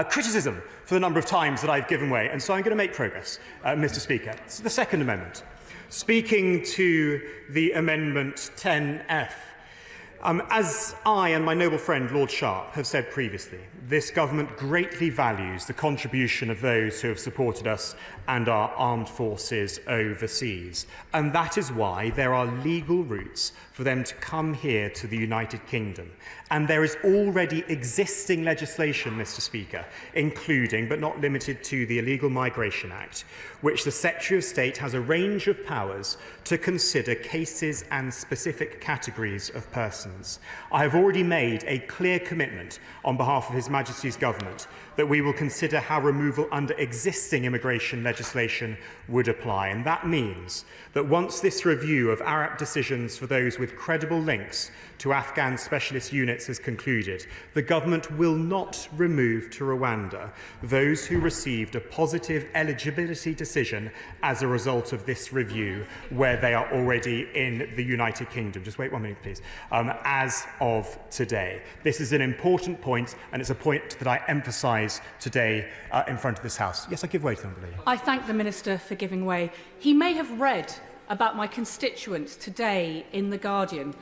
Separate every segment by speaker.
Speaker 1: criticism for the number of times that I've given way, and so I'm going to make progress, Mr. Speaker. It's the Second Amendment. Speaking to the Amendment 10F, as I and my noble friend Lord Sharp have said previously, this government greatly values the contribution of those who have supported us and our armed forces overseas. And that is why there are legal routes for them to come here to the United Kingdom. And there is already existing legislation, Mr. Speaker, including but not limited to the Illegal Migration Act, which the Secretary of State has a range of powers to consider cases and specific categories of persons. I have already made a clear commitment on behalf of His Majesty's Government that we will consider how removal under existing immigration legislation would apply. And that means that once this review of ARAP decisions for those with credible links to Afghan specialist units has concluded, the government will not remove to Rwanda those who received a positive eligibility decision as a result of this review where they are already in the United Kingdom. Just wait 1 minute, please. As of today. This is an important point, and it's a point that I emphasise today in front of this House. Yes, I give way to them, please.
Speaker 2: I thank the Minister for giving way. He may have read about my constituent today in The Guardian.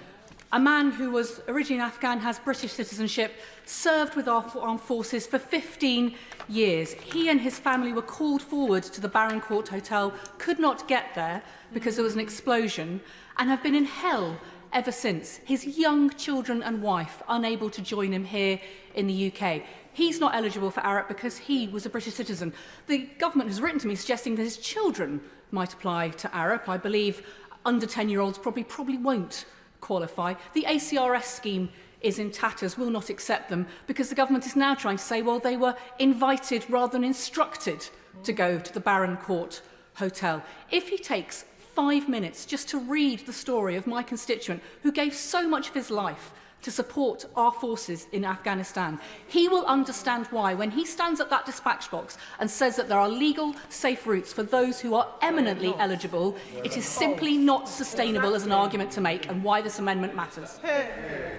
Speaker 2: A man who was originally Afghan, has British citizenship, served with our armed forces for 15 years. He and his family were called forward to the Barron Court Hotel, could not get there because there was an explosion, and have been in hell ever since. His young children and wife unable to join him here in the UK. He's not eligible for ARAP because he was a British citizen. The government has written to me suggesting that his children might apply to ARAP. I believe under 10-year-olds probably won't qualify. The ACRS scheme is in tatters, will not accept them, because the government is now trying to say, well, they were invited rather than instructed to go to the Barron Court Hotel. If he takes 5 minutes just to read the story of my constituent who gave so much of his life to support our forces in Afghanistan, he will understand why, when he stands at that dispatch box and says that there are legal, safe routes for those who are eminently eligible, it is simply not sustainable as an argument to make, and why this amendment matters.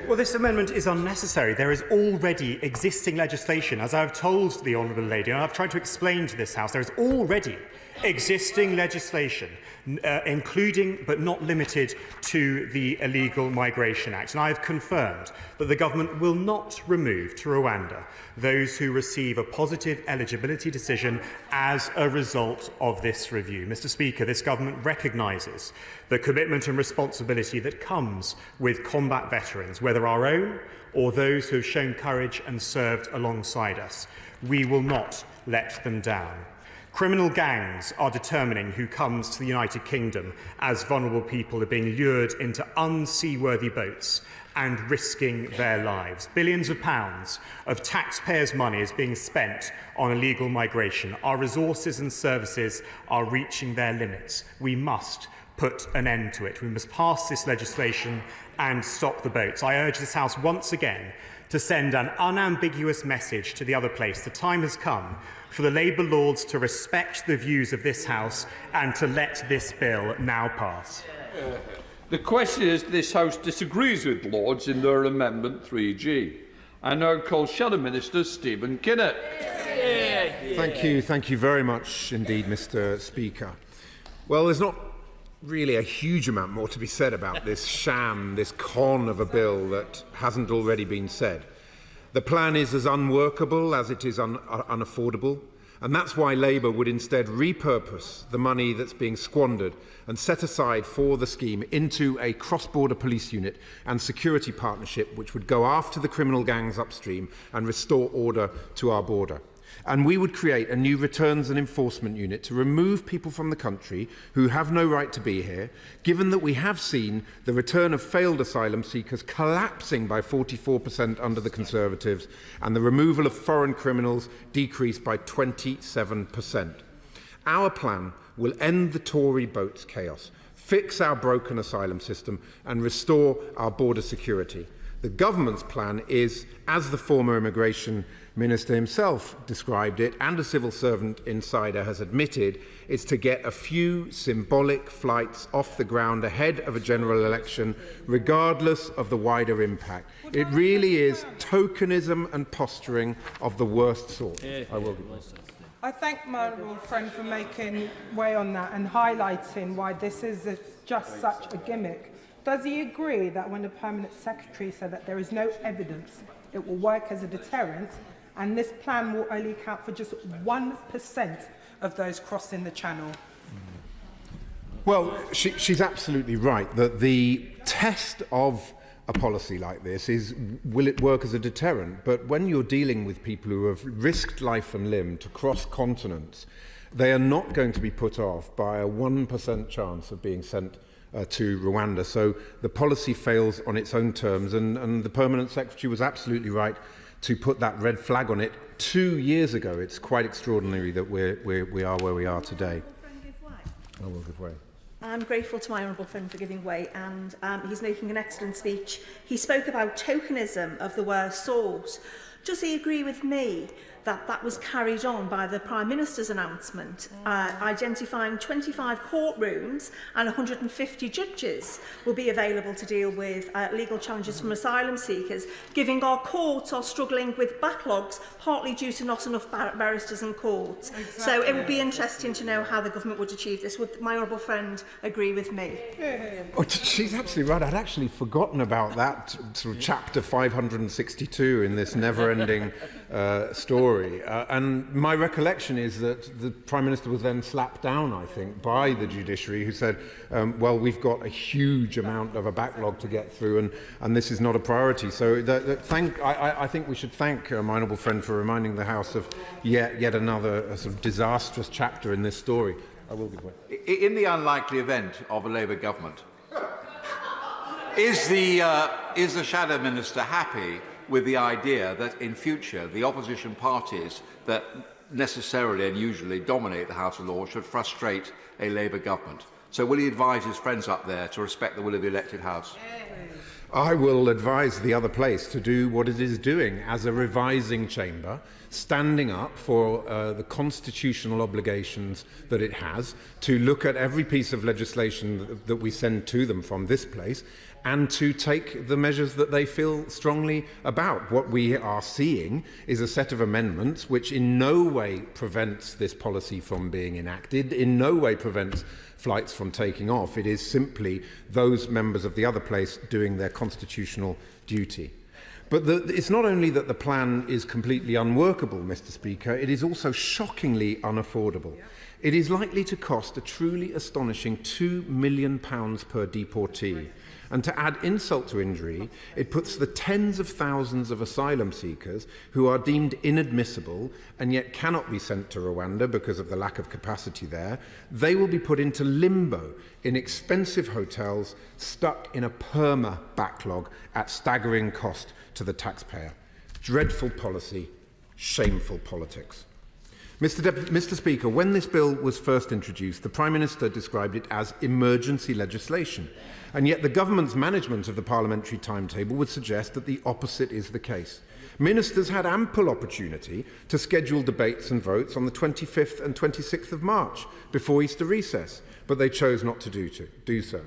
Speaker 1: Well, this amendment is unnecessary. There is already existing legislation, as I have told the Honourable Lady, and I have tried to explain to this House. There is already existing legislation, including but not limited to the Illegal Migration Act. And I have confirmed that the government will not remove to Rwanda those who receive a positive eligibility decision as a result of this review. Mr. Speaker, this government recognises the commitment and responsibility that comes with combat veterans, whether our own or those who have shown courage and served alongside us. We will not let them down. Criminal gangs are determining who comes to the United Kingdom as vulnerable people are being lured into unseaworthy boats and risking their lives. Billions of pounds of taxpayers' money is being spent on illegal migration. Our resources and services are reaching their limits. We must put an end to it. We must pass this legislation and stop the boats. I urge this House once again to send an unambiguous message to the other place. The time has come for the Labour Lords to respect the views of this House and to let this bill now pass.
Speaker 3: The question is this House disagrees with Lords in their Amendment 3G. I now call Shadow Minister Stephen Kinnett.
Speaker 4: Thank you very much indeed, Mr. Speaker. Well, there's not really a huge amount more to be said about this sham, this con of a bill that hasn't already been said. The plan is as unworkable as it is unaffordable, and that's why Labour would instead repurpose the money that's being squandered and set aside for the scheme into a cross-border police unit and security partnership which would go after the criminal gangs upstream and restore order to our border. And we would create a new returns and enforcement unit to remove people from the country who have no right to be here, given that we have seen the return of failed asylum seekers collapsing by 44% under the Conservatives and the removal of foreign criminals decreased by 27%. Our plan will end the Tory boats chaos, fix our broken asylum system and restore our border security. The government's plan is, as the former immigration Minister himself described it, and a civil servant insider has admitted, it's to get a few symbolic flights off the ground ahead of a general election, regardless of the wider impact. It really is tokenism and posturing of the worst sort. I will be honest.
Speaker 5: I thank my honourable friend for making way on that and highlighting why this is just such a gimmick. Does he agree that when the Permanent Secretary said that there is no evidence it will work as a deterrent, and this plan will only account for just 1% of those crossing the channel?
Speaker 4: Well, she's absolutely right that the test of a policy like this is, will it work as a deterrent? But when you're dealing with people who have risked life and limb to cross continents, they are not going to be put off by a 1% chance of being sent to Rwanda. So the policy fails on its own terms, and the Permanent Secretary was absolutely right to put that red flag on it 2 years ago. It's quite extraordinary that we are where we are today. I will give way.
Speaker 6: I'm grateful to my honourable friend for giving way, and he's making an excellent speech. He spoke about tokenism of the worst sort. Does he agree with me that that was carried on by the Prime Minister's announcement, identifying 25 courtrooms and 150 judges will be available to deal with legal challenges from asylum seekers, giving our courts are struggling with backlogs, partly due to not enough barristers in court. Exactly. So it would be interesting to know how the government would achieve this. Would my honourable friend agree with me?
Speaker 4: Oh, she's absolutely right. I'd actually forgotten about that sort of chapter 562 in this never-ending story. And my recollection is that the Prime Minister was then slapped down, I think, by the judiciary, who said, well, we've got a huge amount of a backlog to get through, and this is not a priority. So I think we should thank my honourable friend for reminding the House of yet another sort of disastrous chapter in this story. I will be quick.
Speaker 7: In the unlikely event of a Labour government, is the Shadow Minister happy with the idea that in future the opposition parties that necessarily and usually dominate the House of Lords should frustrate a Labour government? So will he advise his friends up there to respect the will of the elected House?
Speaker 4: I will advise the other place to do what it is doing as a revising chamber, standing up for the constitutional obligations that it has to look at every piece of legislation that we send to them from this place, and to take the measures that they feel strongly about. What we are seeing is a set of amendments which in no way prevents this policy from being enacted, in no way prevents flights from taking off. It is simply those members of the other place doing their constitutional duty. But it's not only that the plan is completely unworkable, Mr. Speaker, it is also shockingly unaffordable. It is likely to cost a truly astonishing £2 million per deportee. And to add insult to injury, it puts the tens of thousands of asylum seekers who are deemed inadmissible and yet cannot be sent to Rwanda because of the lack of capacity there. They will be put into limbo in expensive hotels, stuck in a perma backlog at staggering cost to the taxpayer. Dreadful policy, shameful politics. Mr. Speaker, when this bill was first introduced, the Prime Minister described it as emergency legislation, and yet the government's management of the parliamentary timetable would suggest that the opposite is the case. Ministers had ample opportunity to schedule debates and votes on the 25th and 26th of March before Easter recess, but they chose not to do so.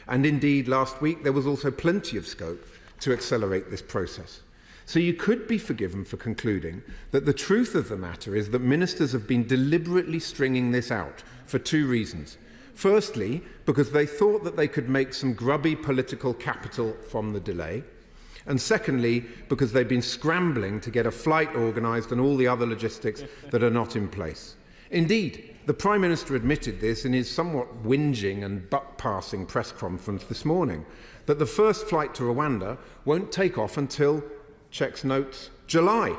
Speaker 4: And indeed, last week there was also plenty of scope to accelerate this process. So you could be forgiven for concluding that the truth of the matter is that ministers have been deliberately stringing this out for two reasons. Firstly, because they thought that they could make some grubby political capital from the delay. And secondly, because they've been scrambling to get a flight organised and all the other logistics that are not in place. Indeed, the Prime Minister admitted this in his somewhat whinging and buck-passing press conference this morning, that the first flight to Rwanda won't take off until, checks notes, July.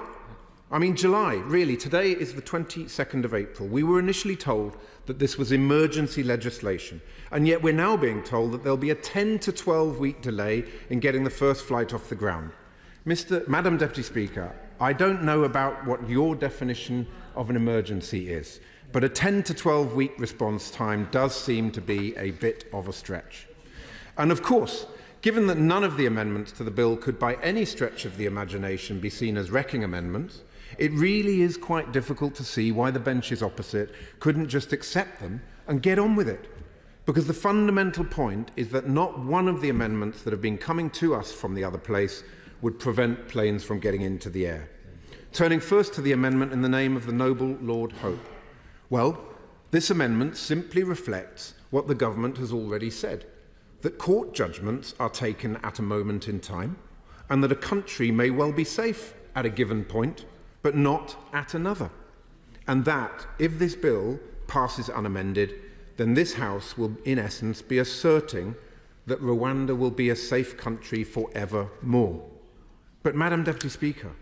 Speaker 4: I mean, July, really. Today is the 22nd of April. We were initially told that this was emergency legislation, and yet we're now being told that there'll be a 10 to 12-week delay in getting the first flight off the ground. Madam Deputy Speaker, I don't know about what your definition of an emergency is, but a 10 to 12-week response time does seem to be a bit of a stretch. And of course, given that none of the amendments to the bill could by any stretch of the imagination be seen as wrecking amendments, It really is quite difficult to see why the benches opposite couldn't just accept them and get on with it. Because the fundamental point is that not one of the amendments that have been coming to us from the other place would prevent planes from getting into the air. Turning first to the amendment in the name of the noble Lord Hope. Well, this amendment simply reflects what the government has already said, that court judgments are taken at a moment in time, and that a country may well be safe at a given point, but not at another. And that, if this bill passes unamended, then this House will, in essence, be asserting that Rwanda will be a safe country forevermore. But, Madam Deputy Speaker,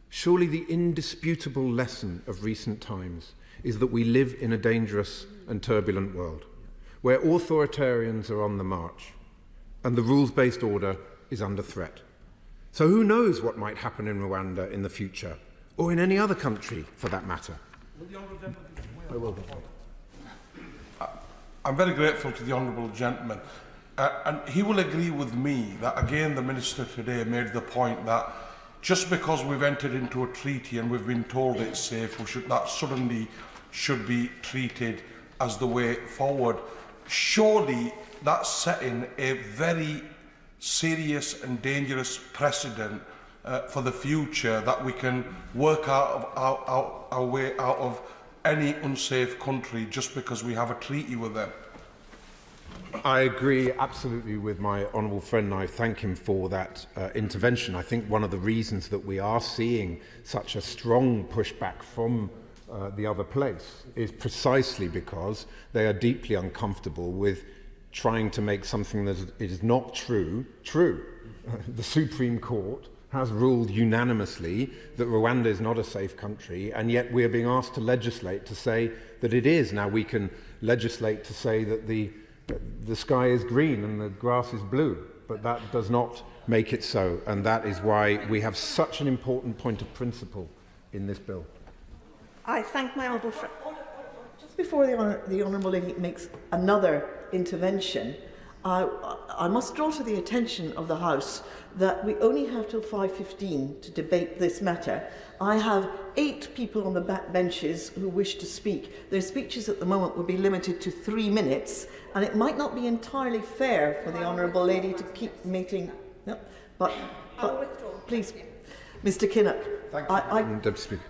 Speaker 4: surely the indisputable lesson of recent times is that we live in a dangerous and turbulent world, where authoritarians are on the march, and the rules-based order is under threat. So who knows what might happen in Rwanda in the future, or in any other country, for that matter.
Speaker 8: I'm very grateful to the Honourable Gentleman. And he will agree with me that, again, the Minister today made the point that just because we've entered into a treaty and we've been told it's safe, that suddenly should be treated as the way forward. Surely that's setting a very serious and dangerous precedent for the future, that we can work our way out of any unsafe country just because we have a treaty with them.
Speaker 4: I agree absolutely with my honourable friend, and I thank him for that intervention. I think one of the reasons that we are seeing such a strong pushback from the other place is precisely because they are deeply uncomfortable with trying to make something that is not true. The Supreme Court has ruled unanimously that Rwanda is not a safe country, and yet we are being asked to legislate to say that it is. Now we can legislate to say that the sky is green and the grass is blue, but that does not make it so, and that is why we have such an important point of principle in this bill.
Speaker 6: I thank my honourable friend.
Speaker 9: Just before the Honourable Lady makes another intervention, I must draw to the attention of the House that we only have till 5:15 to debate this matter. I have 8 people on the back benches who wish to speak. Their speeches at the moment will be limited to 3 minutes, and it might not be entirely fair for the Honourable Lady to keep meeting. No, but please, Mr. Kinnock.
Speaker 4: Thank you, Deputy Speaker.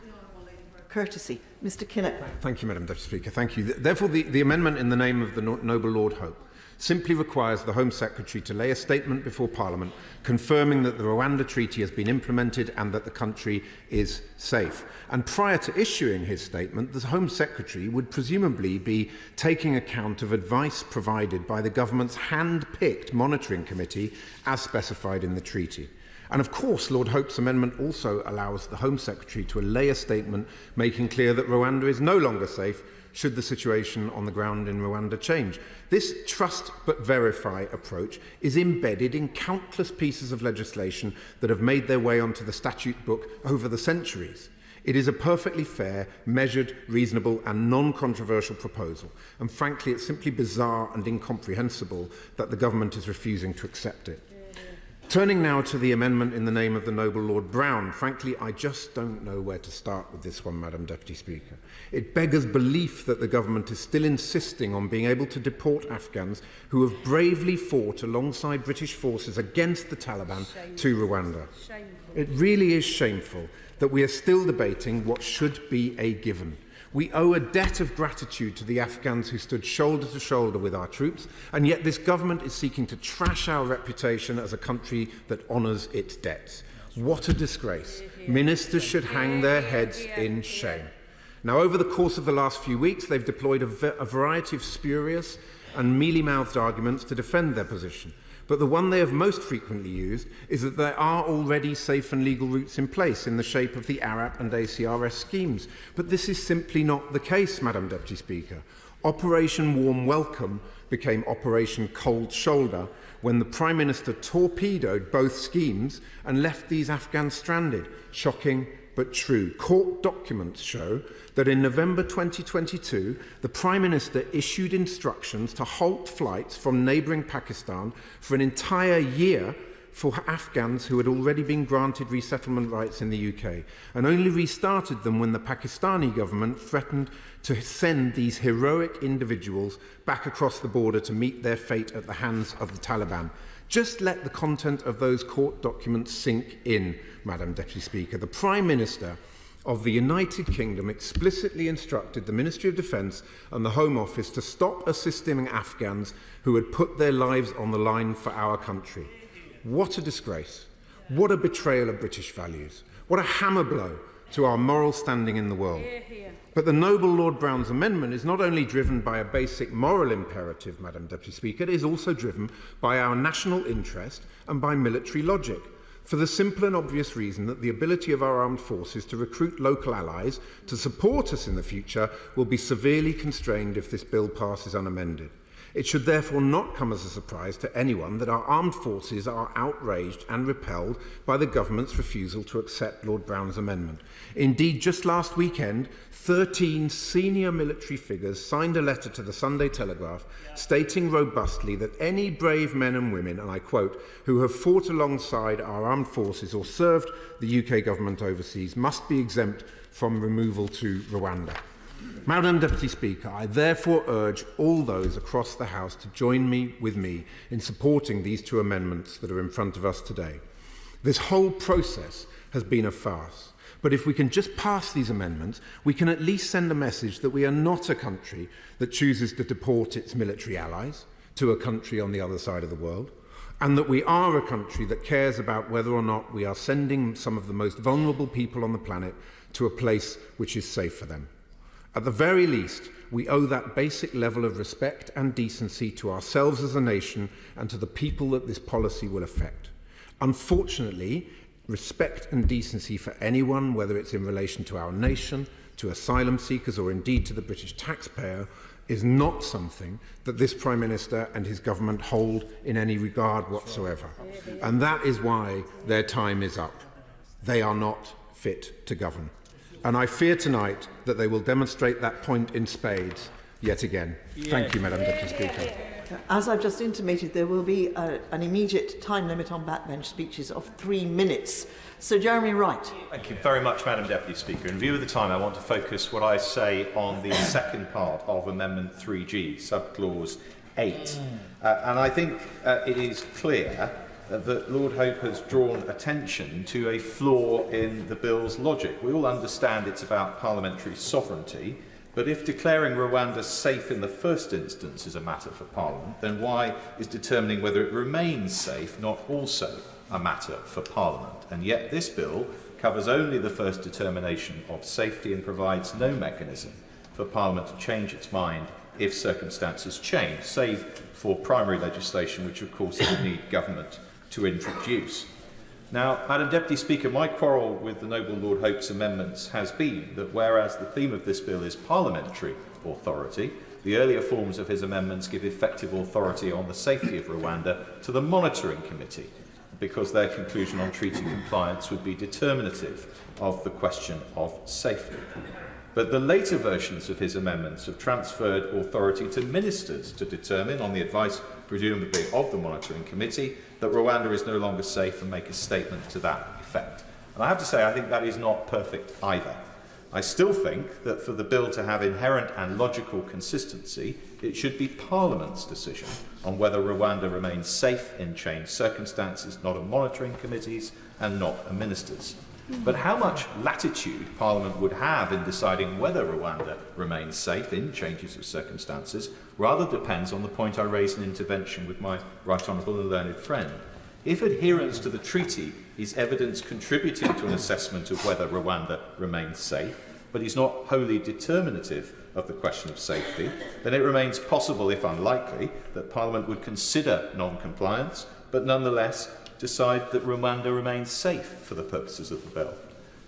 Speaker 9: Courtesy. Mr. Kinnock.
Speaker 4: Thank you, Madam Deputy Speaker. Thank you. Therefore, the amendment in the name of the noble Lord Hope simply requires the Home Secretary to lay a statement before Parliament confirming that the Rwanda Treaty has been implemented and that the country is safe. And prior to issuing his statement, the Home Secretary would presumably be taking account of advice provided by the government's hand-picked monitoring committee as specified in the treaty. And of course, Lord Hope's amendment also allows the Home Secretary to lay a statement making clear that Rwanda is no longer safe should the situation on the ground in Rwanda change. This trust but verify approach is embedded in countless pieces of legislation that have made their way onto the statute book over the centuries. It is a perfectly fair, measured, reasonable and non-controversial proposal, and frankly it's simply bizarre and incomprehensible that the government is refusing to accept it. Turning now to the amendment in the name of the noble Lord Brown, frankly, I just don't know where to start with this one, Madam Deputy Speaker. It beggars belief that the government is still insisting on being able to deport Afghans who have bravely fought alongside British forces against the Taliban to Rwanda. It really is shameful that we are still debating what should be a given. We owe a debt of gratitude to the Afghans who stood shoulder to shoulder with our troops, and yet this government is seeking to trash our reputation as a country that honours its debts. What a disgrace. Ministers should hang their heads in shame. Now, over the course of the last few weeks, they've deployed a variety of spurious and mealy-mouthed arguments to defend their position. But the one they have most frequently used is that there are already safe and legal routes in place in the shape of the ARAP and ACRS schemes. But this is simply not the case, Madam Deputy Speaker. Operation Warm Welcome became Operation Cold Shoulder when the Prime Minister torpedoed both schemes and left these Afghans stranded. Shocking but true. Court documents show that in November 2022, the Prime Minister issued instructions to halt flights from neighbouring Pakistan for an entire year for Afghans who had already been granted resettlement rights in the UK, and only restarted them when the Pakistani government threatened to send these heroic individuals back across the border to meet their fate at the hands of the Taliban. Just let the content of those court documents sink in, Madam Deputy Speaker. The Prime Minister of the United Kingdom explicitly instructed the Ministry of Defence and the Home Office to stop assisting Afghans who had put their lives on the line for our country. What a disgrace. What a betrayal of British values. What a hammer blow to our moral standing in the world. But the noble Lord Brown's amendment is not only driven by a basic moral imperative, Madam Deputy Speaker, it is also driven by our national interest and by military logic, for the simple and obvious reason that the ability of our armed forces to recruit local allies to support us in the future will be severely constrained if this bill passes unamended. It should therefore not come as a surprise to anyone that our armed forces are outraged and repelled by the government's refusal to accept Lord Brown's amendment. Indeed, just last weekend, 13 senior military figures signed a letter to the Sunday Telegraph stating robustly that any brave men and women, and I quote, who have fought alongside our armed forces or served the UK government overseas must be exempt from removal to Rwanda. Madam Deputy Speaker, I therefore urge all those across the House to join with me in supporting these two amendments that are in front of us today. This whole process has been a farce, but if we can just pass these amendments, we can at least send a message that we are not a country that chooses to deport its military allies to a country on the other side of the world, and that we are a country that cares about whether or not we are sending some of the most vulnerable people on the planet to a place which is safe for them. At the very least, we owe that basic level of respect and decency to ourselves as a nation and to the people that this policy will affect. Unfortunately, respect and decency for anyone, whether it's in relation to our nation, to asylum seekers, or indeed to the British taxpayer, is not something that this Prime Minister and his government hold in any regard whatsoever. And that is why their time is up. They are not fit to govern. And I fear tonight that they will demonstrate that point in spades yet again. Thank you, Madam Deputy Speaker.
Speaker 9: As I've just intimated, there will be an immediate time limit on backbench speeches of 3 minutes. So, Jeremy Wright.
Speaker 10: Thank you very much, Madam Deputy Speaker. In view of the time, I want to focus what I say on the second part of Amendment 3G, subclause 8. And I think it is clear that Lord Hope has drawn attention to a flaw in the bill's logic. We all understand it's about parliamentary sovereignty, but if declaring Rwanda safe in the first instance is a matter for Parliament, then why is determining whether it remains safe not also a matter for Parliament? And yet this bill covers only the first determination of safety and provides no mechanism for Parliament to change its mind if circumstances change, save for primary legislation, which of course it would need government to introduce. Now, Madam Deputy Speaker, my quarrel with the noble Lord Hope's amendments has been that whereas the theme of this bill is parliamentary authority, the earlier forms of his amendments give effective authority on the safety of Rwanda to the Monitoring Committee, because their conclusion on treaty compliance would be determinative of the question of safety. But the later versions of his amendments have transferred authority to ministers to determine, on the advice presumably of the Monitoring Committee, that Rwanda is no longer safe and make a statement to that effect. And I have to say, I think that is not perfect either. I still think that for the bill to have inherent and logical consistency, it should be Parliament's decision on whether Rwanda remains safe in changed circumstances, not a monitoring committee's and not a minister's. But how much latitude Parliament would have in deciding whether Rwanda remains safe in changes of circumstances rather depends on the point I raised in intervention with my right honourable and learned friend. If adherence to the treaty is evidence contributing to an assessment of whether Rwanda remains safe, but is not wholly determinative of the question of safety, then it remains possible, if unlikely, that Parliament would consider non-compliance, but nonetheless decide that Rwanda remains safe for the purposes of the bill.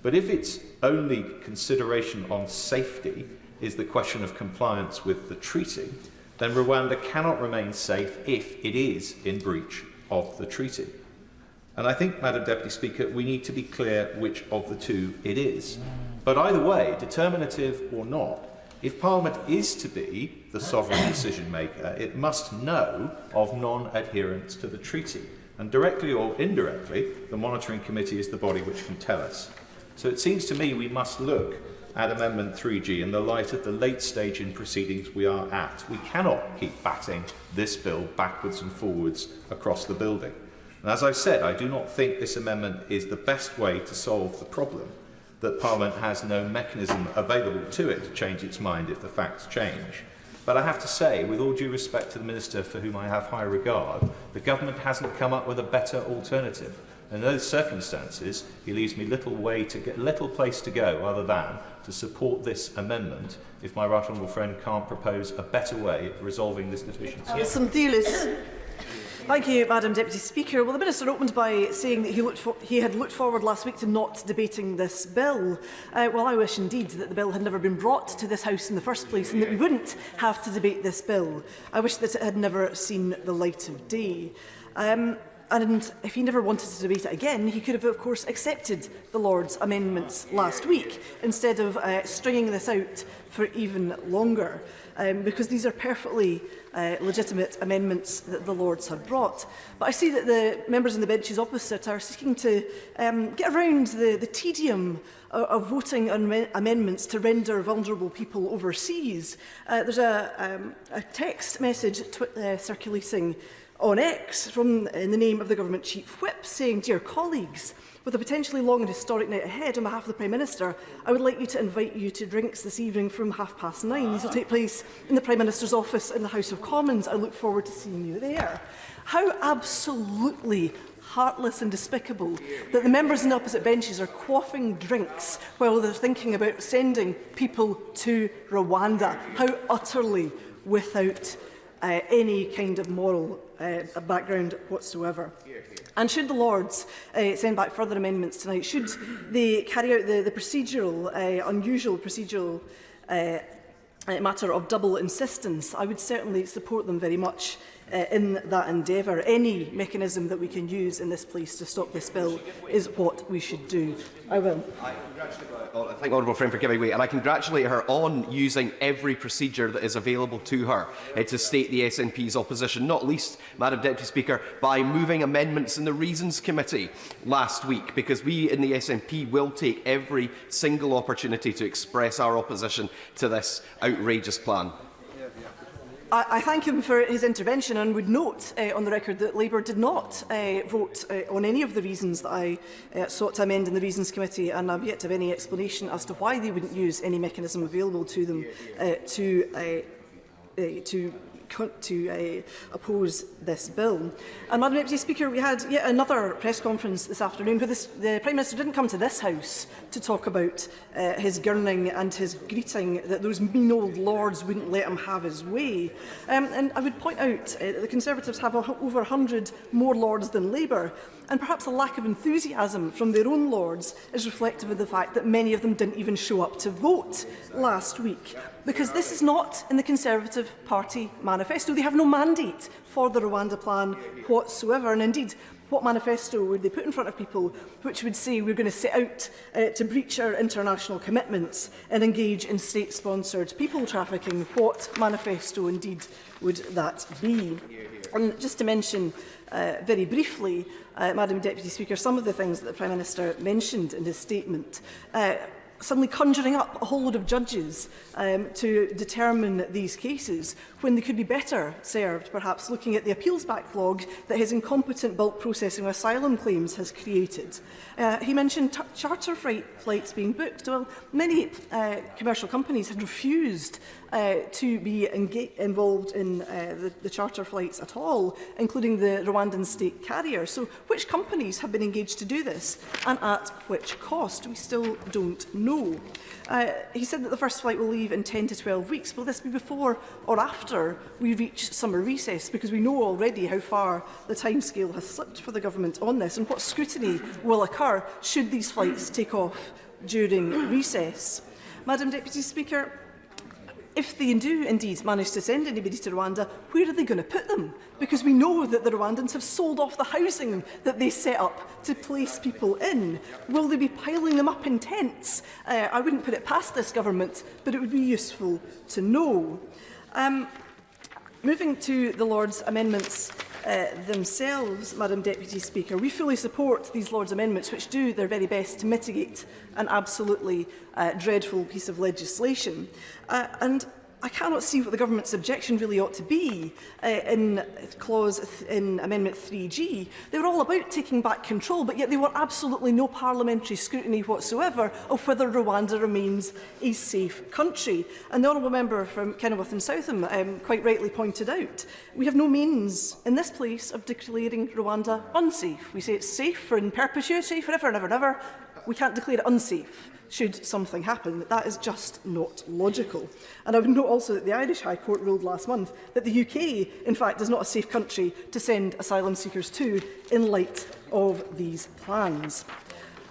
Speaker 10: But if its only consideration on safety is the question of compliance with the treaty, then Rwanda cannot remain safe if it is in breach of the treaty. And I think, Madam Deputy Speaker, we need to be clear which of the two it is. But either way, determinative or not, if Parliament is to be the sovereign decision maker, it must know of non-adherence to the treaty. And directly or indirectly, the Monitoring Committee is the body which can tell us. So it seems to me we must look at Amendment 3G in the light of the late stage in proceedings we are at. We cannot keep batting this bill backwards and forwards across the building. And as I've said, I do not think this amendment is the best way to solve the problem that Parliament has no mechanism available to it to change its mind if the facts change. But I have to say, with all due respect to the Minister for whom I have high regard, the government hasn't come up with a better alternative. In those circumstances, he leaves me little place to go other than to support this amendment if my right honourable friend can't propose a better way of resolving this deficiency.
Speaker 11: Thank you, Madam Deputy Speaker. Well, the Minister opened by saying that he had looked forward last week to not debating this bill. Well, I wish indeed that the bill had never been brought to this House in the first place and that we wouldn't have to debate this bill. I wish that it had never seen the light of day. And if he never wanted to debate it again, he could have, of course, accepted the Lord's amendments last week instead of stringing this out for even longer, because these are perfectly legitimate amendments that the Lords have brought. But I see that the members on the benches opposite are seeking to get around the tedium of voting on amendments to render vulnerable people overseas. There's a text message circulating on X in the name of the Government Chief Whip saying, "Dear colleagues, with a potentially long and historic night ahead, on behalf of the Prime Minister, I would like you to invite you to drinks this evening from 9:30. These will take place in the Prime Minister's office in the House of Commons. I look forward to seeing you there." How absolutely heartless and despicable that the members in the opposite benches are quaffing drinks while they're thinking about sending people to Rwanda. How utterly without any kind of moral background whatsoever. And should the Lords send back further amendments tonight, should they carry out the procedural, unusual procedural matter of double insistence, I would certainly support them very much in that endeavour. Any mechanism that we can use in this place to stop this bill is what we should do. I will.
Speaker 12: I thank the honourable friend for giving way, and I congratulate her on using every procedure that is available to her to state the SNP's opposition, not least, Madam Deputy Speaker, by moving amendments in the Reasons Committee last week, because we in the SNP will take every single opportunity to express our opposition to this outrageous plan.
Speaker 11: I thank him for his intervention and would note on the record that Labour did not vote on any of the reasons that I sought to amend in the Reasons Committee, and I've yet to have any explanation as to why they wouldn't use any mechanism available to them to oppose this bill. And Madam Deputy Speaker, we had yet another press conference this afternoon where the Prime Minister didn't come to this House to talk about his gurning and his greeting that those mean old Lords wouldn't let him have his way. And I would point out that the Conservatives have over 100 more Lords than Labour, and perhaps a lack of enthusiasm from their own Lords is reflective of the fact that many of them didn't even show up to vote last week. Because this is not in the Conservative Party manifesto. They have no mandate for the Rwanda plan whatsoever. And indeed, what manifesto would they put in front of people which would say we're going to set out to breach our international commitments and engage in state-sponsored people trafficking? What manifesto indeed would that be? And just to mention very briefly, Madam Deputy Speaker, some of the things that the Prime Minister mentioned in his statement, suddenly conjuring up a whole load of judges to determine these cases, when they could be better served, perhaps, looking at the appeals backlog that his incompetent bulk processing of asylum claims has created. He mentioned charter flights being booked. Well, many commercial companies had refused to be involved in the charter flights at all, including the Rwandan state carrier. So which companies have been engaged to do this, and at which cost? We still don't know. He said that the first flight will leave in 10 to 12 weeks. Will this be before or after we reach summer recess? Because we know already how far the timescale has slipped for the government on this, and what scrutiny will occur should these flights take off during recess. Madam Deputy Speaker, if they do indeed manage to send anybody to Rwanda, where are they going to put them? Because we know that the Rwandans have sold off the housing that they set up to place people in. Will they be piling them up in tents? I wouldn't put it past this government, but it would be useful to know. Moving to the Lords' amendments themselves, Madam Deputy Speaker, we fully support these Lords' amendments, which do their very best to mitigate an absolutely dreadful piece of legislation. And I cannot see what the government's objection really ought to be in Amendment 3G. They were all about taking back control, but yet they want absolutely no parliamentary scrutiny whatsoever of whether Rwanda remains a safe country. And the honourable member from Kenilworth and Southam quite rightly pointed out, we have no means in this place of declaring Rwanda unsafe. We say it's safe for in perpetuity, forever and ever and ever. We can't declare it unsafe should something happen. That is just not logical. And I would note also that the Irish High Court ruled last month that the UK, in fact, is not a safe country to send asylum seekers to in light of these plans.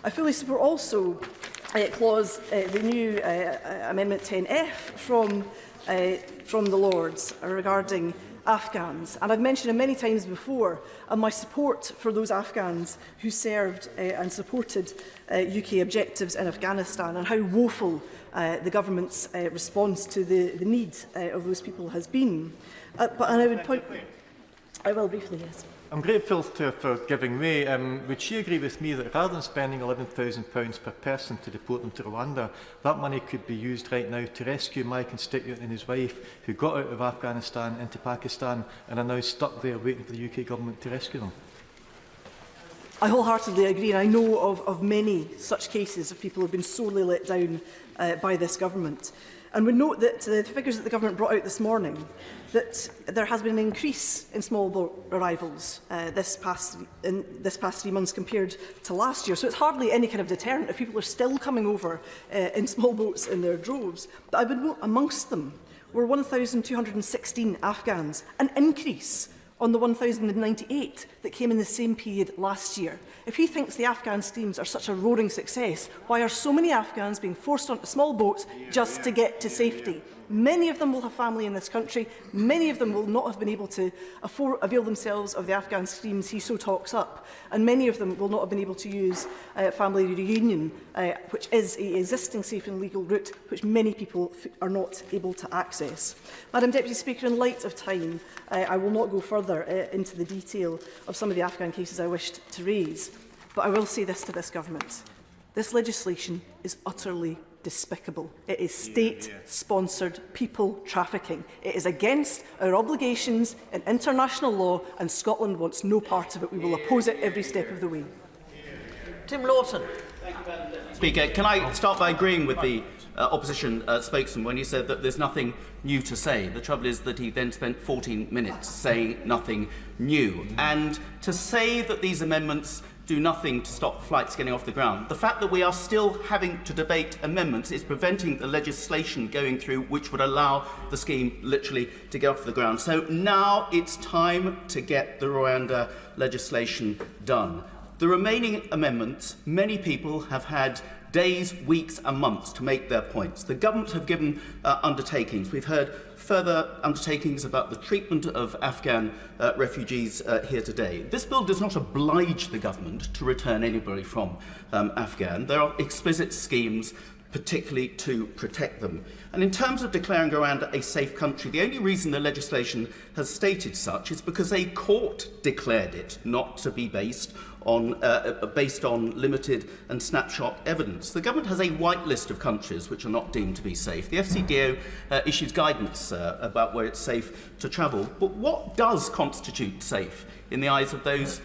Speaker 11: I fully support also the new Amendment 10F from the Lords regarding Afghans. And I've mentioned it many times before, my support for those Afghans who served and supported UK objectives in Afghanistan, and how woeful the government's response to the need of those people has been. And I would point... I will briefly, yes.
Speaker 13: I'm grateful to her for giving way. Would she agree with me that rather than spending £11,000 per person to deport them to Rwanda, that money could be used right now to rescue my constituent and his wife who got out of Afghanistan into Pakistan and are now stuck there waiting for the UK government to rescue them?
Speaker 11: I wholeheartedly agree, and I know of many such cases of people who have been sorely let down by this government. And we note that the figures that the government brought out this morning, that there has been an increase in small boat arrivals this past 3 months compared to last year. So it's hardly any kind of deterrent if people are still coming over in small boats in their droves. But I would note amongst them were 1,216 Afghans, an increase on the 1,098 that came in the same period last year. If he thinks the Afghan schemes are such a roaring success, why are so many Afghans being forced onto small boats just to get to safety? Many of them will have family in this country. Many of them will not have been able to avail themselves of the Afghan schemes he so talks up. And many of them will not have been able to use family reunion, which is an existing safe and legal route, which many people are not able to access. Madam Deputy Speaker, in light of time, I will not go further into the detail of some of the Afghan cases I wished to raise. But I will say this to this government. This legislation is utterly despicable. It is state-sponsored people trafficking. It is against our obligations in international law, and Scotland wants no part of it. We will oppose it every step of the way.
Speaker 9: Tim Lawson.
Speaker 14: Speaker, can I start by agreeing with the opposition spokesman when he said that there's nothing new to say? The trouble is that he then spent 14 minutes saying nothing new. And to say that these amendments do nothing to stop flights getting off the ground. The fact that we are still having to debate amendments is preventing the legislation going through which would allow the scheme literally to get off the ground. So now it's time to get the Rwanda legislation done. The remaining amendments, many people have had days, weeks and months to make their points. The government have given undertakings. We've heard further undertakings about the treatment of Afghan refugees here today. This bill does not oblige the government to return anybody from Afghan. There are explicit schemes particularly to protect them. And in terms of declaring Rwanda a safe country, the only reason the legislation has stated such is because a court declared it not to be based on limited and snapshot evidence. The government has a white list of countries which are not deemed to be safe. The FCDO issues guidance about where it's safe to travel. But what does constitute safe in the eyes of those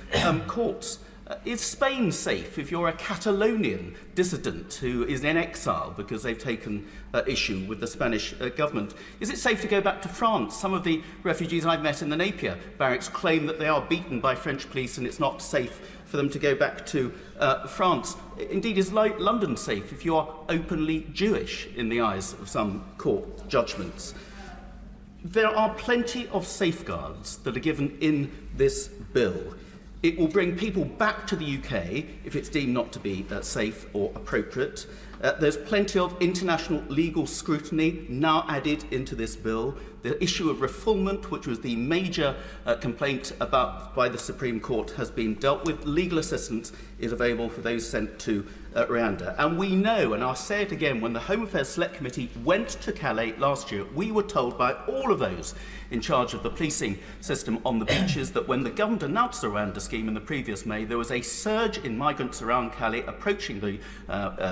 Speaker 14: courts? Is Spain safe if you're a Catalonian dissident who is in exile because they've taken issue with the Spanish government? Is it safe to go back to France? Some of the refugees I've met in the Napier barracks claim that they are beaten by French police and it's not safe for them to go back to France. Indeed, is London safe if you are openly Jewish in the eyes of some court judgments? There are plenty of safeguards that are given in this bill. It will bring people back to the UK if it's deemed not to be safe or appropriate. There's plenty of international legal scrutiny now added into this bill. The issue of refoulement, which was the major complaint about by the Supreme Court, has been dealt with. Legal assistance is available for those sent to Rwanda. And we know, and I'll say it again, when the Home Affairs Select Committee went to Calais last year, we were told by all of those in charge of the policing system on the beaches that when the government announced the Rwanda scheme in the previous May, there was a surge in migrants around Calais approaching the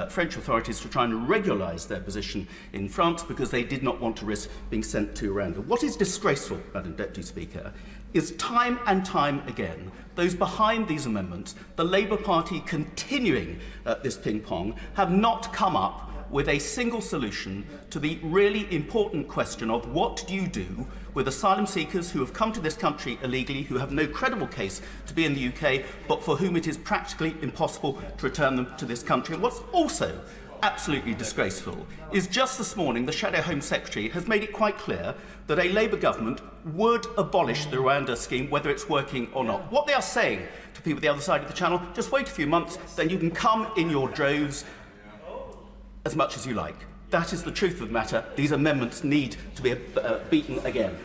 Speaker 14: French authorities to try and regularise their position in France because they did not want to risk being sent to Rwanda. What is disgraceful, Madam Deputy Speaker, is time and time again, those behind these amendments, the Labour Party continuing this ping-pong, have not come up with a single solution to the really important question of what do you do with asylum seekers who have come to this country illegally, who have no credible case to be in the UK, but for whom it is practically impossible to return them to this country. And what's also absolutely disgraceful is just this morning the Shadow Home Secretary has made it quite clear that a Labour government would abolish the Rwanda scheme, whether it's working or not. What they are saying to people at the other side of the channel, just wait a few months, then you can come in your droves as much as you like. That is the truth of the matter. These amendments need to be beaten again.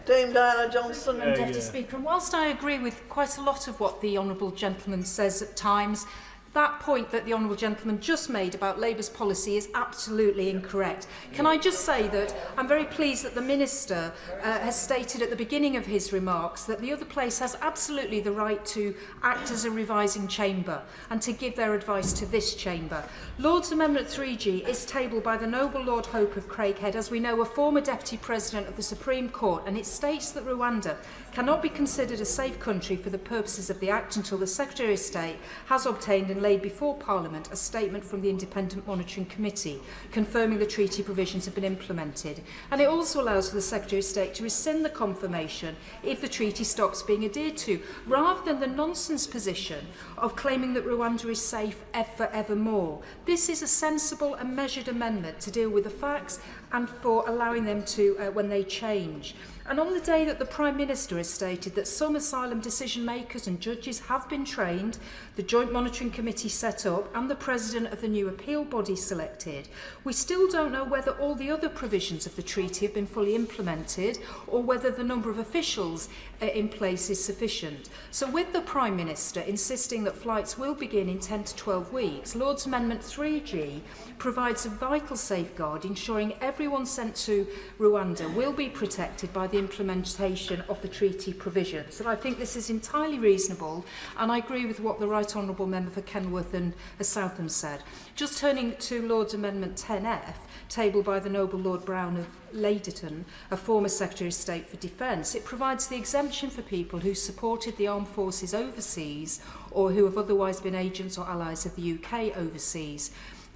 Speaker 9: Dame Diana Johnson.
Speaker 2: Deputy Speaker, and whilst I agree with quite a lot of what the honourable gentleman says at times, that point that the honourable gentleman just made about Labour's policy is absolutely incorrect. Can I just say that I'm very pleased that the Minister has stated at the beginning of his remarks that the other place has absolutely the right to act as a revising chamber and to give their advice to this chamber. Lord's Amendment 3G is tabled by the Noble Lord Hope of Craighead, as we know, a former Deputy President of the Supreme Court, and it states that Rwanda cannot be considered a safe country for the purposes of the Act until the Secretary of State has obtained and laid before Parliament a statement from the Independent Monitoring Committee confirming the treaty provisions have been implemented. And it also allows for the Secretary of State to rescind the confirmation if the treaty stops being adhered to, rather than the nonsense position of claiming that Rwanda is safe forevermore. This is a sensible and measured amendment to deal with the facts and for allowing them to, when they change. And on the day that the Prime Minister has stated that some asylum decision makers and judges have been trained, the Joint Monitoring Committee set up and the President of the new appeal body selected, we still don't know whether all the other provisions of the treaty have been fully implemented or whether the number of officials in place is sufficient. So with the Prime Minister insisting that flights will begin in 10 to 12 weeks, Lord's Amendment 3G provides a vital safeguard ensuring everyone sent to Rwanda will be protected by the implementation of the treaty provisions. And I think this is entirely reasonable, and I agree with what the Right Honourable Member for Kenworth and Southam said. Just turning to Lord's Amendment 10F, tabled by the Noble Lord Brown of Ladyton, a former Secretary of State for Defence, it provides the exemption for people who supported the armed forces overseas or who have otherwise been agents or allies of the UK overseas.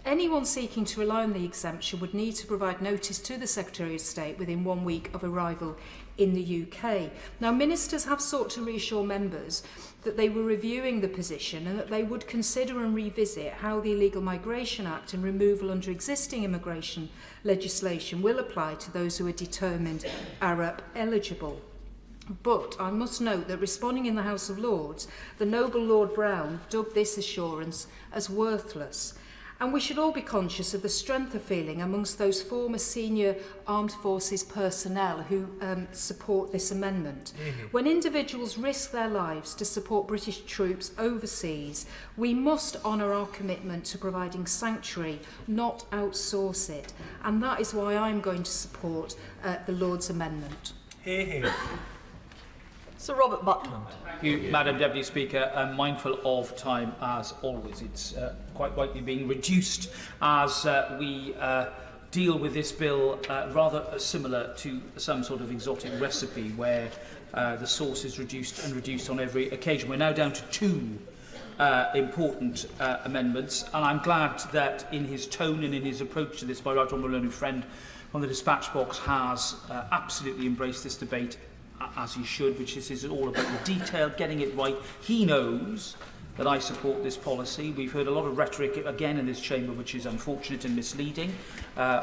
Speaker 2: Anyone seeking to rely on the exemption would need to provide notice to the Secretary of State within 1 week of arrival in the UK. Now, ministers have sought to reassure members that they were reviewing the position and that they would consider and revisit how the Illegal Migration Act and removal under existing immigration legislation will apply to those who are determined ARAP eligible. But I must note that responding in the House of Lords, the Noble Lord Brown dubbed this assurance as worthless. And we should all be conscious of the strength of feeling amongst those former senior armed forces personnel who support this amendment. When individuals risk their lives to support British troops overseas, we must honour our commitment to providing sanctuary, not outsource it. And that is why I'm going to support the Lord's Amendment.
Speaker 9: Sir Robert Buckland.
Speaker 15: Thank you, Madam Deputy Speaker. I'm mindful of time as always. It's quite rightly being reduced as we deal with this bill rather similar to some sort of exotic recipe where the sauce is reduced and reduced on every occasion. We're now down to two important amendments, and I'm glad that in his tone and in his approach to this, my right honourable learned friend on the dispatch box has absolutely embraced this debate as he should, which is all about the detail, getting it right. He knows that I support this policy. We've heard a lot of rhetoric again in this chamber which is unfortunate and misleading.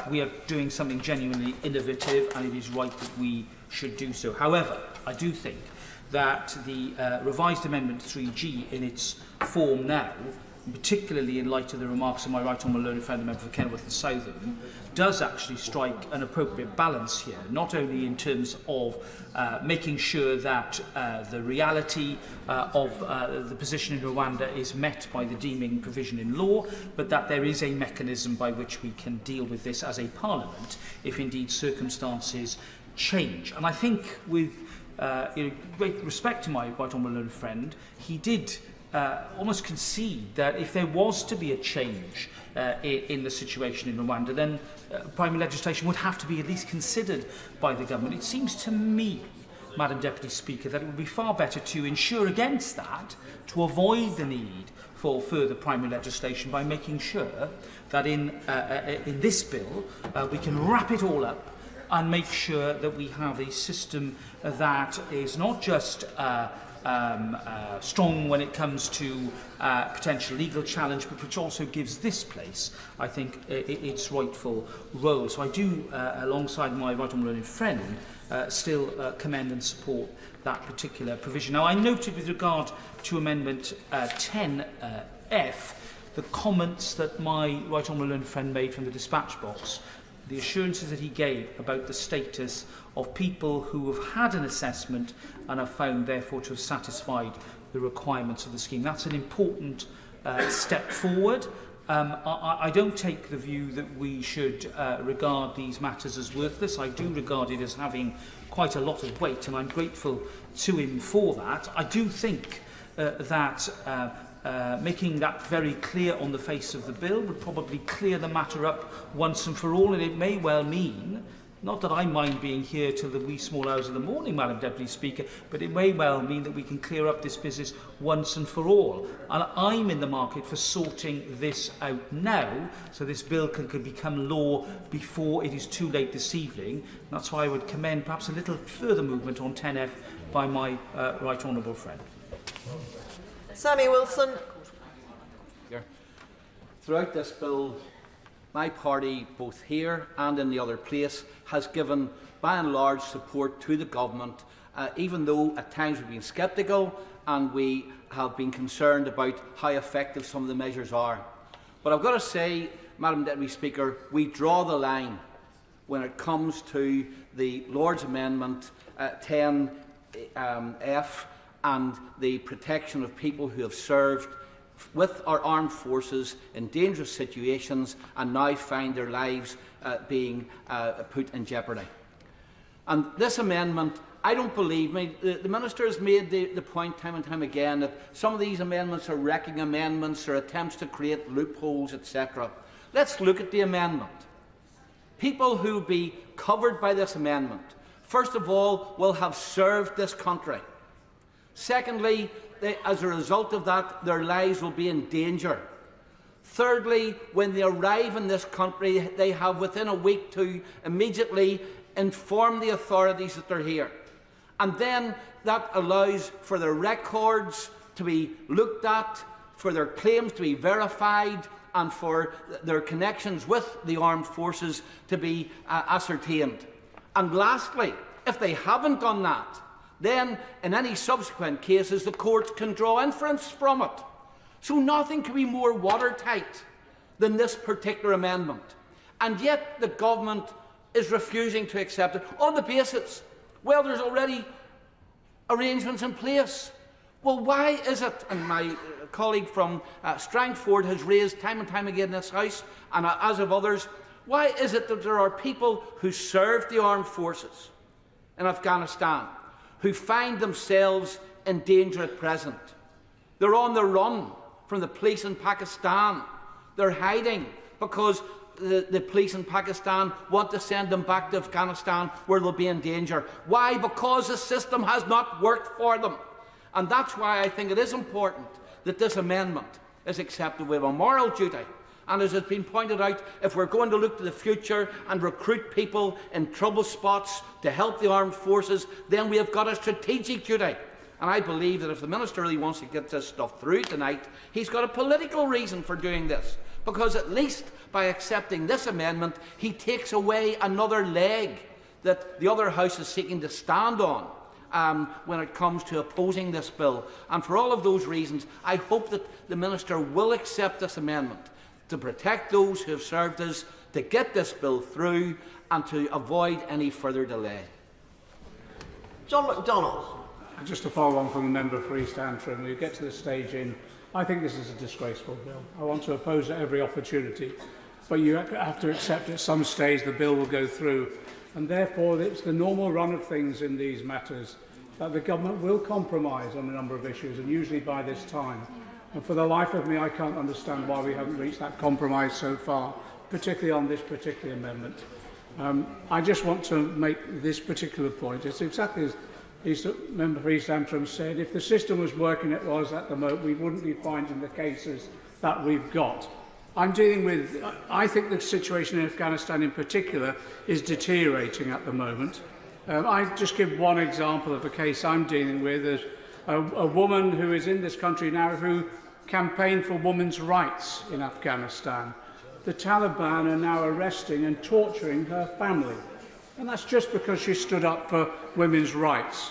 Speaker 15: We are doing something genuinely innovative, and it is right that we should do so. However, I do think that the revised Amendment 3G in its form now particularly in light of the remarks of my right honourable learned friend, the member for Kenilworth and Southern, does actually strike an appropriate balance here, not only in terms of making sure that the reality of the position in Rwanda is met by the deeming provision in law, but that there is a mechanism by which we can deal with this as a parliament if indeed circumstances change. And I think with great respect to my right honourable learned friend, he did almost concede that if there was to be a change in the situation in Rwanda, then primary legislation would have to be at least considered by the government. It seems to me, Madam Deputy Speaker, that it would be far better to ensure against that, to avoid the need for further primary legislation by making sure that in this bill we can wrap it all up and make sure that we have a system that is not just strong when it comes to potential legal challenge, but which also gives this place, I think, its rightful role. So I do, alongside my right honourable learned friend, still commend and support that particular provision. Now, I noted with regard to Amendment 10F the comments that my right honourable learned friend made from the dispatch box, the assurances that he gave about the status of people who have had an assessment and are found therefore to have satisfied the requirements of the scheme. That's an important step forward. I don't take the view that we should regard these matters as worthless. I do regard it as having quite a lot of weight, and I'm grateful to him for that. I do think that making that very clear on the face of the bill would probably clear the matter up once and for all, and it may well mean, not that I mind being here till the wee small hours of the morning, Madam Deputy Speaker, but it may well mean that we can clear up this business once and for all. And I'm in the market for sorting this out now, so this bill can become law before it is too late this evening. That's why I would commend perhaps a little further movement on 10F by my right honourable friend.
Speaker 16: Sammy Wilson.
Speaker 17: Throughout this bill, my party, both here and in the other place, has given by and large support to the government, even though at times we've been sceptical and we have been concerned about how effective some of the measures are. But I've got to say, Madam Deputy Speaker, we draw the line when it comes to the Lord's Amendment 10F and the protection of people who have served with our armed forces in dangerous situations and now find their lives being put in jeopardy. And this amendment, I don't believe, the Minister has made the point time and time again that some of these amendments are wrecking amendments or attempts to create loopholes, etc. Let's look at the amendment. People who will be covered by this amendment, first of all, will have served this country. Secondly, as a result of that, their lives will be in danger. Thirdly, when they arrive in this country, they have within a week to immediately inform the authorities that they're here. And then that allows for their records to be looked at, for their claims to be verified, and for their connections with the armed forces to be ascertained. And lastly, if they haven't done that, then in any subsequent cases the courts can draw inference from it. So nothing can be more watertight than this particular amendment. And yet the government is refusing to accept it on the basis, well, there's already arrangements in place. Well, why is it, and my colleague from Strangford has raised time and time again in this House, and as of others, why is it that there are people who serve the armed forces in Afghanistan who find themselves in danger at present? They're on the run from the police in Pakistan. They're hiding because the police in Pakistan want to send them back to Afghanistan where they'll be in danger. Why? Because the system has not worked for them. And that's why I think it is important that this amendment is accepted. We have a moral duty. And as has been pointed out, if we're going to look to the future and recruit people in trouble spots to help the armed forces, then we have got a strategic duty. And I believe that if the Minister really wants to get this stuff through tonight, he's got a political reason for doing this. Because at least by accepting this amendment, he takes away another leg that the other House is seeking to stand on. when it comes to opposing this bill. And for all of those reasons, I hope that the Minister will accept this amendment to protect those who have served us, to get this bill through and to avoid any further delay.
Speaker 9: John MacDonald.
Speaker 18: Just to follow on from the member for East Antrim, we get to the stage I think this is a disgraceful bill. I want to oppose at every opportunity, but you have to accept at some stage the bill will go through, and therefore it's the normal run of things in these matters that the government will compromise on a number of issues, and usually by this time. And for the life of me, I can't understand why we haven't reached that compromise so far, particularly on this particular amendment. I just want to make this particular point. It's exactly as the member for East Antrim said, if the system was working as it was at the moment, we wouldn't be finding the cases that we've got. I think the situation in Afghanistan in particular is deteriorating at the moment. I just give one example of a case I'm dealing with. There's a woman who is in this country now who campaigned for women's rights in Afghanistan. The Taliban are now arresting and torturing her family. And that's just because she stood up for women's rights.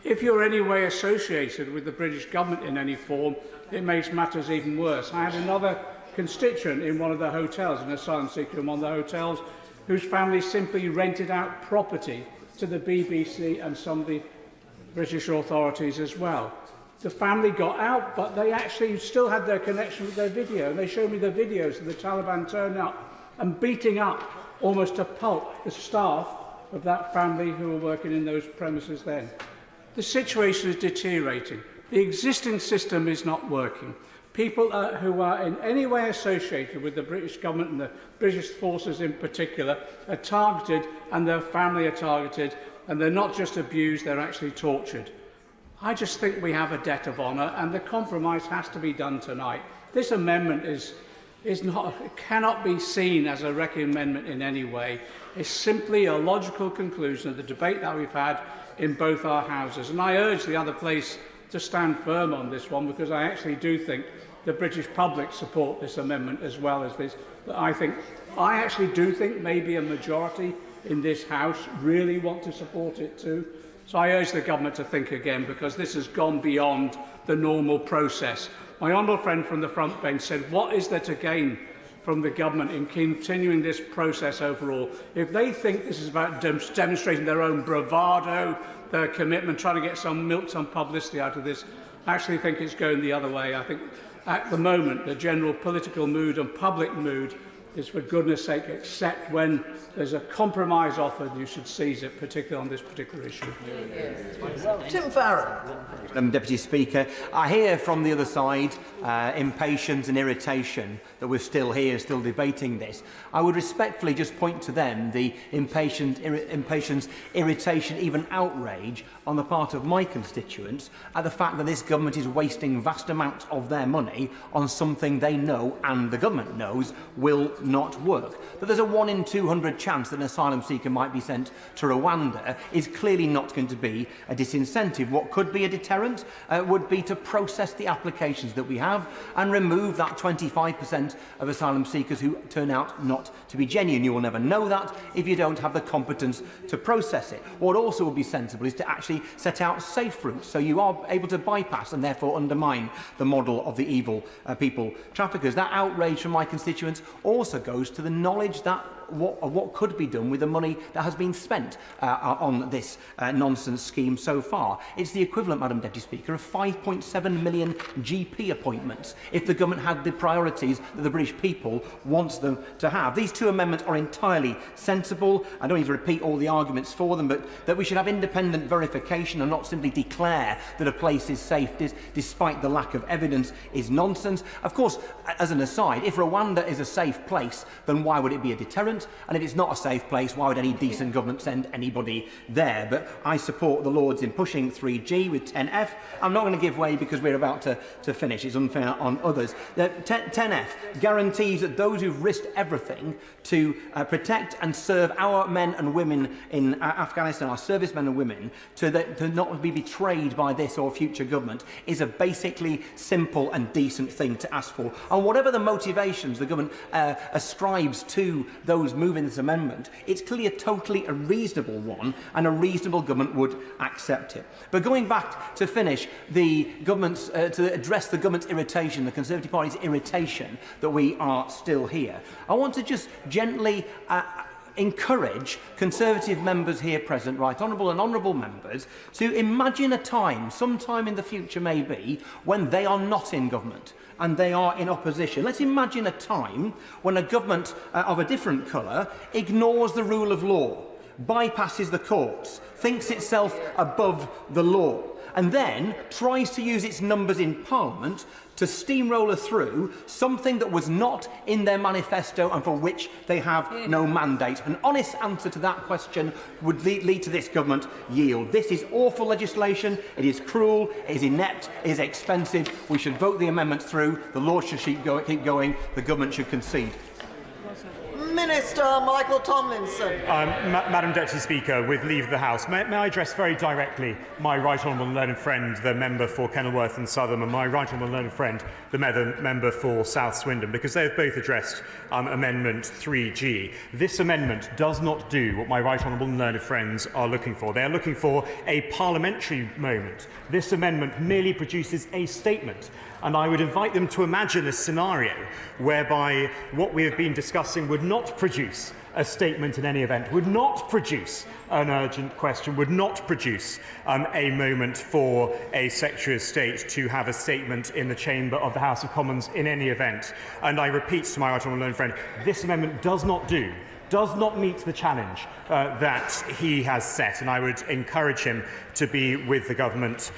Speaker 18: If you're any way associated with the British government in any form, it makes matters even worse. I had another constituent in one of the hotels, an asylum seeker in one of the hotels, whose family simply rented out property to the BBC and some of the British authorities as well. The family got out, but they actually still had their connection with their video. And they showed me the videos of the Taliban turning up and beating up almost to pulp the staff of that family who were working in those premises then. The situation is deteriorating. The existing system is not working. People who are in any way associated with the British government and the British forces in particular are targeted, and their family are targeted, and they're not just abused, they're actually tortured. I just think we have a debt of honour, and the compromise has to be done tonight. This amendment cannot be seen as a wrecking amendment in any way. It's simply a logical conclusion of the debate that we've had in both our houses. And I urge the other place to stand firm on this one, because I actually do think the British public support this amendment as well as this. I actually do think maybe a majority in this House really want to support it too. So I urge the government to think again, because this has gone beyond the normal process. My honourable friend from the front bench said, what is there to gain from the government in continuing this process overall? If they think this is about demonstrating their own bravado, their commitment, trying to get some publicity out of this, I actually think it's going the other way. I think at the moment the general political mood and public mood is, for goodness sake, except when there's a compromise offered, you should seize it, particularly on this particular issue.
Speaker 9: Tim Farron.
Speaker 19: Deputy Speaker, I hear from the other side impatience and irritation that we're still here, still debating this. I would respectfully just point to them the impatience, irritation, even outrage on the part of my constituents at the fact that this government is wasting vast amounts of their money on something they know, and the government knows, will not work. That there's a 1 in 200 chance that an asylum seeker might be sent to Rwanda is clearly not going to be a disincentive. What could be a deterrent would be to process the applications that we have and remove that 25% of asylum seekers who turn out not to be genuine. You will never know that if you don't have the competence to process it. What also would be sensible is to actually set out safe routes, so you are able to bypass and therefore undermine the model of the evil people traffickers. That outrage from my constituents also goes to the knowledge that what could be done with the money that has been spent on this nonsense scheme so far. It's the equivalent, Madam Deputy Speaker, of 5.7 million GP appointments if the government had the priorities that the British people wants them to have. These two amendments are entirely sensible. I don't need to repeat all the arguments for them, but that we should have independent verification and not simply declare that a place is safe despite the lack of evidence is nonsense. Of course, as an aside, if Rwanda is a safe place, then why would it be a deterrent? And if it's not a safe place, why would any decent government send anybody there? But I support the Lords in pushing 3G with 10F. I'm not going to give way because we're about to finish. It's unfair on others. 10F guarantees that those who've risked everything to protect and serve our men and women in Afghanistan, our servicemen and women, to not be betrayed by this or future government, is a basically simple and decent thing to ask for. And whatever the motivations the government ascribes to those those moving this amendment, it's clearly a totally a reasonable one, and a reasonable government would accept it. But going back to finish, the government's, to address the government's irritation, the Conservative Party's irritation that we are still here, I want to just gently encourage Conservative members here present, right honourable and honourable members, to imagine a time, sometime in the future maybe, when they are not in government and they are in opposition. Let's imagine a time when a government of a different colour ignores the rule of law, bypasses the courts, thinks itself above the law, and then tries to use its numbers in Parliament to steamroller through something that was not in their manifesto and for which they have no mandate. An honest answer to that question would lead to this government yield. This is awful legislation, it is cruel, it is inept, it is expensive. We should vote the amendments through, the law should keep going, the government should concede.
Speaker 16: Minister Michael Tomlinson.
Speaker 1: Madam Deputy Speaker, with leave of the House, may I address very directly my right honourable and learned friend, the member for Kenilworth and Southam, and my right honourable and learned friend, the member for South Swindon, because they have both addressed Amendment 3G. This amendment does not do what my right honourable and learned friends are looking for. They are looking for a parliamentary moment. This amendment merely produces a statement. And I would invite them to imagine a scenario whereby what we have been discussing would not produce a statement in any event, would not produce an urgent question, would not produce a moment for a Secretary of State to have a statement in the chamber of the House of Commons in any event. And I repeat to my right honourable learned friend, this amendment does not meet the challenge that he has set, and I would encourage him to be with the government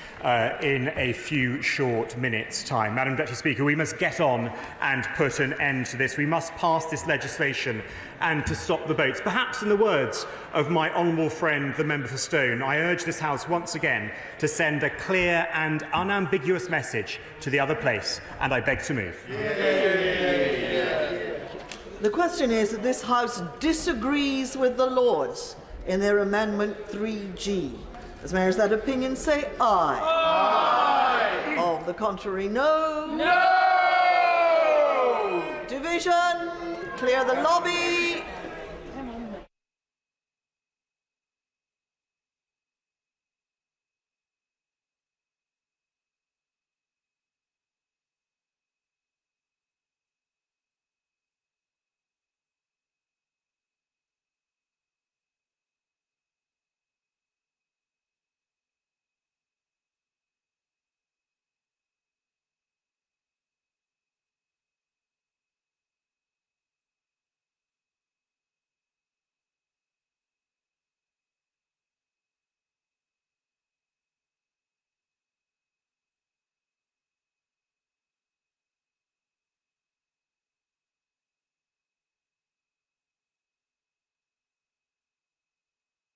Speaker 1: in a few short minutes' time. Madam Deputy Speaker, we must get on and put an end to this. We must pass this legislation and to stop the boats. Perhaps in the words of my honourable friend, the member for Stone, I urge this House once again to send a clear and unambiguous message to the other place, and I beg to move.
Speaker 16: The question is that this House disagrees with the Lords in their Amendment 3G. As mayors that opinion say aye. Aye. Of the contrary, no. No. Division. Clear the lobby.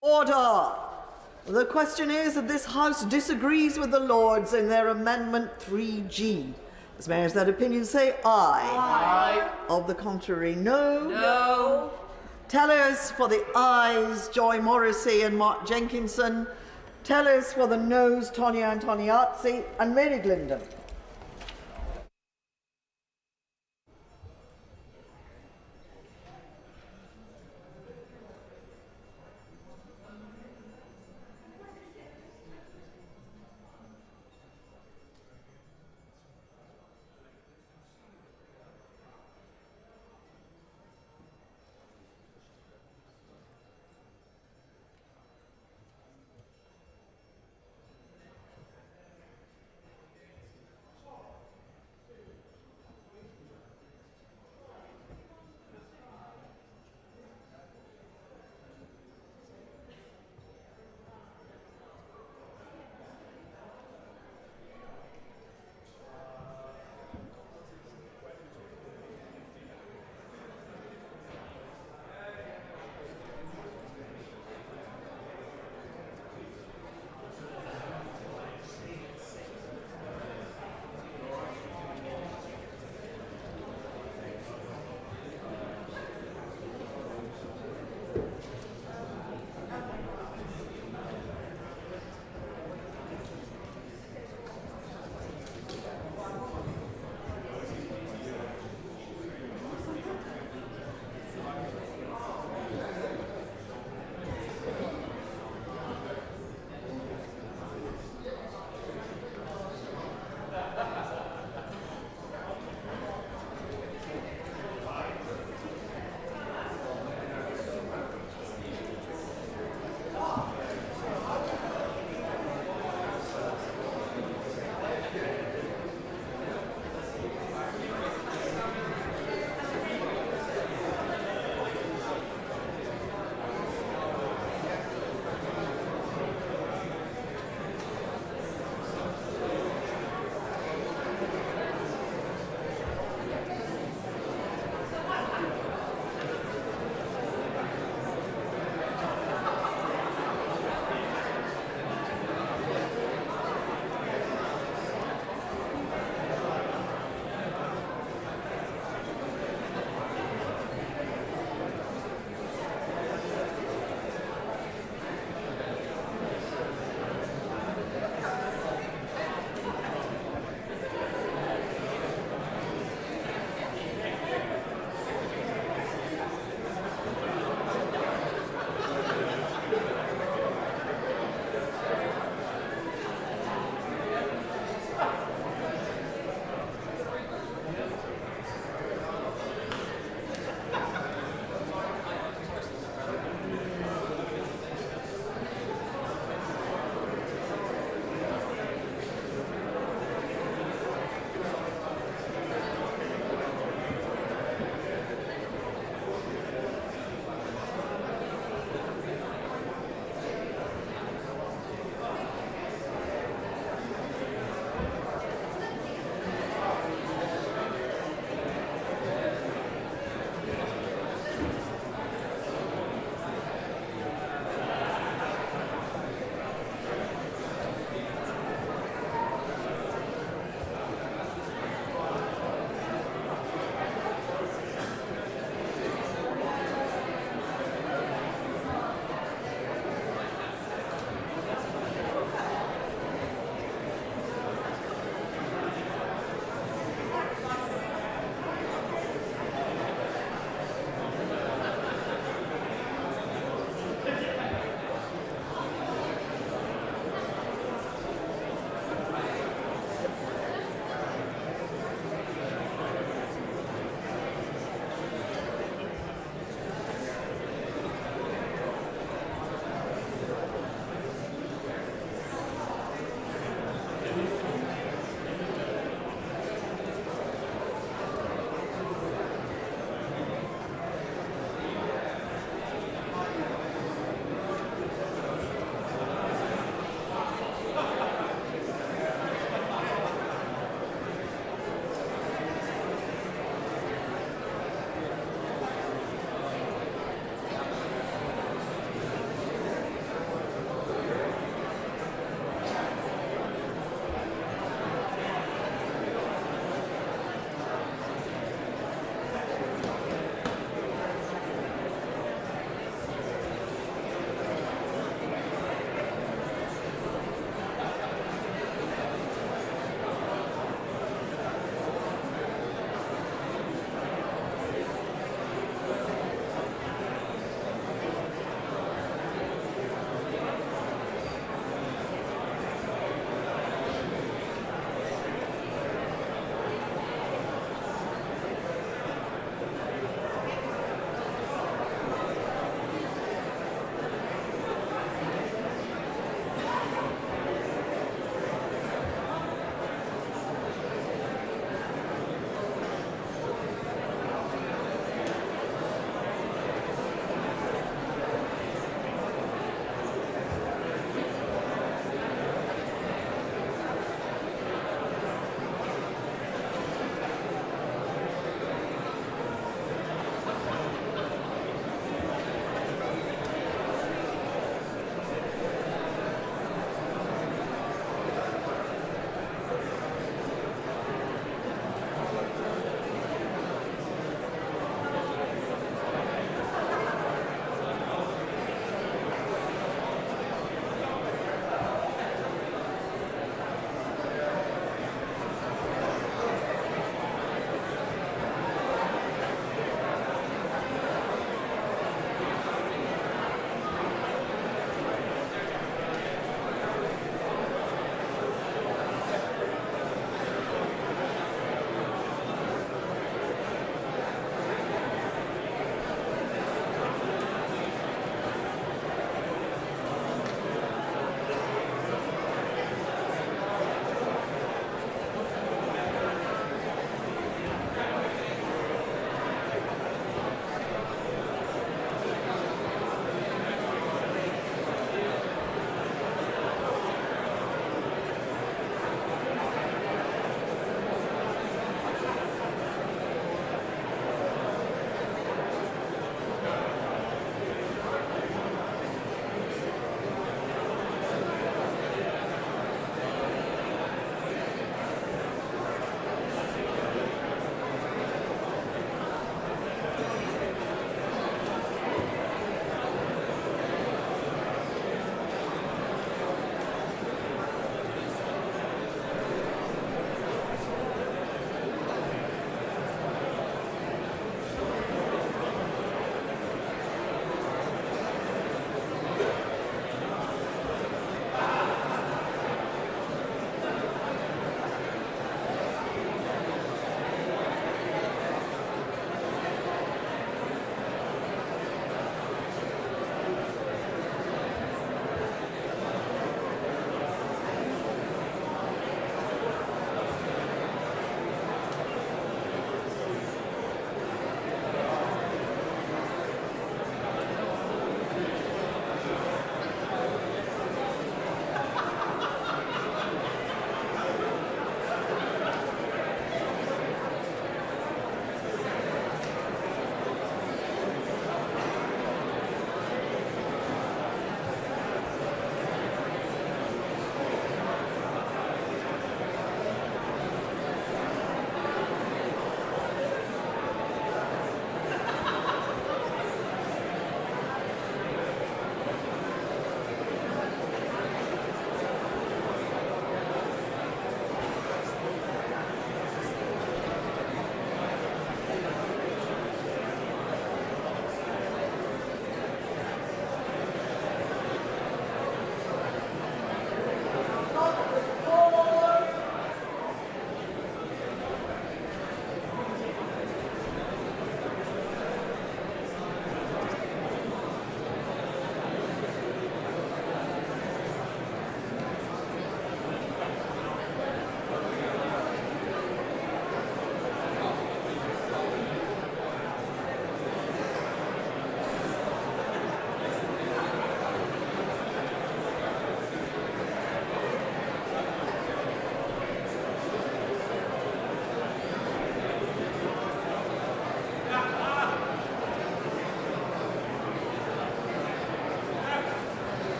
Speaker 16: Order. The question is that this House disagrees with the Lords in their Amendment 3G. As mayors that opinion say aye. Aye. Of the contrary, no. No. Tellers for the ayes, Joy Morrissey and Mark Jenkinson. Tellers for the noes, Tonia Antoniazzi and Mary Glindon.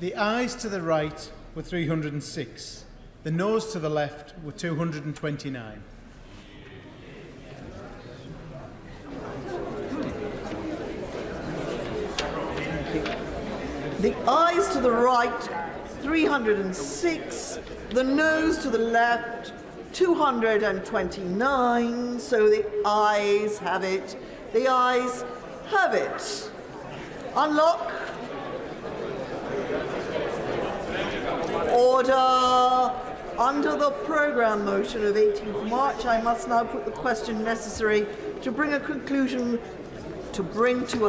Speaker 20: The ayes to the right were 306. The noes to the left were 229.
Speaker 16: The ayes to the right, 306. The noes to the left, 229. So the ayes have it. The ayes have it. Unlock. Order. Under the programme motion of 18th March, I must now put the question necessary to bring to a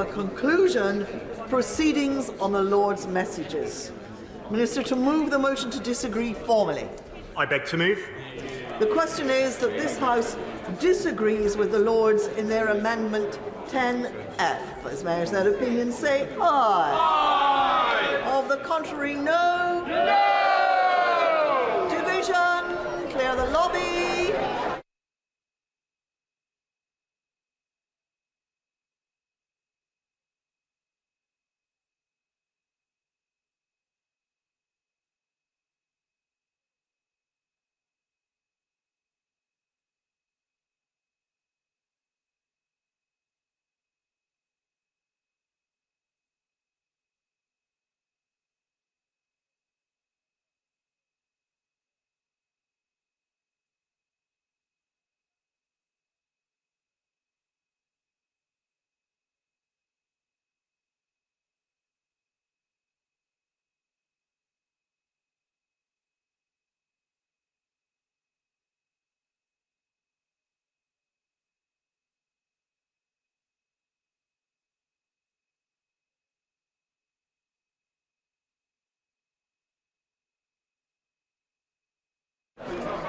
Speaker 16: conclusion proceedings on the Lord's messages. Minister, to move the motion to disagree formally.
Speaker 1: I beg to move.
Speaker 16: The question is that this House disagrees with the Lords in their Amendment 10F. As mayors that opinion say aye. Aye. Of the contrary, no. No. Division. Clear the lobby.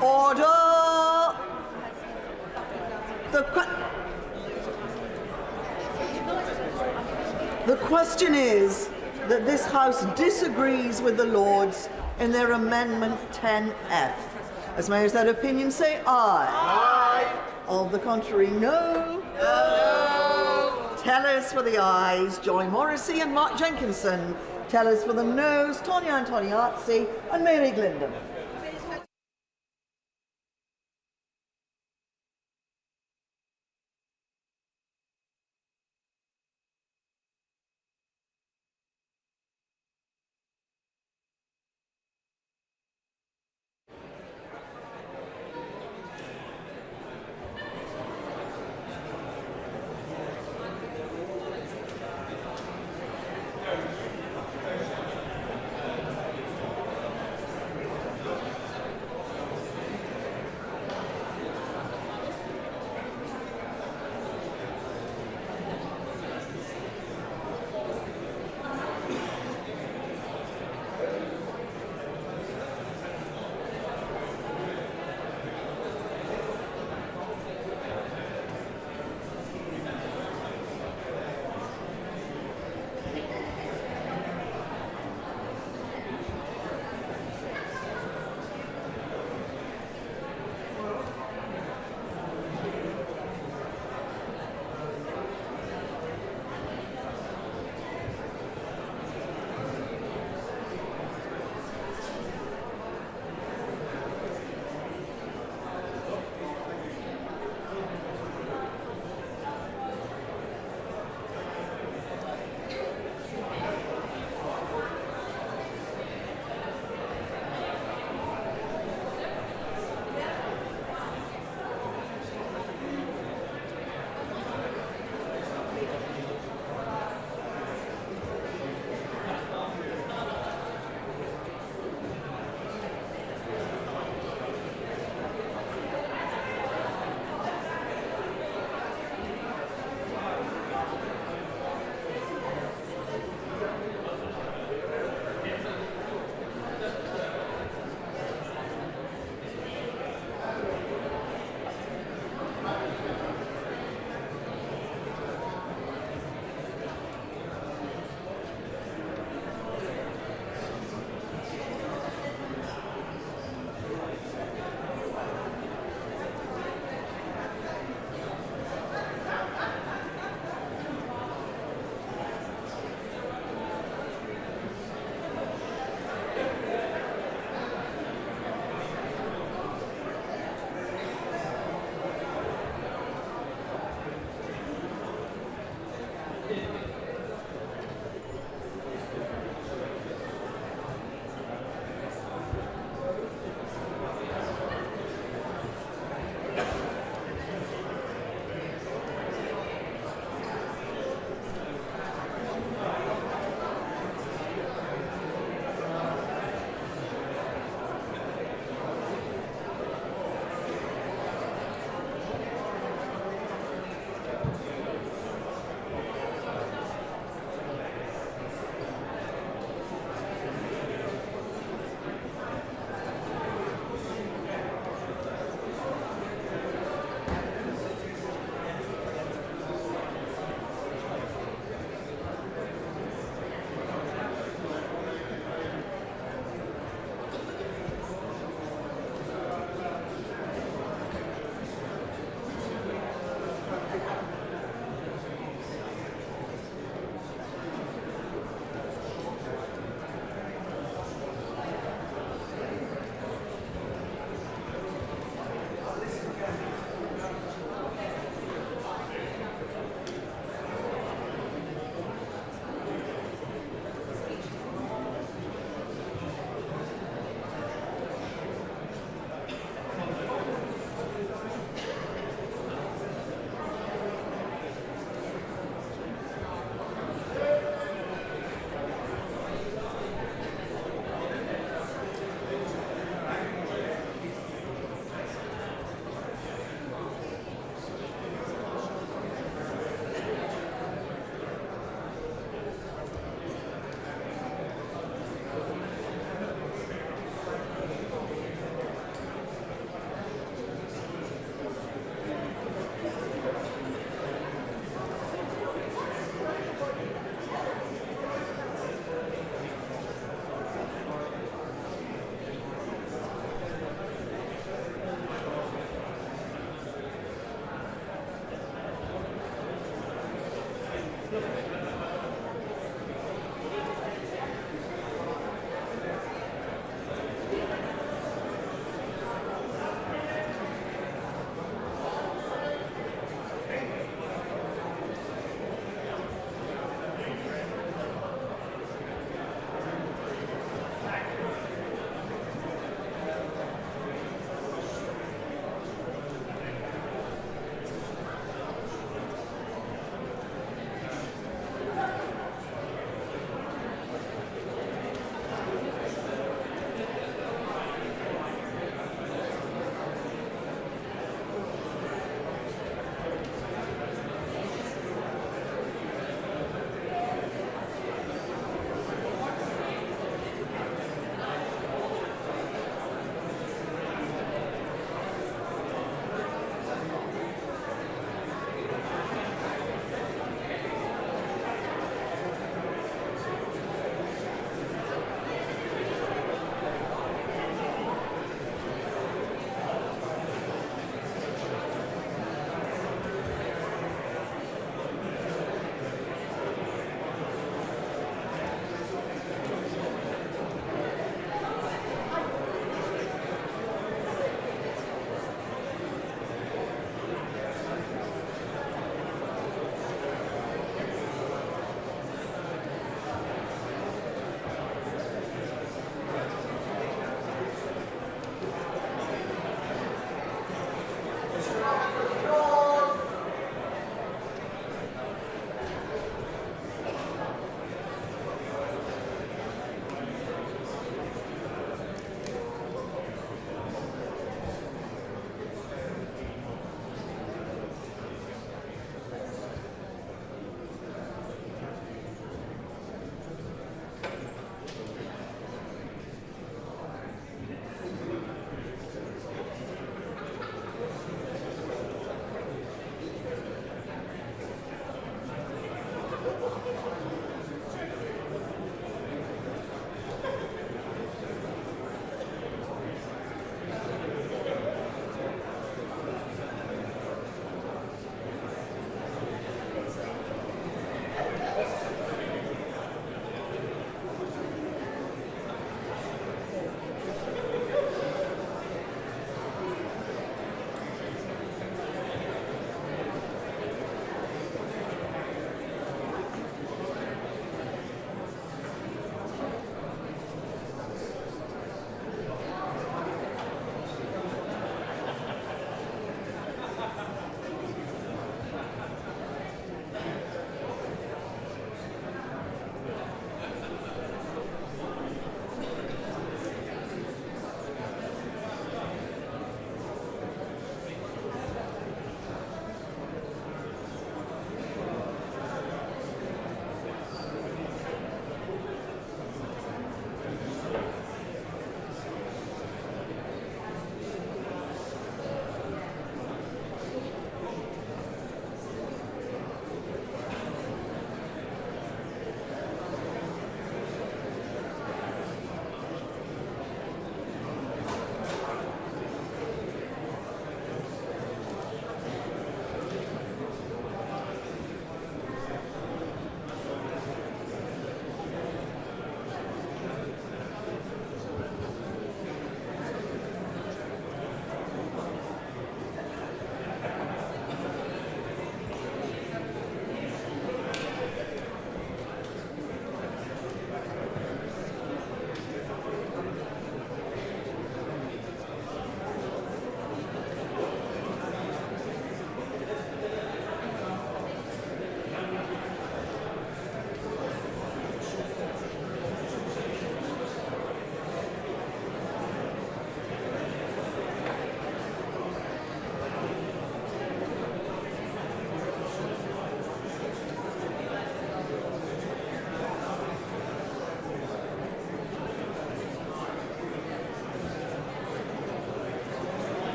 Speaker 16: Order. The question is that this House disagrees with the Lords in their Amendment 10F. As mayors that opinion say aye. Aye. Of the contrary, no. No. Tellers for the ayes, Joy Morrissey and Mark Jenkinson. Tellers for the noes, Tonya Antoniazzi and Mary Glindon.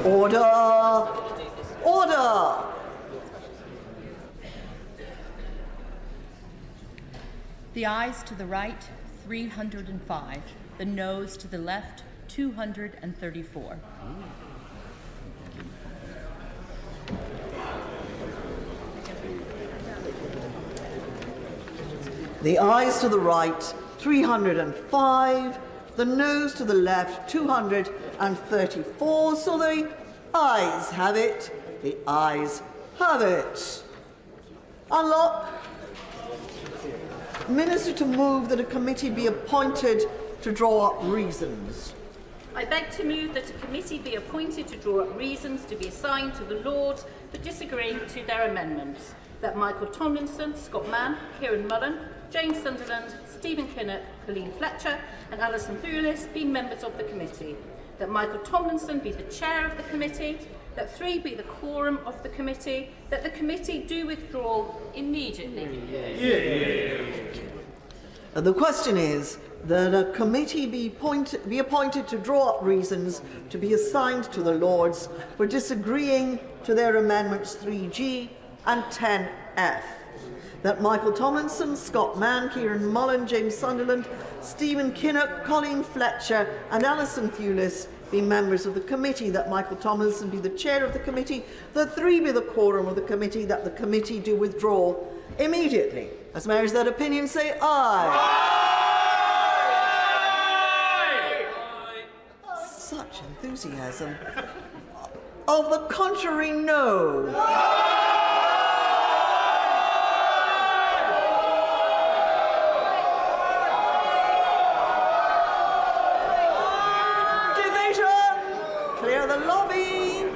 Speaker 16: Order! Order!
Speaker 21: The ayes to the right, 305. The noes to the left, 234.
Speaker 16: The ayes to the right, 305. The noes to the left, 234. So the ayes have it. The ayes have it. Unlock. Minister to move that a committee be appointed to draw up reasons.
Speaker 22: I beg to move that a committee be appointed to draw up reasons to be assigned to the Lords for disagreeing to their amendments. That Michael Tomlinson, Scott Mann, Kieran Mullen, James Sunderland, Stephen Kinnock, Colleen Fletcher and Alison Thewlis be members of the committee. That Michael Tomlinson be the chair of the committee. That 3 be the quorum of the committee. That the committee do withdraw immediately.
Speaker 16: The question is that a committee be appointed to draw up reasons to be assigned to the Lords for disagreeing to their amendments 3G and 10F. That Michael Tomlinson, Scott Mann, Kieran Mullen, James Sunderland, Stephen Kinnock, Colleen Fletcher and Alison Thewlis be members of the committee. That Michael Tomlinson be the chair of the committee. That 3 be the quorum of the committee. That the committee do withdraw immediately. As mayors that opinion say aye. Aye. Such enthusiasm. Of the contrary, no. Clear the lobby.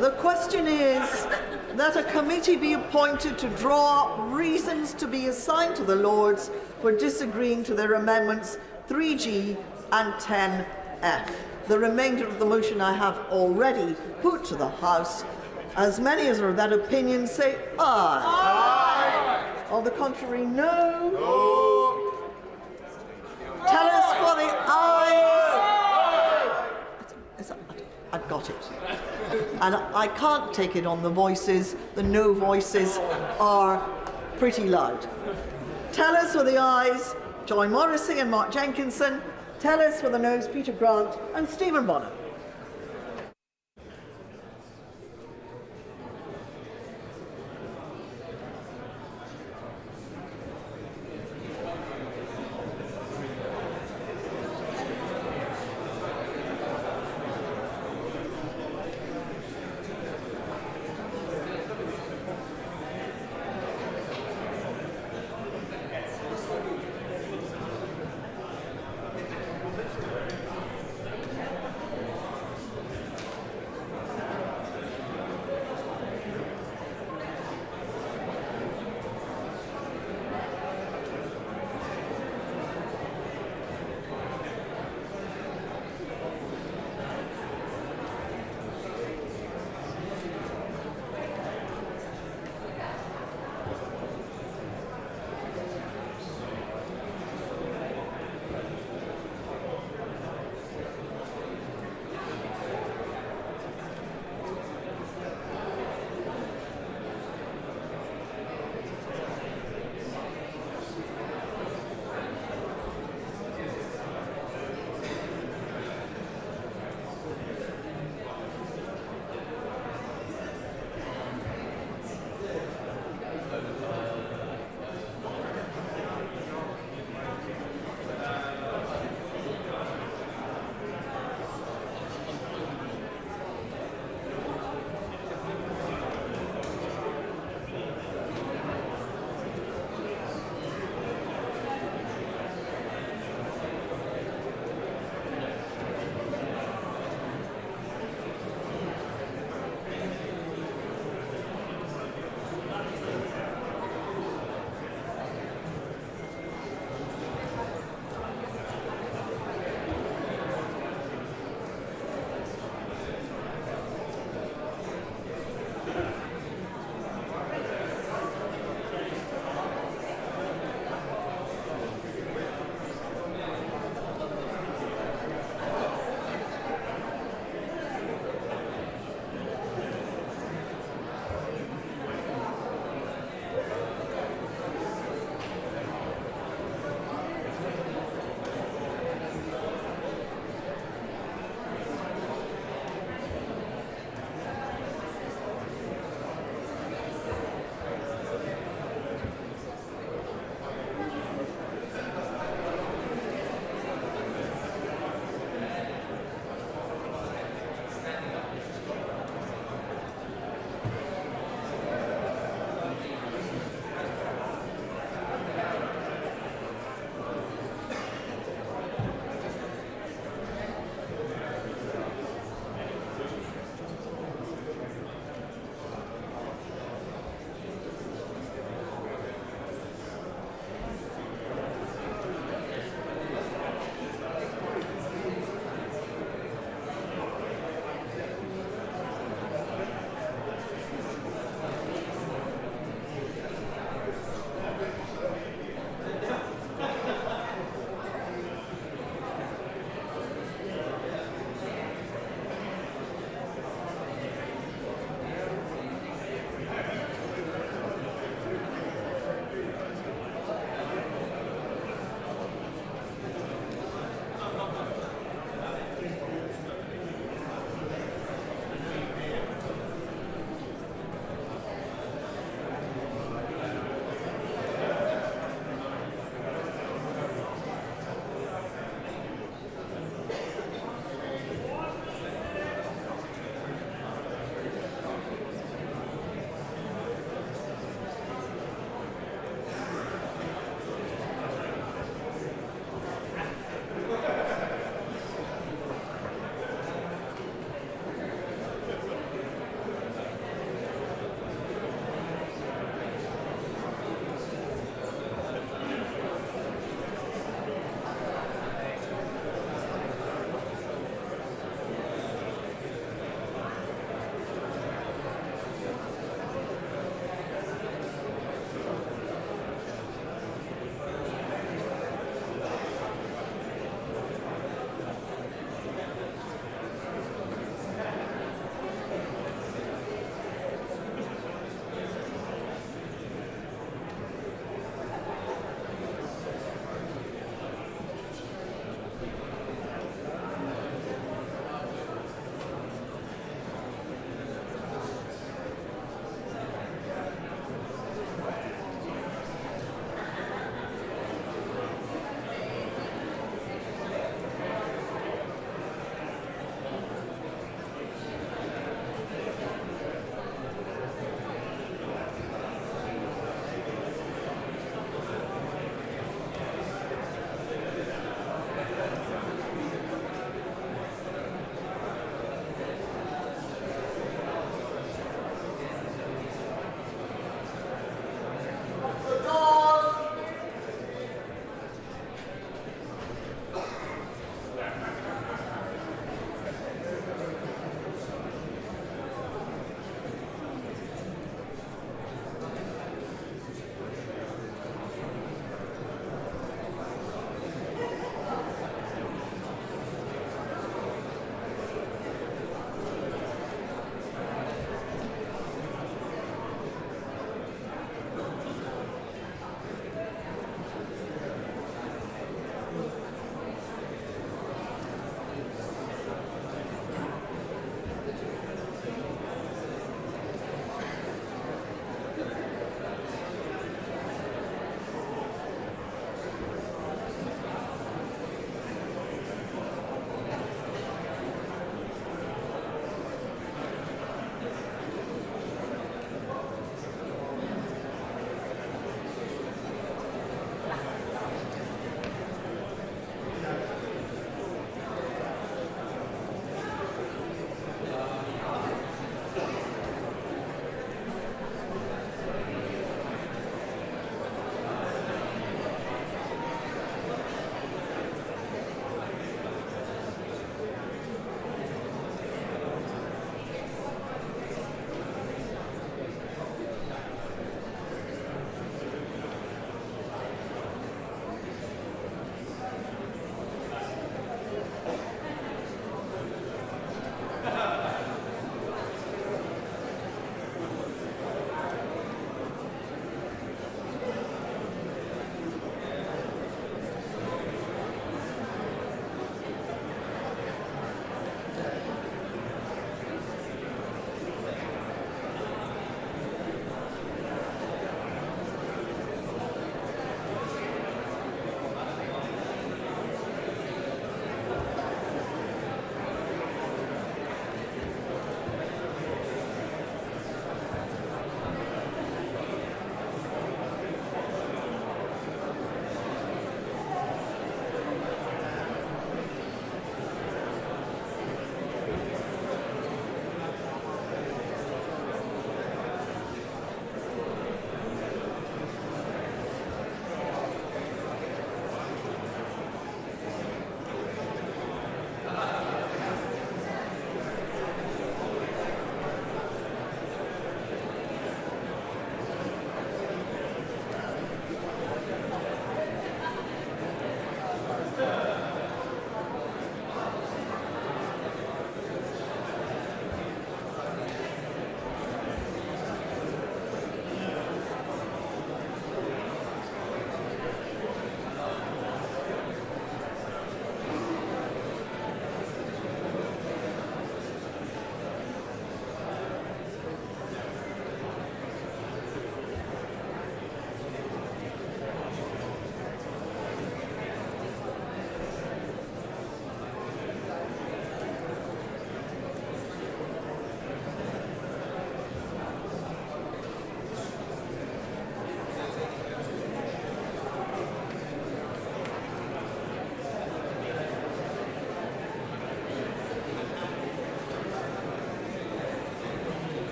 Speaker 16: The question is that a committee be appointed to draw up reasons to be assigned to the Lords for disagreeing to their amendments 3G and 10F. The remainder of the motion I have already put to the House. As many as are of that opinion say aye. Aye. On the contrary, no. No. Tell us for the ayes. I've got it. And I can't take it on the voices. The no voices are pretty loud. Tell us for the ayes, Joy Morrissey and Mark Jenkinson. Tell us for the noes, Peter Grant and Stephen Bonner.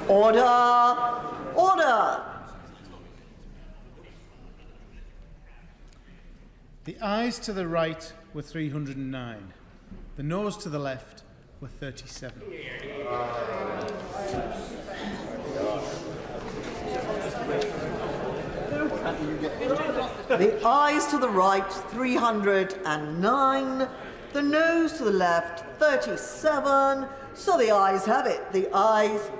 Speaker 16: Order! Order!
Speaker 20: The ayes to the right were 309. The noes to the left were 37.
Speaker 16: The ayes to the right, 309. The noes to the left, 37. So the ayes have it. The ayes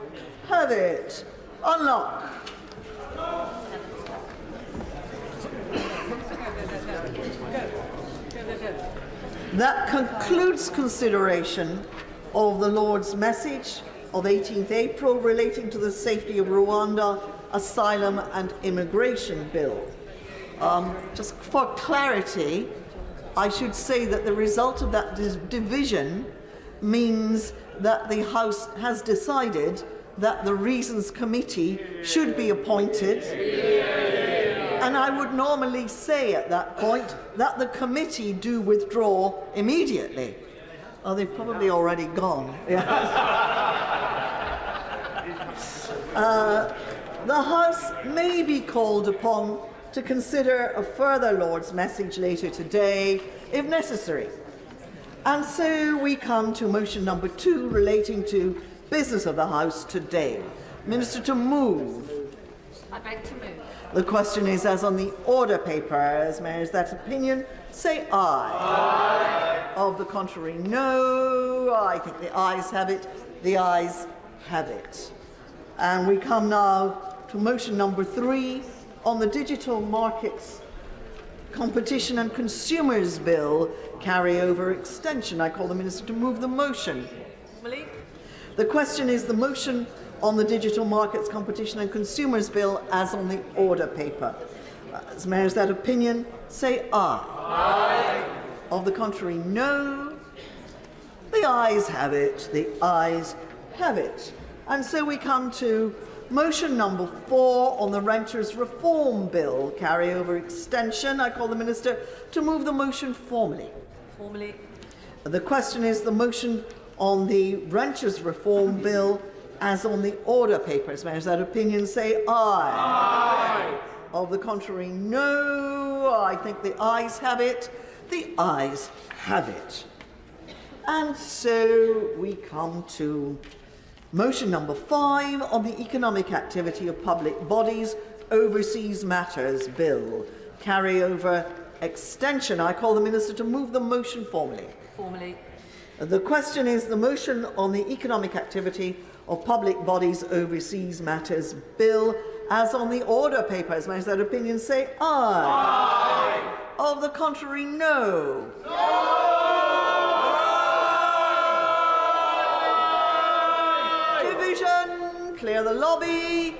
Speaker 16: have it. Unlock. That concludes consideration of the Lord's message of 18th April relating to the safety of Rwanda Asylum and Immigration Bill. Just for clarity, I should say that the result of that division means that the House has decided that the Reasons Committee should be appointed. And I would normally say at that point that the committee do withdraw immediately. Oh, they've probably already gone. The House may be called upon to consider a further Lord's message later today, if necessary. And so we come to motion number 2 relating to business of the House today. Minister to move.
Speaker 22: I beg to move.
Speaker 16: The question is as on the order paper. As mayors that opinion, say aye. Aye. Of the contrary, no. I think the ayes have it. The ayes have it. And we come now to motion number 3 on the Digital Markets Competition and Consumers Bill carryover extension. I call the Minister to move the motion.
Speaker 11: Malik.
Speaker 16: The question is the motion on the Digital Markets Competition and Consumers Bill as on the order paper. As mayors that opinion, say aye. Aye. Of the contrary, no. The ayes have it. The ayes have it. And so we come to motion number 4 on the Renters Reform Bill carryover extension. I call the Minister to move the motion formally.
Speaker 11: Formally.
Speaker 16: The question is the motion on the Renters Reform Bill as on the order papers. Mayors that opinion, say aye. Aye. Of the contrary, no. I think the ayes have it. The ayes have it. And so we come to motion number 5 on the Economic Activity of Public Bodies Overseas Matters Bill carryover extension. I call the Minister to move the motion formally.
Speaker 11: Formally.
Speaker 16: The question is the motion on the Economic Activity of Public Bodies Overseas Matters Bill as on the order papers. Mayors that opinion, say aye. Aye. Of the contrary, no. No. Division, clear the lobby.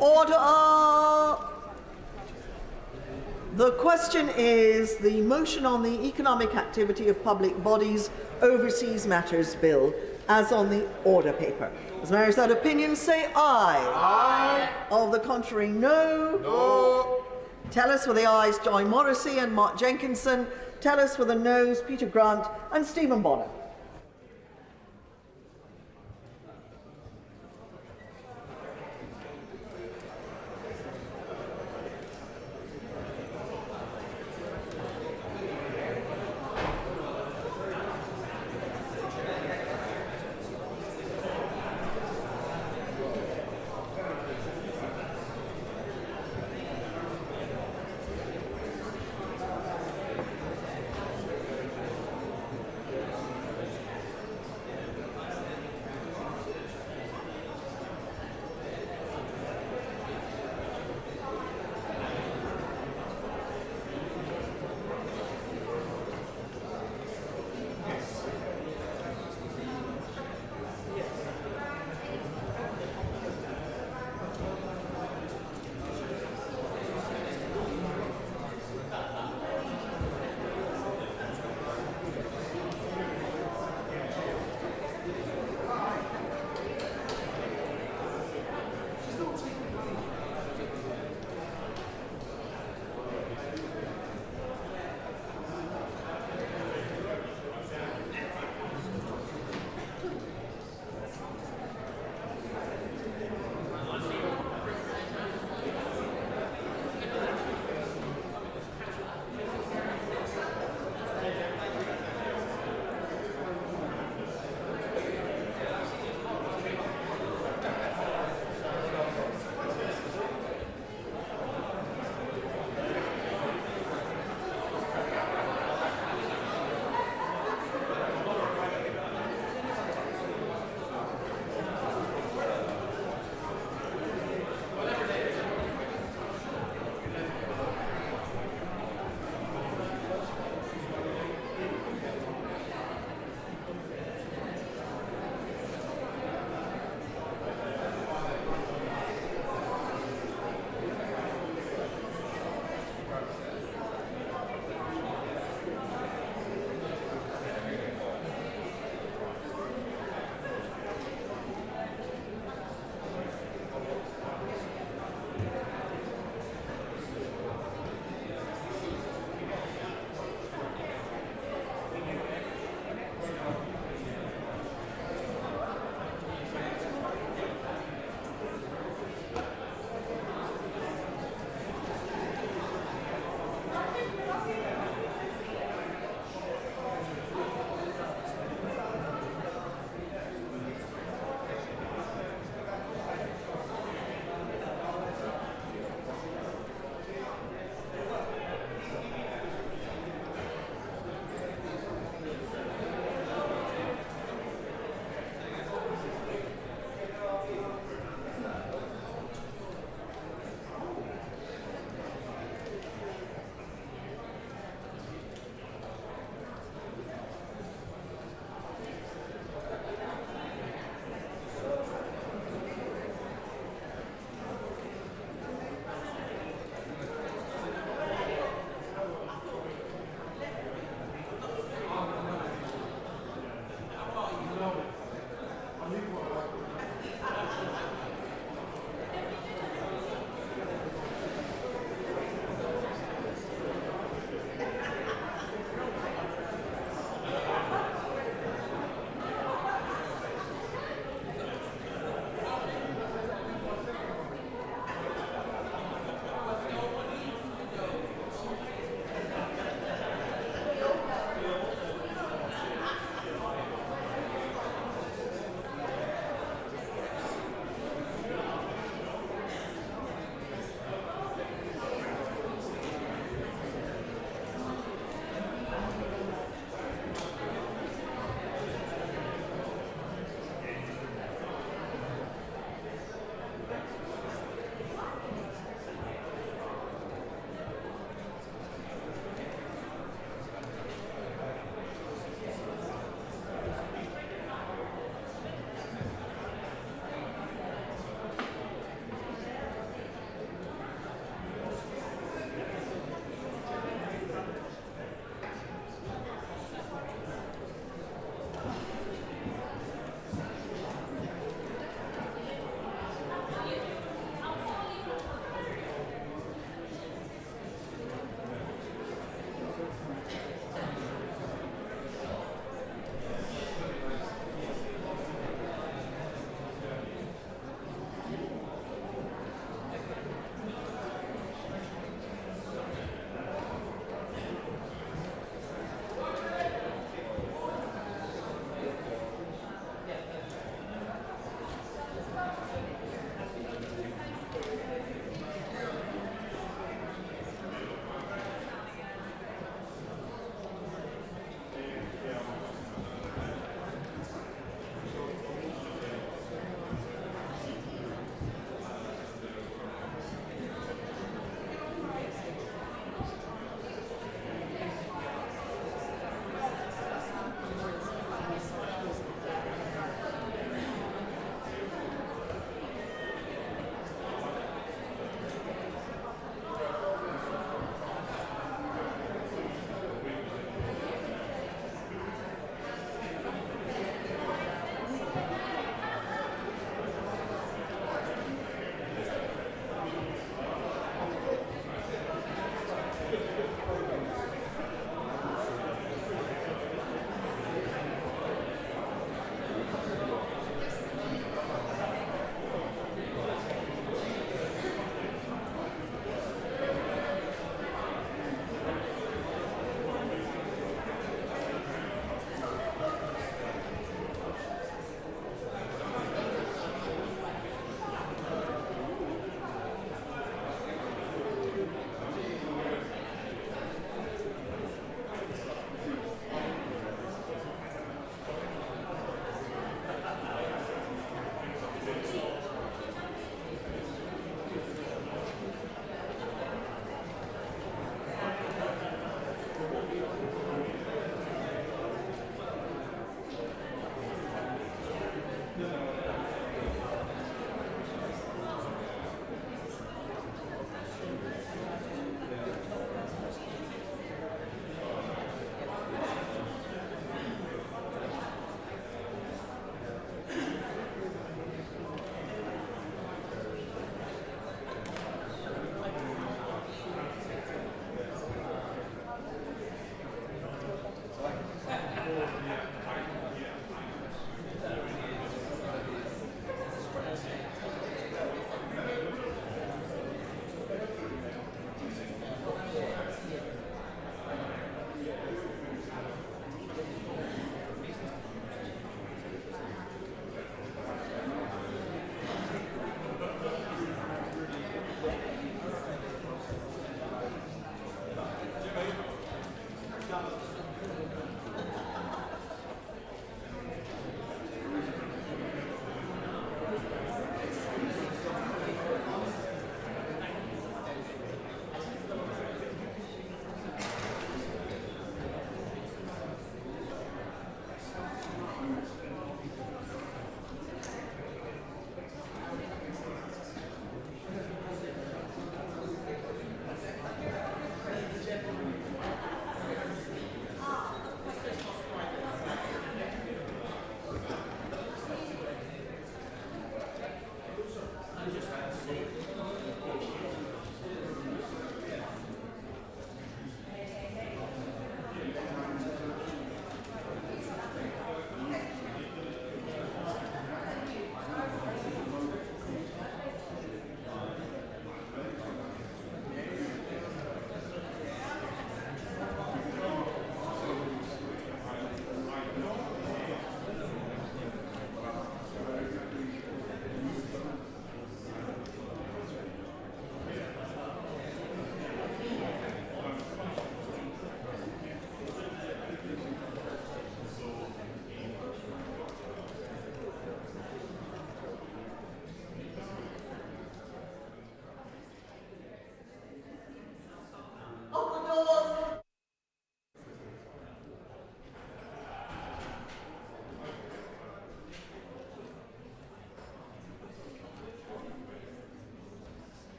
Speaker 16: Order! The question is the motion on the Economic Activity of Public Bodies Overseas Matters Bill as on the order paper. As mayors that opinion, say aye. Aye. Of the contrary, no. No. Tell us for the ayes, Joy Morrissey and Mark Jenkinson. Tell us for the noes, Peter Grant and Stephen Bonner.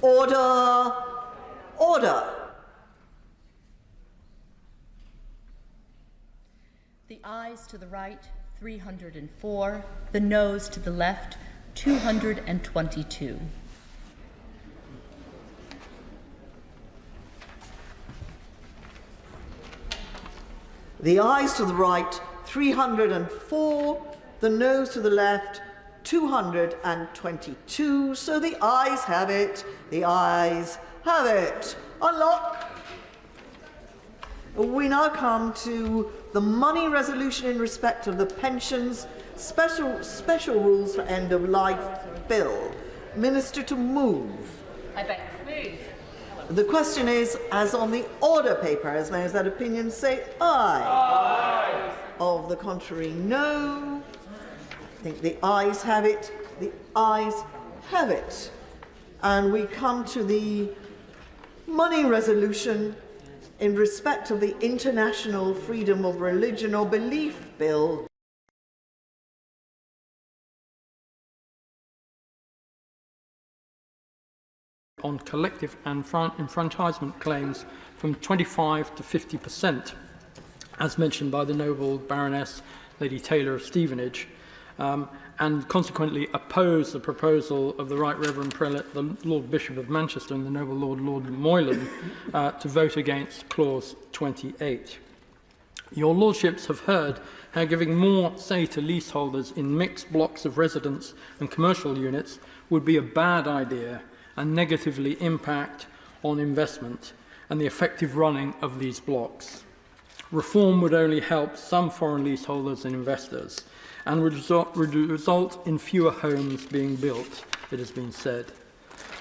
Speaker 16: Order! Order!
Speaker 21: The ayes to the right, 304. The noes to the left, 222.
Speaker 16: The ayes to the right, 304. The noes to the left, 222. So the ayes have it. The ayes have it. Unlock. We now come to the money resolution in respect of the pensions special rules for end of life bill. Minister to move.
Speaker 22: I beg to move.
Speaker 16: The question is, as on the order paper, as members that opinion say aye. Aye. Of the contrary, no. I think the ayes have it. The ayes have it. And we come to the money resolution in respect of the International Freedom of Religion or Belief Bill.
Speaker 3: On collective enfranchisement claims from 25 to 50%, as mentioned by the noble Baroness Lady Taylor of Stevenage, and consequently oppose the proposal of the Right Reverend Prelate, the Lord Bishop of Manchester and the noble Lord Moylan to vote against Clause 28. Your Lordships have heard how giving more say to leaseholders in mixed blocks of residence and commercial units would be a bad idea and negatively impact on investment and the effective running of these blocks. Reform would only help some foreign leaseholders and investors and would result in fewer homes being built, it has been said.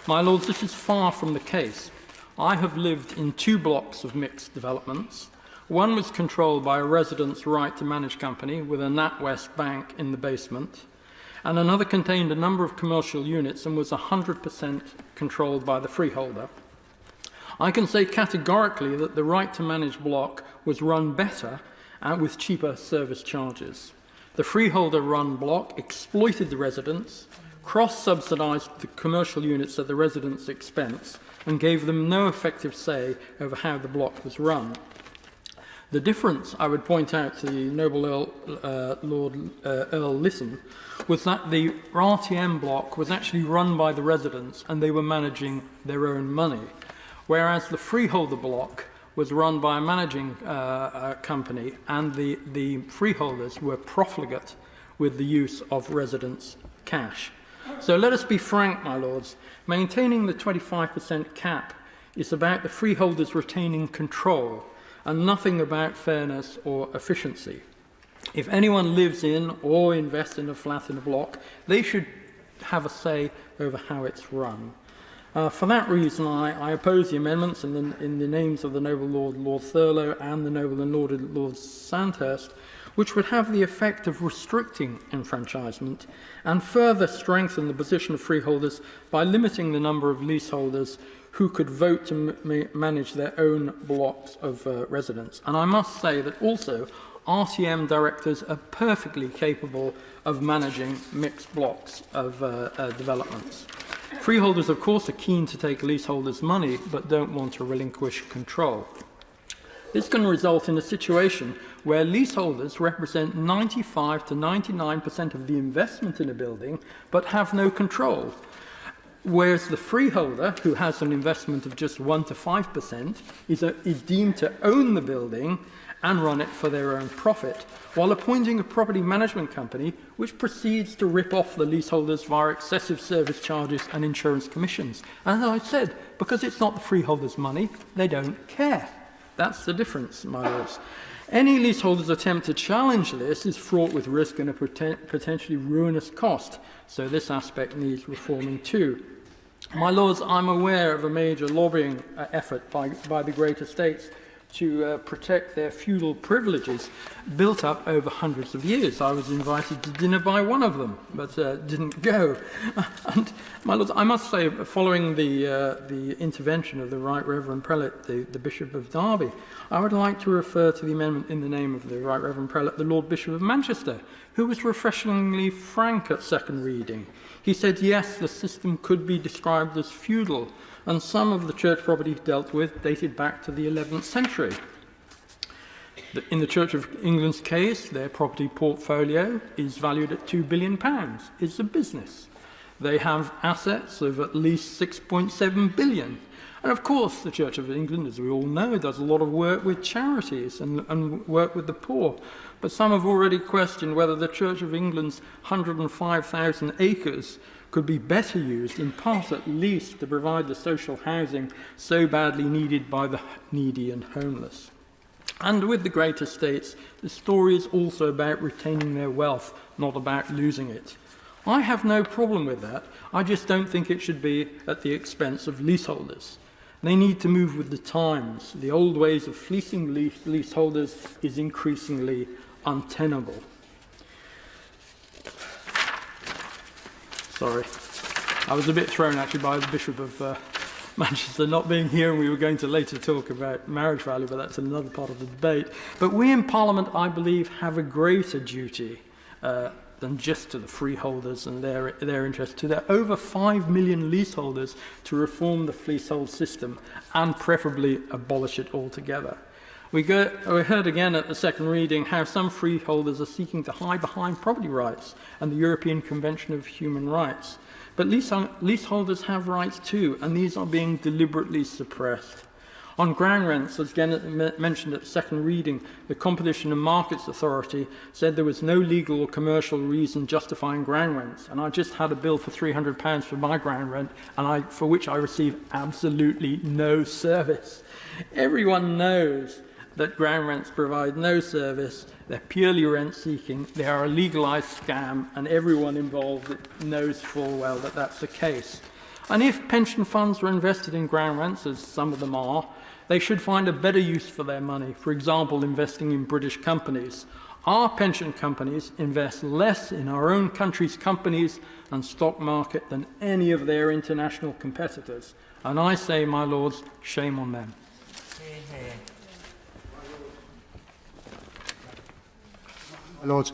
Speaker 3: My Lords, this is far from the case. I have lived in 2 blocks of mixed developments. One was controlled by a residents' right to manage company with a NatWest bank in the basement, and another contained a number of commercial units and was 100% controlled by the freeholder. I can say categorically that the right to manage block was run better and with cheaper service charges. The freeholder-run block exploited the residents, cross-subsidised the commercial units at the residents' expense, and gave them no effective say over how the block was run. The difference, I would point out to the noble Earl Lisson, was that the RTM block was actually run by the residents and they were managing their own money, whereas the freeholder block was run by a managing company and the freeholders were profligate with the use of residents' cash. So let us be frank, my lords, maintaining the 25% cap is about the freeholders retaining control and nothing about fairness or efficiency. If anyone lives in or invests in a flat in a block, they should have a say over how it's run. For that reason, I oppose the amendments in the names of the noble Lord Thurlow and the noble and Lord Sandhurst, which would have the effect of restricting enfranchisement and further strengthen the position of freeholders by limiting the number of leaseholders who could vote to manage their own blocks of residence. And I must say that also RTM directors are perfectly capable of managing mixed blocks of developments. Freeholders, of course, are keen to take leaseholders' money, but don't want to relinquish control. This can result in a situation where leaseholders represent 95 to 99% of the investment in a building, but have no control. Whereas the freeholder, who has an investment of just 1 to 5%, is deemed to own the building and run it for their own profit, while appointing a property management company which proceeds to rip off the leaseholders via excessive service charges and insurance commissions. And as I said, because it's not the freeholders' money, they don't care. That's the difference, my lords. Any leaseholder's attempt to challenge this is fraught with risk and a potentially ruinous cost, so this aspect needs reforming too. My lords, I'm aware of a major lobbying effort by the great estates to protect their feudal privileges built up over hundreds of years. I was invited to dinner by one of them, but didn't go. And My Lords, I must say, following the intervention of the Right Reverend Prelate, the Bishop of Derby, I would like to refer to the amendment in the name of the Right Reverend Prelate, the Lord Bishop of Manchester, who was refreshingly frank at second reading. He said, yes, the system could be described as feudal, and some of the church property dealt with dated back to the 11th century. In the Church of England's case, their property portfolio is valued at £2 billion. It's a business. They have assets of at least 6.7 billion. And of course, the Church of England, as we all know, does a lot of work with charities and work with the poor. But some have already questioned whether the Church of England's 105,000 acres could be better used, in part at least, to provide the social housing so badly needed by the needy and homeless. And with the great estates, the story is also about retaining their wealth, not about losing it. I have no problem with that. I just don't think it should be at the expense of leaseholders. They need to move with the times. The old ways of fleecing leaseholders is increasingly untenable. Sorry. I was a bit thrown actually by the Bishop of Manchester not being here, and we were going to later talk about marriage value, but that's another part of the debate. But we in Parliament, I believe, have a greater duty than just to the freeholders and their interest, to their over 5 million leaseholders, to reform the leasehold system and preferably abolish it altogether. We heard again at the second reading how some freeholders are seeking to hide behind property rights and the European Convention of Human Rights. But leaseholders have rights too, and these are being deliberately suppressed. On ground rents, as again mentioned at second reading, the Competition and Markets Authority said there was no legal or commercial reason justifying ground rents. And I just had a bill for £300 for my ground rent, and for which I receive absolutely no service. Everyone knows that ground rents provide no service, they're purely rent-seeking, they are a legalised scam, and everyone involved knows full well that that's the case. And if pension funds are invested in ground rents, as some of them are, they should find a better use for their money, for example, investing in British companies. Our pension companies invest less in our own country's companies and stock market than any of their international competitors. And I say, my lords, shame on them.
Speaker 5: My Lords,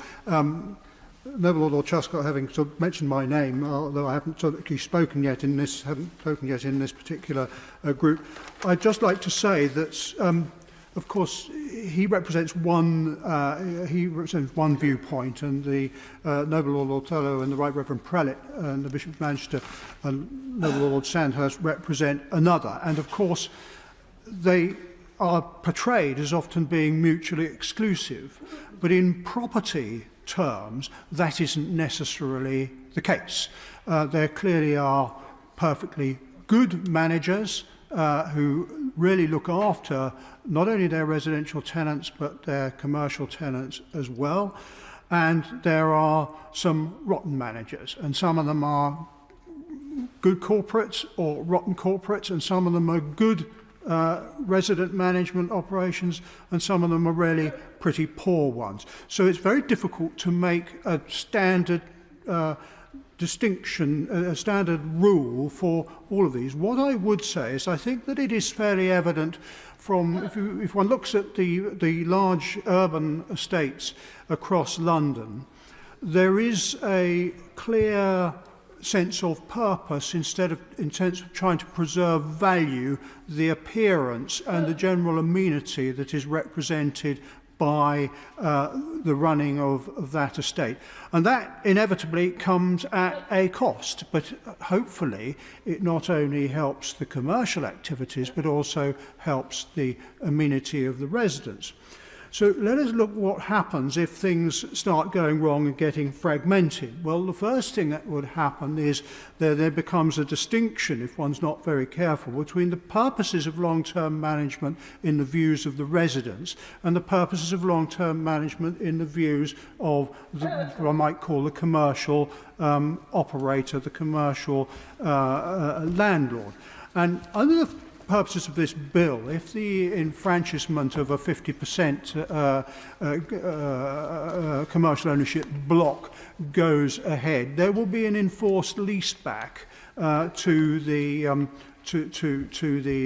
Speaker 5: Noble Lord Truscott, having sort of mentioned my name, although I haven't spoken yet in this particular group, I'd just like to say that, of course, he represents one viewpoint, and the Noble Lord Thurlow and the Right Reverend Prelate and the Bishop of Manchester and Noble Lord Sandhurst represent another, and of course they are portrayed as often being mutually exclusive, but in property terms that isn't necessarily the case. There clearly are perfectly good managers who really look after not only their residential tenants but their commercial tenants as well, and there are some rotten managers, and some of them are good corporates or rotten corporates, and some of them are good resident management operations, and some of them are really pretty poor ones. So it's very difficult to make a standard distinction, a standard rule for all of these. What I would say is I think that it is fairly evident from, if one looks at the large urban estates across London, there is a clear sense of purpose in sense of trying to preserve value, the appearance and the general amenity that is represented by the running of that estate. And that inevitably comes at a cost, but hopefully it not only helps the commercial activities but also helps the amenity of the residents. So let us look what happens if things start going wrong and getting fragmented. Well, the first thing that would happen is there becomes a distinction, if one's not very careful, between the purposes of long-term management in the views of the residents and the purposes of long-term management in the views of what I might call the commercial operator, the commercial landlord. And under the purposes of this bill, if the enfranchisement of a 50% commercial ownership block goes ahead, there will be an enforced leaseback to the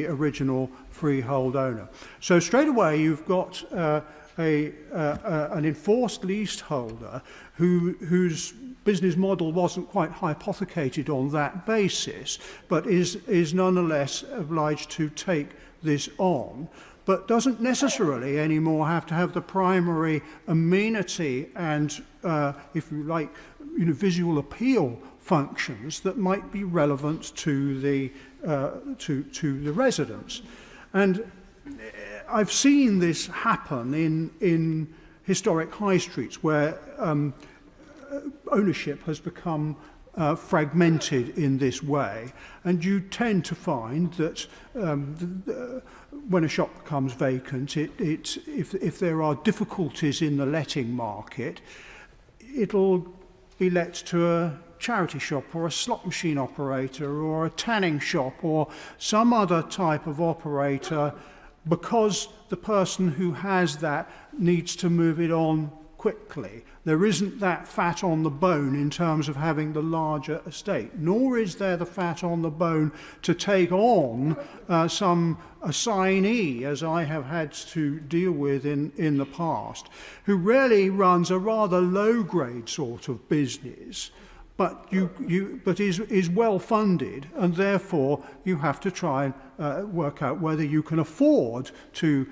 Speaker 5: original freehold owner. So straight away you've got an enforced leaseholder whose business model wasn't quite hypothecated on that basis, but is nonetheless obliged to take this on, but doesn't necessarily anymore have to have the primary amenity and, if you like, visual appeal functions that might be relevant to the residents. And I've seen this happen in historic high streets where ownership has become fragmented in this way, and you tend to find that when a shop becomes vacant, if there are difficulties in the letting market, it'll be let to a charity shop or a slot machine operator or a tanning shop or some other type of operator, because the person who has that needs to move it on quickly. There isn't that fat on the bone in terms of having the larger estate, nor is there the fat on the bone to take on some assignee, as I have had to deal with in the past, who really runs a rather low-grade sort of business, but is well funded, and therefore you have to try and work out whether you can afford to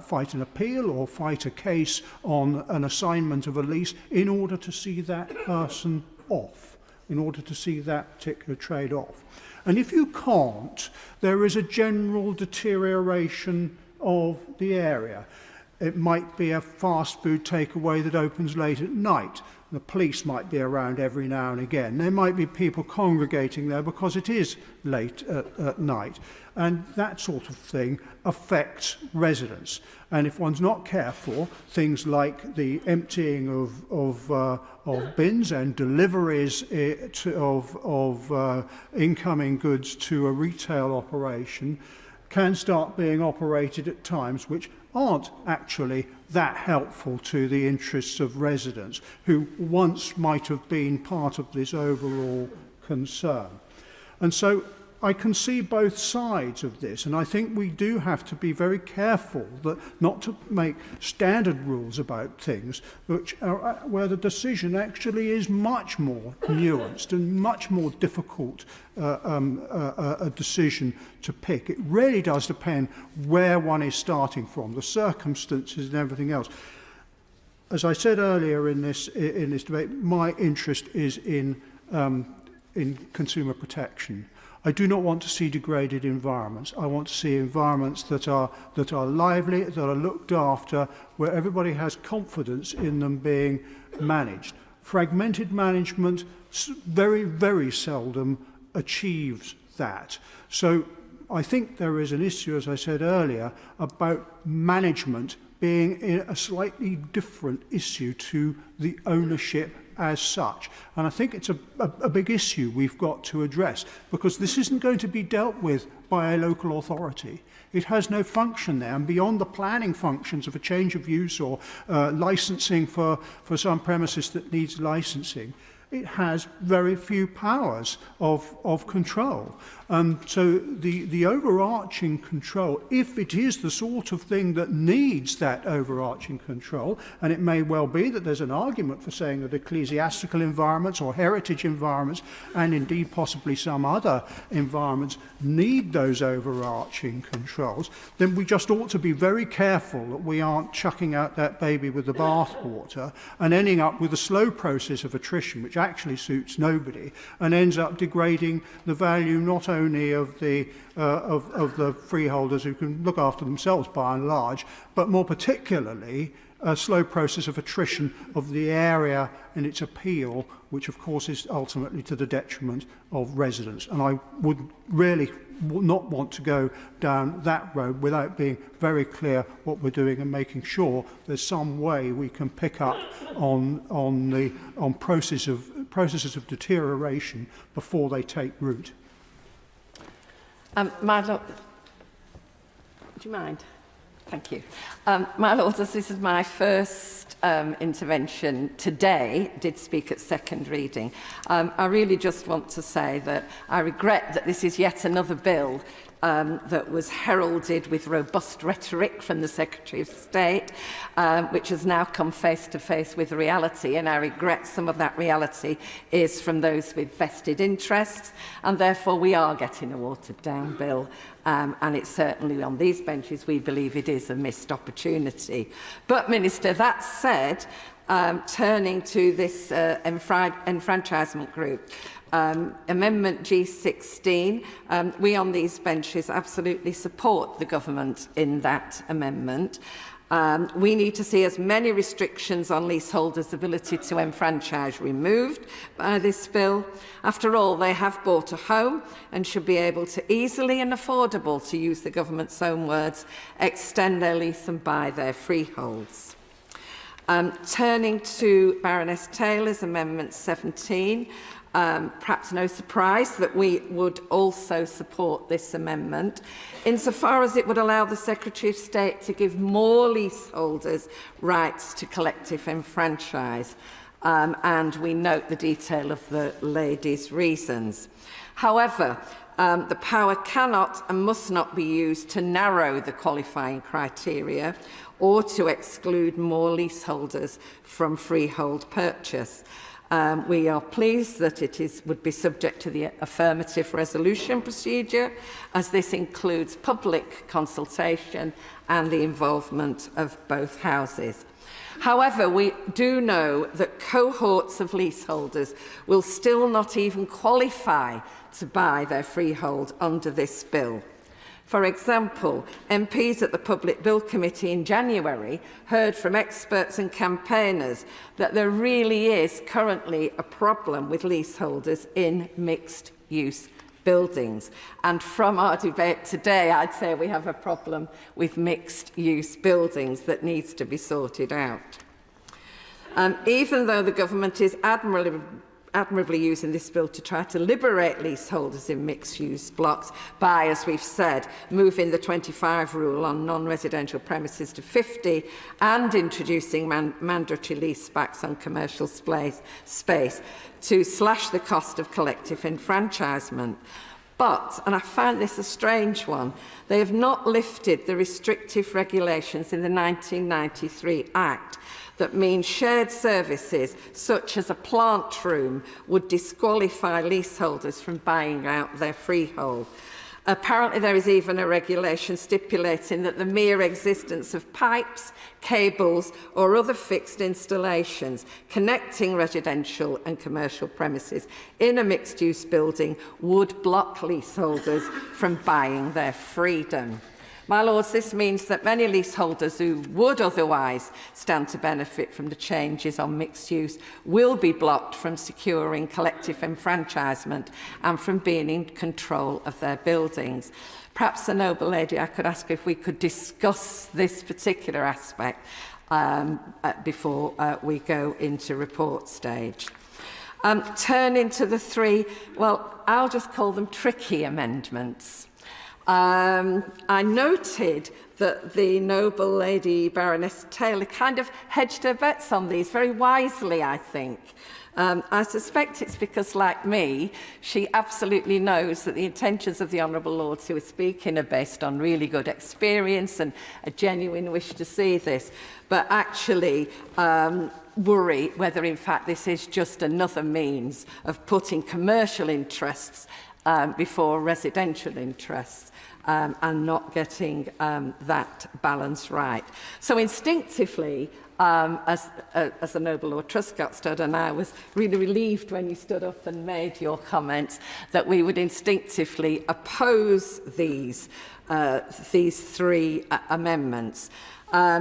Speaker 5: fight an appeal or fight a case on an assignment of a lease in order to see that person off, in order to see that particular trade off. And if you can't, there is a general deterioration of the area. It might be a fast food takeaway that opens late at night. The police might be around every now and again. There might be people congregating there because it is late at night. And that sort of thing affects residents. And if one's not careful, things like the emptying of bins and deliveries of incoming goods to a retail operation can start being operated at times which aren't actually that helpful to the interests of residents who once might have been part of this overall concern. And so I can see both sides of this, and I think we do have to be very careful that not to make standard rules about things where the decision actually is much more nuanced and much more difficult a decision to pick. It really does depend where one is starting from, the circumstances and everything else. As I said earlier in this debate, my interest is in consumer protection. I do not want to see degraded environments. I want to see environments that are lively, that are looked after, where everybody has confidence in them being managed. Fragmented management very, very seldom achieves that. So I think there is an issue, as I said earlier, about management being a slightly different issue to the ownership as such. And I think it's a big issue we've got to address, because this isn't going to be dealt with by a local authority. It has no function there, and beyond the planning functions of a change of use or licensing for some premises that needs licensing, it has very few powers of control. So the overarching control, if it is the sort of thing that needs that overarching control, and it may well be that there's an argument for saying that ecclesiastical environments or heritage environments, and indeed possibly some other environments, need those overarching controls, then we just ought to be very careful that we aren't chucking out that baby with the bathwater and ending up with a slow process of attrition, which actually suits nobody, and ends up degrading the value not only of the freeholders who can look after themselves by and large, but more particularly a slow process of attrition of the area and its appeal, which of course is ultimately to the detriment of residents. And I would really not want to go down that road without being very clear what we're doing and making sure there's some way we can pick up on processes of deterioration before they take root.
Speaker 7: Marlo, do you mind? Thank you. My Lords, as this is my first intervention today, did speak at second reading. I really just want to say that I regret that this is yet another bill that was heralded with robust rhetoric from the Secretary of State, which has now come face to face with reality, and I regret some of that reality is from those with vested interests, and therefore we are getting a watered-down bill, and it's certainly on these benches we believe it is a missed opportunity. But, Minister, that said, turning to this enfranchisement group, Amendment G16, we on these benches absolutely support the government in that amendment. We need to see as many restrictions on leaseholders' ability to enfranchise removed by this bill. After all, they have bought a home and should be able to easily and affordable, to use the government's own words, extend their lease and buy their freeholds. Turning to Baroness Taylor's Amendment 17, perhaps no surprise that we would also support this amendment, insofar as it would allow the Secretary of State to give more leaseholders rights to collective enfranchise. And we note the detail of the lady's reasons. However, the power cannot and must not be used to narrow the qualifying criteria or to exclude more leaseholders from freehold purchase. We are pleased that it would be subject to the affirmative resolution procedure, as this includes public consultation and the involvement of both houses. However, we do know that cohorts of leaseholders will still not even qualify to buy their freehold under this bill. For example, MPs at the Public Bill Committee in January heard from experts and campaigners that there really is currently a problem with leaseholders in mixed-use buildings. And from our debate today, I'd say we have a problem with mixed-use buildings that needs to be sorted out. Even though the government is admirably using this bill to try to liberate leaseholders in mixed-use blocks by, as we've said, moving the 25 rule on non-residential premises to 50 and introducing mandatory leasebacks on commercial space to slash the cost of collective enfranchisement. But, and I find this a strange one, they have not lifted the restrictive regulations in the 1993 Act that means shared services, such as a plant room, would disqualify leaseholders from buying out their freehold. Apparently, there is even a regulation stipulating that the mere existence of pipes, cables, or other fixed installations connecting residential and commercial premises in a mixed-use building would block leaseholders from buying their freedom. My Lords, this means that many leaseholders who would otherwise stand to benefit from the changes on mixed use will be blocked from securing collective enfranchisement and from being in control of their buildings. Perhaps the noble lady, I could ask if we could discuss this particular aspect before we go into report stage. Turning to the three, well, I'll just call them tricky amendments. I noted that the noble lady Baroness Taylor kind of hedged her bets on these very wisely, I think. I suspect it's because, like me, she absolutely knows that the intentions of the Honourable Lords who are speaking are based on really good experience and a genuine wish to see this, but actually worry whether, in fact, this is just another means of putting commercial interests before residential interests. And not getting that balance right. So instinctively, as the Noble Lord Truscott stood, and I was really relieved when you stood up and made your comments, that we would instinctively oppose these three amendments,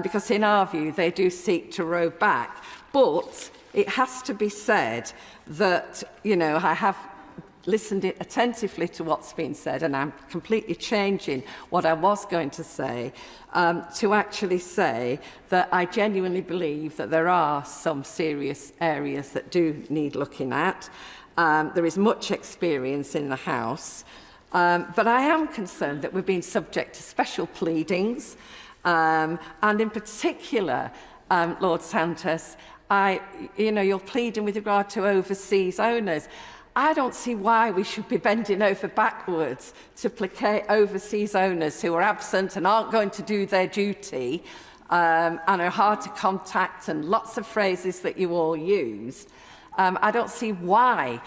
Speaker 7: because in our view, they do seek to row back. But it has to be said that, you know, I have listened attentively to what's been said, and I'm completely changing what I was going to say to actually say that I genuinely believe that there are some serious areas that do need looking at. There is much experience in the House, but I am concerned that we're being subject to special pleadings And in particular, Lord Santos, you're pleading with regard to overseas owners. I don't see why we should be bending over backwards to placate overseas owners who are absent and aren't going to do their duty and are hard to contact, and lots of phrases that you all use. I don't see why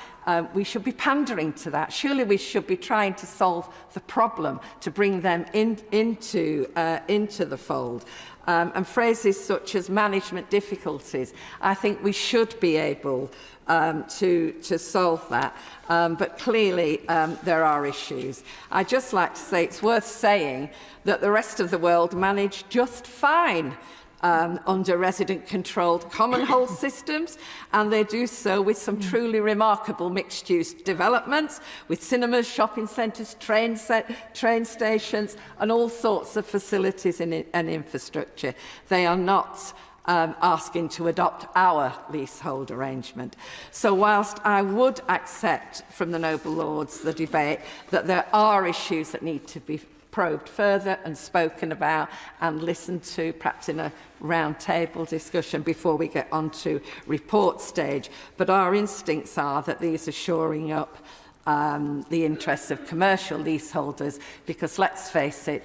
Speaker 7: we should be pandering to that. Surely we should be trying to solve the problem, to bring them into the fold. And phrases such as management difficulties, I think we should be able to solve that. But clearly there are issues. I'd just like to say it's worth saying that the rest of the world managed just fine under resident-controlled common hall systems, and they do so with some truly remarkable mixed-use developments, with cinemas, shopping centres, train stations, and all sorts of facilities and infrastructure. They are not asking to adopt our leasehold arrangement. So whilst I would accept from the noble lords the debate that there are issues that need to be probed further and spoken about and listened to, perhaps in a round table discussion before we get on to report stage. But our instincts are that these are shoring up the interests of commercial leaseholders, because let's face it,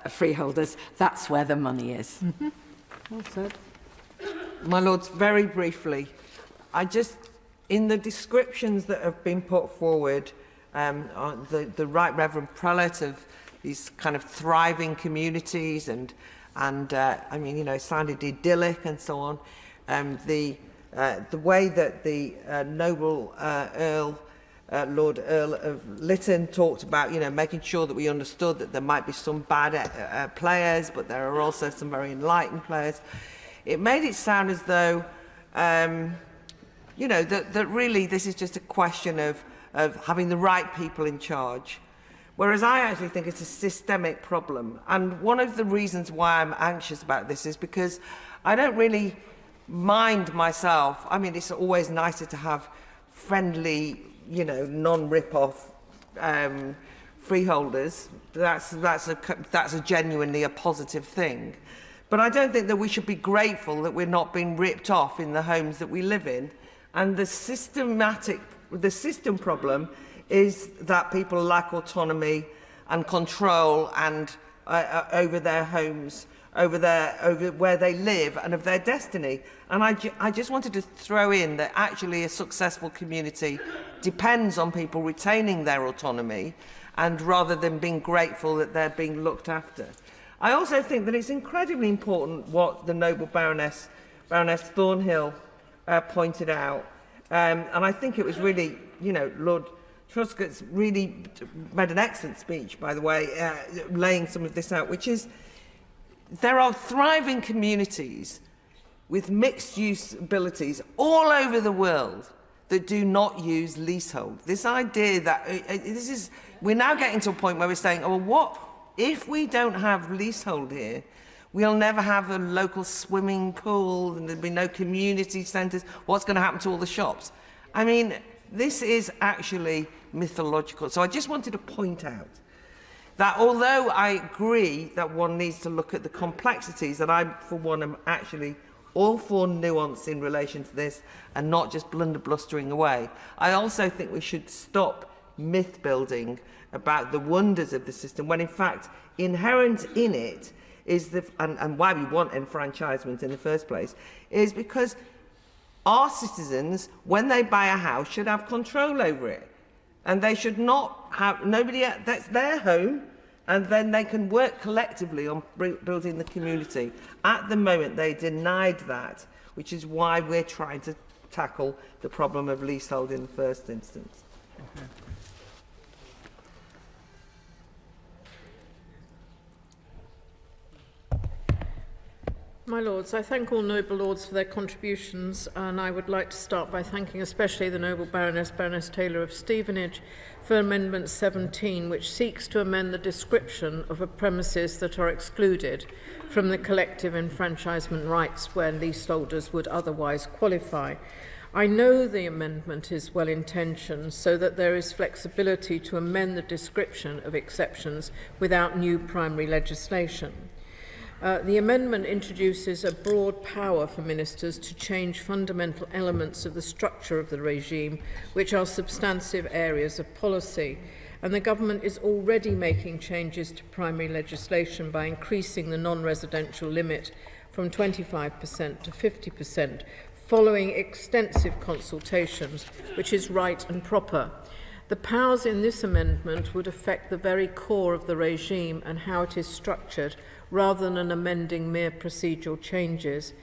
Speaker 7: freeholders, that's where the money is. Mm-hmm. Well said.
Speaker 6: My Lords, very briefly, in the descriptions that have been put forward, the Right Reverend Prelate of these kind of thriving communities, and I mean, it sounded idyllic and so on. The way that the noble Lord Earl of Lytton talked about, making sure that we understood that there might be some bad players, but there are also some very enlightened players. It made it sound as though, that really this is just a question of having the right people in charge. Whereas I actually think it's a systemic problem. And one of the reasons why I'm anxious about this is because I don't really mind myself. I mean, it's always nicer to have friendly, non-rip-off freeholders. That's genuinely a positive thing. But I don't think that we should be grateful that we're not being ripped off in the homes that we live in. And the system problem is that people lack autonomy and control and over their homes, over where they live and of their destiny. And I just wanted to throw in that actually a successful community depends on people retaining their autonomy, and rather than being grateful that they're being looked after. I also think that it's incredibly important what the noble Baroness Thornhill pointed out. And I think it was really, Lord Truscott's really made an excellent speech, by the way, laying some of this out, which is there are thriving communities with mixed-use abilities all over the world that do not use leasehold. This idea that we're now getting to a point where we're saying, oh, well, what if we don't have leasehold here? We'll never have a local swimming pool, and there'll be no community centres. What's going to happen to all the shops? I mean, this is actually mythological. So I just wanted to point out that although I agree that one needs to look at the complexities, and I, for one, am actually all for nuance in relation to this and not just blustering away, I also think we should stop myth building about the wonders of the system, when in fact inherent in it is and why we want enfranchisement in the first place is because our citizens, when they buy a house, should have control over it, and they should not have that's their home, and then they can work collectively on building the community. At the moment, they denied that, which is why we're trying to tackle the problem of leasehold in the first instance.
Speaker 20: Okay.
Speaker 8: My Lords, I thank all noble lords for their contributions, and I would like to start by thanking especially the noble Baroness Taylor of Stevenage for Amendment 17, which seeks to amend the description of a premises that are excluded from the collective enfranchisement rights where leaseholders would otherwise qualify. I know the amendment is well-intentioned so that there is flexibility to amend the description of exceptions without new primary legislation. The amendment introduces a broad power for ministers to change fundamental elements of the structure of the regime, which are substantive areas of policy. And the government is already making changes to primary legislation by increasing the non-residential limit from 25% to 50%, following extensive consultations, which is right and proper. The powers in this amendment would affect the very core of the regime and how it is structured, rather than amending mere procedural changes,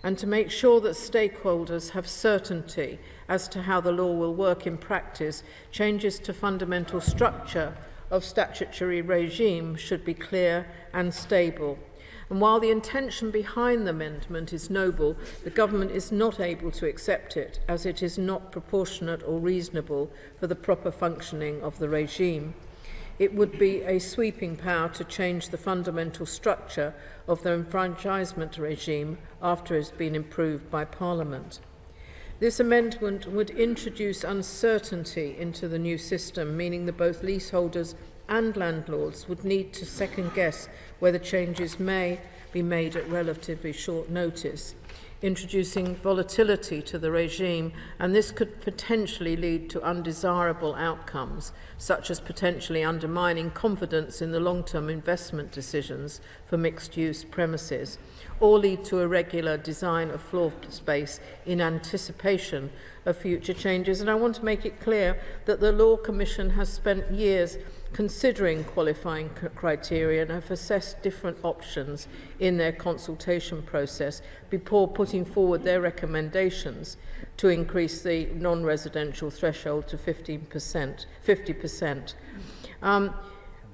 Speaker 8: and to make sure that stakeholders have certainty as to how the law will work in practice, changes to fundamental structure of statutory regime should be clear and stable. And while the intention behind the amendment is noble, the government is not able to accept it, as it is not proportionate or reasonable for the proper functioning of the regime. It would be a sweeping power to change the fundamental structure of the enfranchisement regime after it has been improved by Parliament. This amendment would introduce uncertainty into the new system, meaning that both leaseholders and landlords would need to second-guess whether changes may be made at relatively short notice, introducing volatility to the regime, and this could potentially lead to undesirable outcomes, such as potentially undermining confidence in the long-term investment decisions for mixed-use premises, or lead to irregular design of floor space in anticipation of future changes. And I want to make it clear that the Law Commission has spent years considering qualifying criteria and have assessed different options in their consultation process before putting forward their recommendations to increase the non-residential threshold to 50%.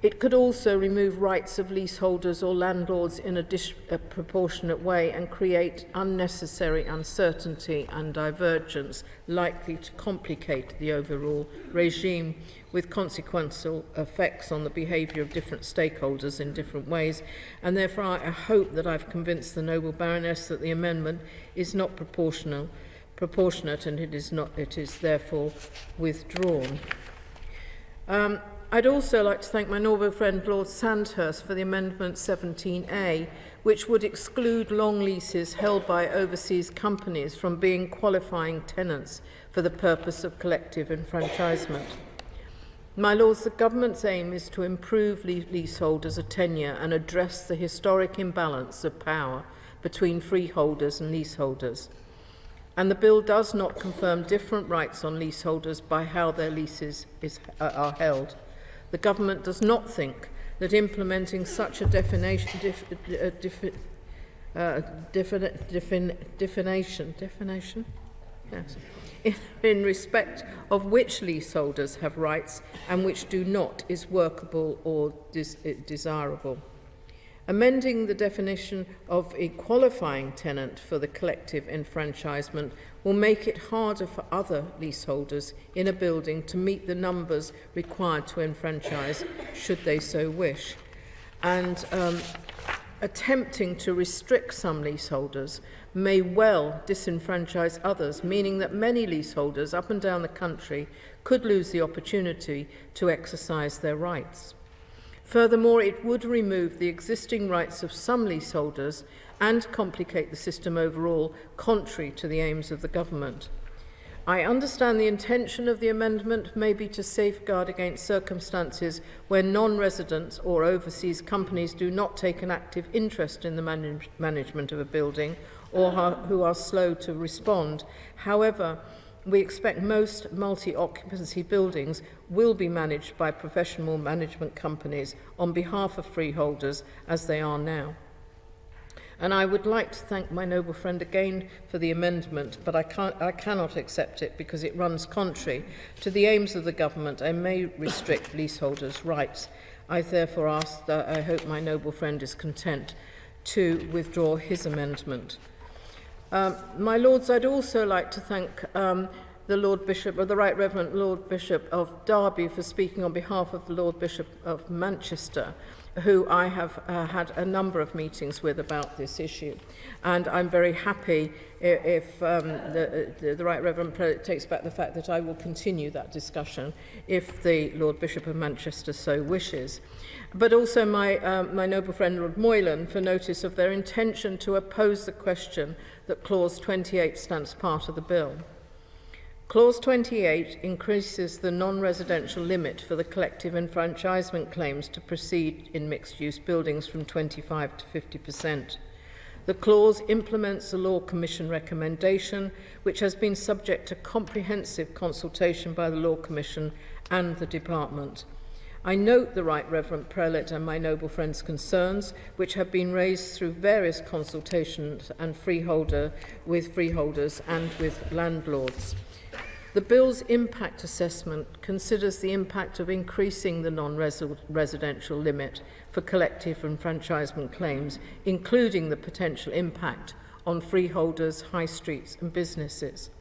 Speaker 8: It could also remove rights of leaseholders or landlords in a proportionate way and create unnecessary uncertainty and divergence likely to complicate the overall regime, with consequential effects on the behaviour of different stakeholders in different ways. And therefore I hope that I've convinced the noble Baroness that the amendment is not proportionate, and it is therefore withdrawn. I'd also like to thank my noble friend Lord Sandhurst for the Amendment 17A, which would exclude long leases held by overseas companies from being qualifying tenants for the purpose of collective enfranchisement. My Lords, the Government's aim is to improve leaseholders' tenure and address the historic imbalance of power between freeholders and leaseholders. And the bill does not confirm different rights on leaseholders by how their leases are held. The government does not think that implementing such a definition yes, in respect of which leaseholders have rights and which do not is workable or desirable. Amending the definition of a qualifying tenant for the collective enfranchisement will make it harder for other leaseholders in a building to meet the numbers required to enfranchise, should they so wish. And attempting to restrict some leaseholders may well disenfranchise others, meaning that many leaseholders up and down the country could lose the opportunity to exercise their rights. Furthermore, it would remove the existing rights of some leaseholders and complicate the system overall, contrary to the aims of the government. I understand the intention of the amendment may be to safeguard against circumstances where non-residents or overseas companies do not take an active interest in the management of a building or who are slow to respond. However, we expect most multi-occupancy buildings will be managed by professional management companies on behalf of freeholders, as they are now. And I would like to thank my noble friend again for the amendment, but I cannot accept it because it runs contrary to the aims of the government and may restrict leaseholders' rights. I therefore ask that I hope my noble friend is content to withdraw his amendment. My Lords, I'd also like to thank the Lord Bishop, or the Right Reverend Lord Bishop of Derby, for speaking on behalf of the Lord Bishop of Manchester, who I have had a number of meetings with about this issue. And I'm very happy if the Right Reverend Prelate takes back the fact that I will continue that discussion if the Lord Bishop of Manchester so wishes. But also my noble friend Lord Moylan for notice of their intention to oppose the question that Clause 28 stands part of the bill. Clause 28 increases the non-residential limit for the collective enfranchisement claims to proceed in mixed-use buildings from 25 to 50%. The clause implements the Law Commission recommendation, which has been subject to comprehensive consultation by the Law Commission and the Department. I note the Right Reverend Prelate and my noble friend's concerns, which have been raised through various consultations and with freeholders and with landlords. The bill's impact assessment considers the impact of increasing the non-residential limit for collective enfranchisement claims, including the potential impact on freeholders, high streets and businesses.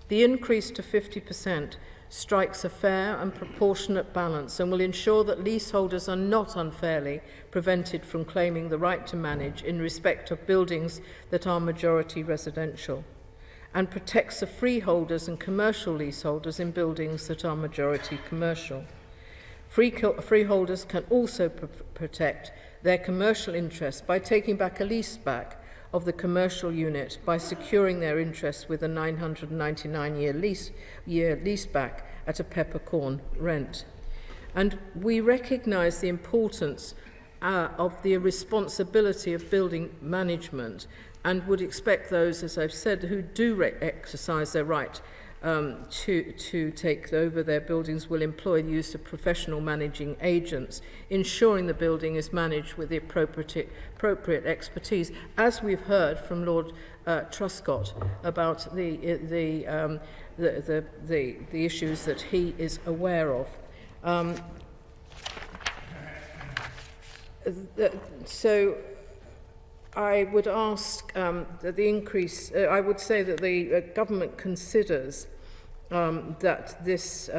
Speaker 8: The increase to 50% strikes a fair and proportionate balance and will ensure that leaseholders are not unfairly prevented from claiming the right to manage in respect of buildings that are majority residential, and protects the freeholders and commercial leaseholders in buildings that are majority commercial. Freeholders can also protect their commercial interests by taking back a lease back of the commercial unit by securing their interests with a 999-year lease back at a peppercorn rent. And we recognise the importance of the responsibility of building management, and would expect those, as I've said, who do exercise their right to take over their buildings will employ the use of professional managing agents, ensuring the building is managed with the appropriate expertise, as we've heard from Lord Truscott about the issues that he is aware of. So I would ask that the increase, I would say that the government considers that this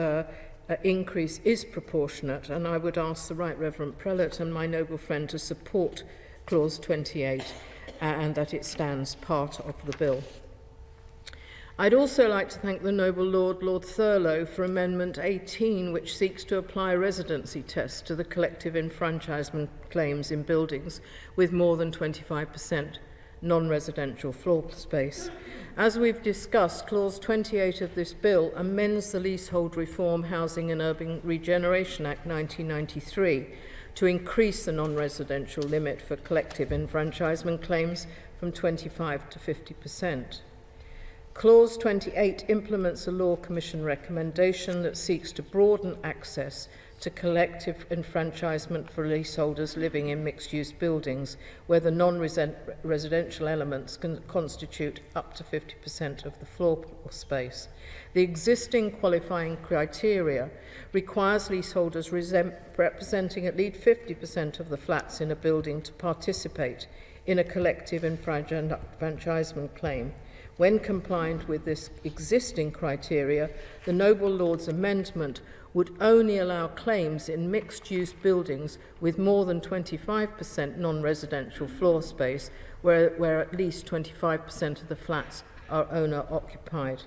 Speaker 8: increase is proportionate, and I would ask the Right Reverend Prelate and my noble friend to support Clause 28 and that it stands part of the bill. I'd also like to thank the noble Lord Thurlow for Amendment 18, which seeks to apply residency tests to the collective enfranchisement claims in buildings with more than 25% non-residential floor space. As we've discussed, Clause 28 of this bill amends the Leasehold Reform, Housing and Urban Regeneration Act 1993 to increase the non-residential limit for collective enfranchisement claims from 25 to 50%. Clause 28 implements a Law Commission recommendation that seeks to broaden access to collective enfranchisement for leaseholders living in mixed-use buildings where the non-residential elements can constitute up to 50% of the floor space. The existing qualifying criteria requires leaseholders representing at least 50% of the flats in a building to participate in a collective enfranchisement claim. When compliant with this existing criteria, the Noble Lord's amendment would only allow claims in mixed-use buildings with more than 25% non-residential floor space, where at least 25% of the flats are owner-occupied.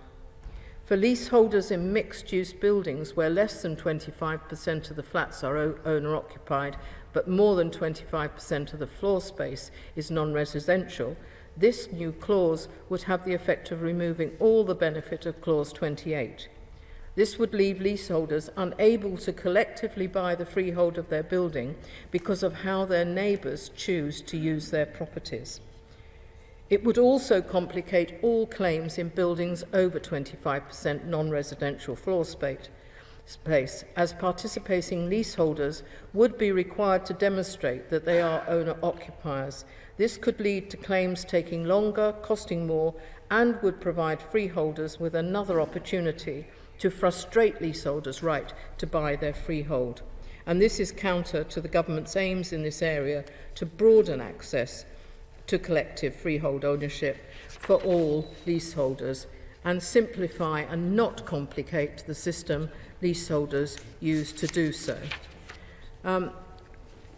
Speaker 8: For leaseholders in mixed-use buildings where less than 25% of the flats are owner-occupied, but more than 25% of the floor space is non-residential, this new clause would have the effect of removing all the benefit of Clause 28. This would leave leaseholders unable to collectively buy the freehold of their building because of how their neighbours choose to use their properties. It would also complicate all claims in buildings over 25% non-residential floor space, as participating leaseholders would be required to demonstrate that they are owner-occupiers. This could lead to claims taking longer, costing more, and would provide freeholders with another opportunity to frustrate leaseholders' right to buy their freehold. And this is counter to the government's aims in this area to broaden access to collective freehold ownership for all leaseholders and simplify and not complicate the system leaseholders use to do so.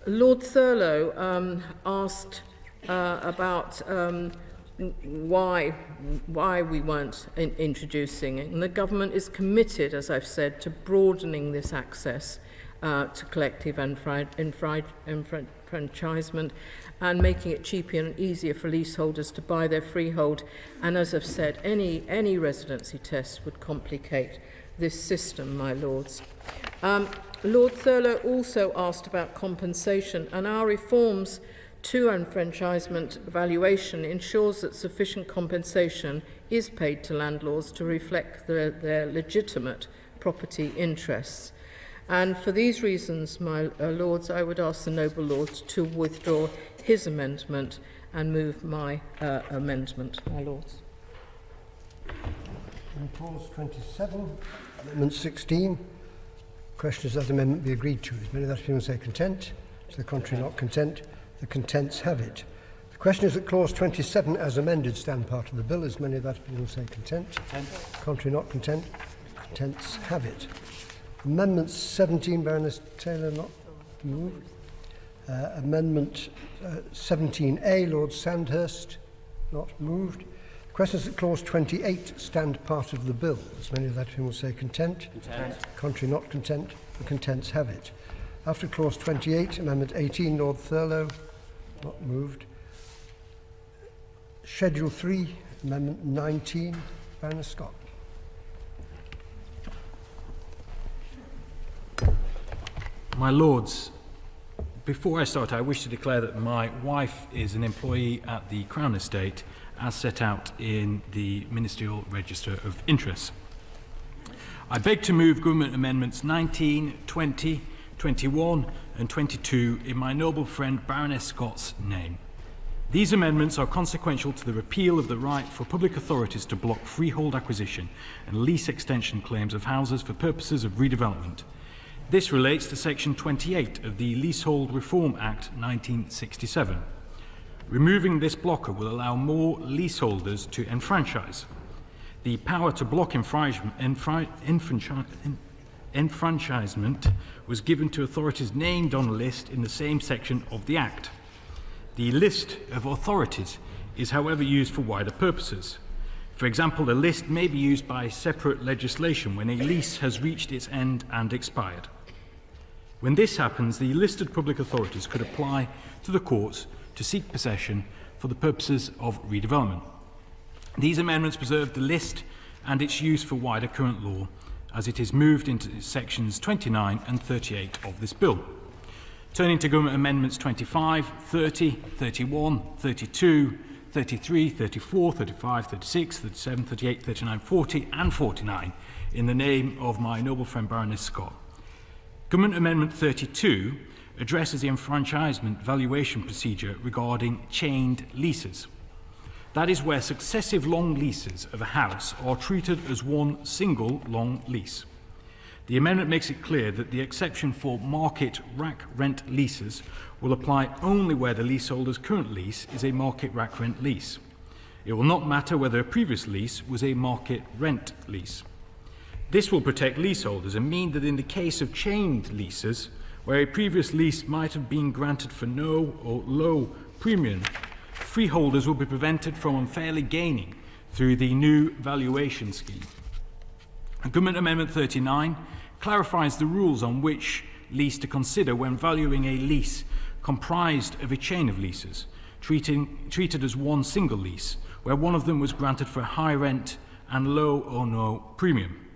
Speaker 8: Lord Thurlow asked about why we weren't introducing it. And the government is committed, as I've said, to broadening this access to collective enfranchisement and making it cheaper and easier for leaseholders to buy their freehold. And as I've said, any residency test would complicate this system, my lords. Lord Thurlow also asked about compensation, and our reforms to enfranchisement valuation ensures that sufficient compensation is paid to landlords to reflect their legitimate property interests. And for these reasons, my lords, I would ask the noble lord to withdraw his amendment and move my amendment, my lords.
Speaker 4: Clause 27, Amendment 16. Question is that amendment be agreed to. As many of that people say content. To the contrary, not content. The contents have it. The question is that clause 27 as amended stand part of the bill. As many of that people say content. Contrary, not content. Contents have it. Amendment 17, Baroness Taylor, not moved. Amendment 17A, Lord Sandhurst, not moved. The question is that clause 28 stand part of the bill. As many of that people say content. Contrary, not content. The contents have it. After clause 28, Amendment 18, Lord Thurlow, not moved. Schedule 3, Amendment 19, Baroness Scott.
Speaker 10: My Lords, before I start, I wish to declare that my wife is an employee at the Crown Estate as set out in the Ministerial Register of Interests. I beg to move Government Amendments 19, 20, 21 and 22 in my noble friend Baroness Scott's name. These amendments are consequential to the repeal of the right for public authorities to block freehold acquisition and lease extension claims of houses for purposes of redevelopment. This relates to Section 28 of the Leasehold Reform Act 1967. Removing this blocker will allow more leaseholders to enfranchise. The power to block enfranchisement was given to authorities named on a list in the same section of the Act. The list of authorities is, however, used for wider purposes. For example, the list may be used by separate legislation when a lease has reached its end and expired. When this happens, the listed public authorities could apply to the courts to seek possession for the purposes of redevelopment. These amendments preserve the list and its use for wider current law as it is moved into sections 29 and 38 of this bill. Turning to Government Amendments 25, 30, 31, 32, 33, 34, 35, 36, 37, 38, 39, 40 and 49 in the name of my noble friend Baroness Scott. Government Amendment 32 addresses the enfranchisement valuation procedure regarding chained leases. That is where successive long leases of a house are treated as one single long lease. The amendment makes it clear that the exception for market rack rent leases will apply only where the leaseholder's current lease is a market rack rent lease. It will not matter whether a previous lease was a market rent lease. This will protect leaseholders and mean that in the case of chained leases, where a previous lease might have been granted for no or low premium, freeholders will be prevented from unfairly gaining through the new valuation scheme. Government Amendment 39 clarifies the rules on which lease to consider when valuing a lease comprised of a chain of leases, treated as one single lease, where one of them was granted for high rent and low or no premium.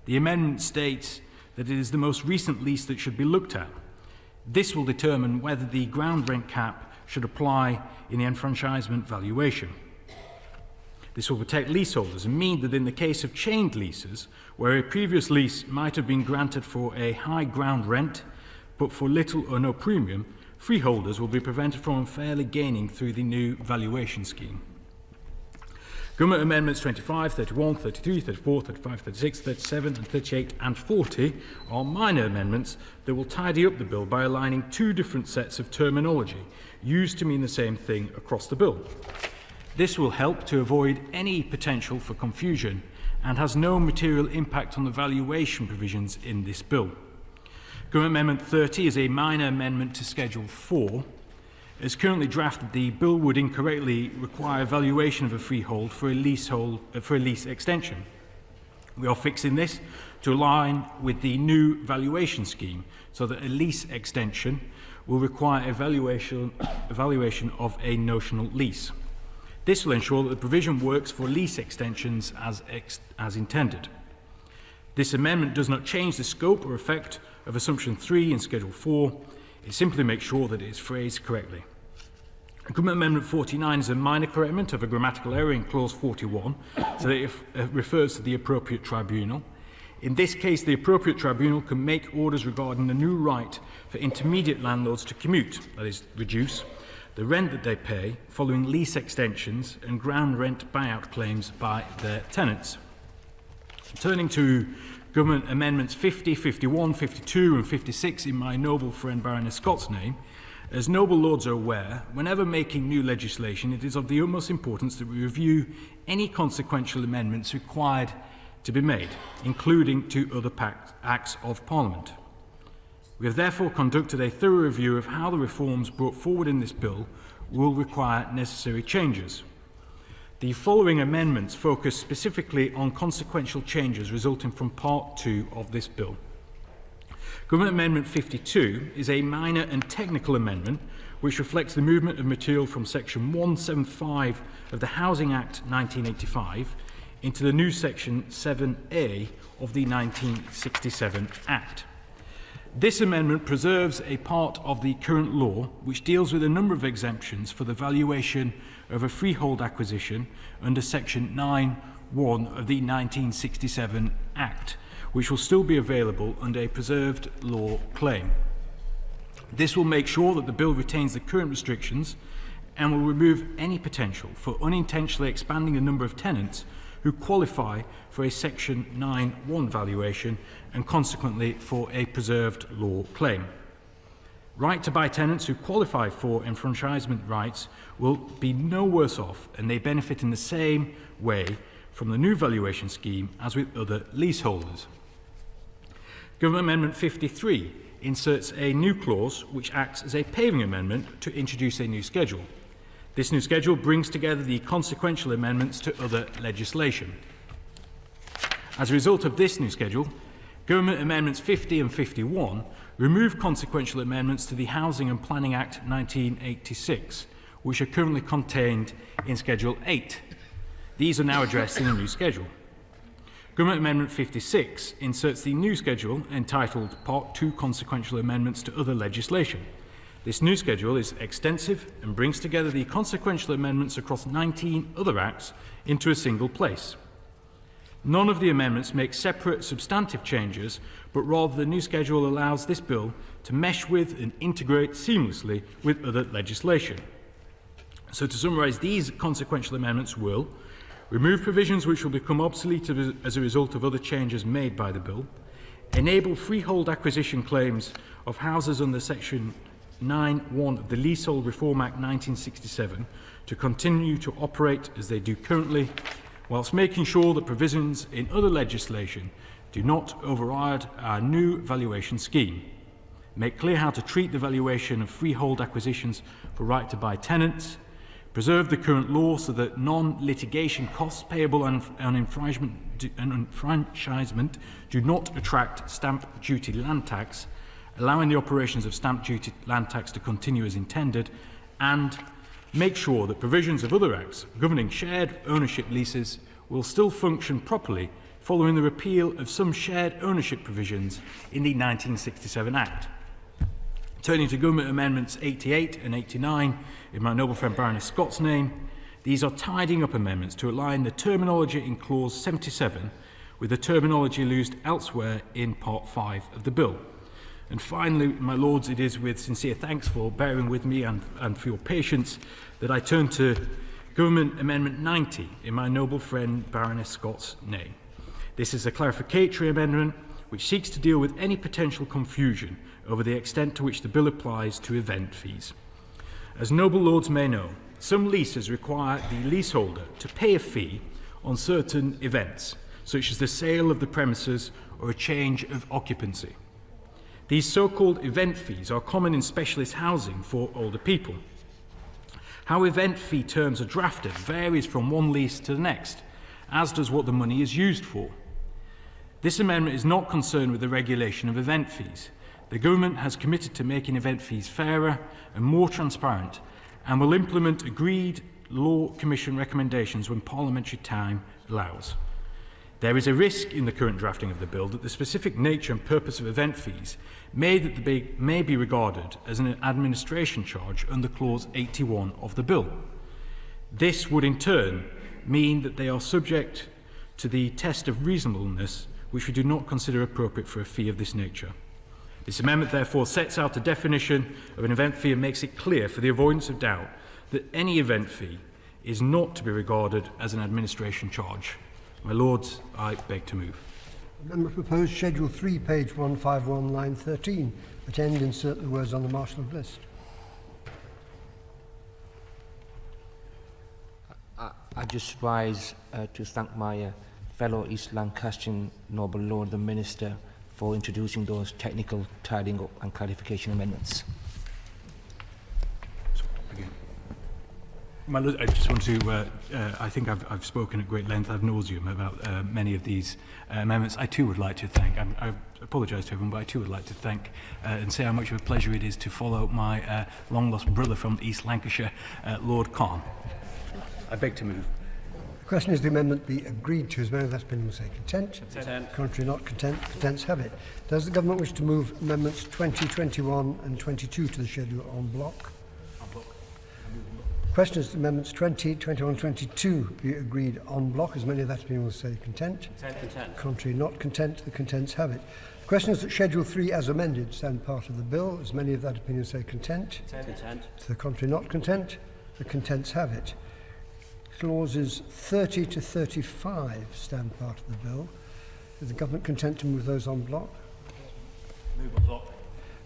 Speaker 10: The amendment states that it is the most recent lease that should be looked at. This will determine whether the ground rent cap should apply in the enfranchisement valuation. This will protect leaseholders and mean that in the case of chained leases, where a previous lease might have been granted for a high ground rent, but for little or no premium, freeholders will be prevented from unfairly gaining through the new valuation scheme. Government Amendments 25, 31, 33, 34, 35, 36, 37 and 38 and 40 are minor amendments that will tidy up the bill by aligning two different sets of terminology used to mean the same thing across the bill. This will help to avoid any potential for confusion and has no material impact on the valuation provisions in this bill. Government Amendment 30 is a minor amendment to Schedule 4. As currently drafted, the bill would incorrectly require valuation of a freehold for a lease extension. We are fixing this to align with the new valuation scheme so that a lease extension will require evaluation of a notional lease. This will ensure that the provision works for lease extensions as intended. This amendment does not change the scope or effect of Assumption 3 in Schedule 4. It simply makes sure that it is phrased correctly. Government Amendment 49 is a minor correctment of a grammatical error in Clause 41, so that it refers to the appropriate tribunal. In this case, the appropriate tribunal can make orders regarding the new right for intermediate landlords to commute, that is, reduce, the rent that they pay following lease extensions and ground rent buyout claims by their tenants. Turning to Government Amendments 50, 51, 52 and 56 in my noble friend Baroness Scott's name, as noble lords are aware, whenever making new legislation, it is of the utmost importance that we review any consequential amendments required to be made, including to other Acts of Parliament. We have therefore conducted a thorough review of how the reforms brought forward in this bill will require necessary changes. The following amendments focus specifically on consequential changes resulting from Part 2 of this bill. Government Amendment 52 is a minor and technical amendment which reflects the movement of material from Section 175 of the Housing Act 1985 into the new Section 7A of the 1967 Act. This amendment preserves a part of the current law which deals with a number of exemptions for the valuation of a freehold acquisition under Section 9(1) of the 1967 Act, which will still be available under a preserved law claim. This will make sure that the bill retains the current restrictions and will remove any potential for unintentionally expanding the number of tenants who qualify for a Section 9(1) valuation and consequently for a preserved law claim. Right to buy tenants who qualify for enfranchisement rights will be no worse off, and they benefit in the same way from the new valuation scheme as with other leaseholders. Government Amendment 53 inserts a new clause which acts as a paving amendment to introduce a new schedule. This new schedule brings together the consequential amendments to other legislation. As a result of this new schedule, Government Amendments 50 and 51 remove consequential amendments to the Housing and Planning Act 1986, which are currently contained in Schedule 8. These are now addressed in the new schedule. Government Amendment 56 inserts the new schedule entitled Part 2 Consequential Amendments to Other Legislation. This new schedule is extensive and brings together the consequential amendments across 19 other acts into a single place. None of the amendments make separate substantive changes, but rather the new schedule allows this bill to mesh with and integrate seamlessly with other legislation. So to summarise, these consequential amendments will remove provisions which will become obsolete as a result of other changes made by the bill, enable freehold acquisition claims of houses under Section 9(1) of the Leasehold Reform Act 1967 to continue to operate as they do currently, whilst making sure that provisions in other legislation do not override our new valuation scheme. Make clear how to treat the valuation of freehold acquisitions for right to buy tenants, preserve the current law so that non-litigation costs payable on enfranchisement do not attract stamp duty land tax, allowing the operations of stamp duty land tax to continue as intended, and make sure that provisions of other acts governing shared ownership leases will still function properly following the repeal of some shared ownership provisions in the 1967 Act. Turning to Government Amendments 88 and 89 in my noble friend Baroness Scott's name, these are tidying up amendments to align the terminology in Clause 77 with the terminology used elsewhere in Part 5 of the Bill. And finally, my Lords, it is with sincere thanks for bearing with me and for your patience that I turn to Government Amendment 90 in my noble friend Baroness Scott's name. This is a clarificatory amendment which seeks to deal with any potential confusion over the extent to which the bill applies to event fees. As noble Lords may know, some leases require the leaseholder to pay a fee on certain events, such as the sale of the premises or a change of occupancy. These so-called event fees are common in specialist housing for older people. How event fee terms are drafted varies from one lease to the next, as does what the money is used for. This amendment is not concerned with the regulation of event fees. The government has committed to making event fees fairer and more transparent and will implement agreed Law Commission recommendations when parliamentary time allows. There is a risk in the current drafting of the bill that the specific nature and purpose of event fees may be regarded as an administration charge under Clause 81 of the bill. This would in turn mean that they are subject to the test of reasonableness, which we do not consider appropriate for a fee of this nature. This amendment therefore sets out a definition of an event fee and makes it clear for the avoidance of doubt that any event fee is not to be regarded as an administration charge. My Lords, I beg to move.
Speaker 4: Amendment proposed, Schedule 3, page 151, line 13. At end, insert the words on the marshalled list.
Speaker 12: I just rise to thank my fellow East Lancastrian noble Lord the Minister for introducing those technical tidying up and clarification amendments.
Speaker 10: My Lord, I just want to, I think I've spoken at great length ad nauseum about many of these amendments. I too would like to thank, I apologise to everyone, but I too would like to thank and say how much of a pleasure it is to follow my long-lost brother from East Lancashire, Lord Khan. I beg to move.
Speaker 4: The question is the amendment be agreed to. As many of that opinion will say content.
Speaker 10: Content.
Speaker 4: Contrary not content. Contents have it. Does the government wish to move amendments 20, 21 and 22 to the schedule en bloc? Question is amendments 20, 21, 22 be agreed en bloc. As many of that opinion will say content.
Speaker 12: Content.
Speaker 4: Contrary not content. The contents have it. The question is that Schedule 3 as amended stand part of the bill. As many of that opinion say content.
Speaker 12: Content.
Speaker 4: To the contrary not content. The contents have it. Clauses 30 to 35 stand part of the bill. Is the government content to move those en bloc?
Speaker 12: Move en bloc.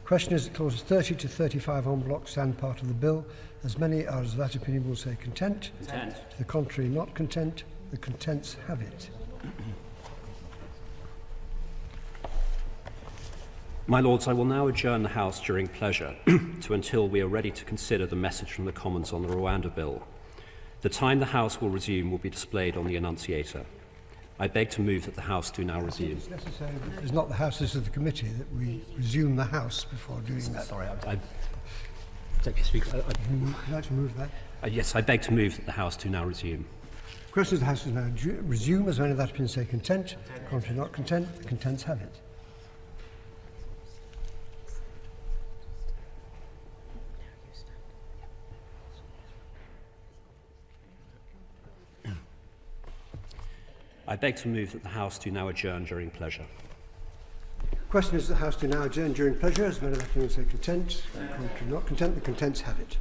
Speaker 4: Question is that clauses 30 to 35 en bloc stand part of the bill. As many as of that opinion will say content.
Speaker 12: Content.
Speaker 4: To the contrary not content. The contents have it.
Speaker 13: My Lords, I will now adjourn the House during pleasure to until we are ready to consider the message from the Commons on the Rwanda Bill. The time the House will resume will be displayed on the Annunciator. I beg to move that the House do now resume.
Speaker 4: It's necessary that it's not the House, this is the committee, that we resume the House before doing that.
Speaker 13: Sorry, Speaker.
Speaker 4: Would you like to move that?
Speaker 13: Yes, I beg to move that the House do now resume.
Speaker 4: Question is the House is now resume. As many of that opinion say content. Contrary not content. The contents have it.
Speaker 13: I beg to move that the House do now adjourn during pleasure.
Speaker 4: Question is the House do now adjourn during pleasure. As many of that opinion say content. Contrary not content. The contents have it.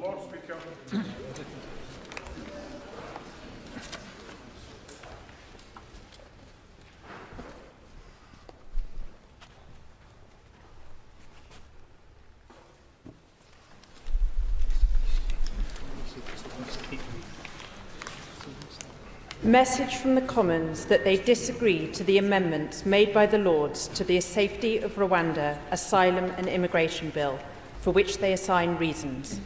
Speaker 2: Lord Speaker.
Speaker 14: Message from the Commons that they disagree to the amendments made by the Lords to the Safety of Rwanda Asylum and Immigration Bill, for which they assign reasons.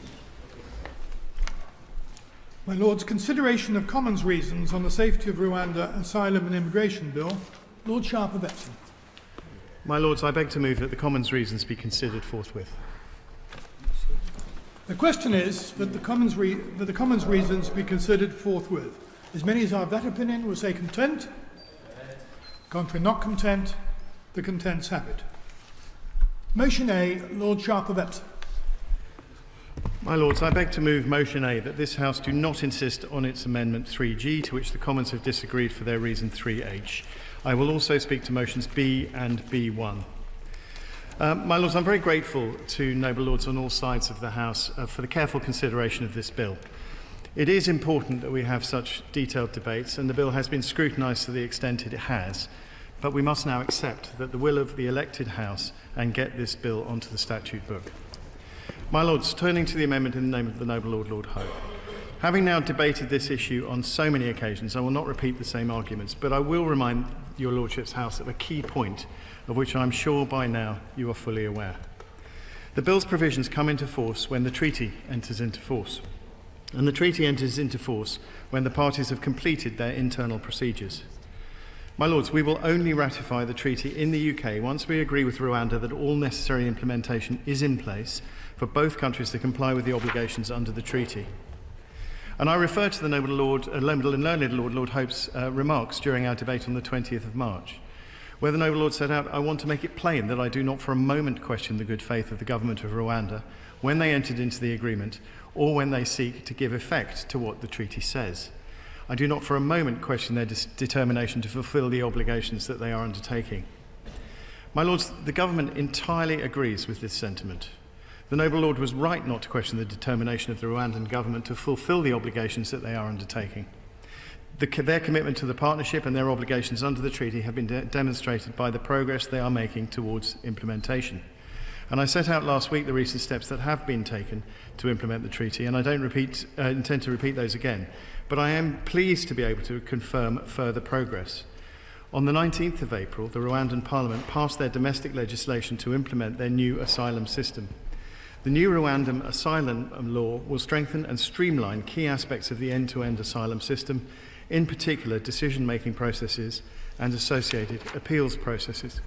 Speaker 23: My Lords, consideration of Commons reasons on the Safety of Rwanda Asylum and Immigration Bill. Lord Sharp of Epsom.
Speaker 1: My Lords, I beg to move that the Commons reasons be considered forthwith.
Speaker 23: The question is that the Commons reasons be considered forthwith. As many as are of that opinion will say content. Contrary not content, the contents have it. Motion A, Lord Sharp of Epsom.
Speaker 1: My Lords, I beg to move motion A that this House do not insist on its amendment 3G, to which the Commons have disagreed for their reason 3H. I will also speak to motions B and B1. My Lords, I'm very grateful to noble Lords on all sides of the House for the careful consideration of this bill. It is important that we have such detailed debates, and the bill has been scrutinised to the extent it has, but we must now accept that the will of the elected House and get this bill onto the statute book. My Lords, turning to the amendment in the name of the noble Lord Hope. Having now debated this issue on so many occasions, I will not repeat the same arguments, but I will remind your Lordship's House of a key point, of which I'm sure by now you are fully aware. The bill's provisions come into force when the treaty enters into force. And the treaty enters into force when the parties have completed their internal procedures. My Lords, we will only ratify the treaty in the UK once we agree with Rwanda that all necessary implementation is in place for both countries to comply with the obligations under the treaty. And I refer to the noble and learned Lord Hope's remarks during our debate on the 20th of March, where the noble Lord set out, I want to make it plain that I do not for a moment question the good faith of the government of Rwanda when they entered into the agreement or when they seek to give effect to what the treaty says. I do not for a moment question their determination to fulfil the obligations that they are undertaking. My Lords, the government entirely agrees with this sentiment. The noble Lord was right not to question the determination of the Rwandan government to fulfil the obligations that they are undertaking. Their commitment to the partnership and their obligations under the treaty have been demonstrated by the progress they are making towards implementation. And I set out last week the recent steps that have been taken to implement the treaty, and I don't intend to repeat those again, but I am pleased to be able to confirm further progress. On the 19th of April, the Rwandan Parliament passed their domestic legislation to implement their new asylum system. The new Rwandan asylum law will strengthen and streamline key aspects of the end-to-end asylum system, in particular decision-making processes and associated appeals processes.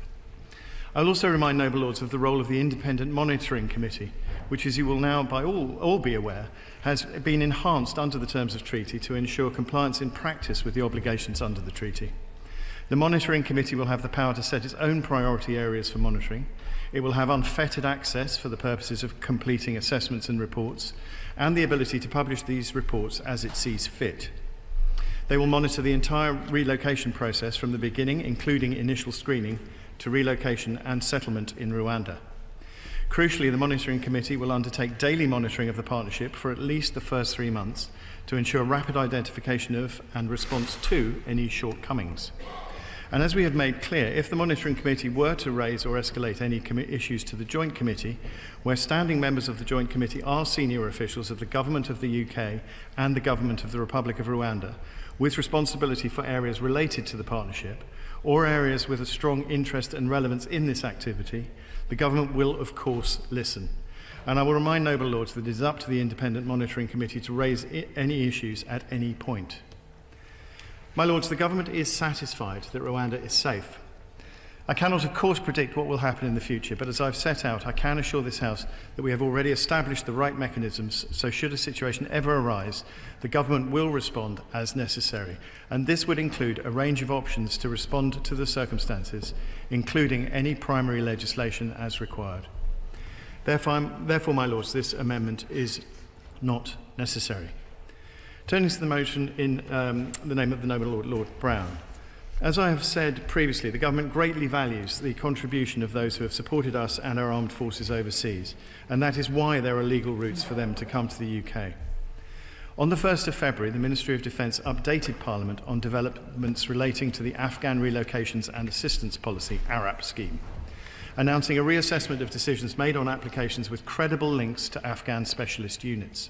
Speaker 1: I will also remind noble Lords of the role of the Independent Monitoring Committee, which, as you will now by all be aware, has been enhanced under the terms of treaty to ensure compliance in practice with the obligations under the treaty. The Monitoring Committee will have the power to set its own priority areas for monitoring. It will have unfettered access for the purposes of completing assessments and reports, and the ability to publish these reports as it sees fit. They will monitor the entire relocation process from the beginning, including initial screening, to relocation and settlement in Rwanda. Crucially, the Monitoring Committee will undertake daily monitoring of the partnership for at least the first 3 months to ensure rapid identification of and response to any shortcomings. And as we have made clear, if the Monitoring Committee were to raise or escalate any issues to the Joint Committee, where standing members of the Joint Committee are senior officials of the Government of the UK and the Government of the Republic of Rwanda, with responsibility for areas related to the partnership, or areas with a strong interest and relevance in this activity, the government will, of course, listen. And I will remind noble Lords that it is up to the Independent Monitoring Committee to raise any issues at any point. My Lords, the government is satisfied that Rwanda is safe. I cannot, of course, predict what will happen in the future, but as I've set out, I can assure this House that we have already established the right mechanisms, so should a situation ever arise, the government will respond as necessary. And this would include a range of options to respond to the circumstances, including any primary legislation as required. Therefore, my Lords, this amendment is not necessary. Turning to the motion in the name of the noble Lord Brown.
Speaker 2: As I have said previously, the Government greatly values the contribution of those who have supported us and our armed forces overseas, and that is why there are legal routes for them to come to the UK. On the 1st of February, the Ministry of Defence updated Parliament on developments relating to the Afghan Relocations and Assistance Policy, ARAP scheme, announcing a reassessment of decisions made on applications with credible links to Afghan specialist units.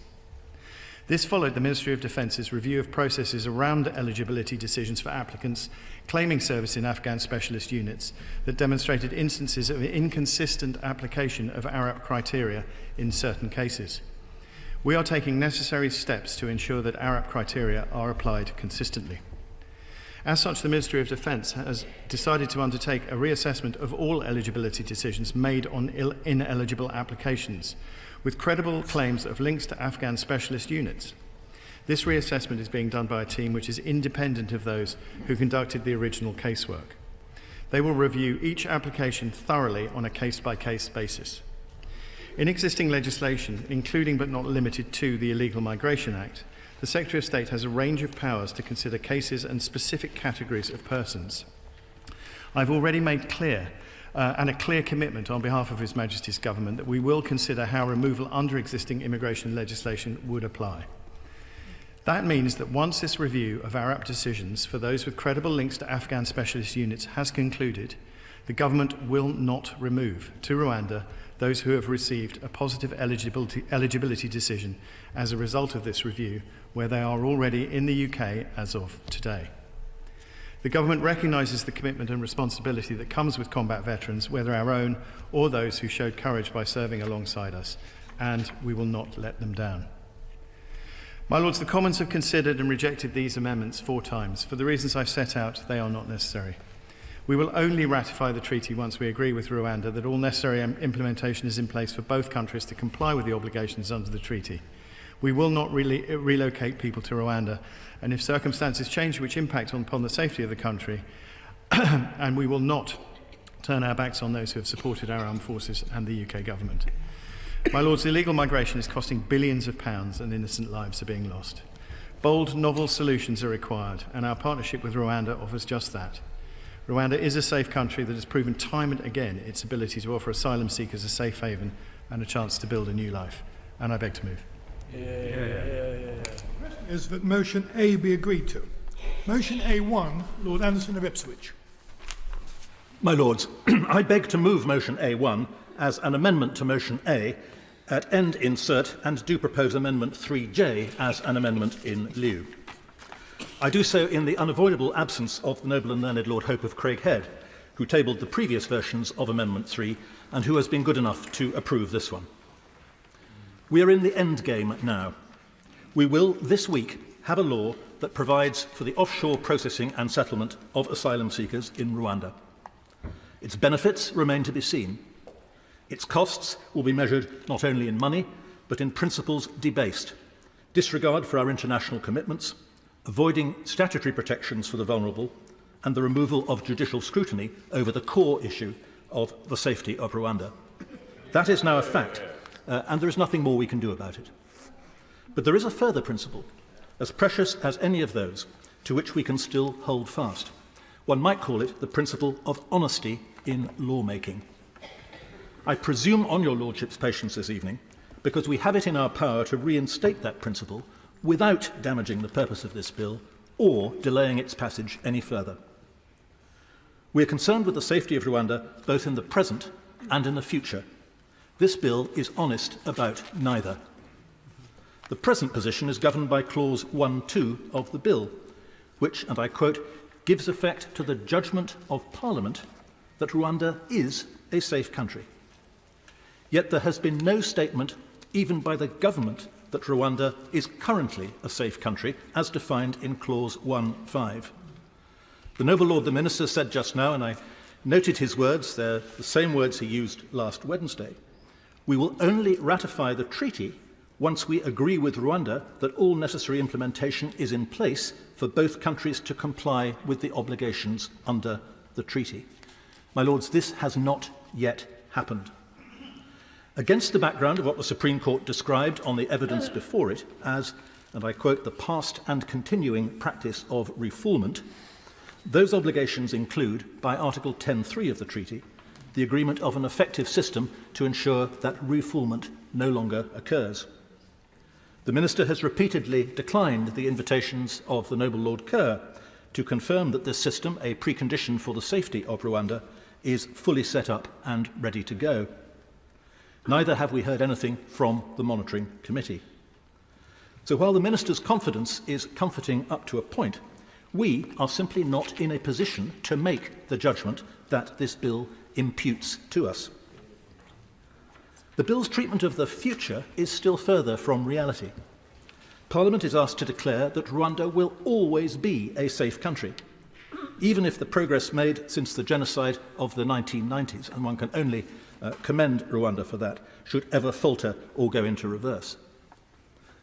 Speaker 2: This followed the Ministry of Defence's review of processes around eligibility decisions for applicants claiming service in Afghan specialist units that demonstrated instances of inconsistent application of ARAP criteria in certain cases. We are taking necessary steps to ensure that ARAP criteria are applied consistently. As such, the Ministry of Defence has decided to undertake a reassessment of all eligibility decisions made on ineligible applications, with credible claims of links to Afghan specialist units. This reassessment is being done by a team which is independent of those who conducted the original casework. They will review each application thoroughly on a case-by-case basis. In existing legislation, including but not limited to the Illegal Migration Act, the Secretary of State has a range of powers to consider cases and specific categories of persons. I've already made clear and a clear commitment on behalf of His Majesty's Government that we will consider how removal under existing immigration legislation would apply. That means that once this review of ARAP decisions for those with credible links to Afghan specialist units has concluded, the Government will not remove to Rwanda those who have received a positive eligibility decision as a result of this review, where they are already in the UK as of today. The Government recognises the commitment and responsibility that comes with combat veterans, whether our own or those who showed courage by serving alongside us, and we will not let them down. My Lords, the Commons have considered and rejected these amendments 4 times. For the reasons I've set out, they are not necessary. We will only ratify the treaty once we agree with Rwanda that all necessary implementation is in place for both countries to comply with the obligations under the treaty. We will not relocate people to Rwanda, and if circumstances change which impact upon the safety of the country, and we will not turn our backs on those who have supported our armed forces and the UK Government. My Lords, illegal migration is costing billions of pounds and innocent lives are being lost. Bold, novel solutions are required, and our partnership with Rwanda offers just that. Rwanda is a safe country that has proven time and again its ability to offer asylum seekers a safe haven and a chance to build a new life. And I beg to move.
Speaker 23: Is that motion A be agreed to? Motion A1, Lord Anderson of Ipswich.
Speaker 15: My Lords, I beg to move motion A1 as an amendment to motion A at end insert, and do propose amendment 3J as an amendment in lieu. I do so in the unavoidable absence of the noble and learned Lord Hope of Craighead, who tabled the previous versions of Amendment 3 and who has been good enough to approve this one. We are in the end game now. We will, this week, have a law that provides for the offshore processing and settlement of asylum seekers in Rwanda. Its benefits remain to be seen. Its costs will be measured not only in money, but in principles debased, disregard for our international commitments, avoiding statutory protections for the vulnerable, and the removal of judicial scrutiny over the core issue of the safety of Rwanda. That is now a fact, and there is nothing more we can do about it. But there is a further principle, as precious as any of those, to which we can still hold fast. One might call it the principle of honesty in lawmaking. I presume on your Lordship's patience this evening, because we have it in our power to reinstate that principle without damaging the purpose of this bill or delaying its passage any further. We are concerned with the safety of Rwanda both in the present and in the future. This bill is honest about neither. The present position is governed by Clause 1.2 of the bill, which, and I quote, gives effect to the judgment of Parliament that Rwanda is a safe country. Yet there has been no statement, even by the government, that Rwanda is currently a safe country, as defined in Clause 1.5. The noble Lord the Minister said just now, and I noted his words, they're the same words he used last Wednesday, we will only ratify the treaty once we agree with Rwanda that all necessary implementation is in place for both countries to comply with the obligations under the treaty. My Lords, this has not yet happened. Against the background of what the Supreme Court described on the evidence before it as, and I quote, the past and continuing practice of refoulement, Those obligations include, by Article 10.3 of the treaty, the agreement of an effective system to ensure that refoulement no longer occurs. The Minister has repeatedly declined the invitations of the Noble Lord Kerr to confirm that this system, a precondition for the safety of Rwanda, is fully set up and ready to go. Neither have we heard anything from the Monitoring Committee. So while the Minister's confidence is comforting up to a point, we are simply not in a position to make the judgment that this bill imputes to us. The bill's treatment of the future is still further from reality. Parliament is asked to declare that Rwanda will always be a safe country, even if the progress made since the genocide of the 1990s, and one can only commend Rwanda for that, should ever falter or go into reverse.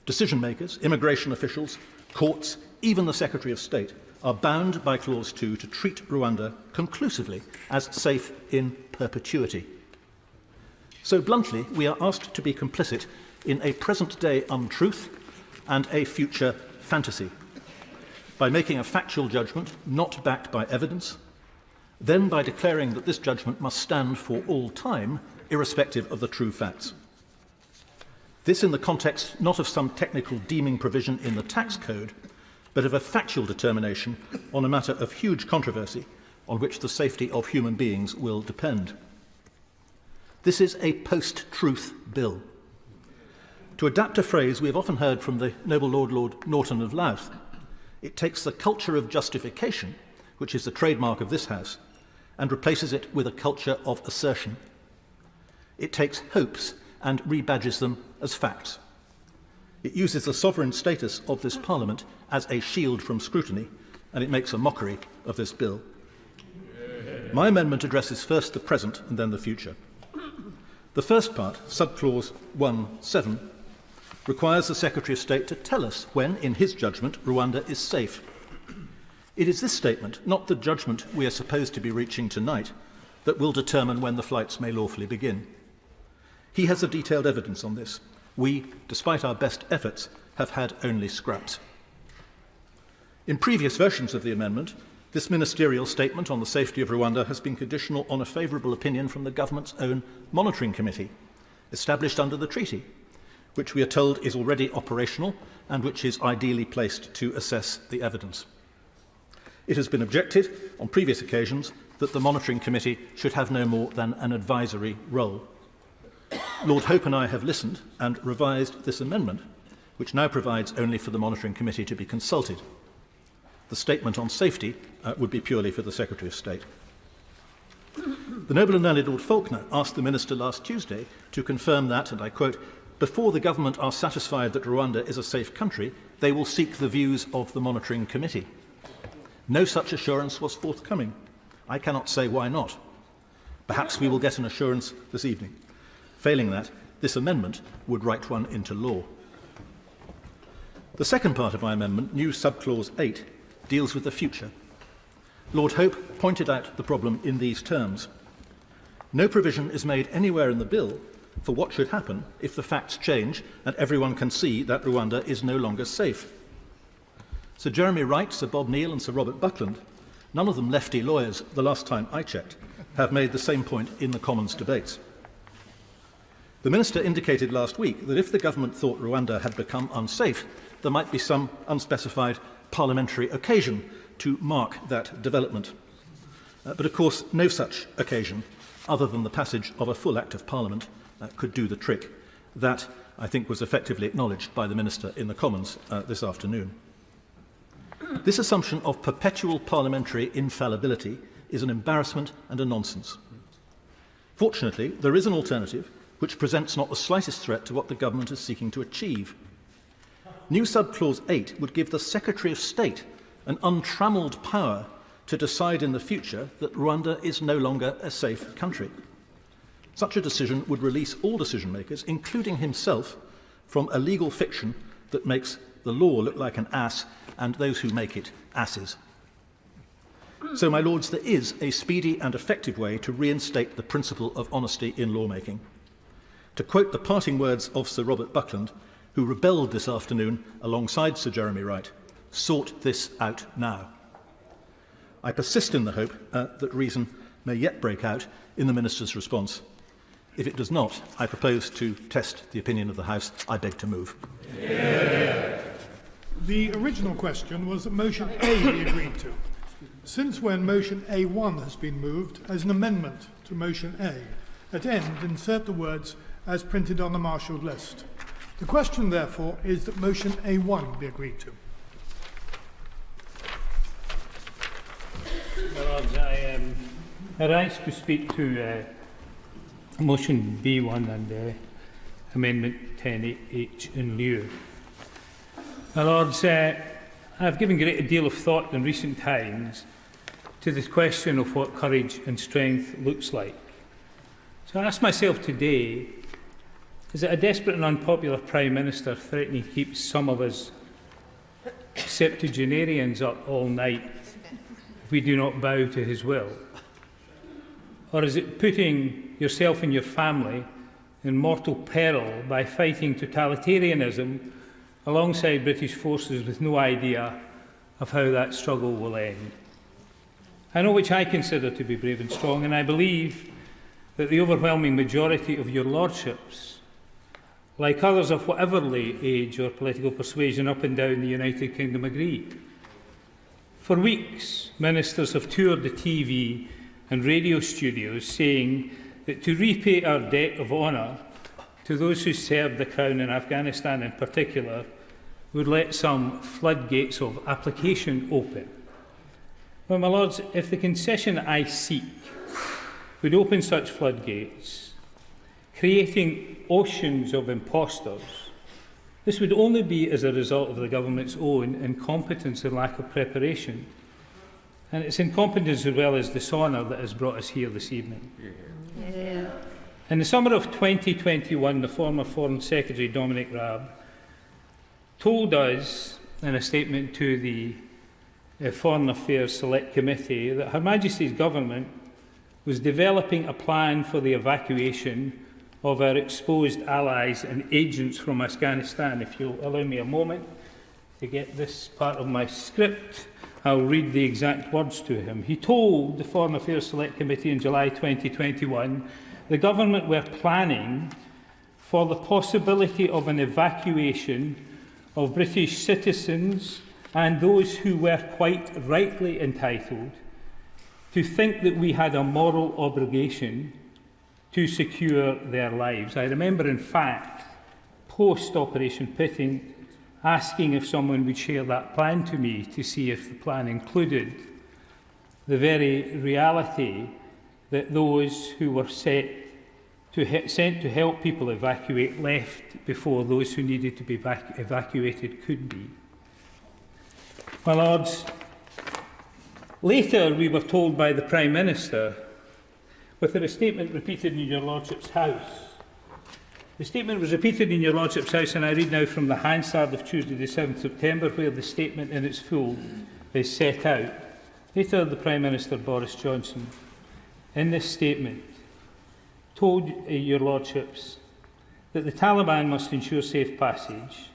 Speaker 15: Decision makers, immigration officials, courts, even the Secretary of State are bound by Clause 2 to treat Rwanda conclusively as safe in perpetuity. So bluntly, we are asked to be complicit in a present-day untruth and a future fantasy by making a factual judgment not backed by evidence, then by declaring that this judgment must stand for all time, irrespective of the true facts. This in the context not of some technical deeming provision in the tax code, but of a factual determination on a matter of huge controversy on which the safety of human beings will depend. This is a post-truth bill. To adapt a phrase we have often heard from the Noble Lord Norton of Louth, it takes the culture of justification, which is the trademark of this House, and replaces it with a culture of assertion. It takes hopes and rebadges them as facts. It uses the sovereign status of this Parliament as a shield from scrutiny, and it makes a mockery of this bill. My amendment addresses first the present and then the future. The first part, subclause 1.7, requires the Secretary of State to tell us when, in his judgment, Rwanda is safe. It is this statement, not the judgment we are supposed to be reaching tonight, that will determine when the flights may lawfully begin. He has the detailed evidence on this. We, despite our best efforts, have had only scraps. In previous versions of the amendment, this ministerial statement on the safety of Rwanda has been conditional on a favourable opinion from the government's own monitoring committee, established under the treaty, which we are told is already operational and which is ideally placed to assess the evidence. It has been objected on previous occasions that the monitoring committee should have no more than an advisory role. Lord Hope and I have listened and revised this amendment, which now provides only for the monitoring committee to be consulted. The statement on safety would be purely for the Secretary of State. The Noble and Learned Lord Faulkner asked the Minister last Tuesday to confirm that, and I quote, "Before the government are satisfied that Rwanda is a safe country, they will seek the views of the monitoring committee." No such assurance was forthcoming. I cannot say why not. Perhaps we will get an assurance this evening. Failing that, this amendment would write one into law. The second part of my amendment, new subclause 8, deals with the future. Lord Hope pointed out the problem in these terms. No provision is made anywhere in the bill for what should happen if the facts change and everyone can see that Rwanda is no longer safe. Sir Jeremy Wright, Sir Bob Neill and Sir Robert Buckland, none of them lefty lawyers the last time I checked, have made the same point in the Commons debates. The Minister indicated last week that if the government thought Rwanda had become unsafe, there might be some unspecified parliamentary occasion to mark that development. But of course, no such occasion, other than the passage of a full Act of Parliament, could do the trick. That, I think, was effectively acknowledged by the Minister in the Commons this afternoon. This assumption of perpetual parliamentary infallibility is an embarrassment and a nonsense. Fortunately, there is an alternative which presents not the slightest threat to what the government is seeking to achieve. New subclause 8 would give the Secretary of State an untrammelled power to decide in the future that Rwanda is no longer a safe country. Such a decision would release all decision makers, including himself, from a legal fiction that makes the law look like an ass and those who make it asses. So, my lords, there is a speedy and effective way to reinstate the principle of honesty in lawmaking. To quote the parting words of Sir Robert Buckland, who rebelled this afternoon alongside Sir Jeremy Wright, sort this out now. I persist in the hope that reason may yet break out in the Minister's response. If it does not, I propose to test the opinion of the House. I beg to move.
Speaker 23: Yeah. The original question was that motion A be agreed to. Since when motion A1 has been moved as an amendment to motion A, at end insert the words as printed on the marshalled list. The question, therefore, is that motion A1 be agreed to.
Speaker 9: Lords, I rise to speak to motion B1 and amendment 10H in lieu. My Lords, I've given a great deal of thought in recent times to the question of what courage and strength looks like. So I ask myself today, is it a desperate and unpopular Prime Minister threatening to keep some of us septuagenarians up all night if we do not bow to his will? Or is it putting yourself and your family in mortal peril by fighting totalitarianism alongside British forces with no idea of how that struggle will end? I know which I consider to be brave and strong, and I believe that the overwhelming majority of your lordships, like others of whatever age or political persuasion up and down the United Kingdom, agree. For weeks, ministers have toured the TV and radio studios saying that to repay our debt of honour to those who served the Crown in Afghanistan in particular would let some floodgates of application open. Well, my Lords, if the concession I seek would open such floodgates, creating oceans of impostors, this would only be as a result of the government's own incompetence and lack of preparation. And it's incompetence as well as dishonour that has brought us here this evening. Yeah. In the summer of 2021, the former Foreign Secretary, Dominic Raab, told us in a statement to the Foreign Affairs Select Committee that Her Majesty's Government was developing a plan for the evacuation of our exposed allies and agents from Afghanistan. If you'll allow me a moment to get this part of my script, I'll read the exact words to him. He told the Foreign Affairs Select Committee in July 2021 the government were planning for the possibility of an evacuation of British citizens and those who were quite rightly entitled to think that we had a moral obligation to secure their lives. I remember, in fact, post-Operation Pitting, asking if someone would share that plan to me to see if the plan included the very reality that those who were sent to help people evacuate left before those who needed to be evacuated could be. My Lords, later we were told by the Prime Minister, with a statement repeated in your Lordship's House. The statement was repeated in your Lordship's House, and I read now from the Hansard of Tuesday the 7th September, where the statement in its full is set out. Later, the Prime Minister, Boris Johnson, in this statement, told your Lordships that the Taliban must ensure safe passage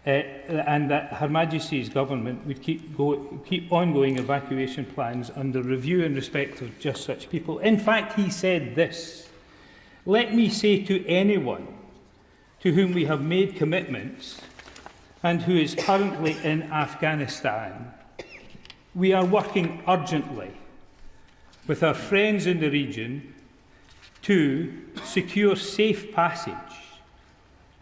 Speaker 9: and that Her Majesty's Government would keep ongoing evacuation plans under review in respect of just such people. In fact, he said this: "Let me say to anyone to whom we have made commitments and who is currently in Afghanistan, we are working urgently with our friends in the region to secure safe passage.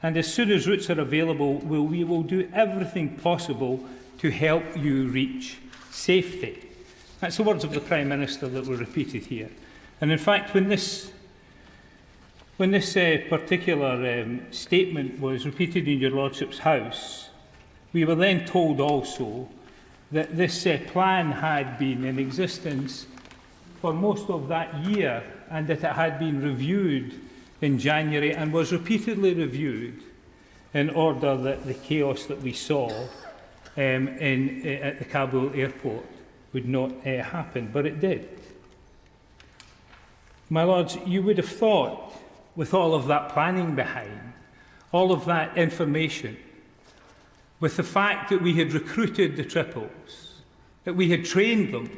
Speaker 9: And as soon as routes are available, we will do everything possible to help you reach safety." That's the words of the Prime Minister that were repeated here. And in fact, when this particular statement was repeated in your Lordship's House, we were then told also that this plan had been in existence for most of that year and that it had been reviewed in January and was repeatedly reviewed in order that the chaos that we saw at the Kabul airport would not happen, but it did. My Lords, you would have thought, with all of that planning behind, all of that information, with the fact that we had recruited the triples, that we had trained them,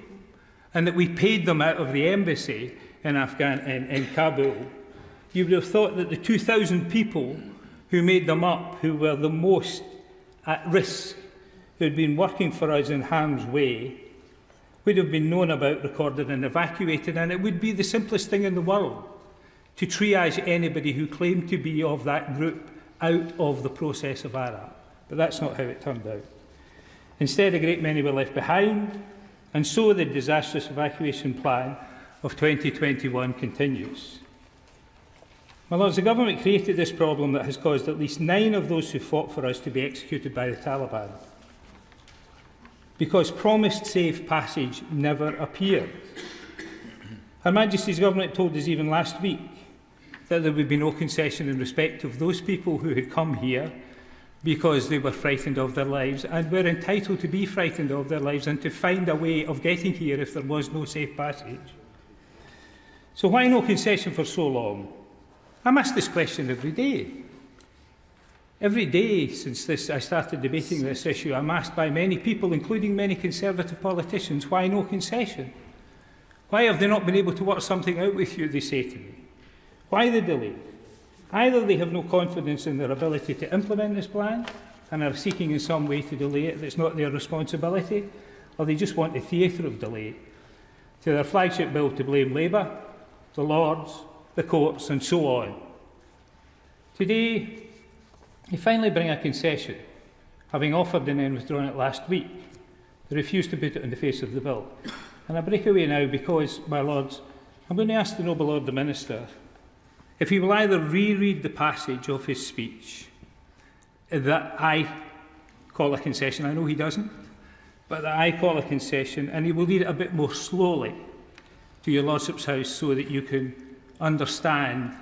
Speaker 9: and that we paid them out of the embassy in in Kabul, you would have thought that the 2,000 people who made them up, who were the most at risk, who had been working for us in harm's way, would have been known about, recorded and evacuated, and it would be the simplest thing in the world to triage anybody who claimed to be of that group out of the process of Arab. But that's not how it turned out. Instead, a great many were left behind, and so the disastrous evacuation plan of 2021 continues. My Lords, the government created this problem that has caused at least 9 of those who fought for us to be executed by the Taliban, because promised safe passage never appeared. Her Majesty's government told us even last week that there would be no concession in respect of those people who had come here because they were frightened of their lives and were entitled to be frightened of their lives and to find a way of getting here if there was no safe passage. So why no concession for so long? I'm asked this question every day. Every day since I started debating this issue, I'm asked by many people, including many Conservative politicians, why no concession? Why have they not been able to work something out with you, they say to me. Why the delay? Either they have no confidence in their ability to implement this plan and are seeking in some way to delay it that's not their responsibility, or they just want the theatre of delay to their flagship bill to blame Labour, the Lords, the courts and so on. Today, they finally bring a concession, having offered and then withdrawn it last week. They refuse to put it in the face of the bill. And I break away now because, my Lords, I'm going to ask the Noble Lord the Minister if he will either reread the passage of his speech that I call a concession. I know he doesn't, but that I call a concession, and he will read it a bit more slowly to your Lordship's House so that you can understand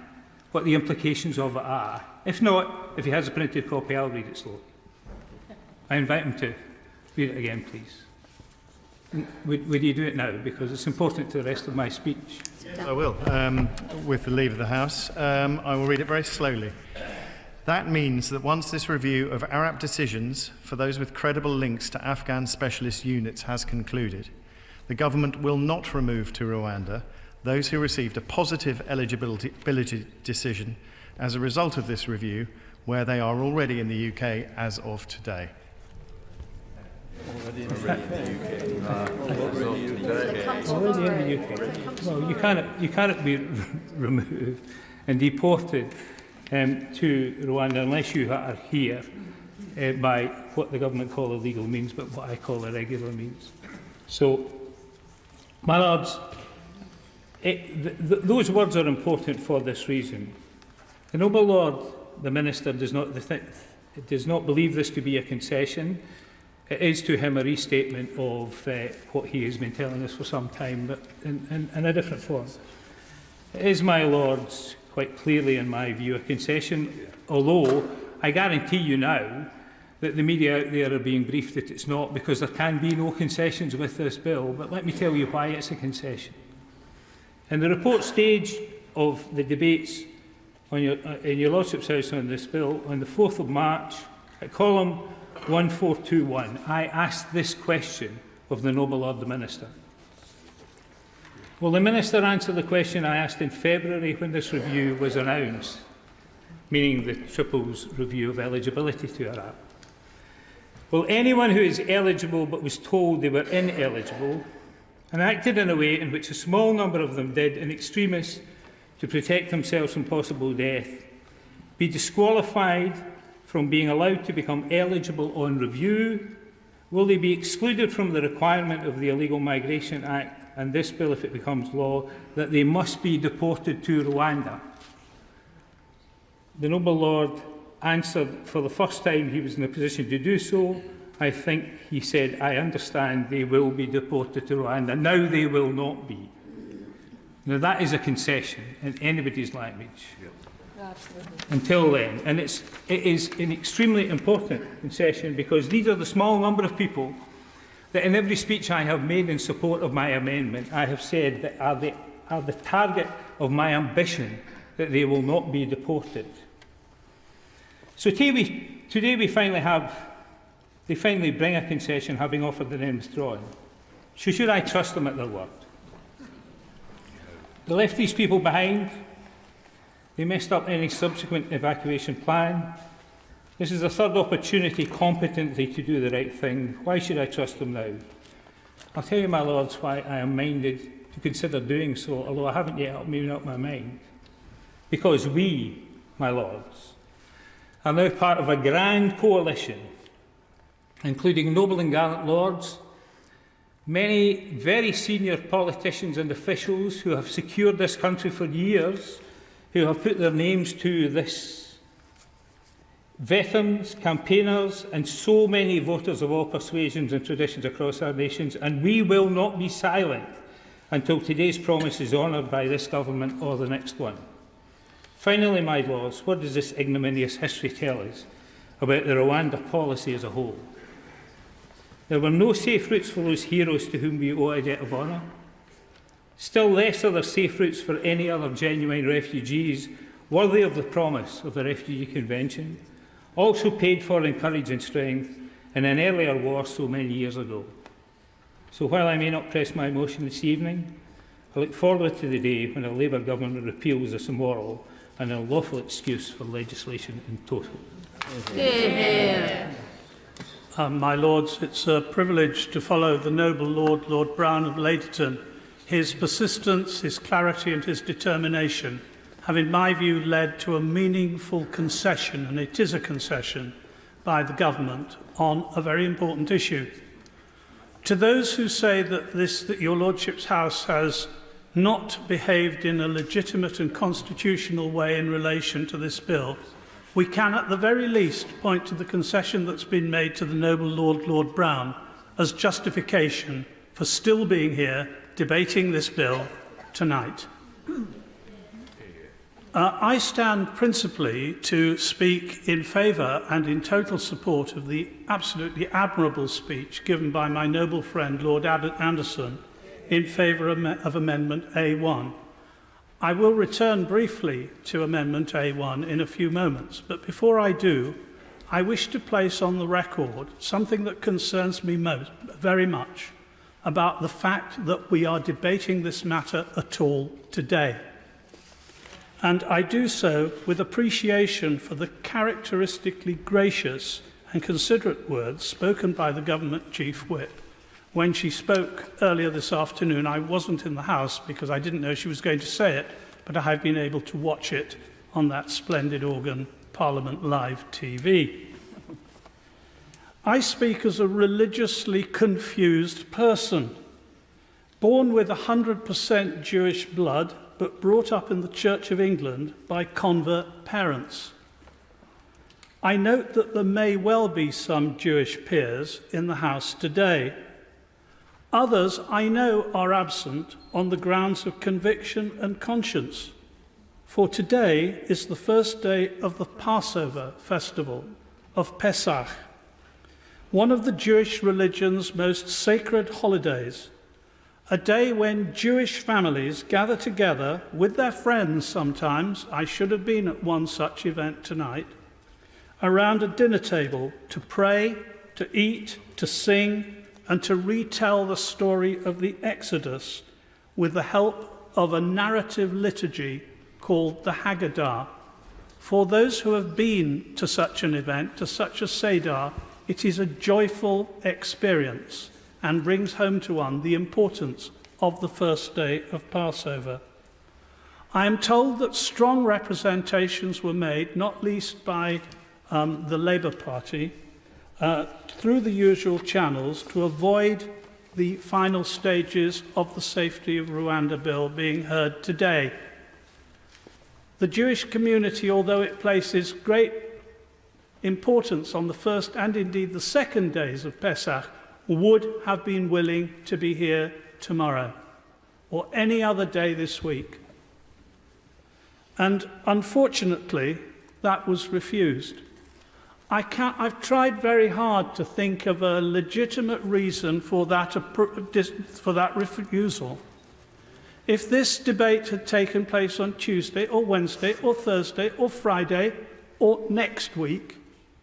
Speaker 9: what the implications of it are. If not, if he has a printed copy, I'll read it slowly. I invite him to read it again, please. Would you do it now? Because it's important to the rest of my speech.
Speaker 2: I will. With the leave of the House, I will read it very slowly. That means that once this review of Arab decisions for those with credible links to Afghan specialist units has concluded, the government will not remove to Rwanda those who received a positive eligibility decision as a result of this review, where they are already in the UK as of today.
Speaker 9: Already in the UK. Well, you cannot be removed and deported to Rwanda unless you are here by what the government call illegal means, but what I call irregular means. So, my Lords, those words are important for this reason. The Noble Lord, the Minister, does not believe this to be a concession. It is to him a restatement of what he has been telling us for some time, but in a different form. It is, my Lords, quite clearly, in my view, a concession, although I guarantee you now that the media out there are being briefed that it's not, because there can be no concessions with this bill. But let me tell you why it's a concession. In the report stage of the debates in your Lordship's House on this bill, on the 4th of March, at column 1421, I asked this question of the Noble Lord the Minister. Will the Minister answer the question I asked in February when this review was announced, meaning the Triples review of eligibility to Iraq? Will anyone who is eligible but was told they were ineligible and acted in a way in which a small number of them did in extremis to protect themselves from possible death be disqualified from being allowed to become eligible on review? Will they be excluded from the requirement of the Illegal Migration Act and this bill, if it becomes law, that they must be deported to Rwanda? The Noble Lord answered for the first time he was in a position to do so. I think he said, I understand they will be deported to Rwanda. Now they will not be. Now that is a concession in anybody's language. Until then. And it is an extremely important concession, because these are the small number of people that in every speech I have made in support of my amendment, I have said that are the target of my ambition, that they will not be deported. So today they finally bring a concession, having offered and then withdrawn. So should I trust them at their word? They left these people behind. They messed up any subsequent evacuation plan. This is a third opportunity competently to do the right thing. Why should I trust them now? I'll tell you, my lords, why I am minded to consider doing so, although I haven't yet made up my mind. Because we, my lords, are now part of a grand coalition, including noble and gallant lords, many very senior politicians and officials who have secured this country for years, who have put their names to this, veterans, campaigners, and so many voters of all persuasions and traditions across our nations, and we will not be silent until today's promise is honoured by this government or the next one. Finally, my lords, what does this ignominious history tell us about the Rwanda policy as a whole? There were no safe routes for those heroes to whom we owe a debt of honour. Still less are there safe routes for any other genuine refugees worthy of the promise of the Refugee Convention, also paid for in courage and strength in an earlier war so many years ago. So while I may not press my motion this evening, I look forward to the day when a Labour government repeals this immoral and unlawful excuse for legislation in total.
Speaker 8: Yeah.
Speaker 5: My Lords, it's a privilege to follow the noble Lord, Lord Brown of Ladyton. His persistence, his clarity and his determination have, in my view, led to a meaningful concession, and it is a concession, by the government on a very important issue. To those who say that your Lordship's House has not behaved in a legitimate and constitutional way in relation to this bill, we can at the very least point to the concession that's been made to the noble Lord, Lord Brown, as justification for still being here debating this bill tonight. I stand principally to speak in favour and in total support of the absolutely admirable speech given by my noble friend Lord Anderson in favour of Amendment A1. I will return briefly to Amendment A1 in a few moments, but before I do, I wish to place on the record something that concerns me very much about the fact that we are debating this matter at all today. And I do so with appreciation for the characteristically gracious and considerate words spoken by the Government Chief Whip. When she spoke earlier this afternoon, I wasn't in the House because I didn't know she was going to say it, but I have been able to watch it on that splendid organ, Parliament Live TV. I speak as a religiously confused person, born with 100% Jewish blood, but brought up in the Church of England by convert parents. I note that there may well be some Jewish peers in the House today. Others I know are absent on the grounds of conviction and conscience, for today is the first day of the Passover festival of Pesach, one of the Jewish religion's most sacred holidays, a day when Jewish families gather together with their friends sometimes, I should have been at one such event tonight, around a dinner table to pray, to eat, to sing, and to retell the story of the Exodus with the help of a narrative liturgy called the Haggadah. For those who have been to such an event, to such a Seder, it is a joyful experience and brings home to one the importance of the first day of Passover. I am told that strong representations were made, not least by the Labour Party, through the usual channels to avoid the final stages of the Safety of Rwanda Bill being heard today. The Jewish community, although it places great importance on the first and indeed the second days of Pesach, would have been willing to be here tomorrow or any other day this week. And unfortunately, that was refused. I've tried very hard to think of a legitimate reason for that refusal. If this debate had taken place on Tuesday or Wednesday or Thursday or Friday or next week,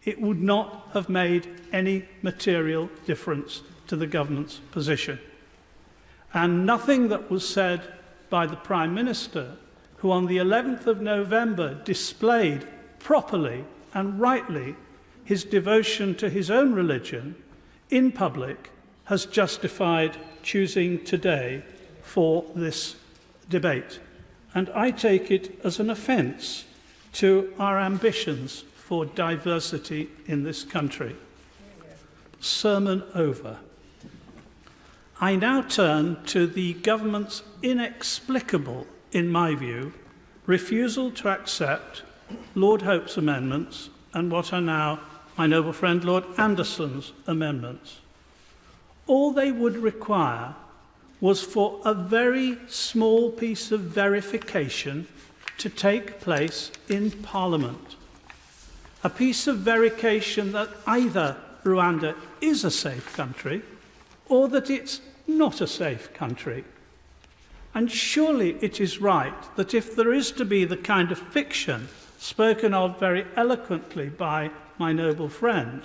Speaker 5: it would not have made any material difference to the government's position.
Speaker 17: and nothing that was said by the Prime Minister, who on the 11th of November displayed properly and rightly his devotion to his own religion in public, has justified choosing today for this debate. And I take it as an offence to our ambitions for diversity in this country. Sermon over. I now turn to the government's inexplicable, in my view, refusal to accept Lord Hope's amendments and what are now my noble friend Lord Anderson's amendments. All they would require was for a very small piece of verification to take place in Parliament. A piece of verification that either Rwanda is a safe country or that it's not a safe country. And surely it is right that if there is to be the kind of fiction spoken of very eloquently by my noble friend,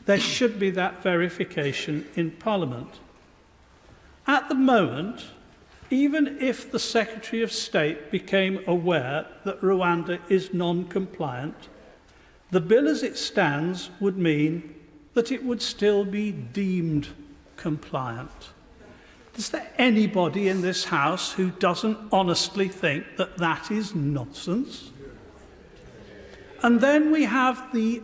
Speaker 17: there should be that verification in Parliament. At the moment, even if the Secretary of State became aware that Rwanda is non-compliant, the bill as it stands would mean that it would still be deemed compliant. Is there anybody in this House who doesn't honestly think that that is nonsense? And then we have the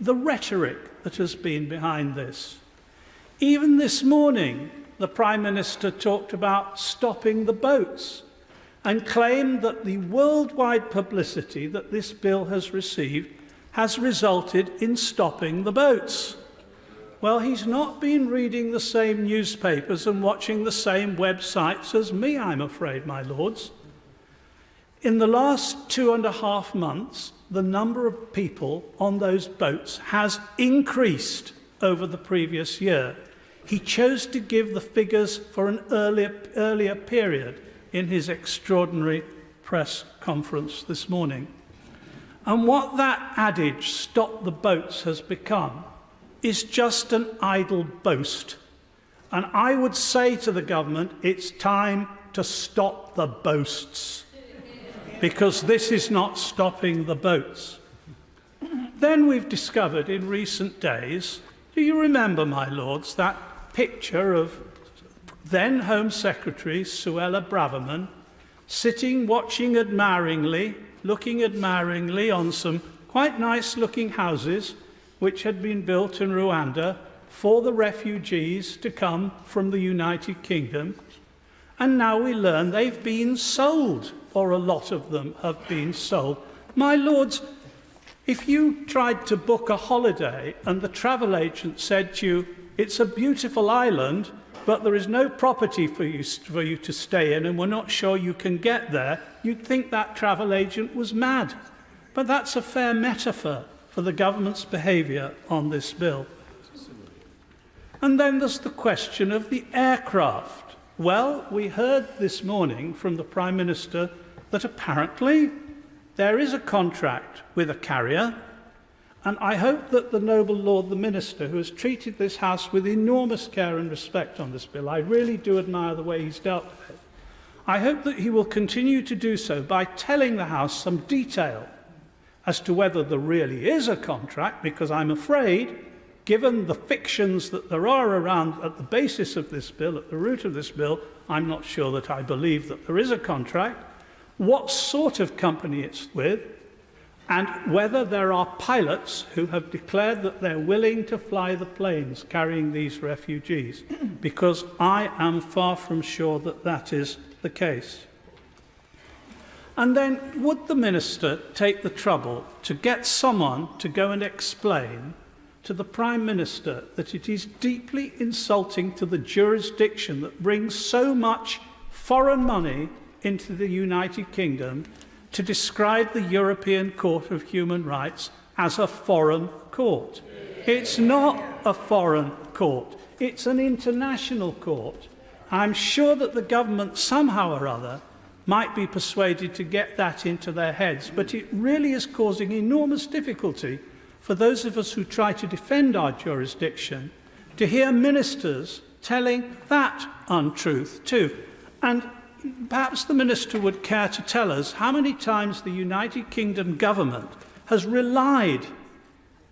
Speaker 17: rhetoric that has been behind this. Even this morning, the Prime Minister talked about stopping the boats and claimed that the worldwide publicity that this bill has received has resulted in stopping the boats. Well, he's not been reading the same newspapers and watching the same websites as me, I'm afraid, my lords. In the last 2.5 months, the number of people on those boats has increased over the previous year. He chose to give the figures for an earlier period in his extraordinary press conference this morning. And what that adage, "stop the boats," has become is just an idle boast. And I would say to the government, it's time to stop the boasts, because this is not stopping the boats. Then we've discovered in recent days, do you remember, my lords, that picture of then Home Secretary Suella Braverman sitting, watching admiringly, looking admiringly on some quite nice-looking houses which had been built in Rwanda for the refugees to come from the United Kingdom. And now we learn they've been sold, or a lot of them have been sold. My lords, if you tried to book a holiday and the travel agent said to you, it's a beautiful island, but there is no property for you to stay in and we're not sure you can get there, you'd think that travel agent was mad. But that's a fair metaphor for the government's behaviour on this bill. And then there's the question of the aircraft. Well, we heard this morning from the Prime Minister that apparently there is a contract with a carrier, and I hope that the noble Lord the Minister, who has treated this House with enormous care and respect on this bill, I really do admire the way he's dealt with it, I hope that he will continue to do so by telling the House some detail as to whether there really is a contract, because I'm afraid, given the fictions that there are around at the basis of this bill, at the root of this bill, I'm not sure that I believe that there is a contract, what sort of company it's with, and whether there are pilots who have declared that they're willing to fly the planes carrying these refugees, because I am far from sure that that is the case. And then would the Minister take the trouble to get someone to go and explain to the Prime Minister that it is deeply insulting to the jurisdiction that brings so much foreign money into the United Kingdom to describe the European Court of Human Rights as a foreign court? It's not a foreign court. It's an international court. I'm sure that the government somehow or other might be persuaded to get that into their heads, but it really is causing enormous difficulty for those of us who try to defend our jurisdiction to hear ministers telling that untruth too. And perhaps the Minister would care to tell us how many times the United Kingdom government has relied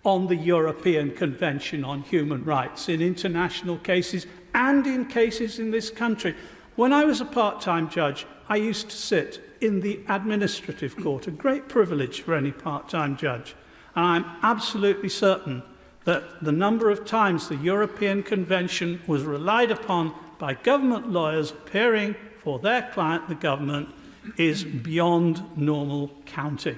Speaker 17: on the European Convention on Human Rights in international cases and in cases in this country. When I was a part-time judge, I used to sit in the administrative court, a great privilege for any part-time judge. And I'm absolutely certain that the number of times the European Convention was relied upon by government lawyers appearing for their client, the government, is beyond normal counting.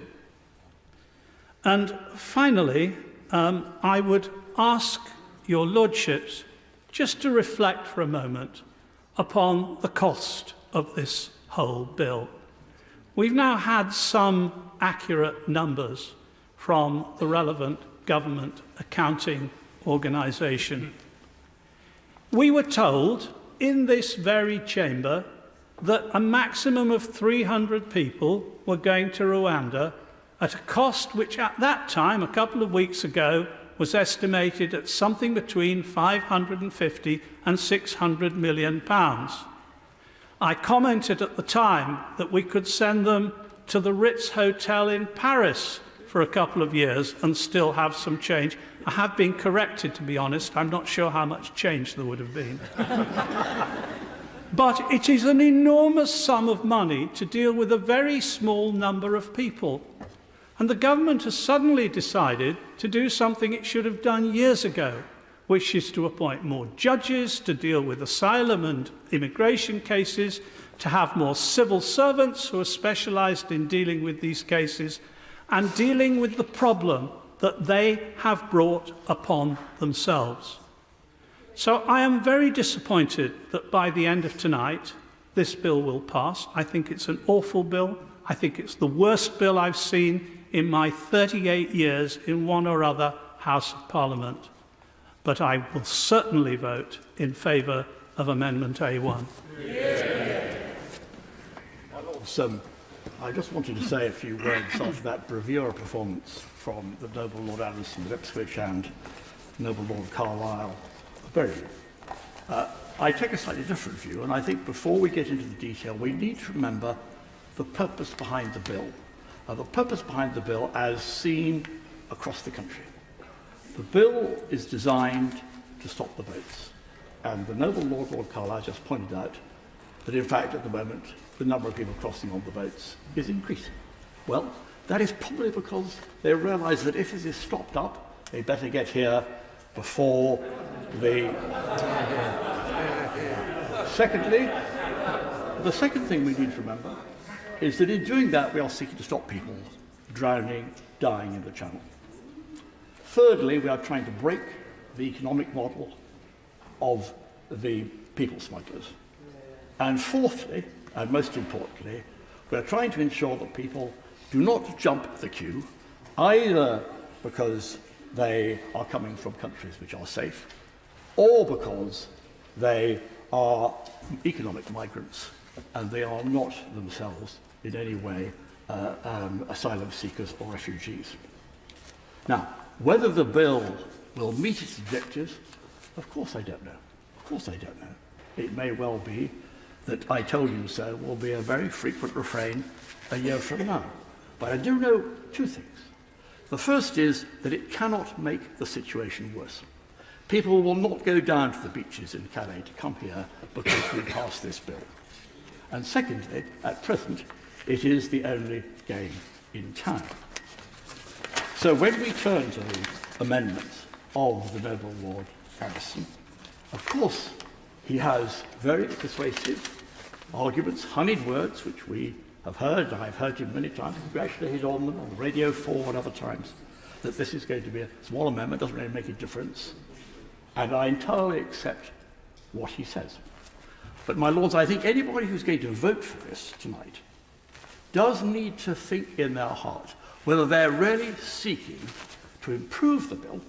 Speaker 17: And finally, I would ask your lordships just to reflect for a moment upon the cost of this whole bill. We've now had some accurate numbers from the relevant government accounting organisation. We were told in this very chamber that a maximum of 300 people were going to Rwanda at a cost which at that time, a couple of weeks ago, was estimated at something between 550 and 600 million pounds. I commented at the time that we could send them to the Ritz Hotel in Paris for a couple of years and still have some change. I have been corrected, to be honest. I'm not sure how much change there would have been. But it is an enormous sum of money to deal with a very small number of people. And the government has suddenly decided to do something it should have done years ago, which is to appoint more judges to deal with asylum and immigration cases, to have more civil servants who are specialised in dealing with these cases and dealing with the problem that they have brought upon themselves. So I am very disappointed that by the end of tonight, this bill will pass. I think it's an awful bill. I think it's the worst bill I've seen in my 38 years in one or other House of Parliament. But I will certainly vote in favour of Amendment A1.
Speaker 11: My Lords, I just wanted to say a few words after that bravura performance from the Noble Lord Anderson of Ipswich and Noble Lord Carlisle of Berry. I take a slightly different view, and I think before we get into the detail, we need to remember the purpose behind the bill. The purpose behind the bill as seen across the country. The bill is designed to stop the boats. And the Noble Lord Carlisle just pointed out that, in fact, at the moment, the number of people crossing on the boats is increasing. Well, that is probably because they realise that if it is stopped up, they better get here before the... Secondly, the second thing we need to remember is that in doing that, we are seeking to stop people drowning, dying in the Channel. Thirdly, we are trying to break the economic model of the people smugglers. And fourthly, and most importantly, we are trying to ensure that people do not jump the queue, either because they are coming from countries which are safe, or because they are economic migrants and they are not themselves in any way asylum seekers or refugees. Now, whether the bill will meet its objectives, of course I don't know. Of course I don't know. It may well be that "I told you so" will be a very frequent refrain a year from now. But I do know two things. The first is that it cannot make the situation worse. People will not go down to the beaches in Calais to come here because we passed this bill. And secondly, at present, it is the only game in town. So when we turn to the amendments of the Noble Lord Anderson, of course, he has very persuasive arguments, honeyed words, which we have heard, and I've heard him many times, congratulated on them on Radio 4 and other times, that this is going to be a small amendment, doesn't really make a difference. And I entirely accept what he says. But, my Lords, I think anybody who's going to vote for this tonight does need to think in their heart whether they're really seeking to improve the bill,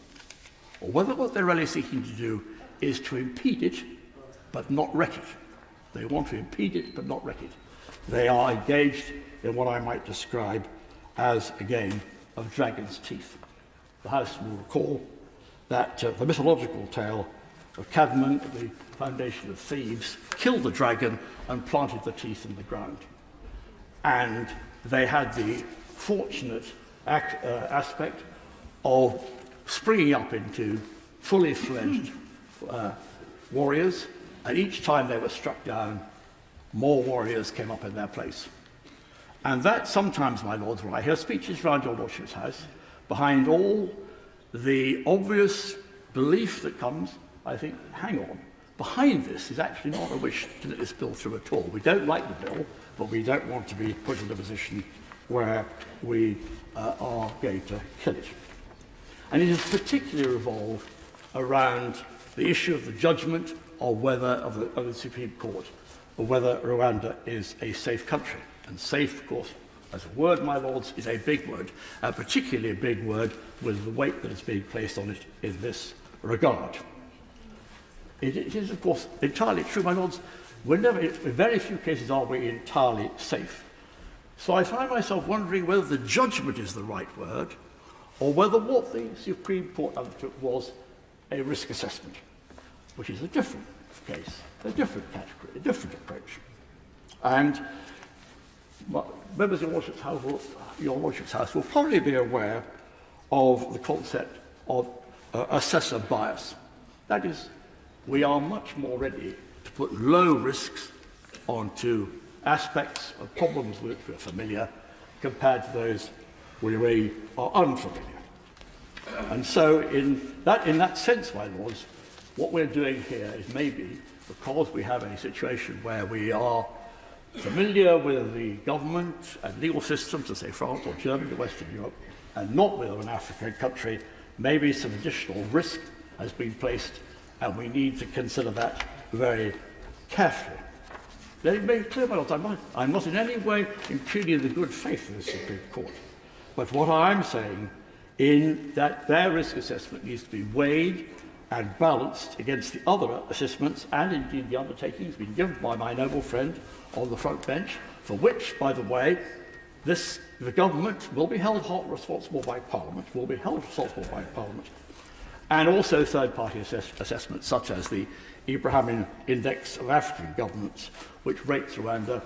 Speaker 11: or whether what they're really seeking to do is to impede it, but not wreck it. They want to impede it, but not wreck it. They are engaged in what I might describe as a game of dragon's teeth. The House will recall that the mythological tale of Cadman, the foundation of Thebes, killed the dragon and planted the teeth in the ground. And they had the fortunate aspect of springing up into fully fledged warriors, and each time they were struck down, more warriors came up in their place. And that sometimes, my lords, when I hear speeches around your lordship's house, behind all the obvious belief that comes, I think, hang on, behind this is actually not a wish to let this bill through at all. We don't like the bill, but we don't want to be put in a position where we are going to kill it. And it is particularly revolved around the issue of the judgment of the Supreme Court, of whether Rwanda is a safe country. And safe, of course, as a word, my lords, is a big word, and particularly a big word with the weight that is being placed on it in this regard. It is, of course, entirely true, my lords, in very few cases are we entirely safe. So I find myself wondering whether the judgment is the right word, or whether what the Supreme Court undertook was a risk assessment, which is a different case, a different category, a different approach. And members of your lordship's house will probably be aware of the concept of assessor bias. That is, we are much more ready to put low risks onto aspects of problems with which we're familiar compared to those where we are unfamiliar. And so in that sense, my lords, what we're doing here is maybe because we have a situation where we are familiar with the government and legal systems of, say, France or Germany or Western Europe, and not with an African country, maybe some additional risk has been placed, and we need to consider that very carefully. Let it be clear, my lords, I'm not in any way impugning the good faith of the Supreme Court, but what I'm saying in that their risk assessment needs to be weighed and balanced against the other assessments and indeed the undertakings being given by my noble friend on the front bench, for which, by the way, the government will be held responsible by Parliament, and also third-party assessments such as the Ibrahim Index of African Governments, which rates Rwanda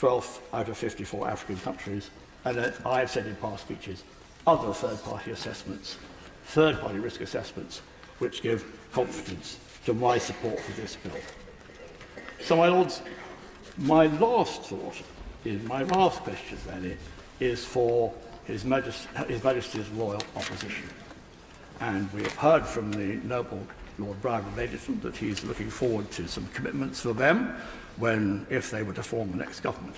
Speaker 11: 12th out of 54 African countries, and I have said in past speeches, other third-party assessments, third-party risk assessments, which give confidence to my support for this bill. So, my lords, my last question then is for His Majesty's Royal Opposition. And we have heard from the noble Lord Brown of Legislation that he's looking forward to some commitments for them if they were to form the next government.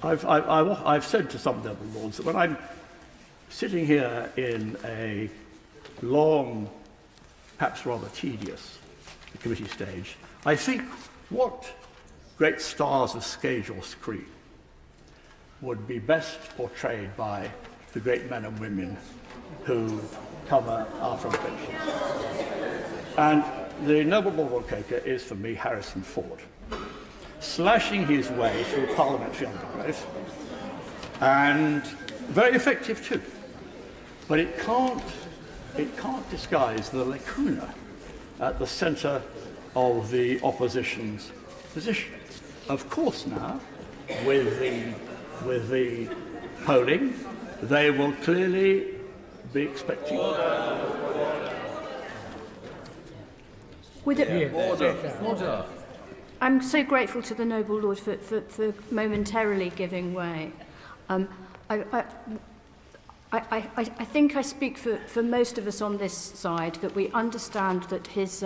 Speaker 11: I've said to some noble lords that when I'm sitting here in a long, perhaps rather tedious committee stage, I think what great stars of stage or screen would be best portrayed by the great men and women who cover our front benches. And the noble Lord Coker is, for me, Harrison Ford, slashing his way through parliamentary undergrowth, and very effective too. But it can't disguise the lacuna at the centre of the opposition's position. Of course, now, with the polling, they will clearly be expecting.
Speaker 14: Order. I'm so grateful to the noble lord for momentarily giving way. I think I speak for most of us on this side that we understand that his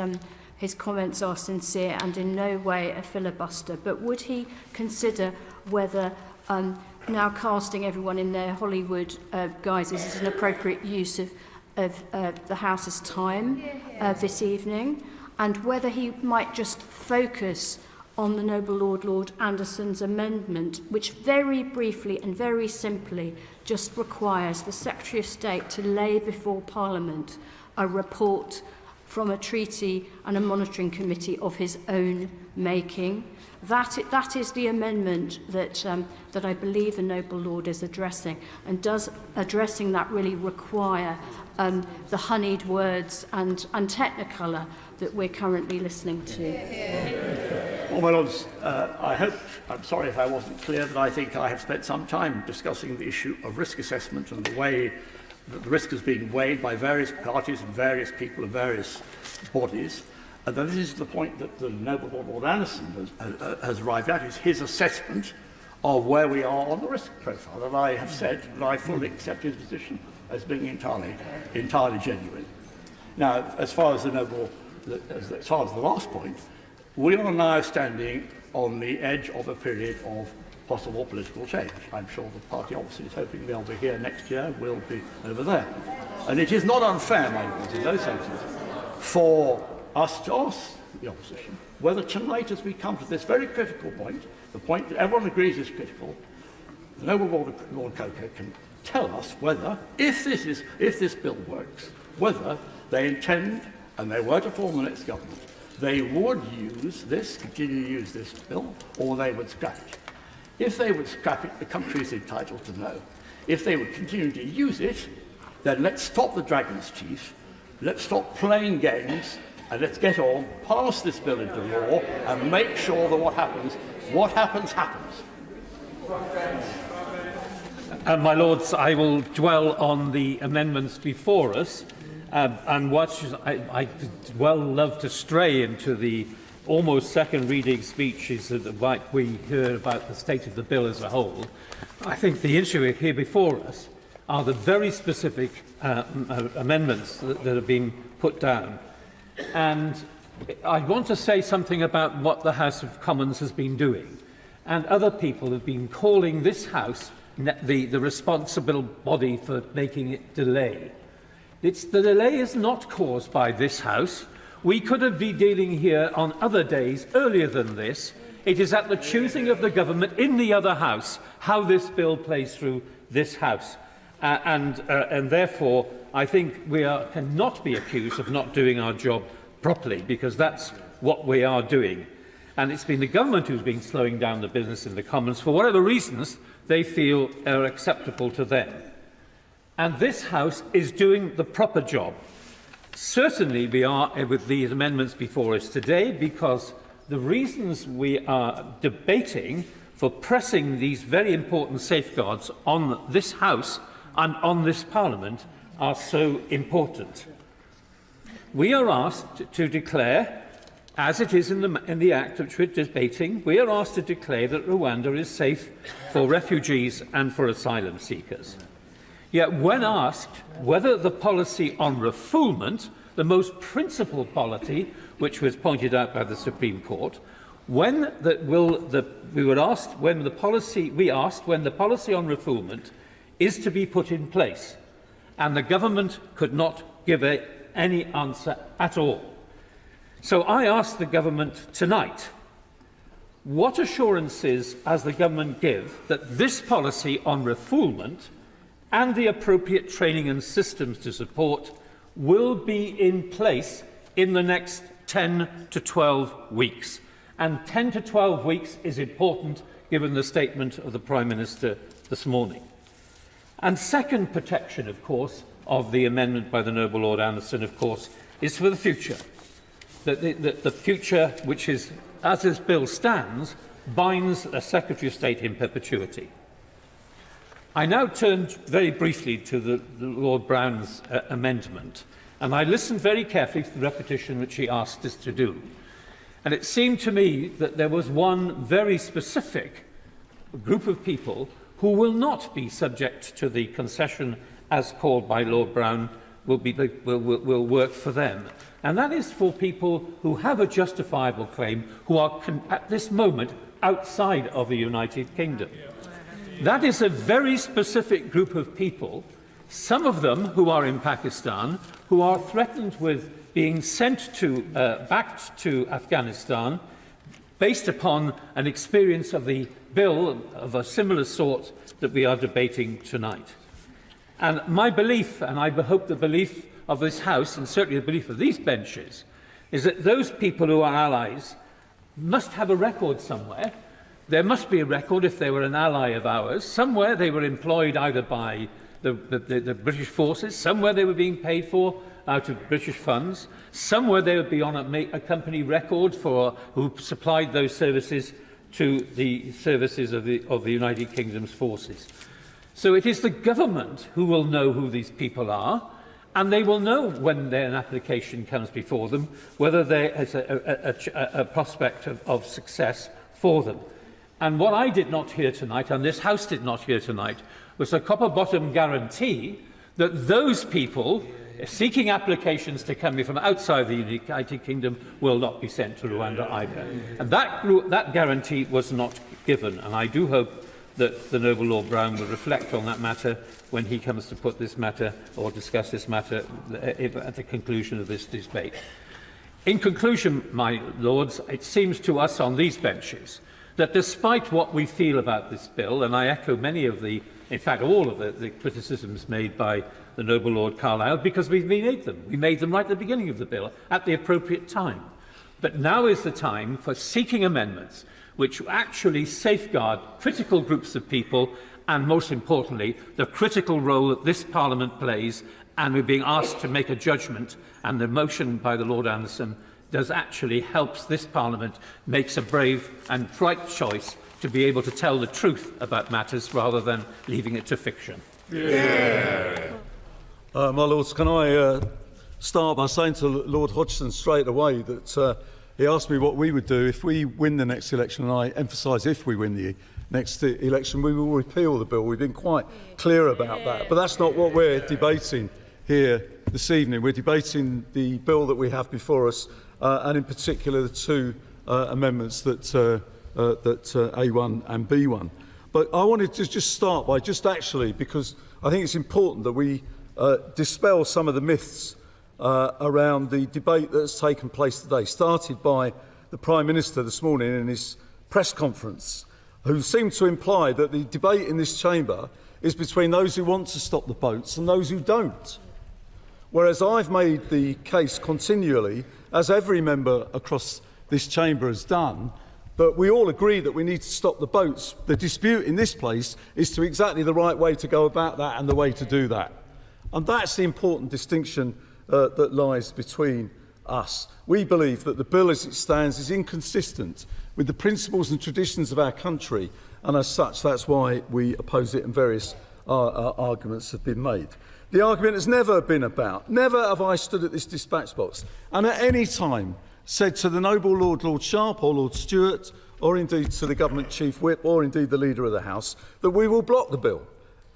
Speaker 14: comments are sincere and in no way a filibuster. But would he consider whether now casting everyone in their Hollywood guises is an appropriate use of the House's time this evening, and whether he might just focus on the noble Lord Anderson's amendment, which very briefly and very simply just requires the Secretary of State to lay before Parliament a report from a treaty and a monitoring committee of his own making. That is the amendment that I believe the Noble Lord is addressing, and does addressing that really require the honeyed words and technicolor that we're currently listening to.
Speaker 11: Well, my Lords, I'm sorry if I wasn't clear, but I think I have spent some time discussing the issue of risk assessment and the way that the risk is being weighed by various parties and various people and various bodies. And this is the point that the Noble Lord Anderson has arrived at, is his assessment of where we are on the risk profile. And I have said that I fully accept his position as being entirely genuine. Now, as far as the last point, we are now standing on the edge of a period of possible political change. I'm sure the party obviously is hoping they'll be here next year, we'll be over there. And it is not unfair, my lords, in those senses, for us to ask the opposition whether tonight, as we come to this very critical point, the point that everyone agrees is critical, the Noble Lord Coker can tell us whether, if this bill works, whether they intend, and they were to form the next government, they would continue to use this bill, or they would scrap it. If they would scrap it, the country is entitled to know. If they would continue to use it, then let's stop the dragon's teeth, let's stop playing games, and let's get on, pass this bill into law, and make sure that what happens, happens.
Speaker 9: My Lords, I will dwell on the amendments before us, and watch. I well love to stray into the almost second reading speeches that we hear about the state of the bill as a whole. I think the issue here before us are the very specific amendments that have been put down. And I want to say something about what the House of Commons has been doing. And other people have been calling this House the responsible body for making it delay. The delay is not caused by this House. We could have been dealing here on other days earlier than this. It is at the choosing of the government in the other House how this bill plays through this House. And therefore, I think we cannot be accused of not doing our job properly, because that's what we are doing. And it's been the government who's been slowing down the business in the Commons for whatever reasons they feel are acceptable to them. And this House is doing the proper job. Certainly we are with these amendments before us today, because the reasons we are debating for pressing these very important safeguards on this House and on this Parliament are so important. We are asked to declare, as it is in the Act which we're debating, we are asked to declare that Rwanda is safe for refugees and for asylum seekers. Yet when asked whether the policy on refoulement, the most principal policy which was pointed out by the Supreme Court, we asked when the policy on refoulement is to be put in place, and the government could not give any answer at all. So I ask the government tonight, what assurances has the government give that this policy on refoulement and the appropriate training and systems to support will be in place in the next 10 to 12 weeks? And 10 to 12 weeks is important given the statement of the Prime Minister this morning. And second protection, of course, of the amendment by the Noble Lord Anderson, of course, is for the future. The future, which is, as this bill stands, binds a Secretary of State in perpetuity. I now turn very briefly to the Lord Brown's amendment, and I listened very carefully to the repetition which he asked us to do. And it seemed to me that there was one very specific group of people who will not be subject to the concession as called by Lord Brown will work for them. And that is for people who have a justifiable claim, who are at this moment outside of the United Kingdom. That is a very specific group of people, some of them who are in Pakistan, who are threatened with being sent back to Afghanistan based upon an experience of the bill of a similar sort that we are debating tonight. And my belief, and I hope the belief
Speaker 18: of this House, and certainly the belief of these benches, is that those people who are allies must have a record somewhere. There must be a record if they were an ally of ours. Somewhere they were employed either by the British forces, somewhere they were being paid for out of British funds, somewhere they would be on a company record for who supplied those services to the services of the United Kingdom's forces. So it is the government who will know who these people are, and they will know when an application comes before them whether there is a prospect of success for them. And what I did not hear tonight, and this House did not hear tonight, was a copper-bottom guarantee that those people seeking applications to come from outside the United Kingdom will not be sent to Rwanda either. And that guarantee was not given, and I do hope that the Noble Lord Brown will reflect on that matter when he comes to put this matter or discuss this matter at the conclusion of this debate. In conclusion, my Lords, it seems to us on these benches that despite what we feel about this bill, and I echo many of in fact all of the criticisms made by the Noble Lord Carlisle, because we made them. We made them right at the beginning of the bill, at the appropriate time. But now is the time for seeking amendments which actually safeguard critical groups of people and, most importantly, the critical role that this Parliament plays, and we're being asked to make a judgment, and the motion by the Lord Anderson does actually helps this Parliament makes a brave and right choice to be able to tell the truth about matters rather than leaving it to fiction.
Speaker 19: Yeah. My Lords, can I start by saying to Lord Hodgson straight away that he asked me what we would do if we win the next election, and I emphasise if we win the next election, we will repeal the bill. We've been quite clear about that. But that's not what we're debating here this evening. We're debating the bill that we have before us, and in particular the two amendments that A1 and B1. But I wanted to just start by because I think it's important that we dispel some of the myths around the debate that has taken place today, started by the Prime Minister this morning in his press conference, who seemed to imply that the debate in this chamber is between those who want to stop the boats and those who don't. Whereas I've made the case continually, as every member across this chamber has done, but we all agree that we need to stop the boats. The dispute in this place is to exactly the right way to go about that and the way to do that. And that's the important distinction that lies between us. We believe that the bill as it stands is inconsistent with the principles and traditions of our country, and as such that's why we oppose it, and various arguments have been made. The argument has never been about, never have I stood at this dispatch box and at any time said to the Noble Lord, Lord Sharp or Lord Stewart, or indeed to the Government Chief Whip, or indeed the Leader of the House, that we will block the bill.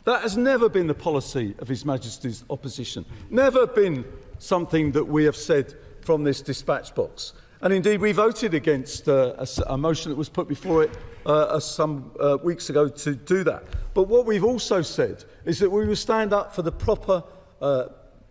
Speaker 19: That has never been the policy of His Majesty's opposition, never been something that we have said from this dispatch box. And indeed we voted against a motion that was put before it some weeks ago to do that. But what we've also said is that we will stand up for the proper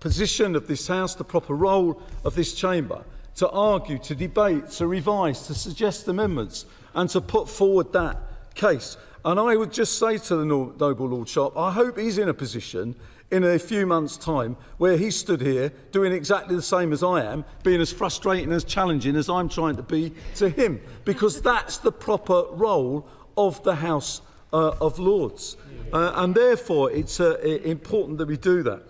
Speaker 19: position of this House, the proper role of this chamber, to argue, to debate, to revise, to suggest amendments, and to put forward that case. And I would just say to the Noble Lord Sharp, I hope he's in a position in a few months' time where he stood here doing exactly the same as I am, being as frustrating, as challenging as I'm trying to be to him, because that's the proper role of the House of Lords. And therefore it's important that we do that.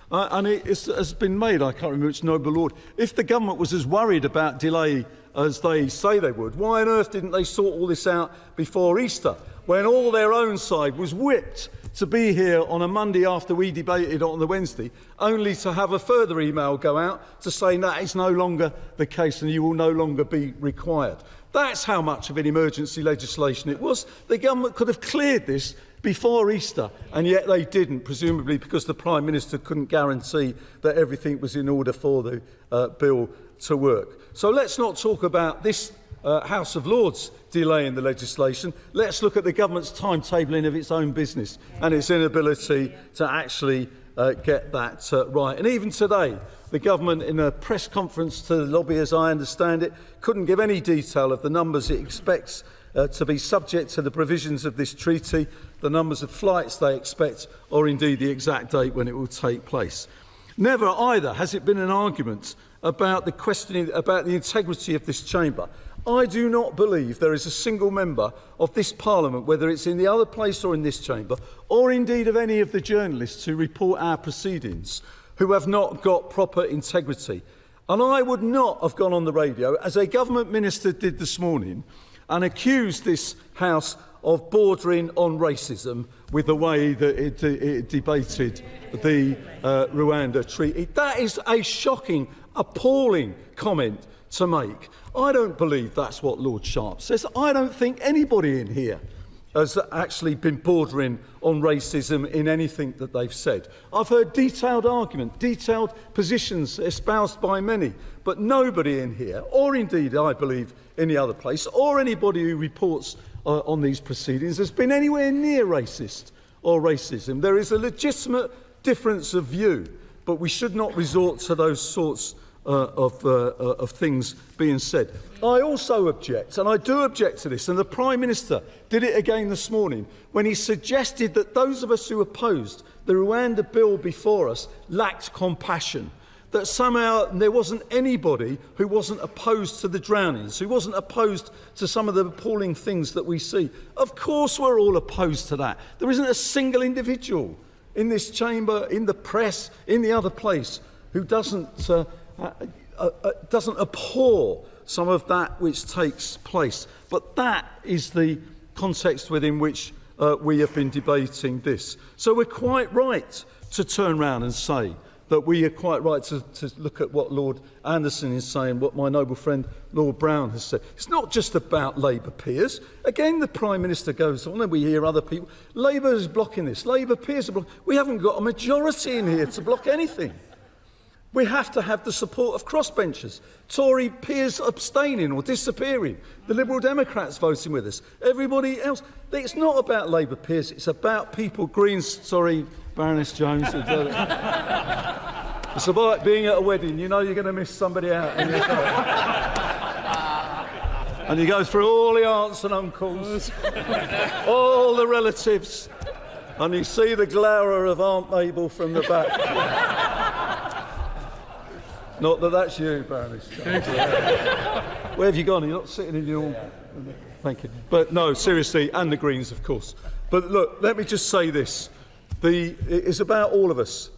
Speaker 19: And it has been made, I can't remember which Noble Lord, if the government was as worried about delay as they say they would, why on earth didn't they sort all this out before Easter, when all their own side was whipped to be here on a Monday after we debated on the Wednesday, only to have a further email go out to say that is no longer the case and you will no longer be required. That's how much of an emergency legislation it was. The government could have cleared this before Easter, and yet they didn't, presumably because the Prime Minister couldn't guarantee that everything was in order for the bill to work. So let's not talk about this House of Lords delaying the legislation. Let's look at the government's timetabling of its own business and its inability to actually get that right. And even today, the government, in a press conference to the lobby, as I understand it, couldn't give any detail of the numbers it expects to be subject to the provisions of this treaty, the numbers of flights they expect, or indeed the exact date when it will take place. Never either has it been an argument about the questioning about the integrity of this chamber. I do not believe there is a single member of this Parliament, whether it's in the other place or in this chamber, or indeed of any of the journalists who report our proceedings, who have not got proper integrity. And I would not have gone on the radio, as a government minister did this morning, and accused this House of bordering on racism with the way that it debated the Rwanda treaty. That is a shocking, appalling comment to make. I don't believe that's what Lord Sharp says. I don't think anybody in here has actually been bordering on racism in anything that they've said. I've heard detailed argument, detailed positions espoused by many, but nobody in here, or indeed I believe in the other place, or anybody who reports on these proceedings has been anywhere near racist or racism. There is a legitimate difference of view, but we should not resort to those sorts of things being said. I also object, and I do object to this, and the Prime Minister did it again this morning when he suggested that those of us who opposed the Rwanda Bill before us lacked compassion, that somehow there wasn't anybody who wasn't opposed to the drownings, who wasn't opposed to some of the appalling things that we see. Of course we're all opposed to that. There isn't a single individual in this chamber, in the press, in the other place, who doesn't abhor some of that which takes place. But that is the context within which we have been debating this. So we're quite right to turn round and say that we are quite right to look at what Lord Anderson is saying, what my noble friend Lord Brown has said. It's not just about Labour peers. Again, the Prime Minister goes on, and we hear other people. Labour is blocking this. Labour peers are blocking. We haven't got a majority in here to block anything. We have to have the support of crossbenchers, Tory peers abstaining or disappearing, the Liberal Democrats voting with us, everybody else. It's not about Labour peers, it's about people, Greens, sorry, Baroness Jones. It's about being at a wedding, you know you're going to miss somebody out. And you go through all the aunts and uncles, all the relatives, and you see the glower of Aunt Mabel from the back. Not that that's you, Baroness. Where have you gone? You're not sitting in your... Thank you. But no, seriously, and the Greens, of course. But look, let me just say this. It's about all of us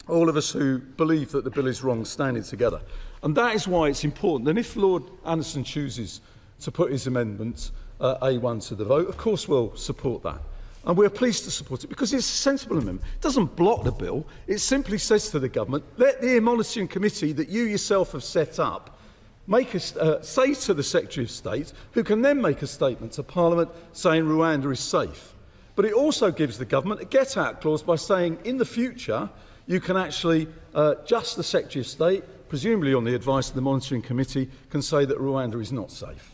Speaker 19: who believe that the bill is wrong, standing together. And that is why it's important. And if Lord Anderson chooses to put his amendment A1 to the vote, of course we'll support that. And we're pleased to support it because it's a sensible amendment. It doesn't block the bill. It simply says to the government, let the monitoring committee that you yourself have set up say to the Secretary of State, who can then make a statement to Parliament saying Rwanda is safe. But it also gives the government a get-out clause by saying in the future you can actually, just the Secretary of State, presumably on the advice of the monitoring committee, can say that Rwanda is not safe.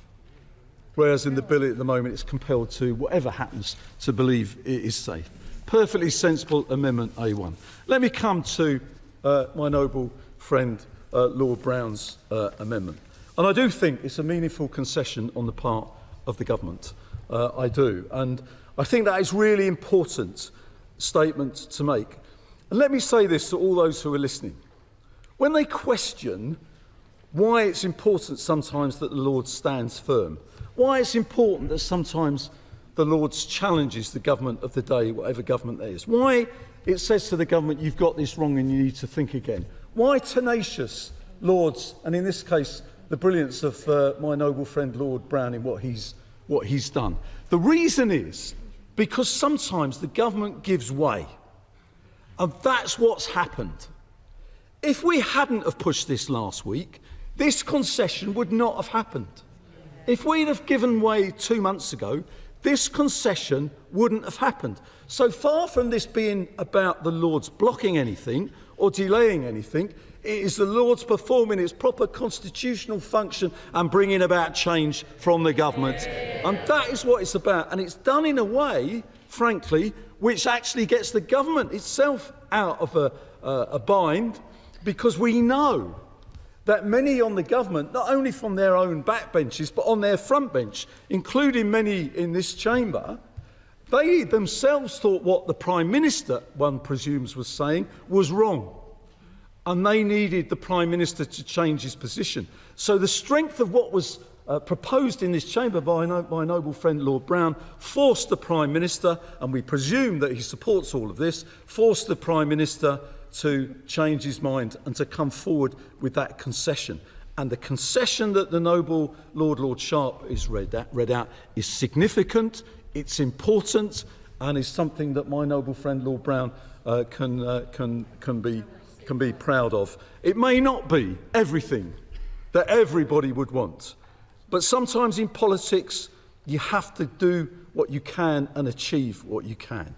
Speaker 19: Whereas in the bill at the moment it's compelled to, whatever happens, to believe it is safe. Perfectly sensible amendment A1. Let me come to my noble friend Lord Brown's amendment. And I do think it's a meaningful concession on the part of the government. I do. And I think that is a really important statement to make. And let me say this to all those who are listening. When they question why it's important sometimes that the Lord stands firm, why it's important that sometimes the Lord challenges the government of the day, whatever government there is, why it says to the government, you've got this wrong and you need to think again, why tenacious Lords, and in this case, the brilliance of my noble friend Lord Brown in what he's done. The reason is because sometimes the government gives way, and that's what's happened. If we hadn't have pushed this last week, this concession would not have happened. If we'd have given way 2 months ago, this concession wouldn't have happened. So far from this being about the Lords blocking anything or delaying anything, it is the Lords performing its proper constitutional function and bringing about change from the government. And that is what it's about. And it's done in a way, frankly, which actually gets the government itself out of a bind, because we know that many on the government, not only from their own backbenches, but on their front bench, including many in this chamber, they themselves thought what the Prime Minister, one presumes, was saying was wrong. and they needed the Prime Minister to change his position. So the strength of what was proposed in this chamber by my noble friend Lord Brown forced the Prime Minister, and we presume that he supports all of this, forced the Prime Minister to change his mind and to come forward with that concession. And the concession that the noble Lord Sharp is read out is significant, it's important, and is something that my noble friend Lord Brown can be proud of. It may not be everything that everybody would want, but sometimes in politics you have to do what you can and achieve what you can.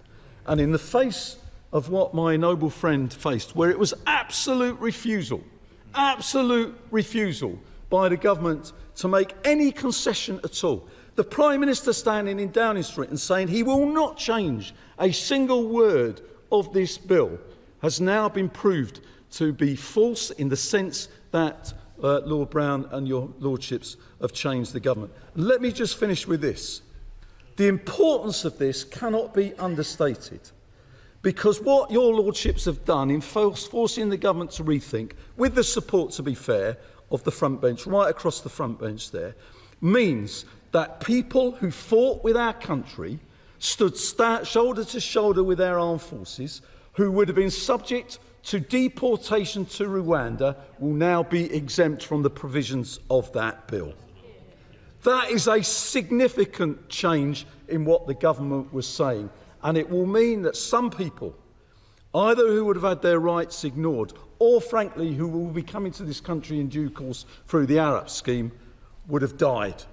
Speaker 19: And in the face of what my noble friend faced, where it was absolute refusal by the government to make any concession at all, the Prime Minister standing in Downing Street and saying he will not change a single word of this bill has now been proved to be false in the sense that Lord Brown and your lordships have changed the government. Let me just finish with this. The importance of this cannot be understated, because what your lordships have done in forcing the government to rethink, with the support, to be fair, of the front bench, right across the front bench there, means that people who fought with our country, stood shoulder to shoulder with our armed forces, who would have been subject to deportation to Rwanda, will now be exempt from the provisions of that bill. That is a significant change in what the government was saying, and it will mean that some people, either who would have had their rights ignored, or frankly who will be coming to this country in due course through the Arab scheme, would have died,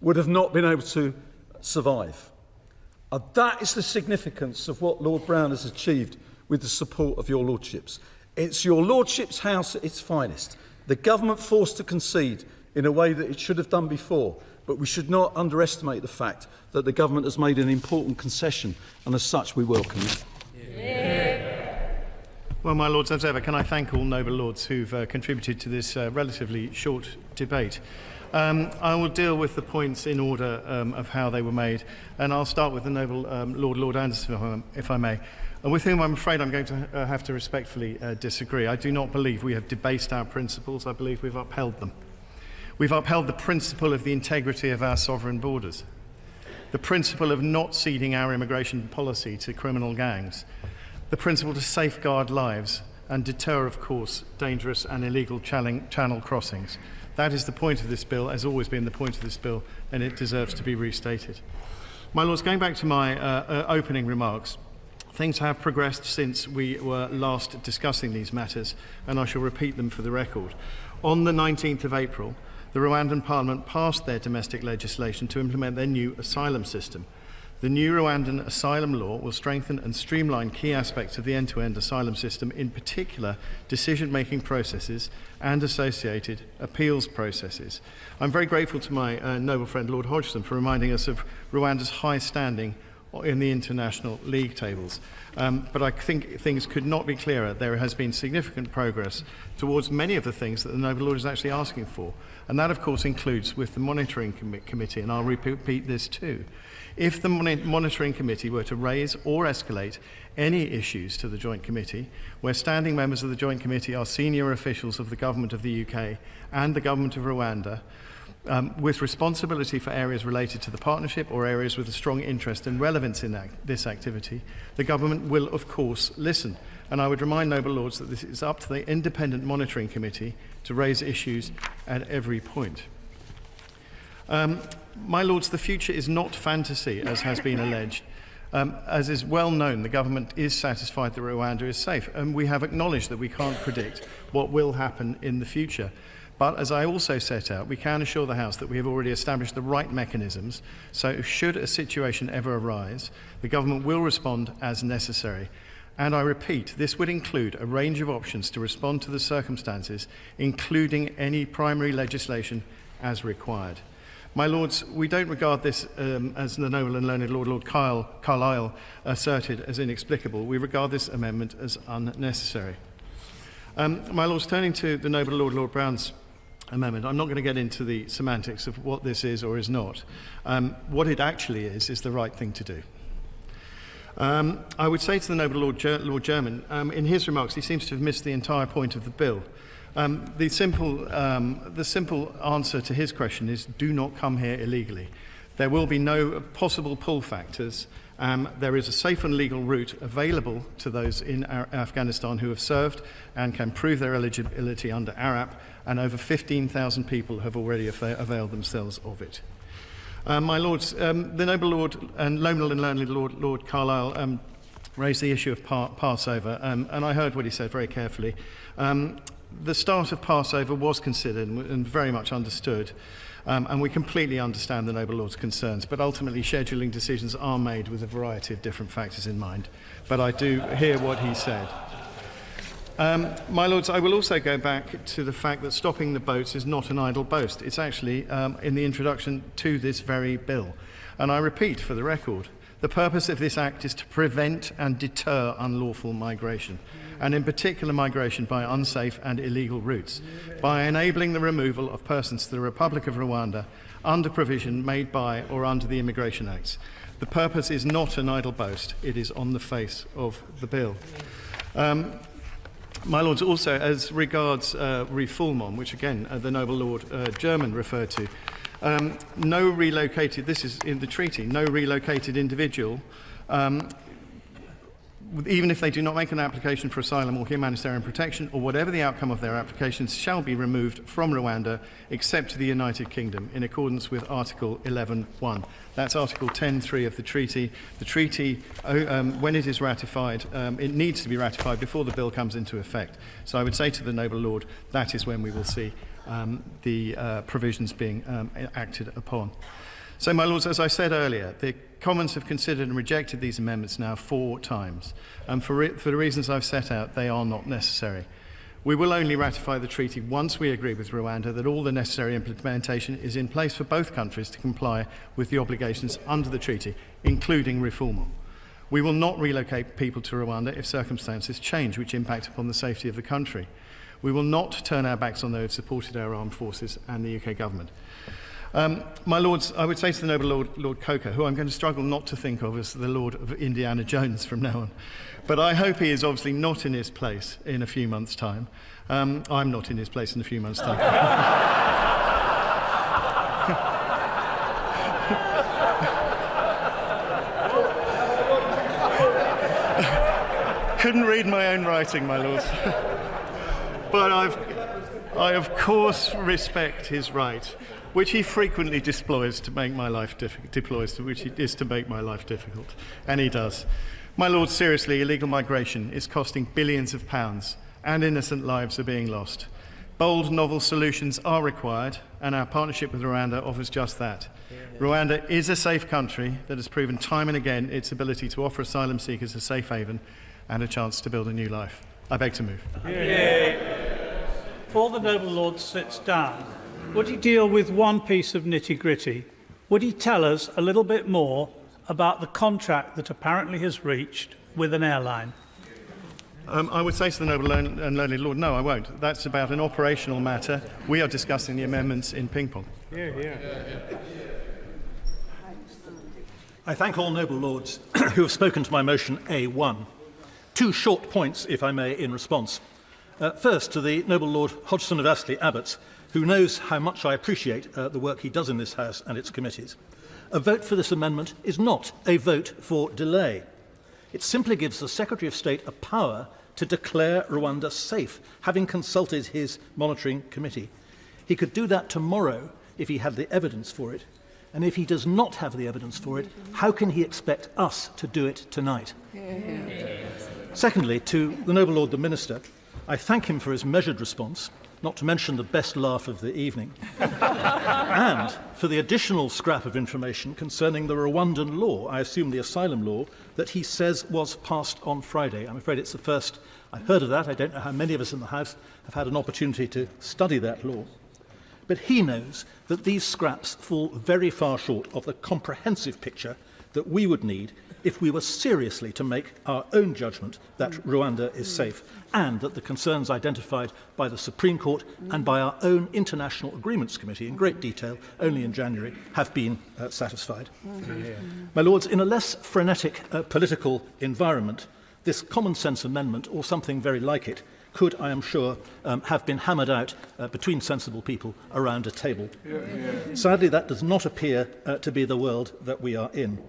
Speaker 19: would have not been able to survive. And that is the significance of what Lord Brown has achieved with the support of your lordships. It's your lordship's house at its finest. The government forced to concede in a way that it should have done before, but we should not underestimate the fact that the government has made an important concession, and as such we welcome it.
Speaker 2: Well, my lords, as ever, can I thank all noble lords who've contributed to this relatively short debate. I will deal with the points in order of how they were made, and I'll start with the noble Lord Anderson, if I may, and with whom I'm afraid I'm going to have to respectfully disagree. I do not believe we have debased our principles. I believe we've upheld them. We've upheld the principle of the integrity of our sovereign borders, the principle of not ceding our immigration policy to criminal gangs, the principle to safeguard lives and deter, of course, dangerous and illegal channel crossings. That is the point of this bill, has always been the point of this bill, and it deserves to be restated. My lords, going back to my opening remarks, things have progressed since we were last discussing these matters, and I shall repeat them for the record. On the 19th of April, the Rwandan Parliament passed their domestic legislation to implement their new asylum system. The new Rwandan asylum law will strengthen and streamline key aspects of the end-to-end asylum system, in particular decision-making processes and associated appeals processes. I'm very grateful to my noble friend Lord Hodgson for reminding us of Rwanda's high standing in the international league tables. But I think things could not be clearer. There has been significant progress towards many of the things that the noble lord is actually asking for. And that, of course, includes with the monitoring committee, and I'll repeat this too. If the monitoring committee were to raise or escalate any issues to the Joint Committee, where standing members of the Joint Committee are senior officials of the Government of the UK and the Government of Rwanda, with responsibility for areas related to the partnership or areas with a strong interest and relevance in this activity, the government will, of course, listen. And I would remind noble lords that this is up to the independent monitoring committee to raise issues at every point. My lords, the future is not fantasy, as has been alleged. As is well known, the government is satisfied that Rwanda is safe, and we have acknowledged that we can't predict what will happen in the future. But as I also set out, we can assure the House that we have already established the right mechanisms, so should a situation ever arise, the government will respond as necessary. And I repeat, this would include a range of options to respond to the circumstances, including any primary legislation as required. My lords, we don't regard this as the noble and learned Lord Carlisle asserted as inexplicable. We regard this amendment as unnecessary. My lords, turning to the noble Lord Brown's amendment, I'm not going to get into the semantics of what this is or is not. What it actually is the right thing to do. I would say to the noble Lord German, in his remarks, he seems to have missed the entire point of the bill. The simple answer to his question is do not come here illegally. There will be no possible pull factors. There is a safe and legal route available to those in Afghanistan who have served and can prove their eligibility under ARAP, and over 15,000 people have already availed themselves of it. My lords, the noble Lord and noble and learned Lord Carlisle raised the issue of Passover, and I heard what he said very carefully. The start of Passover was considered and very much understood, and we completely understand the noble Lord's concerns, but ultimately scheduling decisions are made with a variety of different factors in mind. But I do hear what he said. My lords, I will also go back to the fact that stopping the boats is not an idle boast. It's actually in the introduction to this very bill. And I repeat for the record, the purpose of this act is to prevent and deter unlawful migration, and in particular migration by unsafe and illegal routes, by enabling the removal of persons to the Republic of Rwanda under provision made by or under the Immigration Acts. The purpose is not an idle boast, it is on the face of the bill. My lords, also as regards refoulement, which again the noble Lord German referred to, no relocated, this is in the treaty, no relocated individual, even if they do not make an application for asylum or humanitarian protection, or whatever the outcome of their applications, shall be removed from Rwanda except to the United Kingdom in accordance with Article 11.1. That's Article 10.3 of the treaty. The treaty, when it is ratified, it needs to be ratified before the bill comes into effect. So I would say to the noble Lord, that is when we will see the provisions being acted upon. So, my lords, as I said earlier, the Commons have considered and rejected these amendments now 4 times. And for the reasons I've set out, they are not necessary. We will only ratify the treaty once we agree with Rwanda that all the necessary implementation is in place for both countries to comply with the obligations under the treaty, including refoulement. We will not relocate people to Rwanda if circumstances change which impact upon the safety of the country. We will not turn our backs on those who have supported our armed forces and the UK government. My lords, I would say to the noble Lord Coker, who I'm going to struggle not to think of as the Lord of Indiana Jones from now on, but I hope he is obviously not in his place in a few months' time. I'm not in his place in a few months' time. Couldn't read my own writing, my lords. But I of course respect his right, which he frequently deploys to make my life difficult, and he does. My lord, seriously, illegal migration is costing billions of pounds, and innocent lives are being lost. Bold, novel solutions are required, and our partnership with Rwanda offers just that. Rwanda is a safe country that has proven time and again its ability to offer asylum seekers a safe haven and a chance to build a new life. I beg to move.
Speaker 17: Before the noble lord sits down, would he deal with one piece of nitty-gritty? Would he tell us a little bit more about the contract that apparently has reached with an airline?
Speaker 2: I would say to the noble and learned Lord, no, I won't. That's about an operational matter. We are discussing the amendments in ping-pong.
Speaker 15: I thank all noble lords who have spoken to my motion A1. 2 short points, if I may, in response. First, to the noble Lord Hodgson of Astley Abbott, who knows how much I appreciate the work he does in this House and its committees. A vote for this amendment is not a vote for delay. It simply gives the Secretary of State a power to declare Rwanda safe, having consulted his monitoring committee. He could do that tomorrow if he had the evidence for it. And if he does not have the evidence for it, how can he expect us to do it tonight? Secondly, to the noble Lord the Minister, I thank him for his measured response, not to mention the best laugh of the evening, and for the additional scrap of information concerning the Rwandan law, I assume the asylum law, that he says was passed on Friday. I'm afraid it's the first I've heard of that. I don't know how many of us in the House have had an opportunity to study that law. But he knows that these scraps fall very far short of the comprehensive picture that we would need if we were seriously to make our own judgment that Rwanda is safe, and that the concerns identified by the Supreme Court and by our own International Agreements Committee in great detail only in January have been satisfied. My Lords, in a less frenetic political environment, this common sense amendment, or something very like it, could, I am sure, have been hammered out between sensible people around a table. Sadly, that does not appear to be the world that we are in.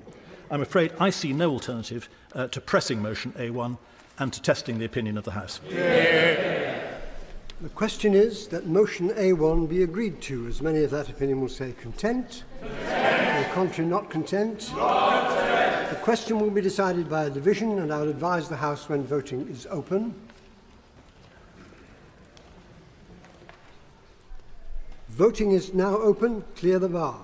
Speaker 15: I'm afraid I see no alternative to pressing motion A1 and to testing the opinion of the House.
Speaker 4: The question is that motion A1 be agreed to. As many of that opinion will say content. The contrary, not content. The question will be decided by a division, and I'll advise the House when voting is open. Voting is now open. Clear the bar.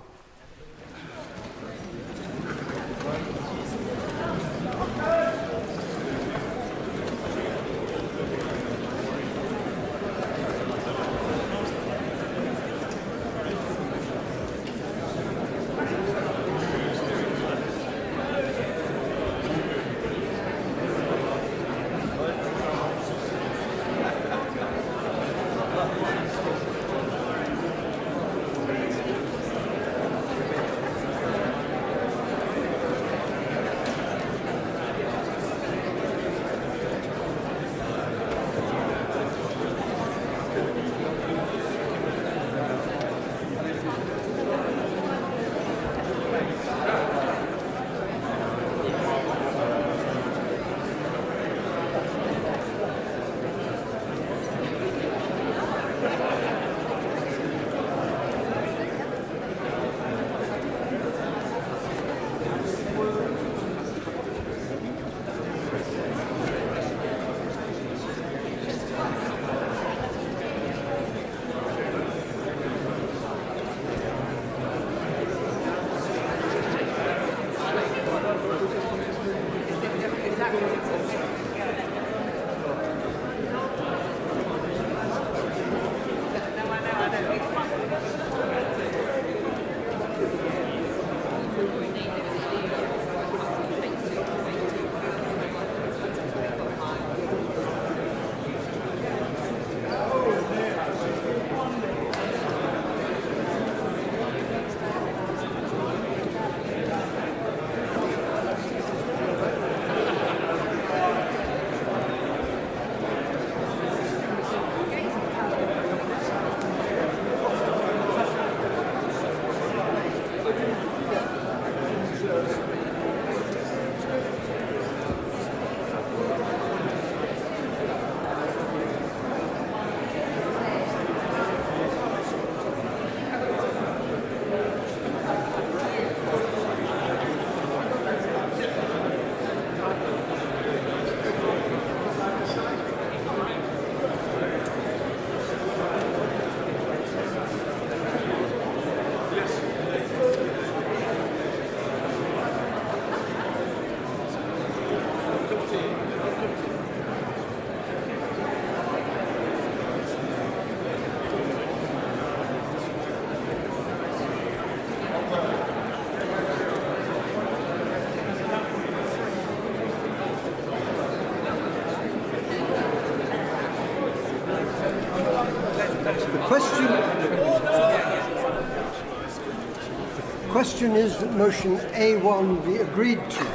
Speaker 4: The question is that motion A1 be agreed to.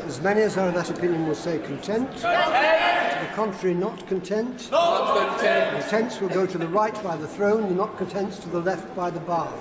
Speaker 4: As many as are of that opinion will say content. To the contrary, not content. Not content. The contents will go to the right by the throne, the not contents to the left by the bar.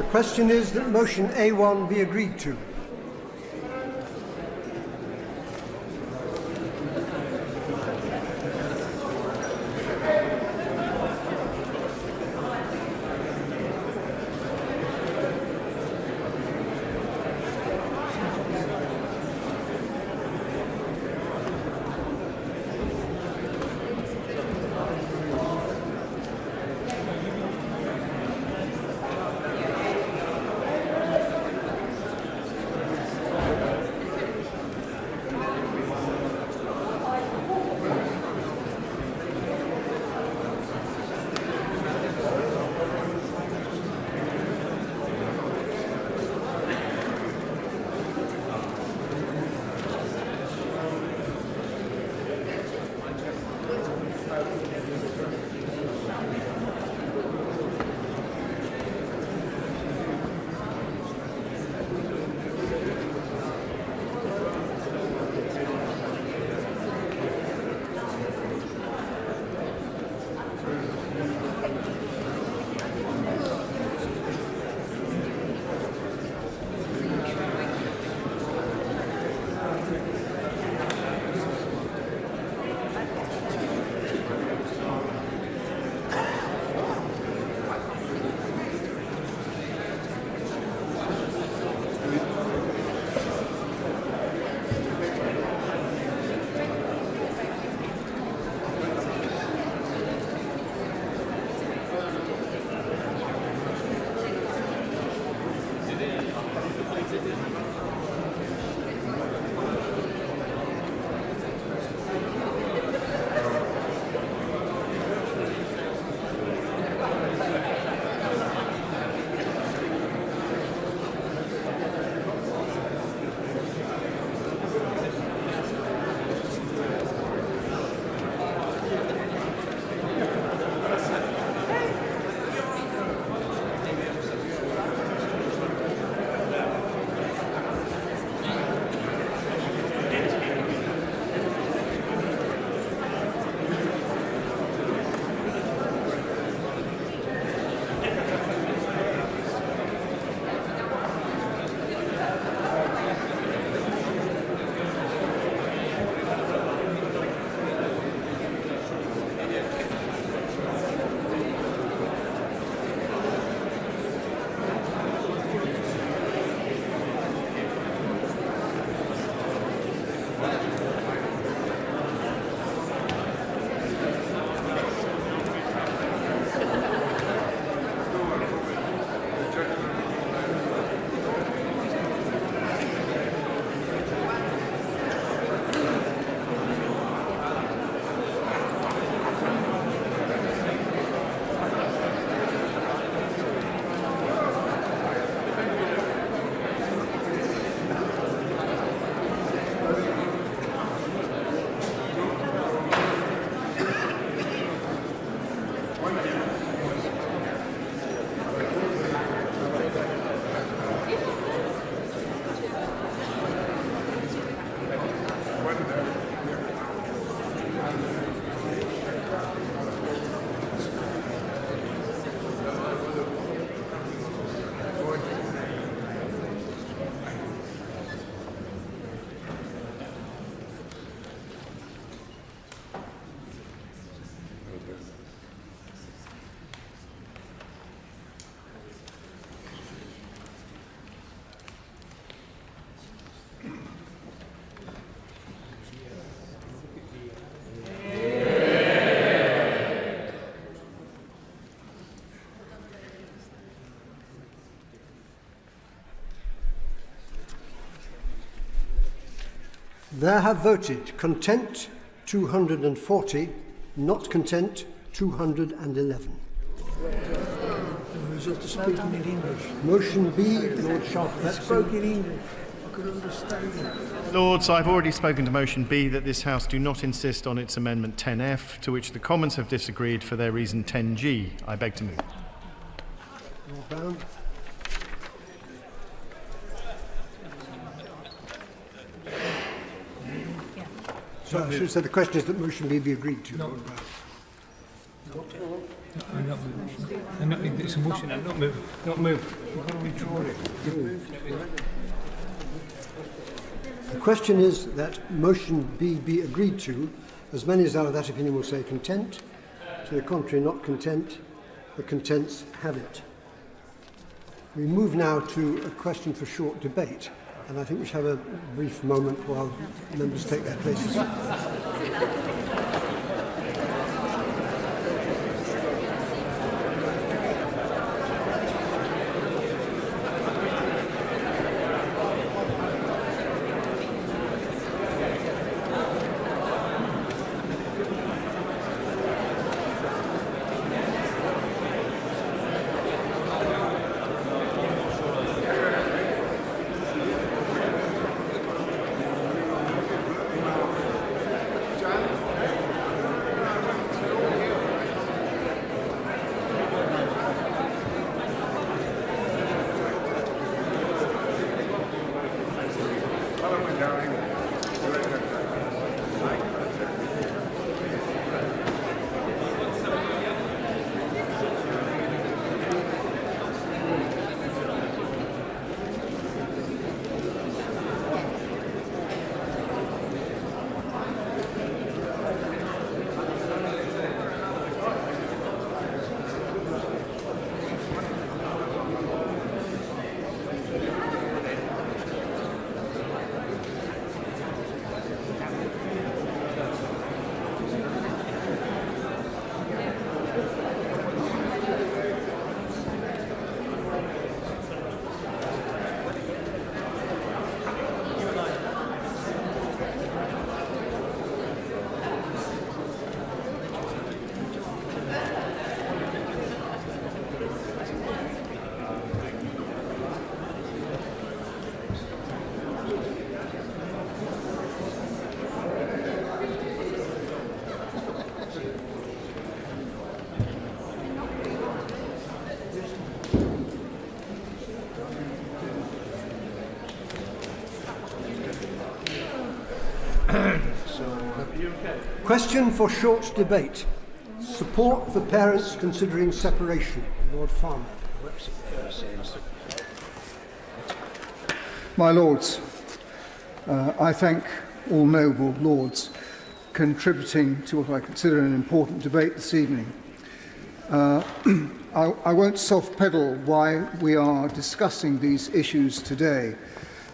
Speaker 4: The question is that motion A1 be agreed to. There have voted content 240, not content 211.
Speaker 16: Speaking in English.
Speaker 4: Motion B, Lord Sharp.
Speaker 16: Spoke in English. I could understand it.
Speaker 2: Lords, I've already spoken to motion B that this House do not insist on its amendment 10F, to which the Commons have disagreed for their reason 10G. I beg to move.
Speaker 4: Lord Brown. So I should say the question is that motion B be agreed to.
Speaker 16: No.
Speaker 4: Lord Brown.
Speaker 9: I'm not moving. It's a motion. I'm not moving. Not move. You've got to withdraw it. You've moved.
Speaker 4: The question is that motion B be agreed to. As many as are of that opinion will say content. To the contrary, not content. The contents have it. We move now to a question for short debate, and I think we should have a brief moment while members take their places. Question for short debate. Support for parents considering separation. Lord Farmer.
Speaker 5: My Lords, I thank all noble Lords contributing to what I consider an important debate this evening. I won't soft-pedal why we are discussing these issues today.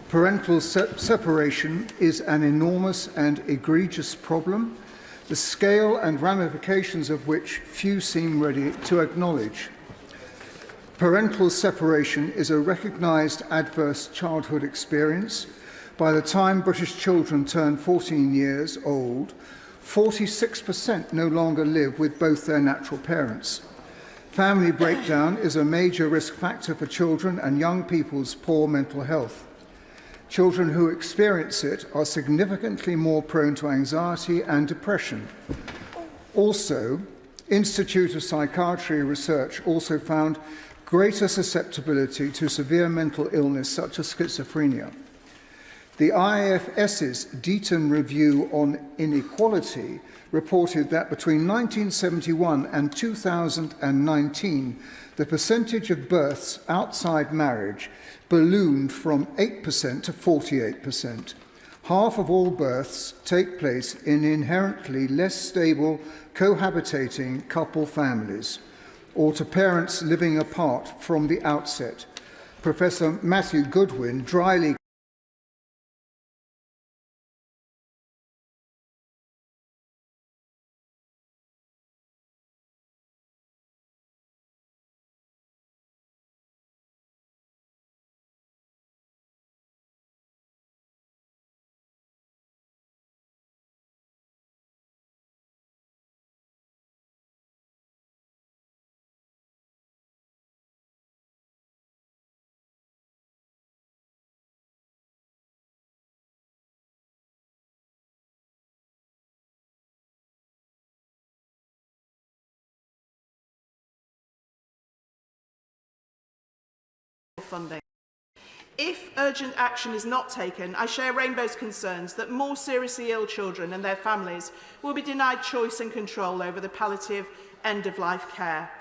Speaker 5: Parental separation is an enormous and egregious problem, the scale and ramifications of which few seem ready to acknowledge. Parental separation is a recognised adverse childhood experience. By the time British children turn 14 years old, 46% no longer live with both their natural parents. Family breakdown is a major risk factor for children and young people's poor mental health. Children who experience it are significantly more prone to anxiety and depression. Also, Institute of Psychiatry research also found greater susceptibility to severe mental illness such as schizophrenia. The IFS's Deaton Review on Inequality reported that between 1971 and 2019, the percentage of births outside marriage ballooned from 8% to 48%. Half of all births take place in inherently less stable cohabitating couple families, or to parents living apart from the outset. Professor Matthew Goodwin dryly
Speaker 3: funding. If urgent action is not taken, I share Rainbow's concerns that more seriously ill children and their families will be denied choice and control over the palliative end-of-life care.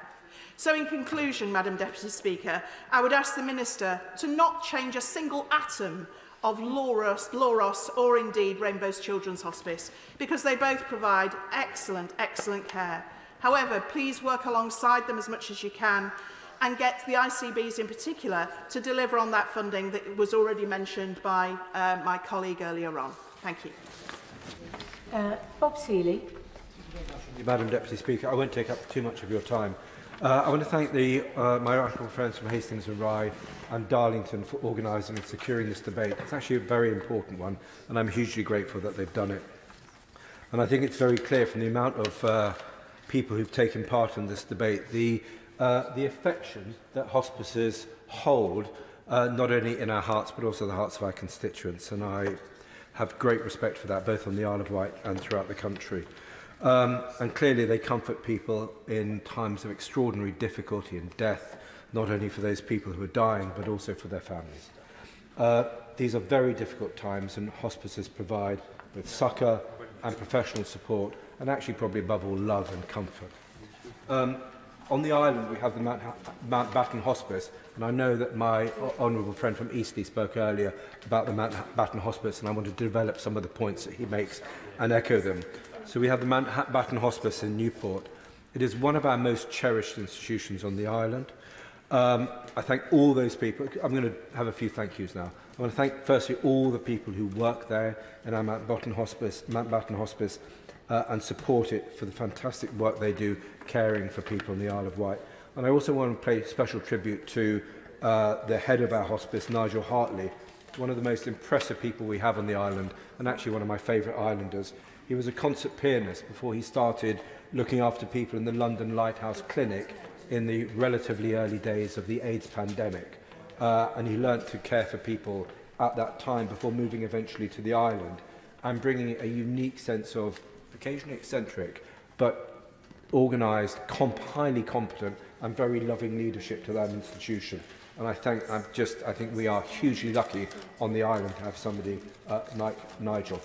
Speaker 3: So in conclusion, Madam Deputy Speaker, I would ask the Minister to not change a single atom of Loros or indeed Rainbow's Children's Hospice, because they both provide excellent, excellent care. However, please work alongside them as much as you can and get the ICBs in particular to deliver on that funding that was already mentioned by my colleague earlier on. Thank you.
Speaker 7: Bob Seeley.
Speaker 21: Madam Deputy Speaker, I won't take up too much of your time. I want to thank my honourable friends from Hastings and Rye and Darlington for organising and securing this debate. It's actually a very important one, and I'm hugely grateful that they've done it. And I think it's very clear from the amount of people who've taken part in this debate, the affection that hospices hold, not only in our hearts but also the hearts of our constituents. And I have great respect for that, both on the Isle of Wight and throughout the country. And clearly they comfort people in times of extraordinary difficulty and death, not only for those people who are dying, but also for their families. These are very difficult times, and hospices provide both succour and professional support, and actually probably above all love and comfort. On the island we have the Mountbatten Hospice, and I know that my honourable friend from Eastleigh spoke earlier about the Mountbatten Hospice, and I want to develop some of the points that he makes and echo them. So we have the Mountbatten Hospice in Newport. It is one of our most cherished institutions on the island. I thank all those people. I'm going to have a few thank yous now. I want to thank firstly all the people who work there in our Mountbatten Hospice and support it for the fantastic work they do caring for people in the Isle of Wight. And I also want to pay special tribute to the head of our hospice, Nigel Hartley, one of the most impressive people we have on the island, and actually one of my favourite islanders. He was a concert pianist before he started looking after people in the London Lighthouse Clinic in the relatively early days of the AIDS pandemic. And he learnt to care for people at that time before moving eventually to the island and bringing a unique sense of occasionally eccentric but organised, highly competent and very loving leadership to that institution. And I think we are hugely lucky on the island to have somebody like Nigel.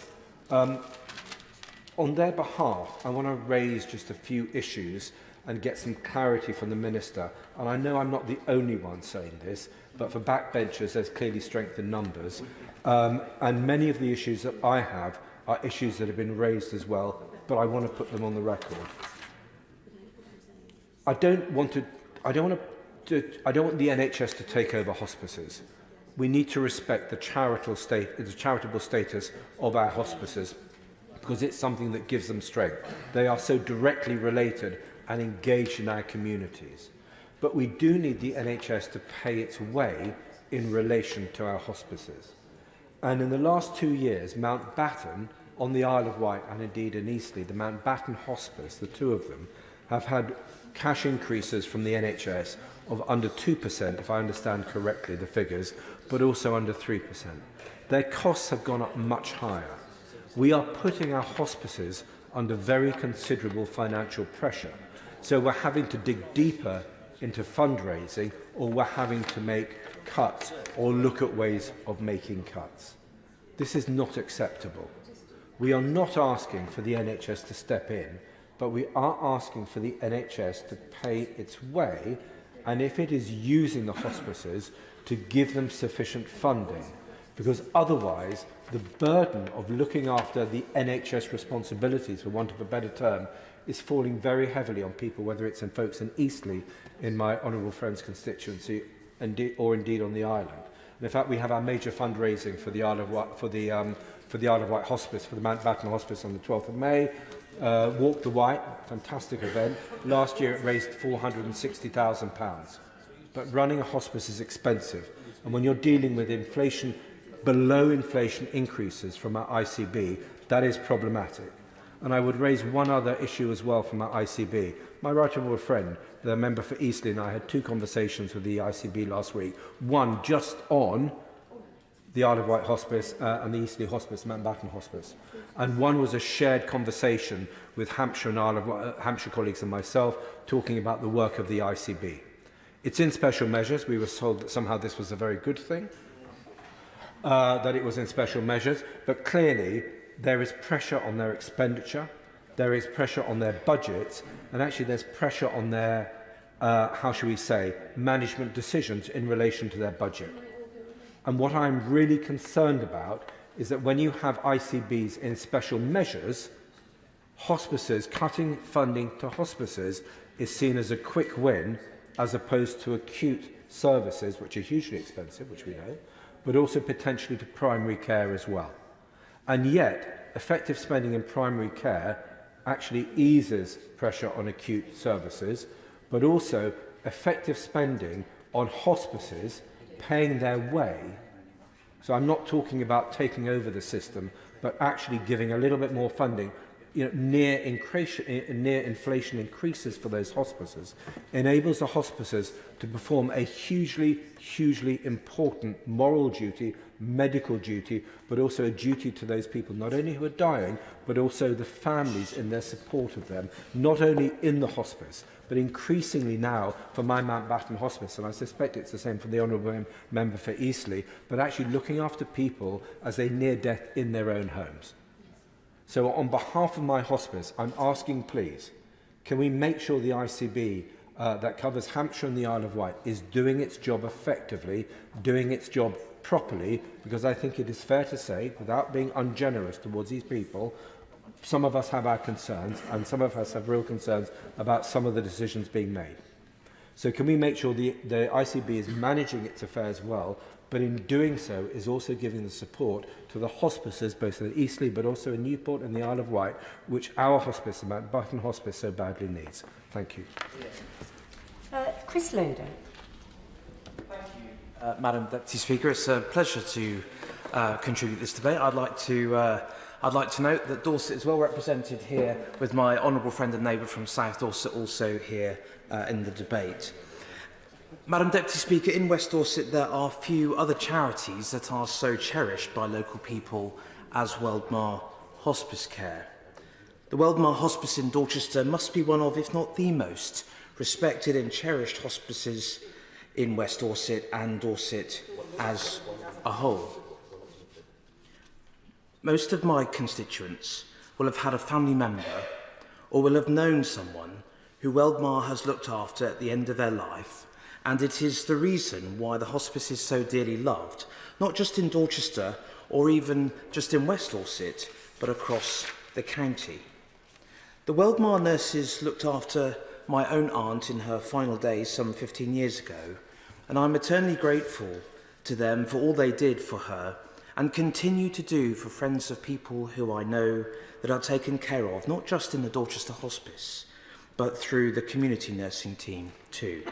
Speaker 21: On their behalf, I want to raise just a few issues and get some clarity from the Minister. And I know I'm not the only one saying this, but for backbenchers, there's clearly strength in numbers. And many of the issues that I have are issues that have been raised as well, but I want to put them on the record. I don't want the NHS to take over hospices. We need to respect the charitable status of our hospices, because it's something that gives them strength. They are so directly related and engaged in our communities. But we do need the NHS to pay its way in relation to our hospices. And in the last 2 years, Mountbatten on the Isle of Wight and indeed in Eastleigh, the Mountbatten Hospice, the two of them, have had cash increases from the NHS of under 2%, if I understand correctly the figures, but also under 3%. Their costs have gone up much higher. We are putting our hospices under very considerable financial pressure. So we're having to dig deeper into fundraising, or we're having to make cuts or look at ways of making cuts. This is not acceptable. We are not asking for the NHS to step in, but we are asking for the NHS to pay its way, and if it is using the hospices, to give them sufficient funding, because otherwise the burden of looking after the NHS responsibilities, for want of a better term, is falling very heavily on people, whether it's in folks in Eastleigh, in my honourable friend's constituency, or indeed on the island. And in fact, we have our major fundraising for the Isle of Wight, for the Isle of Wight Hospice, for the Mountbatten Hospice on the 12th of May. Walk the Wight, fantastic event. Last year it raised £460,000. But running a hospice is expensive. And when you're dealing with inflation, below inflation increases from our ICB, that is problematic. And I would raise one other issue as well from our ICB. My right honourable friend, the member for Eastleigh, and I had 2 conversations with the ICB last week. One just on the Isle of Wight Hospice and the Eastleigh Hospice, Mountbatten Hospice. And one was a shared conversation with Hampshire and Isle of Wight, Hampshire colleagues and myself, talking about the work of the ICB. It's in special measures. We were told that somehow this was a very good thing, that it was in special measures, but clearly there is pressure on their expenditure, there is pressure on their budgets, and actually there's pressure on their, how shall we say, management decisions in relation to their budget. And what I'm really concerned about is that when you have ICBs in special measures, hospices, cutting funding to hospices is seen as a quick win as opposed to acute services, which are hugely expensive, which we know, but also potentially to primary care as well. And yet, effective spending in primary care actually eases pressure on acute services, but also effective spending on hospices paying their way. So I'm not talking about taking over the system, but actually giving a little bit more funding, near inflation increases for those hospices, enables the hospices to perform a hugely important moral duty, medical duty, but also a duty to those people, not only who are dying, but also the families in their support of them, not only in the hospice, but increasingly now for my Mountbatten Hospice, and I suspect it's the same for the Honourable Member for Eastleigh, but actually looking after people as they near death in their own homes. So on behalf of my hospice, I'm asking, please, can we make sure the ICB that covers Hampshire and the Isle of Wight is doing its job effectively, doing its job properly, because I think it is fair to say, without being ungenerous towards these people, some of us have our concerns, and some of us have real concerns about some of the decisions being made. So can we make sure the ICB is managing its affairs well, but in doing so is also giving the support to the hospices, both in Eastleigh but also in Newport and the Isle of Wight, which our hospice, the Mountbatten Hospice, so badly needs. Thank you.
Speaker 7: Chris Loder.
Speaker 6: Thank you, Madam Deputy Speaker. It's a pleasure to contribute this debate. I'd like to note that Dorset is well represented here, with my honourable friend and neighbour from South Dorset also here in the debate. Madam Deputy Speaker, in West Dorset there are few other charities that are so cherished by local people as Weldmar Hospice Care. The Weldmar Hospice in Dorchester must be one of, if not the most, respected and cherished hospices in West Dorset and Dorset as a whole. Most of my constituents will have had a family member or will have known someone who Weldmar has looked after at the end of their life, and it is the reason why the hospice is so dearly loved, not just in Dorchester or even just in West Dorset, but across the county. The Weldmar nurses looked after my own aunt in her final days some 15 years ago, and I'm eternally grateful to them for all they did for her and continue to do for friends of people who I know that are taken care of, not just in the Dorchester Hospice, but through the community nursing team too.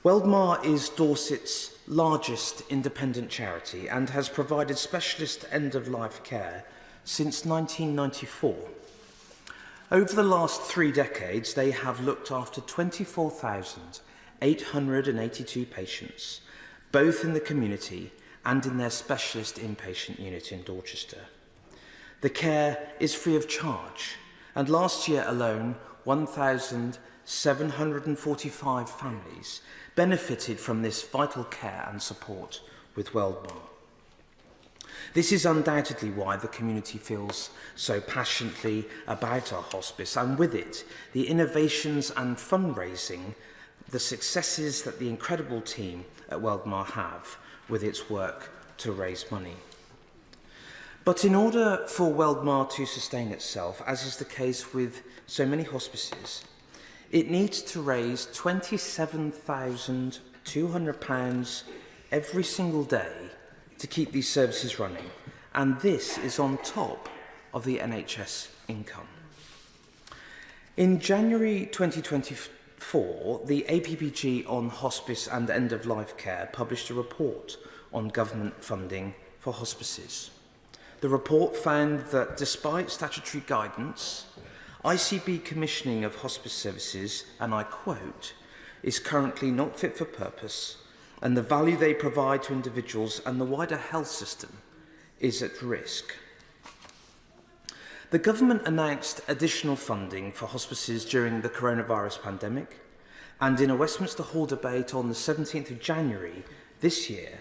Speaker 6: Weldmar is Dorset's largest independent charity and has provided specialist end-of-life care since 1994. Over the last 3 decades, they have looked after 24,882 patients, both in the community and in their specialist inpatient unit in Dorchester. The care is free of charge, and last year alone, 1,745 families benefited from this vital care and support with Weldmar. This is undoubtedly why the community feels so passionately about our hospice, and with it, the innovations and fundraising, the successes that the incredible team at Weldmar have with its work to raise money. But in order for Weldmar to sustain itself, as is the case with so many hospices, it needs to raise £27,200 every single day to keep these services running, and this is on top of the NHS income. In January 2024, the APPG on hospice and end-of-life care published a report on government funding for hospices. The report found that despite statutory guidance, ICB commissioning of hospice services, and I quote, is currently not fit for purpose, and the value they provide to individuals and the wider health system is at risk. The government announced additional funding for hospices during the coronavirus pandemic, and in a Westminster Hall debate on the 17th of January this year,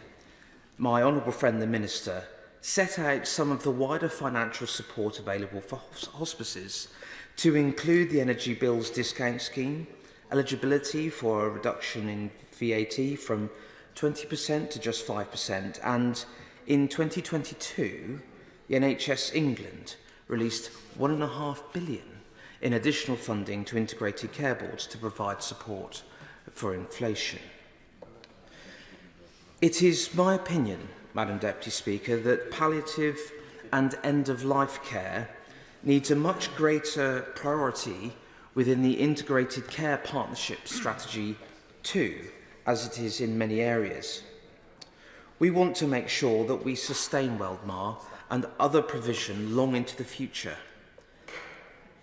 Speaker 6: my honourable friend the Minister set out some of the wider financial support available for hospices, to include the energy bills discount scheme, eligibility for a reduction in VAT from 20% to just 5%, and in 2022, the NHS England released £1.5 billion in additional funding to integrated care boards to provide support for inflation. It is my opinion, Madam Deputy Speaker, that palliative and end-of-life care needs a much greater priority within the Integrated Care Partnership Strategy 2, as it is in many areas. We want to make sure that we sustain Weldmar and other provision long into the future,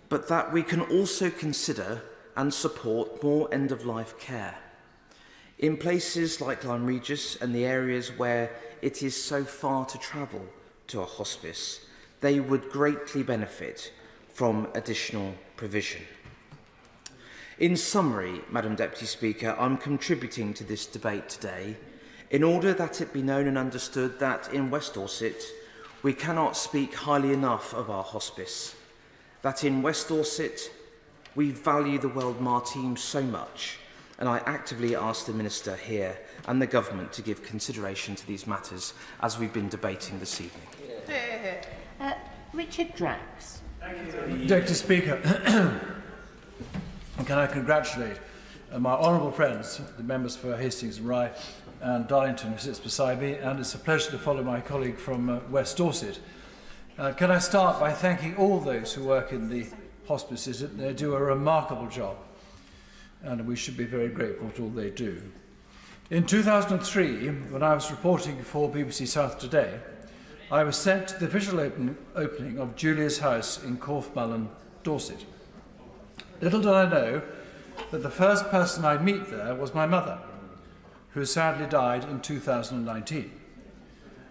Speaker 6: but that we can also consider and support more end-of-life care. In places like Lyme Regis and the areas where it is so far to travel to a hospice, they would greatly benefit from additional provision. In summary, Madam Deputy Speaker, I'm contributing to this debate today in order that it be known and understood that in West Dorset we cannot speak highly enough of our hospice, that in West Dorset we value the Weldmar team so much, and I actively ask the Minister here and the Government to give consideration to these matters as we've been debating this evening.
Speaker 7: Richard Drax.
Speaker 10: Deputy Speaker, can I congratulate my honourable friends, the members for Hastings and Rye and Darlington, who sits beside me, and it's a pleasure to follow my colleague from West Dorset. Can I start by thanking all those who work in the hospices? They do a remarkable job, and we should be very grateful for all they do. In 2003, when I was reporting for BBC South Today, I was sent to the official opening of Julia's house in Corfmullen, Dorset. Little did I know that the first person I'd meet there was my mother, who sadly died in 2019.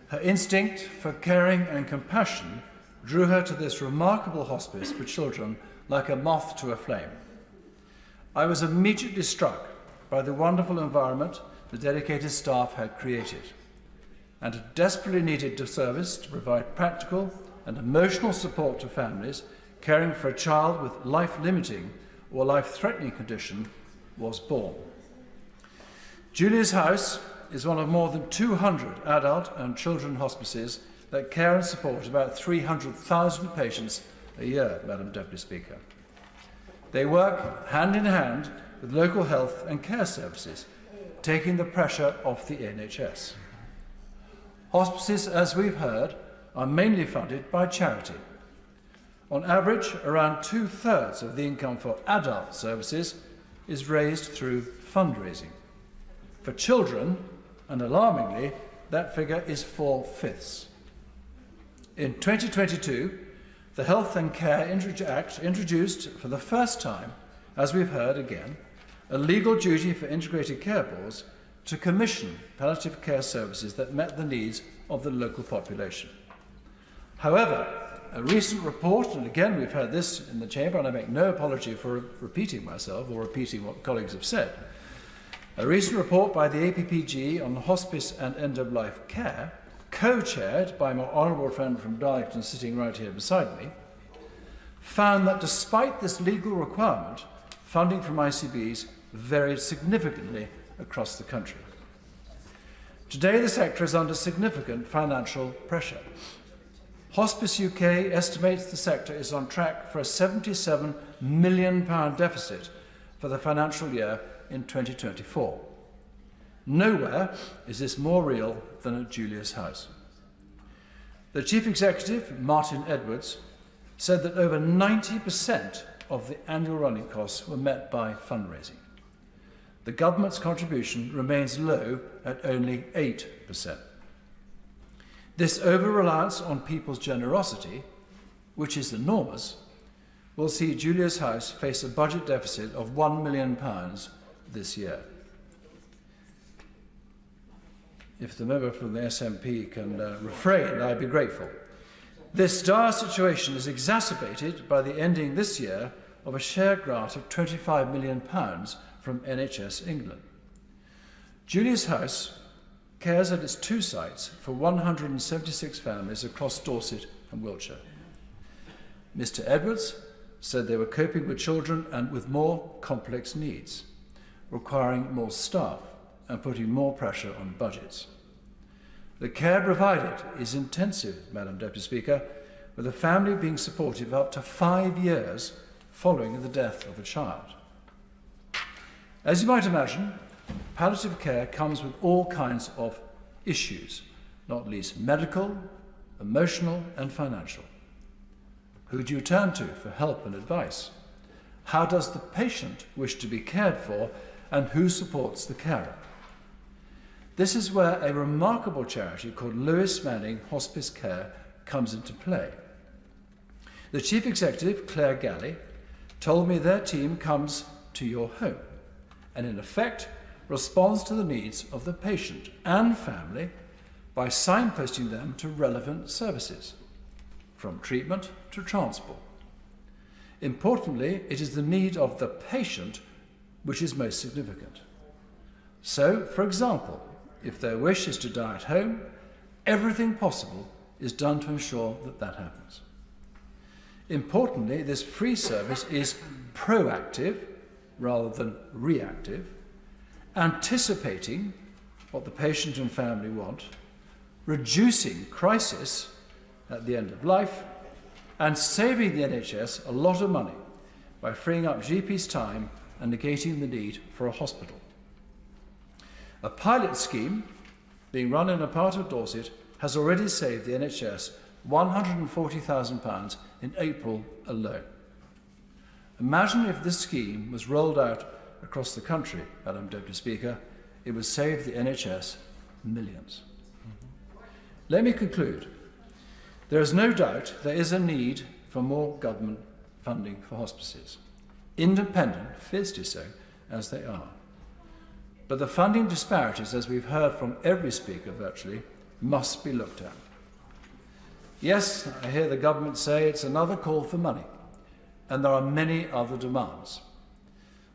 Speaker 10: Her instinct for caring and compassion drew her to this remarkable hospice for children like a moth to a flame. I was immediately struck by the wonderful environment the dedicated staff had created, and a desperately needed service to provide practical and emotional support to families caring for a child with life-limiting or life-threatening condition was born. Julia's House is one of more than 200 adult and children hospices that care and support about 300,000 patients a year, Madam Deputy Speaker. They work hand in hand with local health and care services, taking the pressure off the NHS. Hospices, as we've heard, are mainly funded by charity. On average, around 2/3 of the income for adult services is raised through fundraising. For children, and alarmingly, that figure is 4/5. In 2022, the Health and Care Act introduced for the first time, as we've heard again, a legal duty for integrated care boards to commission palliative care services that met the needs of the local population. However, a recent report, and again we've heard this in the Chamber, and I make no apology for repeating myself or repeating what colleagues have said, a recent report by the APPG on hospice and end-of-life care, co-chaired by my honourable friend from Darlington sitting right here beside me, found that despite this legal requirement, funding from ICBs varied significantly across the country. Today, the sector is under significant financial pressure. Hospice UK estimates the sector is on track for a £77 million deficit for the financial year in 2024. Nowhere is this more real than at Julia's House. The Chief Executive, Martin Edwards, said that over 90% of the annual running costs were met by fundraising. The government's contribution remains low at only 8%. This over-reliance on people's generosity, which is enormous, will see Julia's House face a budget deficit of £1 million this year. If the member from the SNP can refrain, I'd be grateful. This dire situation is exacerbated by the ending this year of a share grant of £25 million from NHS England. Julia's House cares at its 2 sites for 176 families across Dorset and Wiltshire. Mr. Edwards said they were coping with children and with more complex needs, requiring more staff and putting more pressure on budgets. The care provided is intensive, Madam Deputy Speaker, with a family being supported for up to 5 years following the death of a child. As you might imagine, palliative care comes with all kinds of issues, not least medical, emotional and financial. Who do you turn to for help and advice? How does the patient wish to be cared for, and who supports the carer? This is where a remarkable charity called Lewis Manning Hospice Care comes into play. The Chief Executive, Claire Galley, told me their team comes to your home and in effect responds to the needs of the patient and family by signposting them to relevant services, from treatment to transport. Importantly, it is the need of the patient which is most significant. So, for example, if their wish is to die at home, everything possible is done to ensure that that happens. Importantly, this free service is proactive rather than reactive, anticipating what the patient and family want, reducing crisis at the end of life, and saving the NHS a lot of money by freeing up GPs' time and negating the need for a hospital. A pilot scheme being run in a part of Dorset has already saved the NHS £140,000 in April alone. Imagine if this scheme was rolled out across the country, Madam Deputy Speaker, it would save the NHS millions. Let me conclude. There is no doubt there is a need for more government funding for hospices, independent, fiercely so, as they are. But the funding disparities, as we've heard from every speaker virtually, must be looked at. Yes, I hear the government say it's another call for money, and there are many other demands.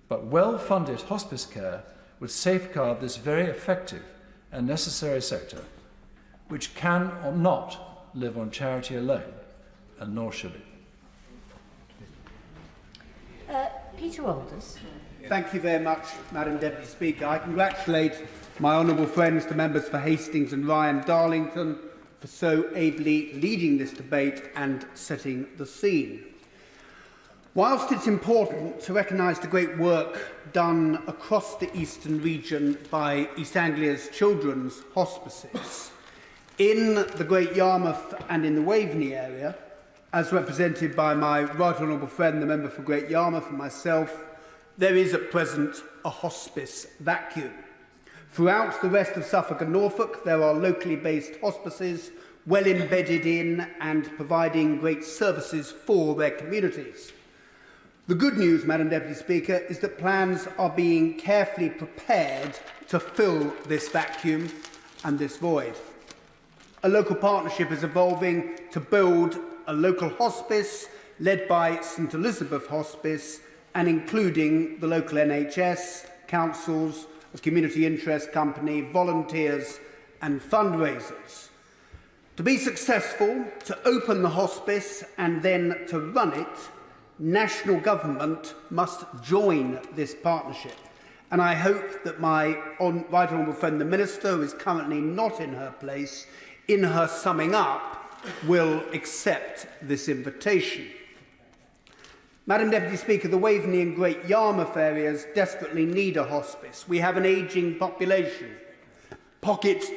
Speaker 10: But well-funded hospice care would safeguard this very effective and necessary sector, which can or not live on charity alone, and nor should it.
Speaker 7: Peter Alders.
Speaker 12: Thank you very much, Madam Deputy Speaker. I congratulate my honourable friends, the members for Hastings and Ryan Darlington, for so ably leading this debate and setting the scene. Whilst it's important to recognise the great work done across the eastern region by East Anglia's children's hospices, in the Great Yarmouth and in the Waveney area, as represented by my right honourable friend, the member for Great Yarmouth, and myself, there is at present a hospice vacuum. Throughout the rest of Suffolk and Norfolk, there are locally based hospices well embedded in and providing great services for their communities. The good news, Madam Deputy Speaker, is that plans are being carefully prepared to fill this vacuum and this void. A local partnership is evolving to build a local hospice led by St Elizabeth Hospice and including the local NHS, councils, a community interest company, volunteers and fundraisers. To be successful, to open the hospice and then to run it, national government must join this partnership. And I hope that my right honourable friend, the Minister, who is currently not in her place, in her summing up, will accept this invitation. Madam Deputy Speaker, the Waveney and Great Yarmouth areas desperately need a hospice. We have an ageing population, pockets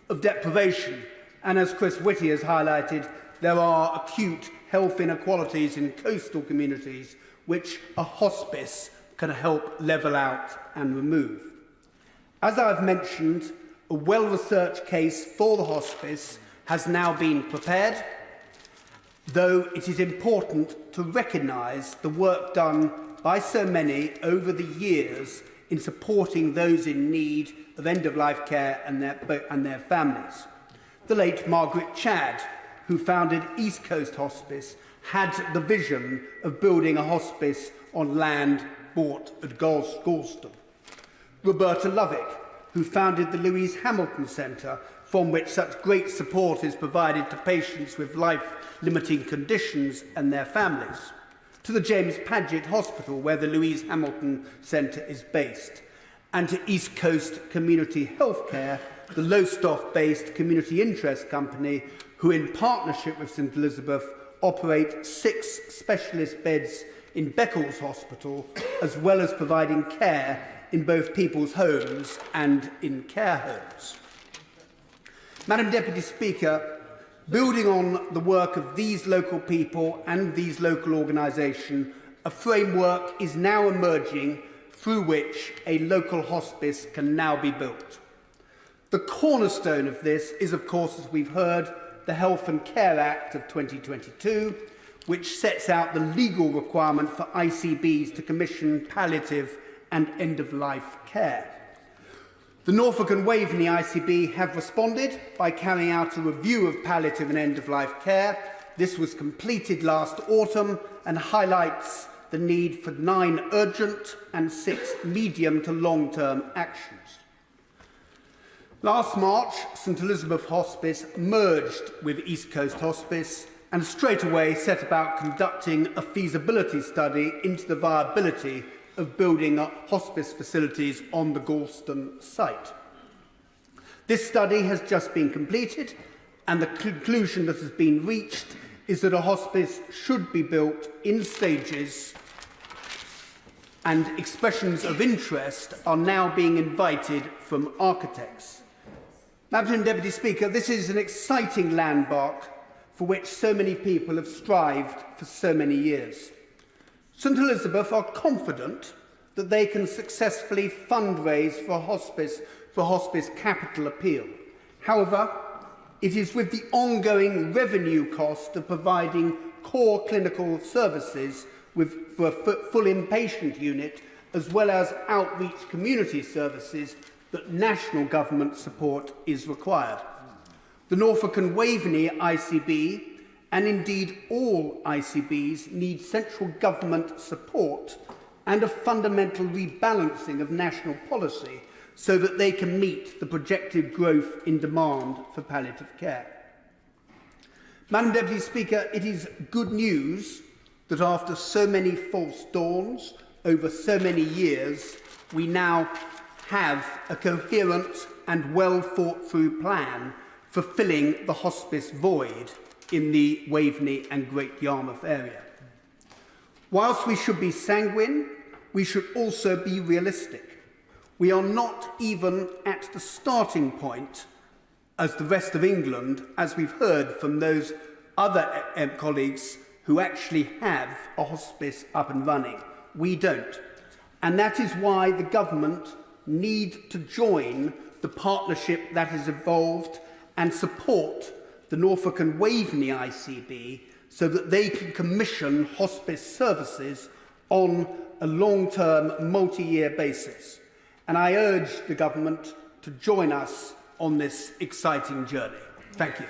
Speaker 12: of deprivation, and as Chris Whitty has highlighted, there are acute health inequalities in coastal communities which a hospice can help level out and remove. As I've mentioned, a well-researched case for the hospice has now been prepared, though it is important to recognise the work done by so many over the years in supporting those in need of end-of-life care and their families. The late Margaret Chadd, who founded East Coast Hospice, had the vision of building a hospice on land bought at Galston. Roberta Lovick, who founded the Louise Hamilton Centre, from which such great support is provided to patients with life-limiting conditions and their families, to the James Paget Hospital, where the Louise Hamilton Centre is based, and to East Coast Community Healthcare, the Lowestoft-based community interest company, who in partnership with St Elizabeth operate 6 specialist beds in Beccles Hospital, as well as providing care in both people's homes and in care homes. Madam Deputy Speaker, building on the work of these local people and these local organisations, a framework is now emerging through which a local hospice can now be built. The cornerstone of this is, of course, as we've heard, the Health and Care Act of 2022, which sets out the legal requirement for ICBs to commission palliative and end-of-life care. The Norfolk and Waveney ICB have responded by carrying out a review of palliative and end-of-life care. This was completed last autumn and highlights the need for 9 urgent and 6 medium to long-term actions. Last March, St Elizabeth Hospice merged with East Coast Hospice and straight away set about conducting a feasibility study into the viability of building up hospice facilities on the Galston site. This study has just been completed, and the conclusion that has been reached is that a hospice should be built in stages, and expressions of interest are now being invited from architects. Madam Deputy Speaker, this is an exciting landmark for which so many people have strived for so many years. St Elizabeth are confident that they can successfully fundraise for hospice capital appeal. However, it is with the ongoing revenue cost of providing core clinical services for a full inpatient unit, as well as outreach community services, that national government support is required. The Norfolk and Waveney ICB, and indeed all ICBs, need central government support and a fundamental rebalancing of national policy so that they can meet the projected growth in demand for palliative care. Madam Deputy Speaker, it is good news that after so many false dawns over so many years, we now have a coherent and well thought through plan for filling the hospice void in the Waveney and Great Yarmouth area. Whilst we should be sanguine, we should also be realistic. We are not even at the starting point as the rest of England, as we've heard from those other colleagues who actually have a hospice up and running. We don't. And that is why the government need to join the partnership that has evolved and support the Norfolk and Waveney ICB so that they can commission hospice services on a long-term, multi-year basis. And I urge the government to join us on this exciting journey. Thank you.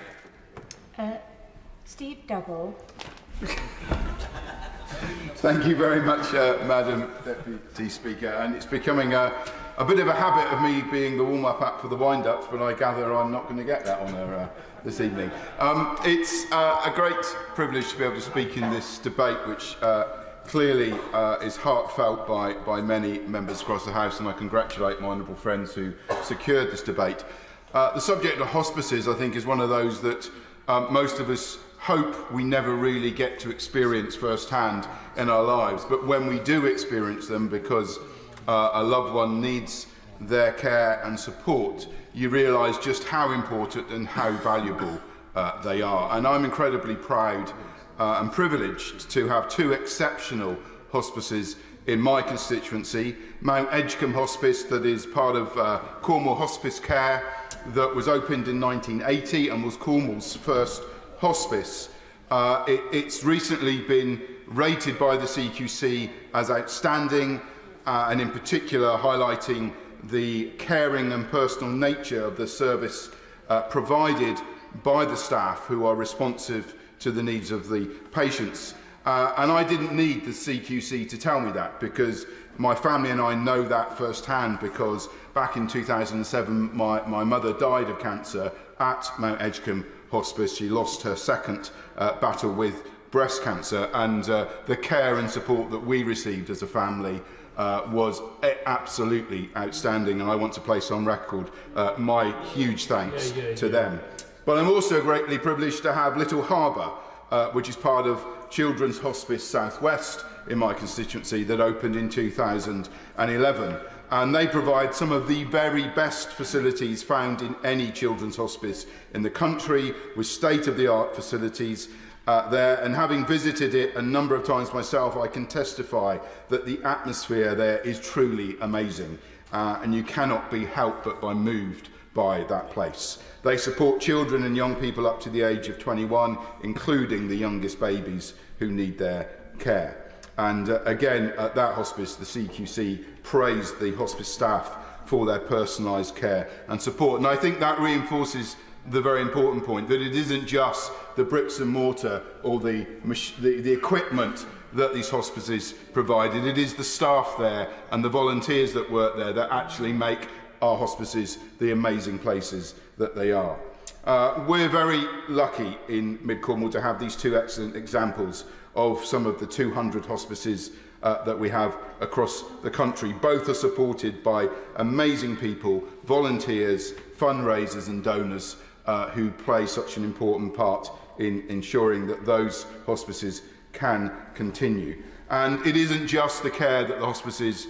Speaker 7: Steve Double.
Speaker 13: Thank you very much, Madam Deputy Speaker. And it's becoming a bit of a habit of me being the warm-up act for the wind-ups, but I gather I'm not going to get that honour this evening. It's a great privilege to be able to speak in this debate, which clearly is heartfelt by many members across the House, and I congratulate my honourable friends who secured this debate. The subject of hospices, I think, is one of those that most of us hope we never really get to experience firsthand in our lives. But when we do experience them, because a loved one needs their care and support, you realise just how important and how valuable they are. And I'm incredibly proud and privileged to have 2 exceptional hospices in my constituency. Mount Edgecombe Hospice, that is part of Cornwall Hospice Care, that was opened in 1980 and was Cornwall's first hospice. It's recently been rated by the CQC as outstanding, and in particular highlighting the caring and personal nature of the service provided by the staff who are responsive to the needs of the patients. And I didn't need the CQC to tell me that, because my family and I know that firsthand because back in 2007 my mother died of cancer at Mount Edgecombe Hospice. She lost her second battle with breast cancer, and the care and support that we received as a family was absolutely outstanding, and I want to place on record my huge thanks to them. But I'm also greatly privileged to have Little Harbour, which is part of Children's Hospice South West in my constituency, that opened in 2011. And they provide some of the very best facilities found in any children's hospice in the country, with state-of-the-art facilities there. And having visited it a number of times myself, I can testify that the atmosphere there is truly amazing. And you cannot be helped but be moved by that place. They support children and young people up to the age of 21, including the youngest babies who need their care. And again, at that hospice, the CQC praised the hospice staff for their personalised care and support. And I think that reinforces the very important point that it isn't just the bricks and mortar or the equipment that these hospices provided. It is the staff there and the volunteers that work there that actually make our hospices the amazing places that they are. We're very lucky in Mid-Cornwall to have these two excellent examples of some of the 200 hospices that we have across the country. Both are supported by amazing people, volunteers, fundraisers and donors who play such an important part in ensuring that those hospices can continue. And it isn't just the care that the hospices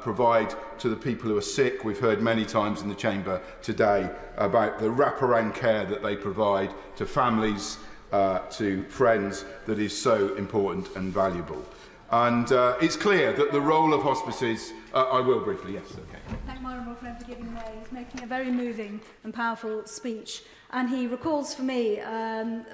Speaker 13: provide to the people who are sick. We've heard many times in the chamber today about the wraparound care that they provide to families, to friends, that is so important and valuable. And it's clear that the role of hospices... I will briefly, yes, okay.
Speaker 1: Thank my honourable friend for giving way. He's making a very moving and powerful speech. And he recalls for me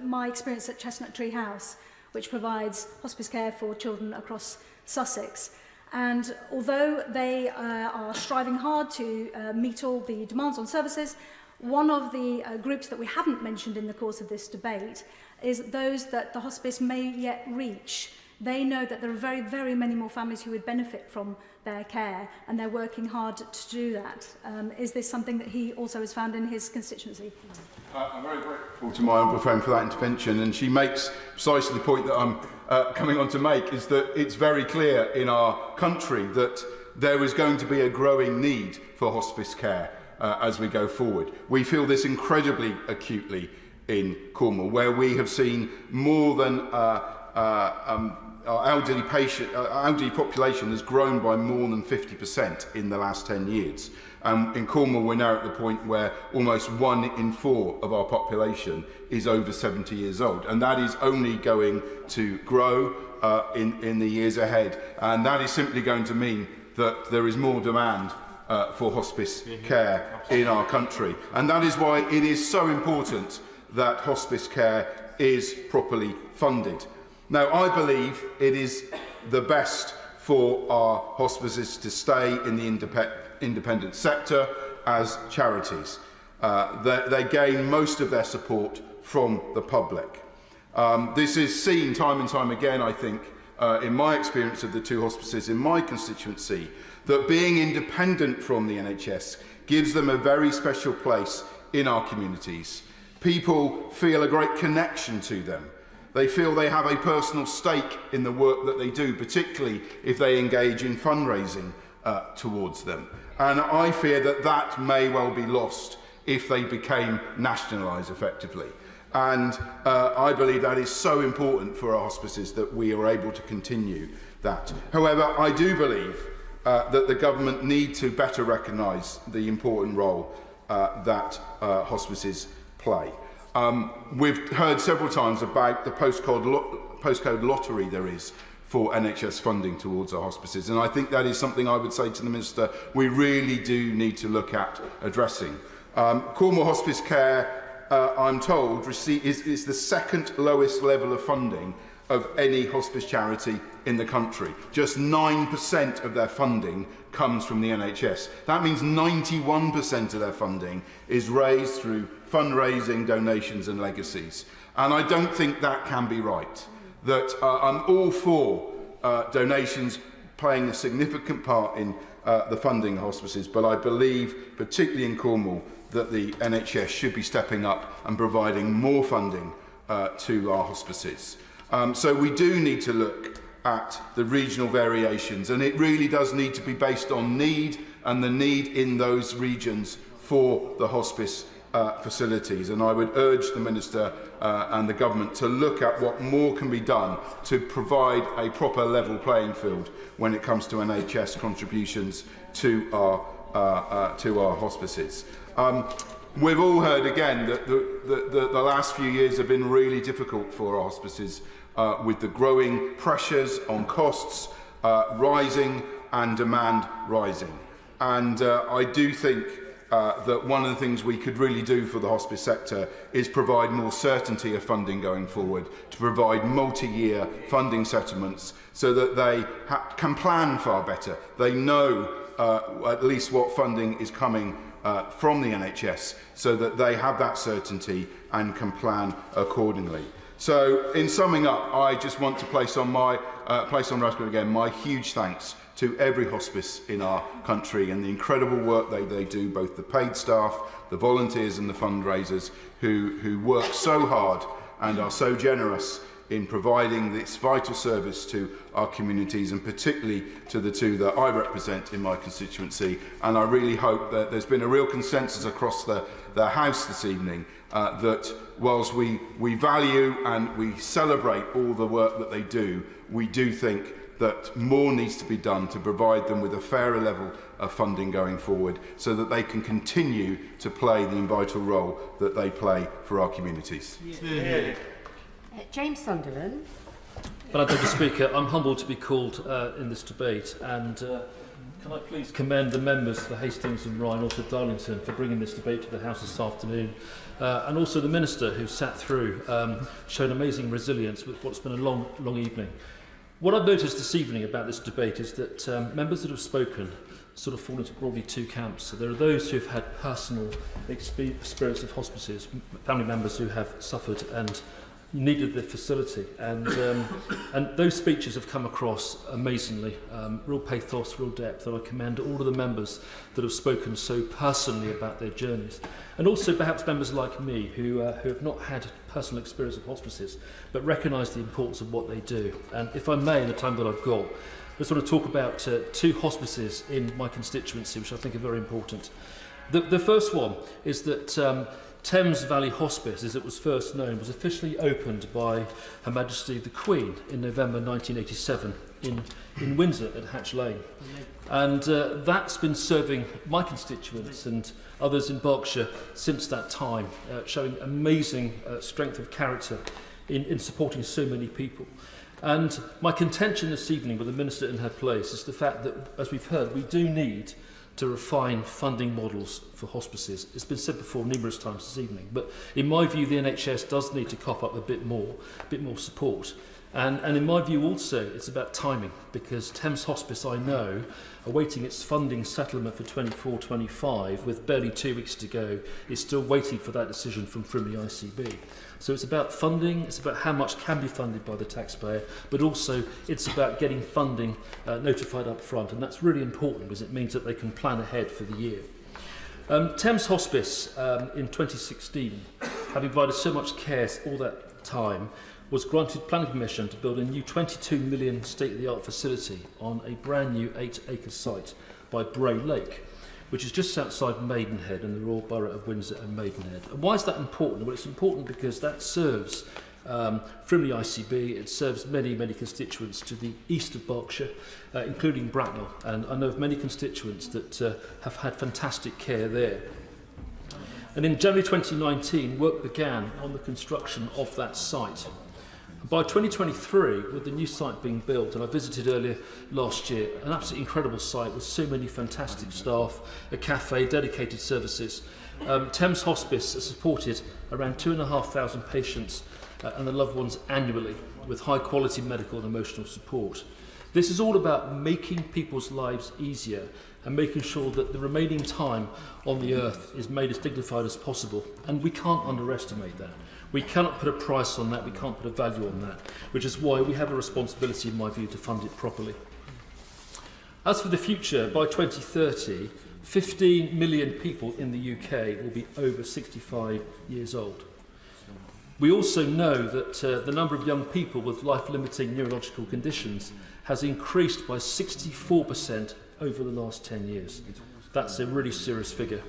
Speaker 1: my experience at Chestnut Tree House, which provides hospice care for children across Sussex. And although they are striving hard to meet all the demands on services, one of the groups that we haven't mentioned in the course of this debate is those that the hospice may yet reach. They know that there are very, very many more families who would benefit from their care, and they're working hard to do that. Is this something that he also has found in his constituency?
Speaker 13: I'm very grateful to my honourable friend for that intervention, and she makes precisely the point that I'm coming on to make, is that it's very clear in our country that there is going to be a growing need for hospice care as we go forward. We feel this incredibly acutely in Cornwall, where we have seen more than our elderly population has grown by more than 50% in the last 10 years. In Cornwall, we're now at the point where almost 1 in 4 of our population is over 70 years old, and that is only going to grow in the years ahead, and that is simply going to mean that there is more demand for hospice care in our country. And that is why it is so important that hospice care is properly funded. Now, I believe it is the best for our hospices to stay in the independent sector as charities. They gain most of their support from the public. This is seen time and time again, I think, in my experience of the two hospices in my constituency, that being independent from the NHS gives them a very special place in our communities. People feel a great connection to them. They feel they have a personal stake in the work that they do, particularly if they engage in fundraising towards them. And I fear that that may well be lost if they became nationalised effectively. And I believe that is so important for our hospices that we are able to continue that. However, I do believe that the government need to better recognise the important role that hospices play. We've heard several times about the postcode lottery there is for NHS funding towards our hospices, and I think that is something I would say to the Minister we really do need to look at addressing. Cornwall Hospice Care, I'm told, is the second lowest level of funding of any hospice charity in the country. Just 9% of their funding comes from the NHS. That means 91% of their funding is raised through fundraising, donations and legacies. And I don't think that can be right. That I'm all for donations playing a significant part in the funding of hospices, but I believe, particularly in Cornwall, that the NHS should be stepping up and providing more funding to our hospices. So we do need to look at the regional variations, and it really does need to be based on need and the need in those regions for the hospice facilities. And I would urge the Minister and the Government to look at what more can be done to provide a proper level playing field when it comes to NHS contributions to our hospices. We've all heard again that the last few years have been really difficult for our hospices, with the growing pressures on costs rising and demand rising. And I do think that one of the things we could really do for the hospice sector is provide more certainty of funding going forward, to provide multi-year funding settlements so that they can plan far better. They know at least what funding is coming from the NHS, so that they have that certainty and can plan accordingly. So, in summing up, I just want to place on record again my huge thanks to every hospice in our country and the incredible work they do, both the paid staff, the volunteers and the fundraisers who work so hard and are so generous in providing this vital service to our communities, and particularly to the two that I represent in my constituency. And I really hope that there's been a real consensus across the House this evening that whilst we value and we celebrate all the work that they do, we do think that more needs to be done to provide them with a fairer level of funding going forward, so that they can continue to play the vital role that they play for our communities.
Speaker 7: Yeah. James Sunderland.
Speaker 20: Madam Deputy Speaker, I'm humbled to be called in this debate, and can I please commend the members for Hastings and Rye, and also Darlington, for bringing this debate to the House this afternoon, and also the Minister who sat through, shown amazing resilience with what's been a long evening. What I've noticed this evening about this debate is that members that have spoken sort of fall into broadly two camps. So there are those who've had personal experience of hospices, family members who have suffered and needed the facility, and those speeches have come across amazingly, real pathos, real depth, and I commend all of the members that have spoken so personally about their journeys, and also perhaps members like me who have not had personal experience of hospices but recognise the importance of what they do. And if I may, in the time that I've got, I just want to talk about two hospices in my constituency which I think are very important. The first one is that Thames Valley Hospice, as it was first known, was officially opened by Her Majesty the Queen in November 1987 in Windsor at Hatch Lane. And that's been serving my constituents and others in Berkshire since that time, showing amazing strength of character in supporting so many people. And my contention this evening with the Minister in her place is the fact that, as we've heard, we do need to refine funding models for hospices. It's been said before numerous times this evening, but in my view the NHS does need to cop up a bit more support. And in my view also it's about timing, because Thames Hospice, I know, awaiting its funding settlement for 24-25 with barely 2 weeks to go, is still waiting for that decision from the ICB. So it's about funding, it's about how much can be funded by the taxpayer, but also it's about getting funding notified up front, and that's really important because it means that they can plan ahead for the year. Thames Hospice in 2016, having provided so much care all that time, was granted planning permission to build a new 22 million state-of-the-art facility on a brand new 8-acre site by Bray Lake, which is just outside Maidenhead in the Royal Borough of Windsor and Maidenhead. And why is that important? Well, it's important because that serves Frimley ICB, it serves many constituents to the east of Berkshire, including Bracknell, and I know of many constituents that have had fantastic care there. And in January 2019, work began on the construction of that site. By 2023, with the new site being built, and I visited earlier last year, an absolutely incredible site with so many fantastic staff, a cafe, dedicated services. Thames Hospice has supported around 2,500 patients and their loved ones annually with high quality medical and emotional support. This is all about making people's lives easier and making sure that the remaining time on the earth is made as dignified as possible, and we can't underestimate that. We cannot put a price on that, we can't put a value on that, which is why we have a responsibility, in my view, to fund it properly. As for the future, by 2030, 15 million people in the UK will be over 65 years old. We also know that the number of young people with life-limiting neurological conditions has increased by 64% over the last 10 years. That's a really serious figure.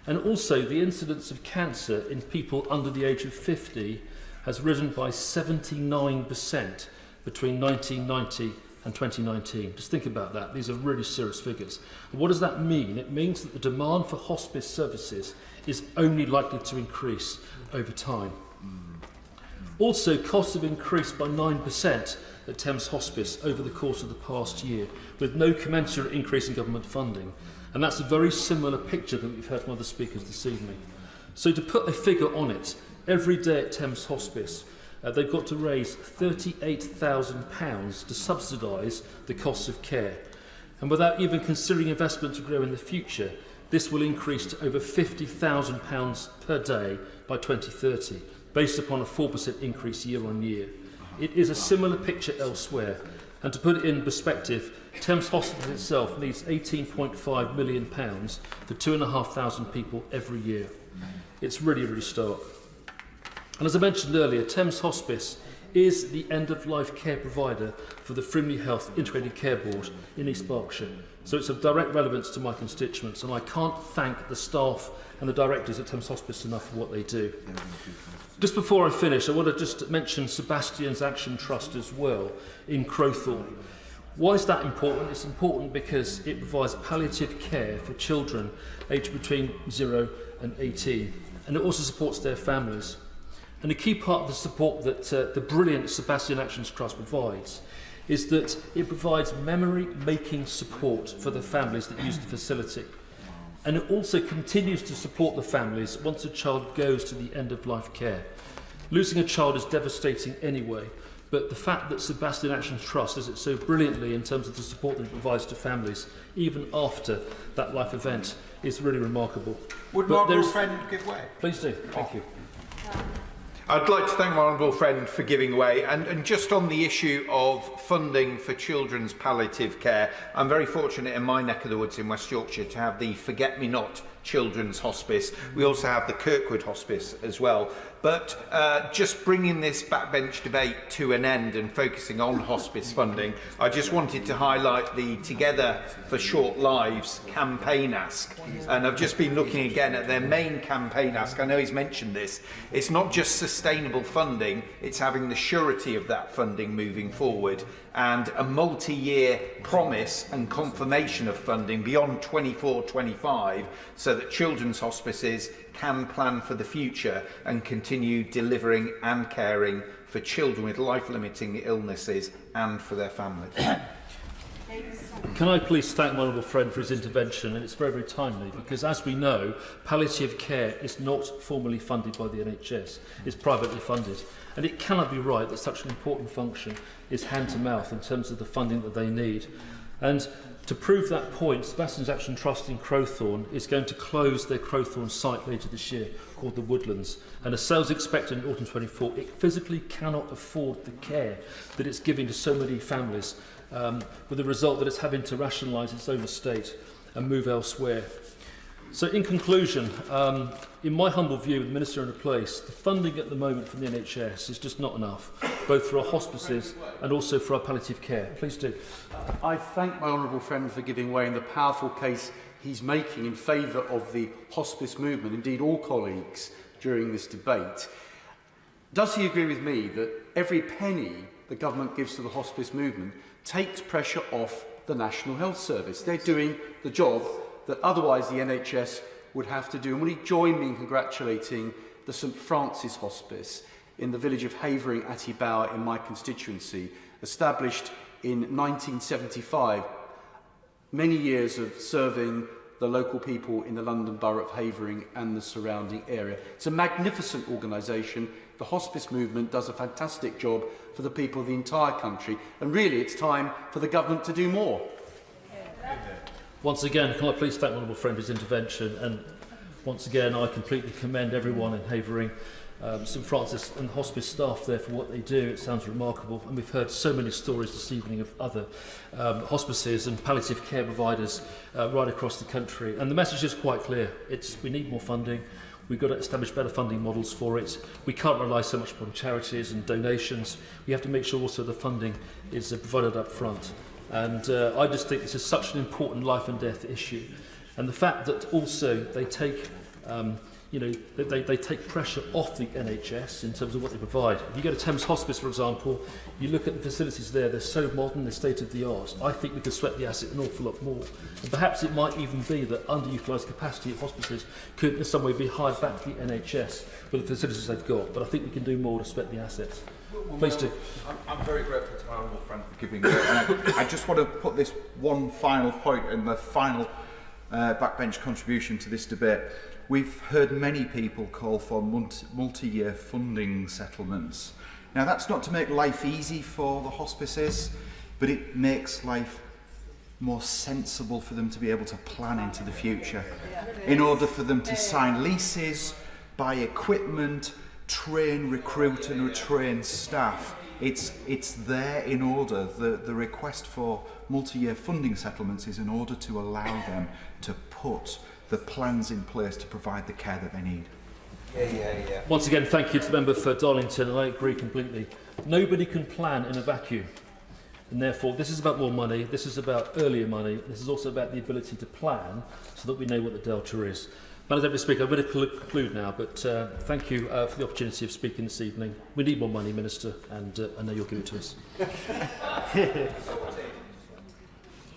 Speaker 20: And also the incidence of cancer in people under the age of 50 has risen by 79% between 1990 and 2019. Just think about that. These are really serious figures. And what does that mean? It means that the demand for hospice services is only likely to increase over time. Also, costs have increased by 9% at Thames Hospice over the course of the past year, with no commensurate increase in government funding. And that's a very similar picture that we've heard from other speakers this evening. So to put a figure on it, every day at Thames Hospice, they've got to raise £38,000 to subsidise the costs of care. And without even considering investment to grow in the future, this will increase to over £50,000 per day by 2030, based upon a 4% increase year on year. It is a similar picture elsewhere. And to put it in perspective, Thames Hospital itself needs £18.5 million for 2,500 people every year. It's really, really stark. And as I mentioned earlier, Thames Hospice is the end-of-life care provider for the Frimley Health Integrated Care Board in East Berkshire. So it's of direct relevance to my constituents, and I can't thank the staff and the directors at Thames Hospice enough for what they do. Just before I finish, I want to just mention Sebastian's Action Trust as well in Crowthorne. Why is that important? It's important because it provides palliative care for children aged between 0 and 18, and it also supports their families. And a key part of the support that the brilliant Sebastian Actions Trust provides is that it provides memory-making support for the families that use the facility. And it also continues to support the families once a child goes to the end-of-life care. Losing a child is devastating anyway, but the fact that Sebastian Actions Trust does it so brilliantly in terms of the support that it provides to families, even after that life event, is really remarkable.
Speaker 8: Would my honourable friend give way?
Speaker 20: Please do. Thank you.
Speaker 8: I'd like to thank my honourable friend for giving way, and just on the issue of funding for children's palliative care, I'm very fortunate in my neck of the woods in West Yorkshire to have the Forget-Me-Not Children's Hospice. We also have the Kirkwood Hospice as well. But just bringing this backbench debate to an end and focusing on hospice funding, I just wanted to highlight the Together for Short Lives campaign ask. And I've just been looking again at their main campaign ask. I know he's mentioned this. It's not just sustainable funding, it's having the surety of that funding moving forward and a multi-year promise and confirmation of funding beyond 24-25 so that children's hospices can plan for the future and continue delivering and caring for children with life-limiting illnesses and for their families.
Speaker 20: Can I please thank my honourable friend for his intervention, and it's very, very timely because, as we know, palliative care is not formally funded by the NHS, it's privately funded, and it cannot be right that such an important function is hand-to-mouth in terms of the funding that they need. And to prove that point, Sebastian's Action Trust in Crowthorne is going to close their Crowthorne site later this year, called the Woodlands. And as sales expected in autumn 24, it physically cannot afford the care that it's giving to so many families, with the result that it's having to rationalise its own estate and move elsewhere. So in conclusion, in my humble view, with the Minister in place, the funding at the moment from the NHS is just not enough, both for our hospices and also for our palliative care. Please do.
Speaker 22: I thank my honourable friend for giving way in the powerful case he's making in favour of the hospice movement, indeed all colleagues, during this debate. Does he agree with me that every penny the government gives to the hospice movement takes pressure off the National Health Service? They're doing the job that otherwise the NHS would have to do. And will he join me in congratulating the St Francis Hospice in the village of Havering, Attybower in my constituency, established in 1975, many years of serving the local people in the London Borough of Havering and the surrounding area. It's a magnificent organisation. The hospice movement does a fantastic job for the people of the entire country, and really it's time for the government to do more.
Speaker 20: Once again, can I please thank my honourable friend for his intervention, and once again I completely commend everyone in Havering St Francis and hospice staff there for what they do. It sounds remarkable, and we've heard so many stories this evening of other hospices and palliative care providers right across the country. And the message is quite clear. We need more funding. We've got to establish better funding models for it. We can't rely so much upon charities and donations. We have to make sure also the funding is provided up front. And I just think this is such an important life and death issue. And the fact that also they take they take pressure off the NHS in terms of what they provide. If you go to Thames Hospice, for example, you look at the facilities there, they're so modern, they're state-of-the-art. I think we could sweat the asset an awful lot more. And perhaps it might even be that underutilised capacity of hospices could in some way be hired back to the NHS for the facilities they've got. But I think we can do more to sweat the assets. Please do.
Speaker 8: I'm very grateful to my honourable friend for giving it. I just want to put this one final point in the final backbench contribution to this debate. We've heard many people call for multi-year funding settlements. Now, that's not to make life easy for the hospices, but it makes life more sensible for them to be able to plan into the future. In order for them to sign leases, buy equipment, train, recruit and retrain staff, it's there in order. The request for multi-year funding settlements is in order to allow them to put the plans in place to provide the care that they need.
Speaker 20: Once again, thank you to the member for Darlington, and I agree completely. Nobody can plan in a vacuum. And therefore, this is about more money, this is about earlier money, this is also about the ability to plan so that we know what the delta is. Madam Deputy Speaker, I'm going to conclude now, but thank you for the opportunity of speaking this evening. We need more money, Minister, and I know you'll give it to us.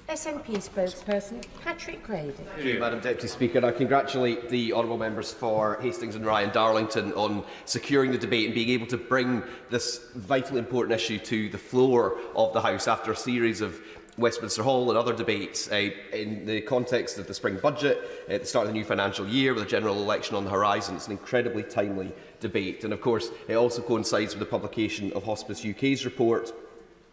Speaker 7: SNP spokesperson Patrick Craig.
Speaker 11: Thank you, Madam Deputy Speaker. I congratulate the honourable members for Hastings and Rye and Darlington on securing the debate and being able to bring this vitally important issue to the floor of the House after a series of Westminster Hall and other debates in the context of the spring budget, at the start of the new financial year with a general election on the horizon. It's an incredibly timely debate, and of course it also coincides with the publication of Hospice UK's report,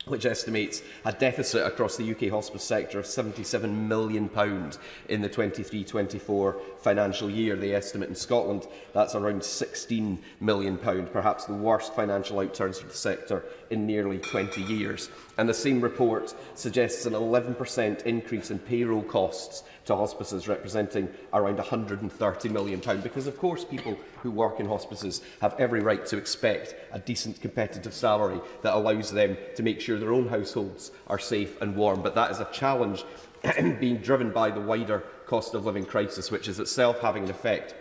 Speaker 11: which estimates a deficit across the UK hospice sector of £77 million in the 23-24 financial year. The estimate in Scotland, that's around £16 million, perhaps the worst financial outturns for the sector in nearly 20 years. And the same report suggests an 11% increase in payroll costs to hospices, representing around £130 million, because of course people who work in hospices have every right to expect a decent competitive salary that allows them to make sure their own households are safe and warm. But that is a challenge being driven by the wider cost of living crisis, which is itself having an effect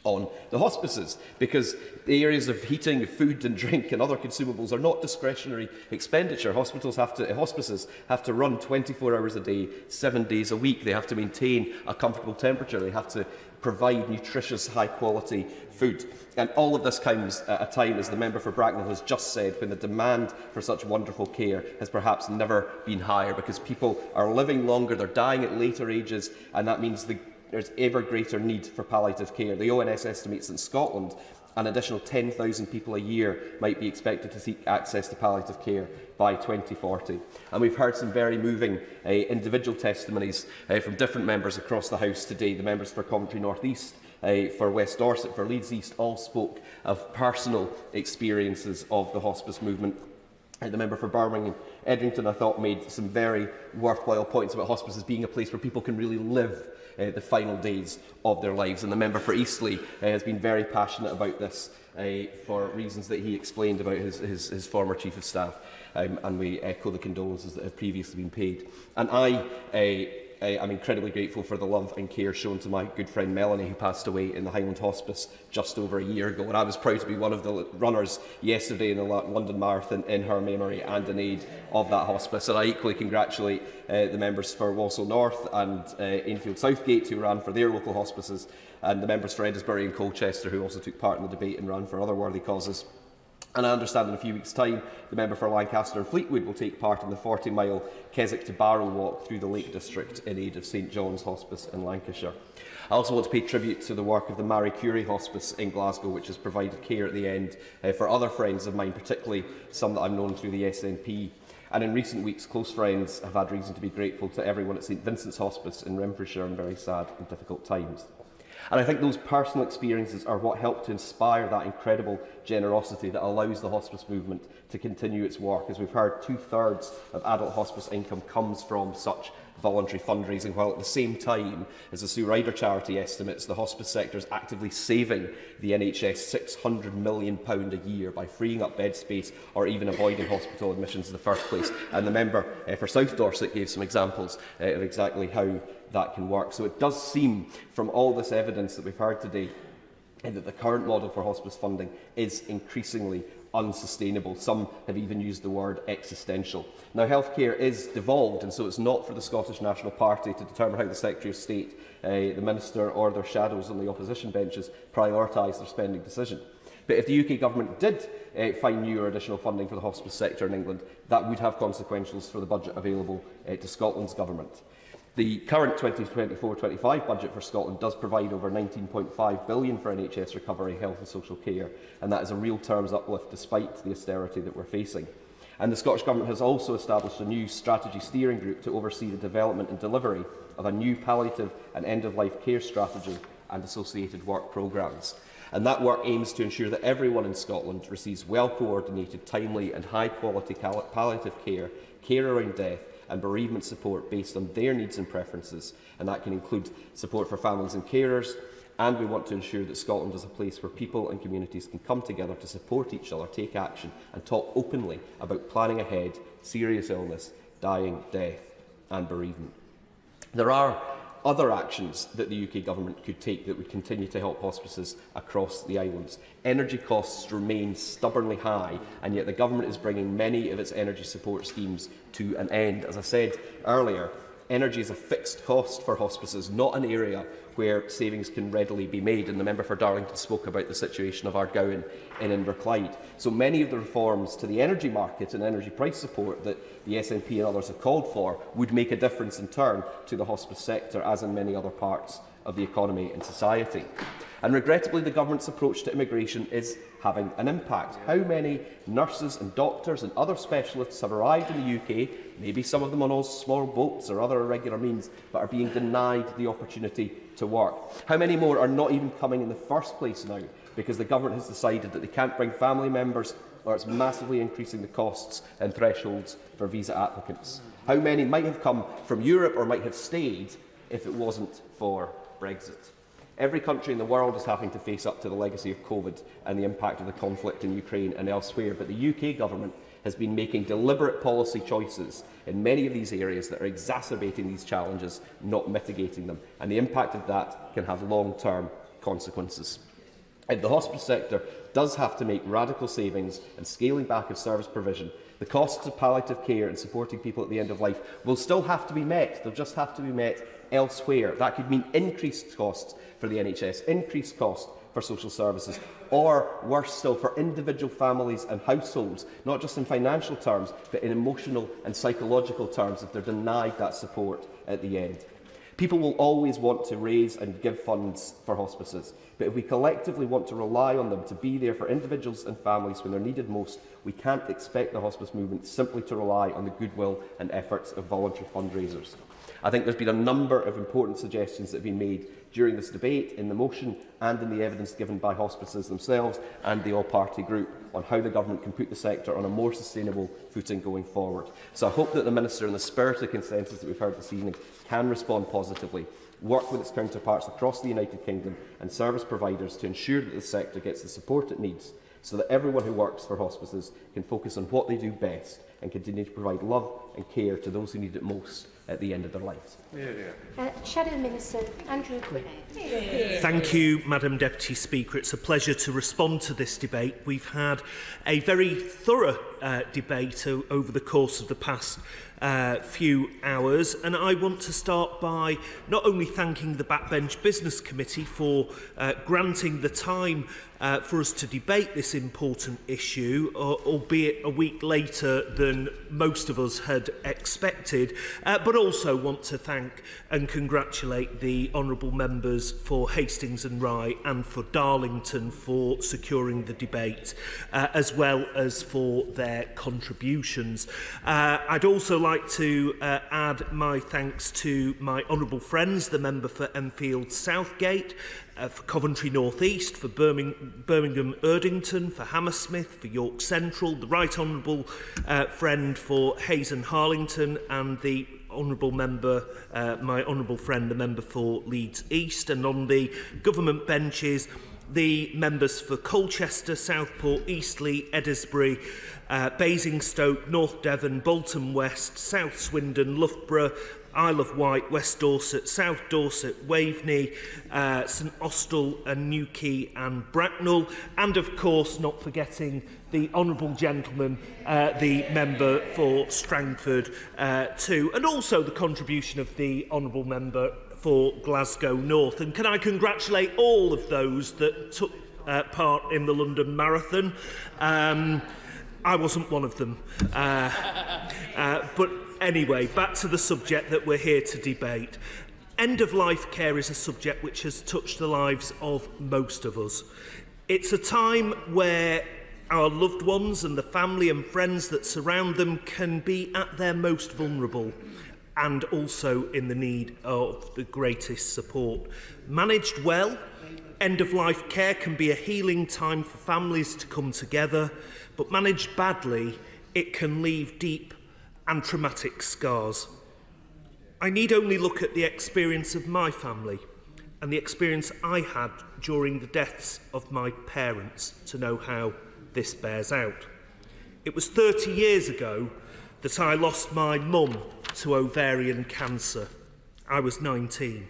Speaker 11: on the hospices, because the areas of heating, food and drink and other consumables are not discretionary expenditure. Hospices have to run 24 hours a day, 7 days a week. They have to maintain a comfortable temperature. They have to provide nutritious, high-quality food. And all of this comes at a time, as the member for Bracknell has just said, when the demand for such wonderful care has perhaps never been higher, because people are living longer, they're dying at later ages, and that means there's ever greater need for palliative care. The ONS estimates in Scotland an additional 10,000 people a year might be expected to seek access to palliative care by 2040. And we've heard some very moving individual testimonies from different members across the House today. The members for Coventry North East, for West Dorset, for Leeds East, all spoke of personal experiences of the hospice movement. The member for Birmingham Edrington, I thought, made some very worthwhile points about hospices being a place where people can really live the final days of their lives. And the member for Eastleigh has been very passionate about this for reasons that he explained about his former Chief of Staff. And we echo the condolences that have previously been paid. And I'm incredibly grateful for the love and care shown to my good friend Melanie, who passed away in the Highland Hospice just over a year ago. And I was proud to be one of the runners yesterday in the London Marathon in her memory and in aid of that hospice. And I equally congratulate the members for Walsall North and Enfield Southgate, who ran for their local hospices, and the members for Edinburgh and Colchester, who also took part in the debate and ran for other worthy causes. And I understand in a few weeks' time, the member for Lancaster and Fleetwood will take part in the 40-mile Keswick to Barrow walk through the Lake District in aid of St John's Hospice in Lancashire. I also want to pay tribute to the work of the Marie Curie Hospice in Glasgow, which has provided care at the end for other friends of mine, particularly some that I've known through the SNP. And in recent weeks, close friends have had reason to be grateful to everyone at St Vincent's Hospice in Renfrewshire in very sad and difficult times. And I think those personal experiences are what help to inspire that incredible generosity that allows the hospice movement to continue its work. As we've heard, 2/3 of adult hospice income comes from such voluntary fundraising, while at the same time, as the Sue Ryder charity estimates, the hospice sector is actively saving the NHS £600 million a year by freeing up bed space or even avoiding hospital admissions in the first place. And the member for South Dorset gave some examples of exactly how that can work. So it does seem, from all this evidence that we've heard today, that the current model for hospice funding is increasingly unsustainable. Some have even used the word existential. Now, healthcare is devolved, and so it's not for the Scottish National Party to determine how the Secretary of State, the Minister or their shadows on the opposition benches prioritise their spending decision. But if the UK Government did find new or additional funding for the hospice sector in England, that would have consequences for the budget available to Scotland's Government. The current 2024-25 budget for Scotland does provide over £19.5 billion for NHS recovery, health and social care, and that is a real terms uplift despite the austerity that we're facing. And the Scottish Government has also established a new strategy steering group to oversee the development and delivery of a new palliative and end-of-life care strategy and associated work programmes. And that work aims to ensure that everyone in Scotland receives well-coordinated, timely and high-quality palliative care, care around death, and bereavement support based on their needs and preferences, and that can include support for families and carers. And we want to ensure that Scotland is a place where people and communities can come together to support each other, take action and talk openly about planning ahead, serious illness, dying, death and bereavement. There are other actions that the UK Government could take that would continue to help hospices across the islands. Energy costs remain stubbornly high, and yet the Government is bringing many of its energy support schemes to an end. As I said earlier, energy is a fixed cost for hospices, not an area where savings can readily be made, and the member for Darlington spoke about the situation of Argowan in Inverclyde. So many of the reforms to the energy market and energy price support that the SNP and others have called for would make a difference in turn to the hospice sector, as in many other parts of the economy and society. And regrettably, the Government's approach to immigration is having an impact. How many nurses and doctors and other specialists have arrived in the UK, maybe some of them on small boats or other irregular means, but are being denied the opportunity to work? How many more are not even coming in the first place now because the Government has decided that they can't bring family members, or it's massively increasing the costs and thresholds for visa applicants? How many might have come from Europe or might have stayed if it wasn't for Brexit? Every country in the world is having to face up to the legacy of COVID and the impact of the conflict in Ukraine and elsewhere, but the UK Government has been making deliberate policy choices in many of these areas that are exacerbating these challenges, not mitigating them, and the impact of that can have long-term consequences. If the hospice sector does have to make radical savings and scaling back of service provision, the costs of palliative care and supporting people at the end of life will still have to be met. They'll just have to be met elsewhere. That could mean increased costs for the NHS, increased costs for social services, or worse still, for individual families and households, not just in financial terms, but in emotional and psychological terms if they're denied that support at the end. People will always want to raise and give funds for hospices, but if we collectively want to rely on them to be there for individuals and families when they're needed most, we can't expect the hospice movement simply to rely on the goodwill and efforts of voluntary fundraisers. I think there's been a number of important suggestions that have been made during this debate, in the motion and in the evidence given by hospices themselves and the all-party group, on how the Government can put the sector on a more sustainable footing going forward. So I hope that the Minister, in the spirit of consensus that we've heard this evening, can respond positively, work with its counterparts across the United Kingdom and service providers to ensure that the sector gets the support it needs, so that everyone who works for hospices can focus on what they do best and continue to provide love and care to those who need it most at the end of their lives.
Speaker 7: Shadow Minister Andrew Gwynne.
Speaker 14: Thank you, Madam Deputy Speaker. It's a pleasure to respond to this debate. We've had a very thorough debate over the course of the past few hours, and I want to start by not only thanking the Backbench Business Committee for granting the time for us to debate this important issue, albeit a week later than most of us had expected, but also want to thank and congratulate the honourable members for Hastings and Rye and for Darlington for securing the debate, as well as for their contributions. I'd also like to add my thanks to my honourable friends, the member for Enfield Southgate, for Coventry North East, for Birmingham Erdington, for Hammersmith, for York Central, the right honourable friend for Hayes and Harlington, and the honourable member, my honourable friend, the member for Leeds East. And on the government benches, the members for Colchester, Southport, Eastleigh, Eddisbury, Basingstoke, North Devon, Bolton West, South Swindon, Loughborough, Isle of Wight, West Dorset, South Dorset, Waveney, St Austell and Newquay and Bracknell, and of course not forgetting the honourable gentleman, the member for Strangford too, and also the contribution of the honourable member for Glasgow North. And can I congratulate all of those that took part in the London Marathon? I wasn't one of them. But anyway, back to the subject that we're here to debate. End-of-life care is a subject which has touched the lives of most of us. It's a time where our loved ones and the family and friends that surround them can be at their most vulnerable and also in the need of the greatest support. Managed well, end-of-life care can be a healing time for families to come together, but managed badly, it can leave deep and traumatic scars. I need only look at the experience of my family and the experience I had during the deaths of my parents to know how this bears out. It was 30 years ago that I lost my mum to ovarian cancer. I was 19.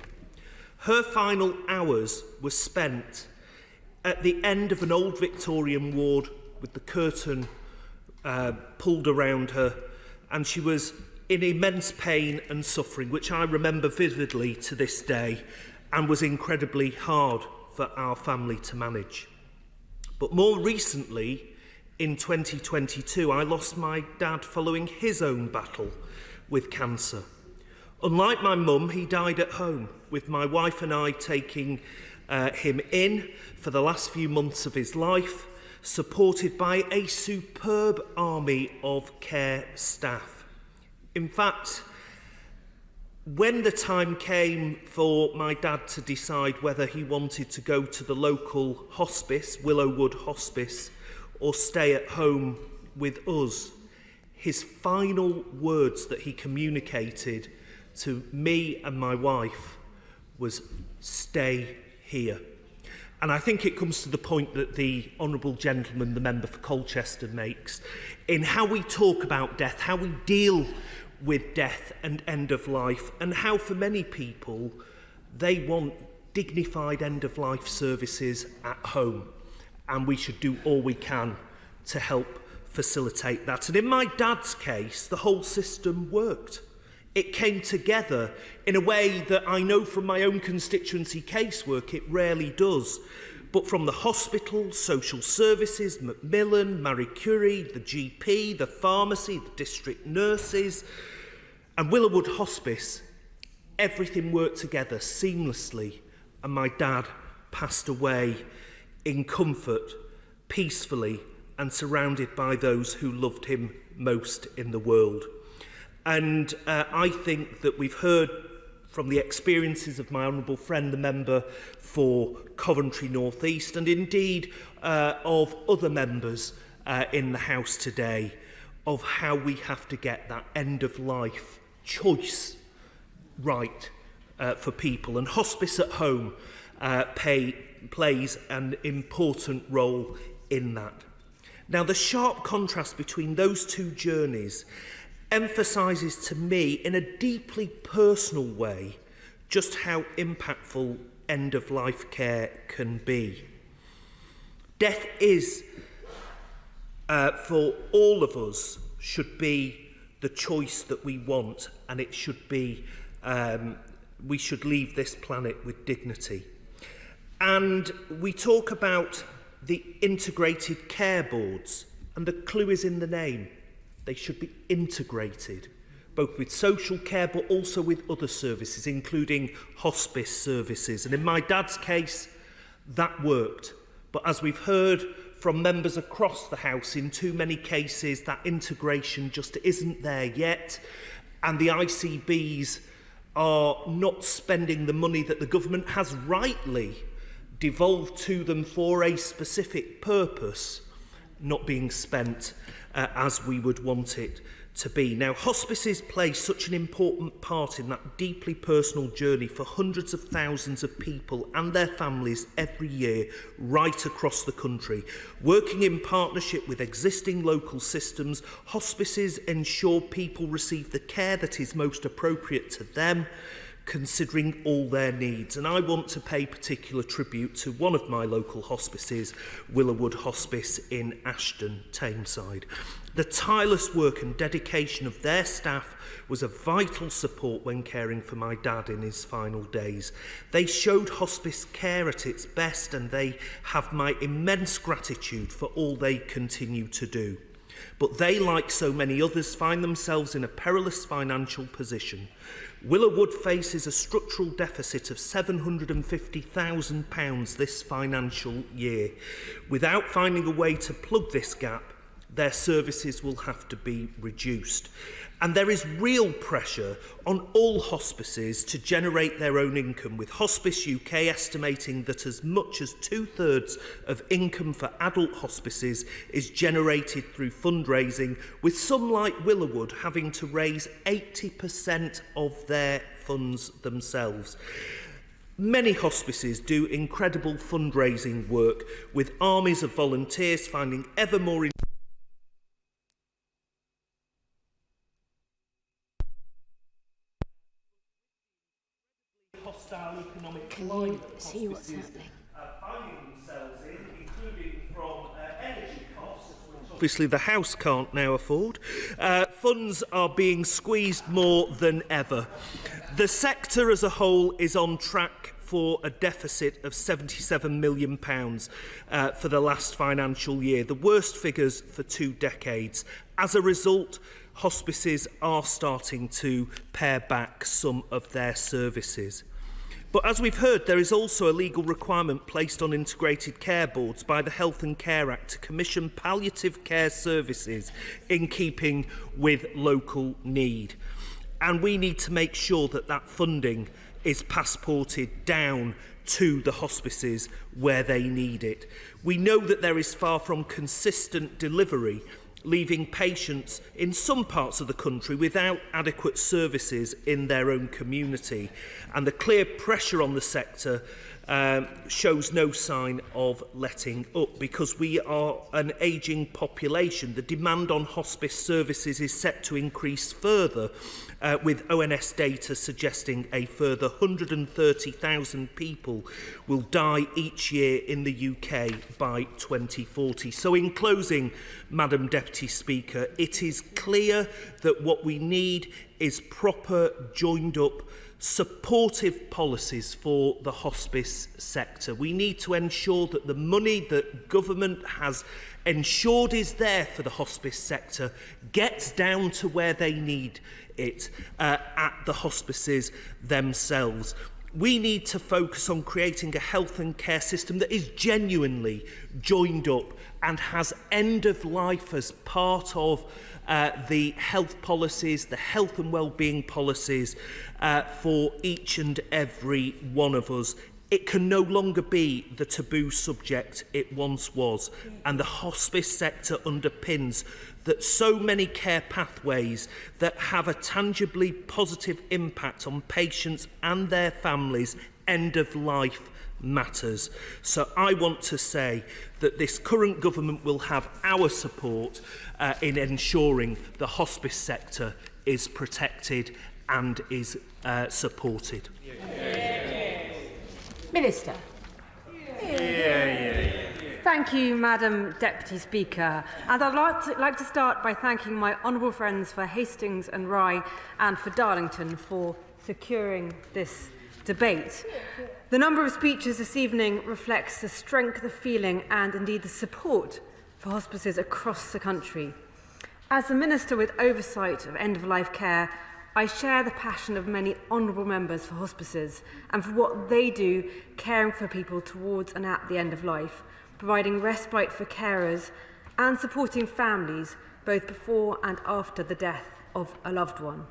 Speaker 14: Her final hours were spent at the end of an old Victorian ward with the curtain pulled around her, and she was in immense pain and suffering, which I remember vividly to this day, and was incredibly hard for our family to manage. But more recently, in 2022, I lost my dad following his own battle with cancer. Unlike my mum, he died at home, with my wife and I taking him in for the last few months of his life, supported by a superb army of care staff. In fact, when the time came for my dad to decide whether he wanted to go to the local hospice, Willowwood Hospice, or stay at home with us, his final words that he communicated to me and my wife was, "Stay here." And I think it comes to the point that the honourable gentleman, the member for Colchester, makes in how we talk about death, how we deal with death and end of life, and how for many people they want dignified end of life services at home, and we should do all we can to help facilitate that. And in my dad's case, the whole system worked. It came together in a way that I know from my own constituency casework it rarely does. But from the hospital, social services, Macmillan, Marie Curie, the GP, the pharmacy, the district nurses, and Willowwood Hospice, everything worked together seamlessly, and my dad passed away in comfort, peacefully, and surrounded by those who loved him most in the world. And I think that we've heard from the experiences of my honourable friend, the member for Coventry North East, and indeed of other members in the House today, of how we have to get that end-of-life choice right for people. And hospice at home plays an important role in that. Now, the sharp contrast between those two journeys emphasises to me in a deeply personal way just how impactful end-of-life care can be. Death is, for all of us, should be the choice that we want, and it should be, we should leave this planet with dignity. And we talk about the integrated care boards, and the clue is in the name. They should be integrated, both with social care but also with other services, including hospice services. And in my dad's case, that worked. But as we've heard from members across the House, in too many cases that integration just isn't there yet, and the ICBs are not spending the money that the government has rightly devolved to them for a specific purpose, not being spent as we would want it to be. Now, hospices play such an important part in that deeply personal journey for hundreds of thousands of people and their families every year right across the country. Working in partnership with existing local systems, hospices ensure people receive the care that is most appropriate to them, considering all their needs. And I want to pay particular tribute to one of my local hospices, Willowood Hospice in Ashton, Tameside. The tireless work and dedication of their staff was a vital support when caring for my dad in his final days. They showed hospice care at its best, and they have my immense gratitude for all they continue to do. But they, like so many others, find themselves in a perilous financial position. Willowood faces a structural deficit of £750,000 this financial year. Without finding a way to plug this gap, their services will have to be reduced. And there is real pressure on all hospices to generate their own income, with Hospice UK estimating that as much as 2/3 of income for adult hospices is generated through fundraising, with some like Willowood having to raise 80% of their funds themselves. Many hospices do incredible fundraising work, with armies of volunteers finding ever more hostile economic climate hospices finding themselves in, including from energy costs, which obviously the House can't now afford. Funds are being squeezed more than ever. The sector as a whole is on track for a deficit of £77 million for the last financial year, the worst figures for 2 decades. As a result, hospices are starting to pare back some of their services. But as we've heard, there is also a legal requirement placed on integrated care boards by the Health and Care Act to commission palliative care services in keeping with local need. And we need to make sure that that funding is passported down to the hospices where they need it. We know that there is far from consistent delivery, leaving patients in some parts of the country without adequate services in their own community. And the clear pressure on the sector shows no sign of letting up, because we are an ageing population. The demand on hospice services is set to increase further, with ONS data suggesting a further 130,000 people will die each year in the UK by 2040. So in closing, Madam Deputy Speaker, it is clear that what we need is proper, joined up, supportive policies for the hospice sector. We need to ensure that the money that government has ensured is there for the hospice sector gets down to where they need it, at the hospices themselves. We need to focus on creating a health and care system that is genuinely joined up and has end of life as part of the health policies, the health and well-being policies for each and every one of us. It can no longer be the taboo subject it once was, and the hospice sector underpins that so many care pathways that have a tangibly positive impact on patients and their families' end of life matters. So I want to say that this current government will have our support in ensuring the hospice sector is protected and is supported.
Speaker 18: Minister. Thank you, Madam Deputy Speaker. And I'd like to start by thanking my honourable friends for Hastings and Rye and for Darlington for securing this debate. The number of speeches this evening reflects the strength of feeling and indeed the support for hospices across the country. As the Minister with oversight of end-of-life care, I share the passion of many honourable members for hospices and for what they do caring for people towards and at the end of life, providing respite for carers and supporting families both before and after the death of a loved one.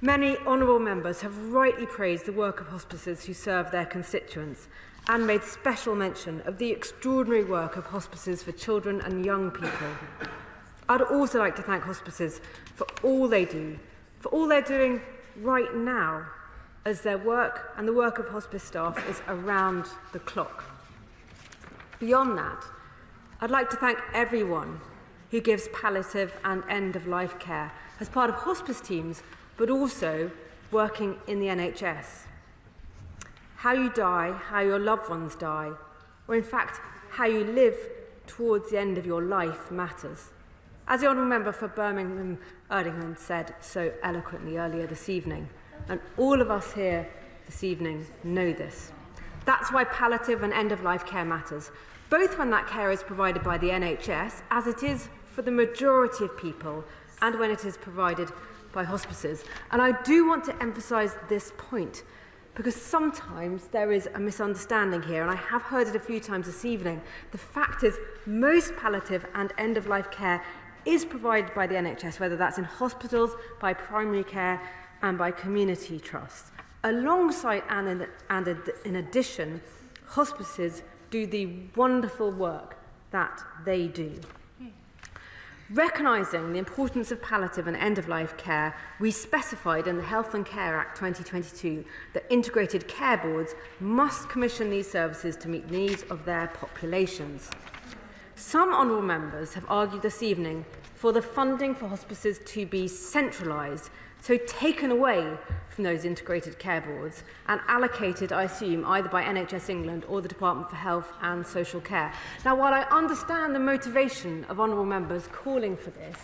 Speaker 18: Many honourable members have rightly praised the work of hospices who serve their constituents and made special mention of the extraordinary work of hospices for children and young people. I'd also like to thank hospices for all they do, for all they're doing right now, as their work and the work of hospice staff is around the clock. Beyond that, I'd like to thank everyone who gives palliative and end-of-life care as part of hospice teams, but also working in the NHS. How you die, how your loved ones die, or in fact, how you live towards the end of your life matters. As the Honourable Member for Birmingham Erdingham said so eloquently earlier this evening, and all of us here this evening know this. That's why palliative and end-of-life care matters, both when that care is provided by the NHS, as it is for the majority of people, and when it is provided by hospices. And I do want to emphasise this point, because sometimes there is a misunderstanding here, and I have heard it a few times this evening. The fact is, most palliative and end-of-life care is provided by the NHS, whether that's in hospitals, by primary care, and by community trusts. Alongside and in addition, hospices do the wonderful work that they do. Recognising the importance of palliative and end-of-life care, we specified in the Health and Care Act 2022 that integrated care boards must commission these services to meet the needs of their populations. Some honourable members have argued this evening for the funding for hospices to be centralised, so taken away from those integrated care boards and allocated, I assume, either by NHS England or the Department for Health and Social Care. Now, while I understand the motivation of honourable members calling for this,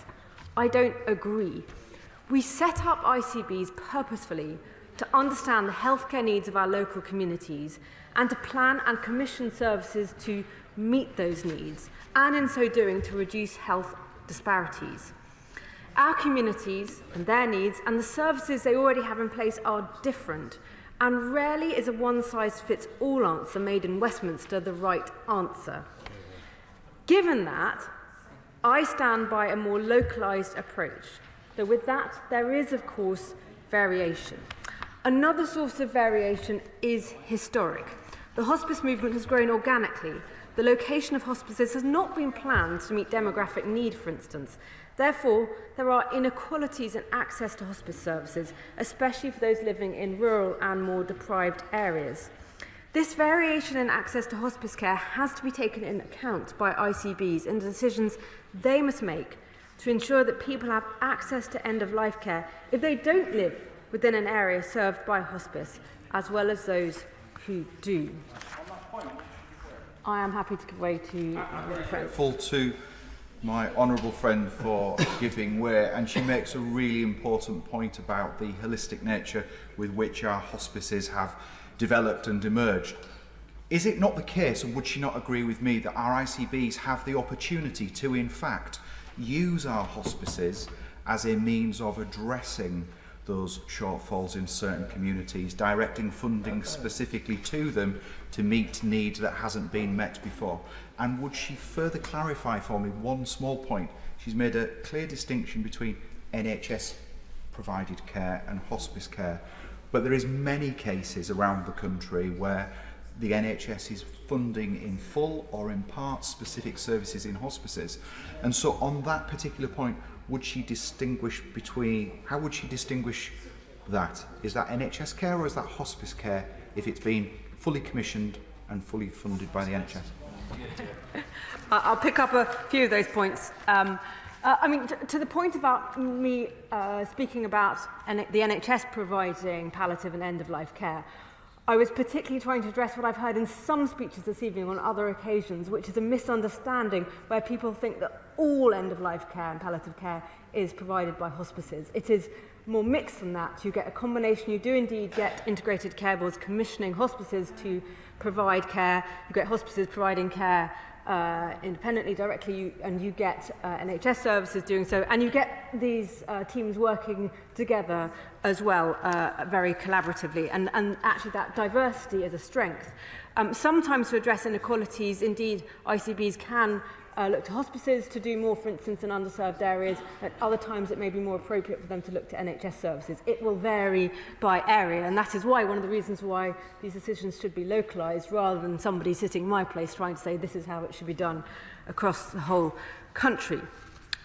Speaker 18: I don't agree. We set up ICBs purposefully to understand the healthcare needs of our local communities and to plan and commission services to meet those needs, and in so doing to reduce health disparities. Our communities and their needs and the services they already have in place are different, and rarely is a one-size-fits-all answer made in Westminster the right answer. Given that, I stand by a more localised approach, though with that there is, of course, variation. Another source of variation is historic. The hospice movement has grown organically. The location of hospices has not been planned to meet demographic need, for instance. Therefore, there are inequalities in access to hospice services, especially for those living in rural and more deprived areas. This variation in access to hospice care has to be taken into account by ICBs in the decisions they must make to ensure that people have access to end-of-life care if they don't live within an area served by hospice, as well as those who do. I am happy to give way to
Speaker 17: I'm very grateful to my honourable friend for giving way, and she makes a really important point about the holistic nature with which our hospices have developed and emerged. Is it not the case, and would she not agree with me, that our ICBs have the opportunity to, in fact, use our hospices as a means of addressing those shortfalls in certain communities, directing funding specifically to them to meet needs that hasn't been met before? And would she further clarify for me one small point? She's made a clear distinction between NHS provided care and hospice care, but there is many cases around the country where the NHS is funding in full or in part specific services in hospices. And so on that particular point, would she distinguish between, how would she distinguish that? Is that NHS care or is that hospice care if it's been fully commissioned and fully funded by the NHS?
Speaker 18: I'll pick up a few of those points. To the point about me speaking about the NHS providing palliative and end-of-life care, I was particularly trying to address what I've heard in some speeches this evening on other occasions, which is a misunderstanding where people think that all end-of-life care and palliative care is provided by hospices. It is more mixed than that. You get a combination. You do indeed get integrated care boards commissioning hospices to provide care. You get hospices providing care independently, directly, and you get NHS services doing so, and you get these teams working together as well, very collaboratively, and actually that diversity is a strength. Sometimes to address inequalities, indeed, ICBs can look to hospices to do more, for instance, in underserved areas. At other times, it may be more appropriate for them to look to NHS services. It will vary by area, and that is why one of the reasons why these decisions should be localised rather than somebody sitting in my place trying to say this is how it should be done across the whole country.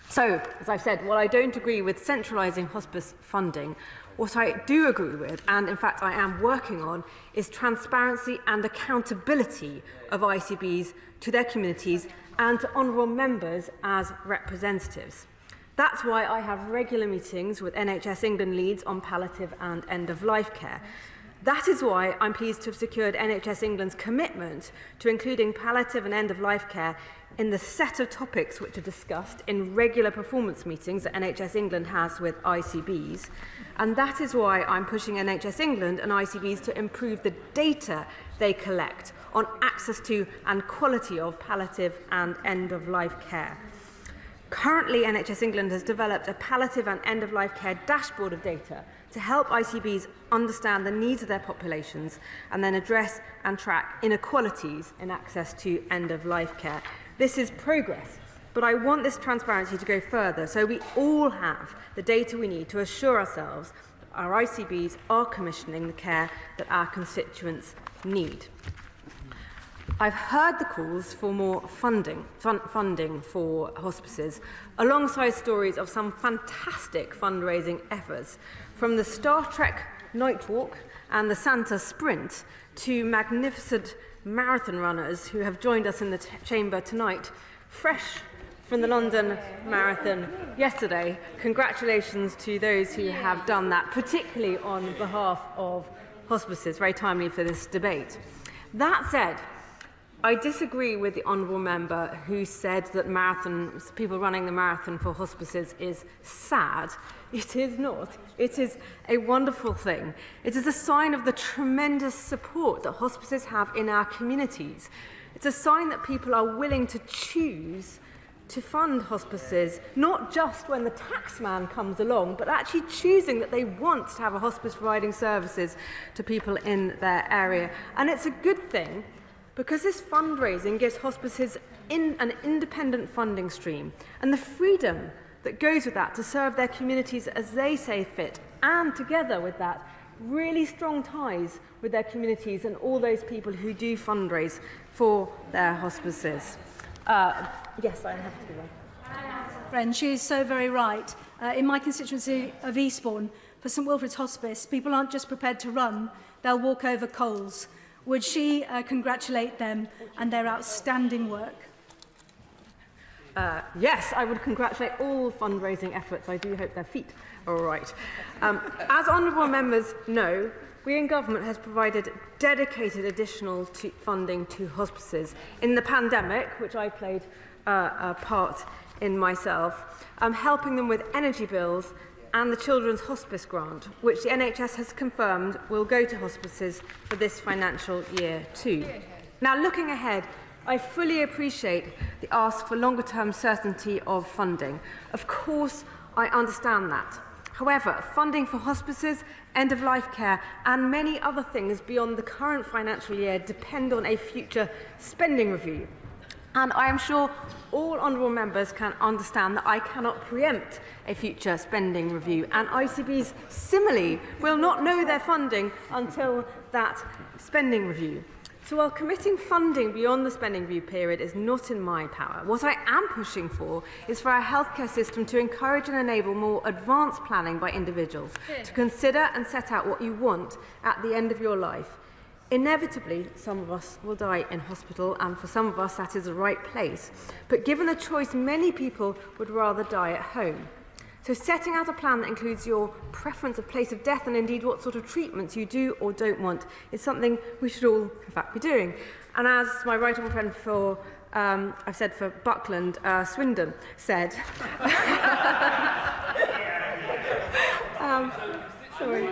Speaker 18: So, as I've said, while I don't agree with centralising hospice funding, what I do agree with, and in fact I am working on, is transparency and accountability of ICBs to their communities and to honourable members as representatives. That's why I have regular meetings with NHS England leads on palliative and end-of-life care. That is why I'm pleased to have secured NHS England's commitment to including palliative and end-of-life care in the set of topics which are discussed in regular performance meetings that NHS England has with ICBs. And that is why I'm pushing NHS England and ICBs to improve the data they collect on access to and quality of palliative and end-of-life care. Currently, NHS England has developed a palliative and end-of-life care dashboard of data to help ICBs understand the needs of their populations and then address and track inequalities in access to end-of-life care. This is progress, but I want this transparency to go further so we all have the data we need to assure ourselves that our ICBs are commissioning the care that our constituents need. I've heard the calls for more funding for hospices, alongside stories of some fantastic fundraising efforts, from the Star Trek Night Walk and the Santa Sprint to magnificent marathon runners who have joined us in the chamber tonight, fresh from the London Marathon yesterday. Congratulations to those who have done that, particularly on behalf of hospices. Very timely for this debate. That said, I disagree with the honourable member who said that people running the marathon for hospices is sad. It is not. It is a wonderful thing. It is a sign of the tremendous support that hospices have in our communities. It's a sign that people are willing to choose to fund hospices, not just when the taxman comes along, but actually choosing that they want to have a hospice providing services to people in their area. And it's a good thing, because this fundraising gives hospices an independent funding stream and the freedom that goes with that to serve their communities as they say fit, and together with that, really strong ties with their communities and all those people who do fundraise for their hospices. Yes, I have to do that.
Speaker 1: Friend, she is so very right. In my constituency of Eastbourne, for St Wilfrid's Hospice, people aren't just prepared to run, they'll walk over coals. Would she congratulate them and their outstanding work?
Speaker 18: Yes, I would congratulate all fundraising efforts. I do hope their feet are all right. As honourable members know, we in government has provided dedicated additional funding to hospices. In the pandemic, which I played a part in myself, helping them with energy bills and the Children's Hospice Grant, which the NHS has confirmed will go to hospices for this financial year too. Now, looking ahead, I fully appreciate the ask for longer-term certainty of funding. Of course, I understand that. However, funding for hospices, end-of-life care and many other things beyond the current financial year depend on a future spending review. And I am sure all honourable members can understand that I cannot preempt a future spending review, and ICBs similarly will not know their funding until that spending review. So while committing funding beyond the spending review period is not in my power, what I am pushing for is for our healthcare system to encourage and enable more advanced planning by individuals to consider and set out what you want at the end of your life. Inevitably, some of us will die in hospital, and for some of us that is the right place. But given the choice, many people would rather die at home. So setting out a plan that includes your preference of place of death and indeed what sort of treatments you do or don't want is something we should all, in fact, be doing. And as my right honourable friend for, I've said for Buckland, Swindon, said, sorry,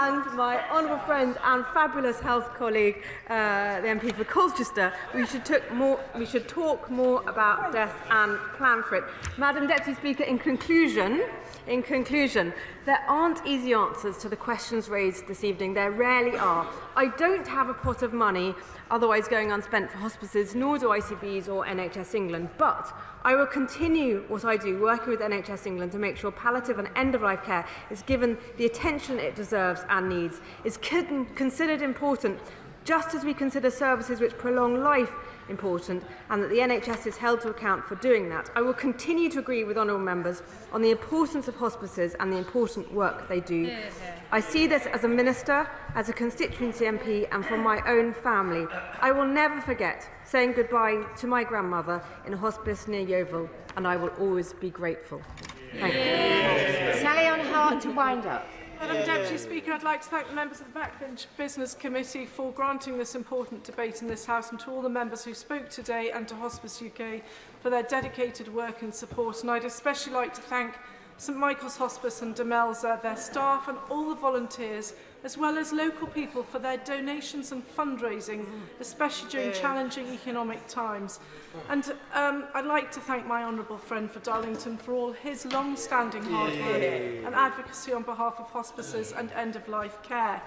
Speaker 18: and my honourable friend and fabulous health colleague, the MP for Colchester, we should talk more about death and plan for it. Madam Deputy Speaker, in conclusion, there aren't easy answers to the questions raised this evening. There rarely are. I don't have a pot of money otherwise going unspent for hospices, nor do ICBs or NHS England, but I will continue what I do, working with NHS England to make sure palliative and end-of-life care is given the attention it deserves and needs, is considered important, just as we consider services which prolong life important, and that the NHS is held to account for doing that. I will continue to agree with honourable members on the importance of hospices and the important work they do. I see this as a minister, as a constituency MP, and from my own family. I will never forget saying goodbye to my grandmother in a hospice near Yeovil, and I will always be grateful. Thank you.
Speaker 15: Sally on Hart to wind up.
Speaker 3: Madam Deputy Speaker, I'd like to thank the members of the Backbench Business Committee for granting this important debate in this House, and to all the members who spoke today, and to Hospice UK for their dedicated work and support. And I'd especially like to thank St Michael's Hospice and Demelza, their staff and all the volunteers, as well as local people for their donations and fundraising, especially during challenging economic times. And I'd like to thank my honourable friend for Darlington for all his long-standing hard work and advocacy on behalf of hospices and end-of-life care.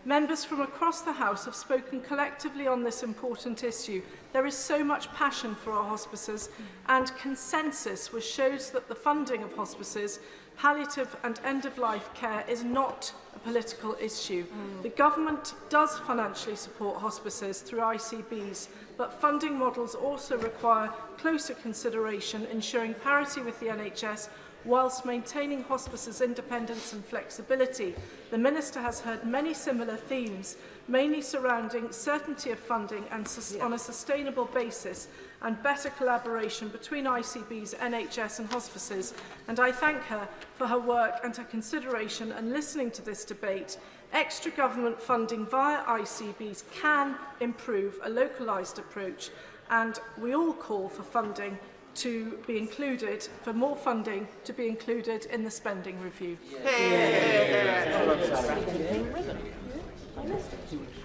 Speaker 3: Members from across the House have spoken collectively on this important issue. There is so much passion for our hospices and consensus which shows that the funding of hospices, palliative and end-of-life care is not a political issue. The government does financially support hospices through ICBs, but funding models also require closer consideration, ensuring parity with the NHS whilst maintaining hospices' independence and flexibility. The Minister has heard many similar themes, mainly surrounding certainty of funding and on a sustainable basis, and better collaboration between ICBs, NHS and hospices, and I thank her for her work and her consideration and listening to this debate. Extra government funding via ICBs can improve a localised approach, and we all call for funding to be included, for more funding to be included in the spending review.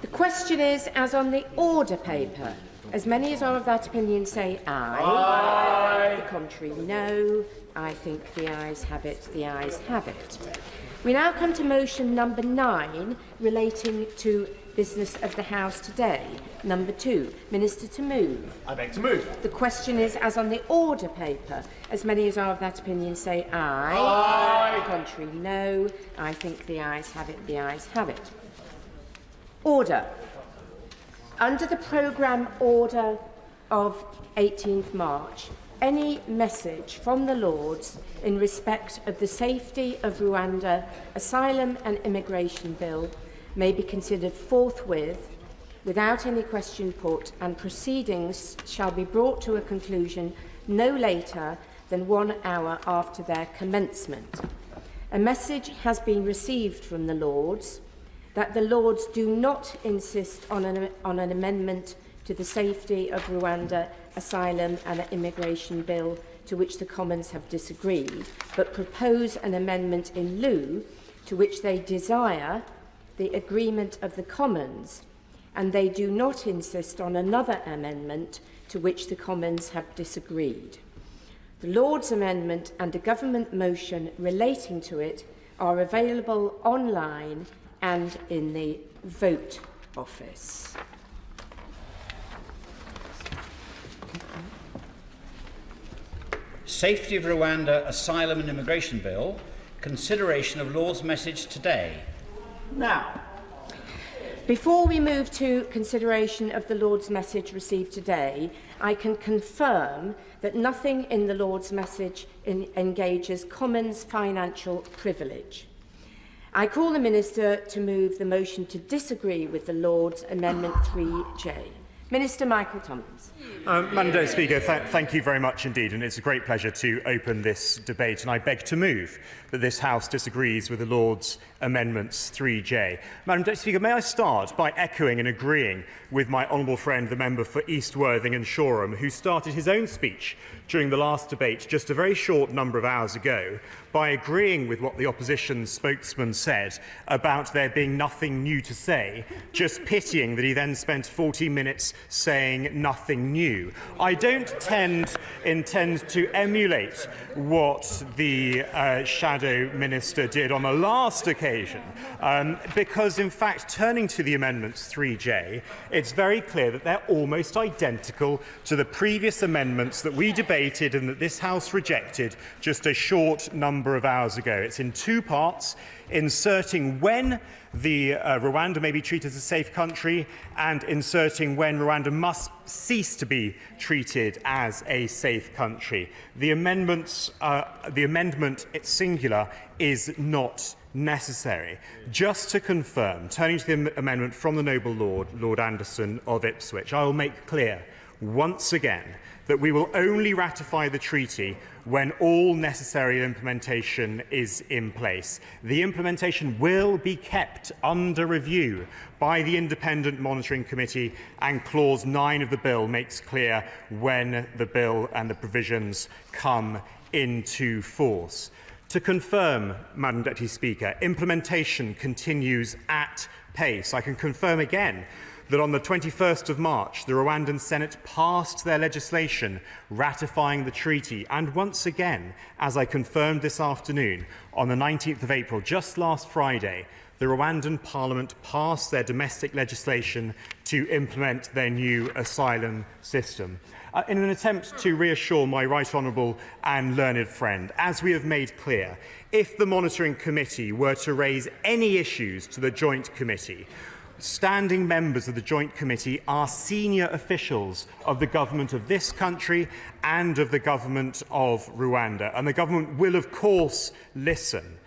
Speaker 15: The question is, as on the order paper, as many as are of that opinion say aye. Aye. The contrary, no. I think the ayes have it. The ayes have it. We now come to motion number 9, relating to business of the House today. Number 2, Minister to move.
Speaker 19: I beg to move.
Speaker 15: The question is, as on the order paper, as many as are of that opinion say aye.
Speaker 19: Aye.
Speaker 15: The contrary, no. I think the ayes have it. The ayes have it. Order. Under the programme order of 18th March, any message from the Lords in respect of the safety of Rwanda Asylum and Immigration Bill may be considered forthwith, without any question put, and proceedings shall be brought to a conclusion no later than 1 hour after their commencement. A message has been received from the Lords that the Lords do not insist on an amendment to the Safety of Rwanda Asylum and Immigration Bill, to which the Commons have disagreed, but propose an amendment in lieu, to which they desire the agreement of the Commons, and they do not insist on another amendment to which the Commons have disagreed. The Lords' amendment and a government motion relating to it are available online and in the Vote Office.
Speaker 23: Safety of Rwanda Asylum and Immigration Bill, consideration of Lord's message today.
Speaker 15: Now, before we move to consideration of the Lord's message received today, I can confirm that nothing in the Lord's message engages Commons financial privilege. I call the Minister to move the motion to disagree with the Lord's Amendment 3J. Minister Michael Tompkins.
Speaker 2: Madam Deputy Speaker, thank you very much indeed, and it's a great pleasure to open this debate, and I beg to move that this House disagrees with the Lord's Amendments 3J. Madam Deputy Speaker, may I start by echoing and agreeing with my honourable friend, the member for East Worthing and Shoreham, who started his own speech during the last debate just a very short number of hours ago by agreeing with what the opposition spokesman said about there being nothing new to say, just pitying that he then spent 40 minutes saying nothing new. I don't intend to emulate what the Shadow Minister did on the last occasion, because in fact, turning to the Amendments 3J, it's very clear that they're almost identical to the previous amendments that we debated and that this House rejected just a short number of hours ago. It's in two parts, inserting when the Rwanda may be treated as a safe country and inserting when Rwanda must cease to be treated as a safe country. The amendment singular is not necessary. Just to confirm, turning to the amendment from the noble Lord, Lord Anderson of Ipswich, I will make clear once again that we will only ratify the treaty when all necessary implementation is in place. The implementation will be kept under review by the Independent Monitoring Committee, and Clause 9 of the bill makes clear when the bill and the provisions come into force. To confirm, Madam Deputy Speaker, implementation continues at pace. I can confirm again that on the 21st of March, the Rwandan Senate passed their legislation ratifying the treaty. And once again, as I confirmed this afternoon, on the 19th of April, just last Friday, the Rwandan Parliament passed their domestic legislation to implement their new asylum system. In an attempt to reassure my right honourable and learned friend, as we have made clear, if the Monitoring Committee were to raise any issues to the Joint Committee, standing members of the Joint Committee are senior officials of the government of this country and of the government of Rwanda, and the government will, of course, listen.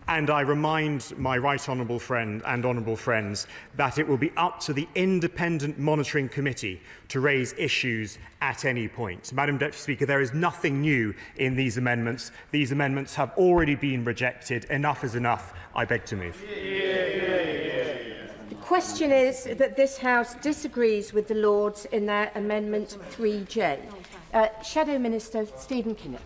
Speaker 2: And I remind my right honourable friend and honourable friends that it will be up to the Independent Monitoring Committee to raise issues at any point. Madam Deputy Speaker, there is nothing new in these amendments. These amendments have already been rejected. Enough is enough. I beg to move.
Speaker 15: The question is that this House disagrees with the Lords in their Amendment 3J. Shadow Minister Stephen Kinnock.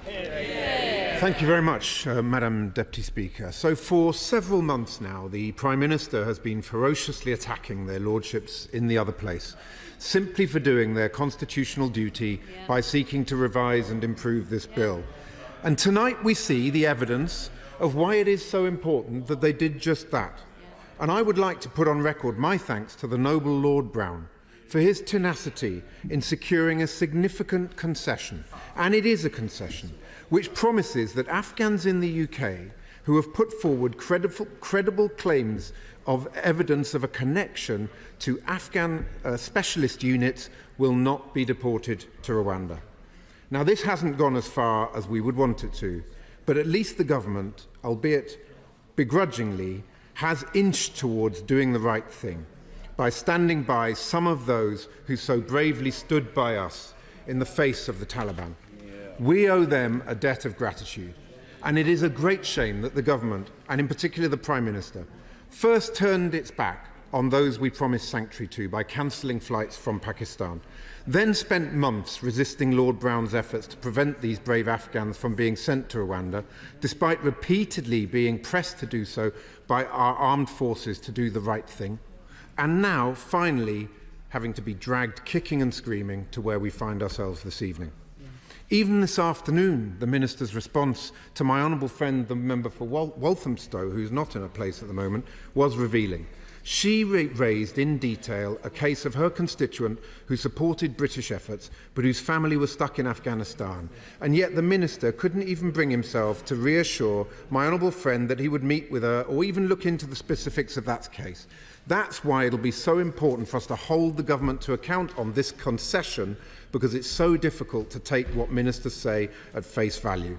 Speaker 21: Thank you very much, Madam Deputy Speaker. So for several months now, the Prime Minister has been ferociously attacking their lordships in the other place, simply for doing their constitutional duty by seeking to revise and improve this bill. And tonight we see the evidence of why it is so important that they did just that. And I would like to put on record my thanks to the noble Lord Brown for his tenacity in securing a significant concession, and it is a concession, which promises that Afghans in the UK who have put forward credible claims of evidence of a connection to Afghan specialist units will not be deported to Rwanda. Now, this hasn't gone as far as we would want it to, but at least the government, albeit begrudgingly, has inched towards doing the right thing by standing by some of those who so bravely stood by us in the face of the Taliban. We owe them a debt of gratitude, and it is a great shame that the government, and in particular the Prime Minister, first turned its back on those we promised sanctuary to by cancelling flights from Pakistan, then spent months resisting Lord Brown's efforts to prevent these brave Afghans from being sent to Rwanda, despite repeatedly being pressed to do so by our armed forces to do the right thing, and now, finally, having to be dragged kicking and screaming to where we find ourselves this evening. Even this afternoon, the Minister's response to my honourable friend, the member for Walthamstow, who's not in a place at the moment, was revealing. She raised in detail a case of her constituent who supported British efforts, but whose family was stuck in Afghanistan. And yet the Minister couldn't even bring himself to reassure my honourable friend that he would meet with her or even look into the specifics of that case. That's why it'll be so important for us to hold the government to account on this concession, because it's so difficult to take what ministers say at face value.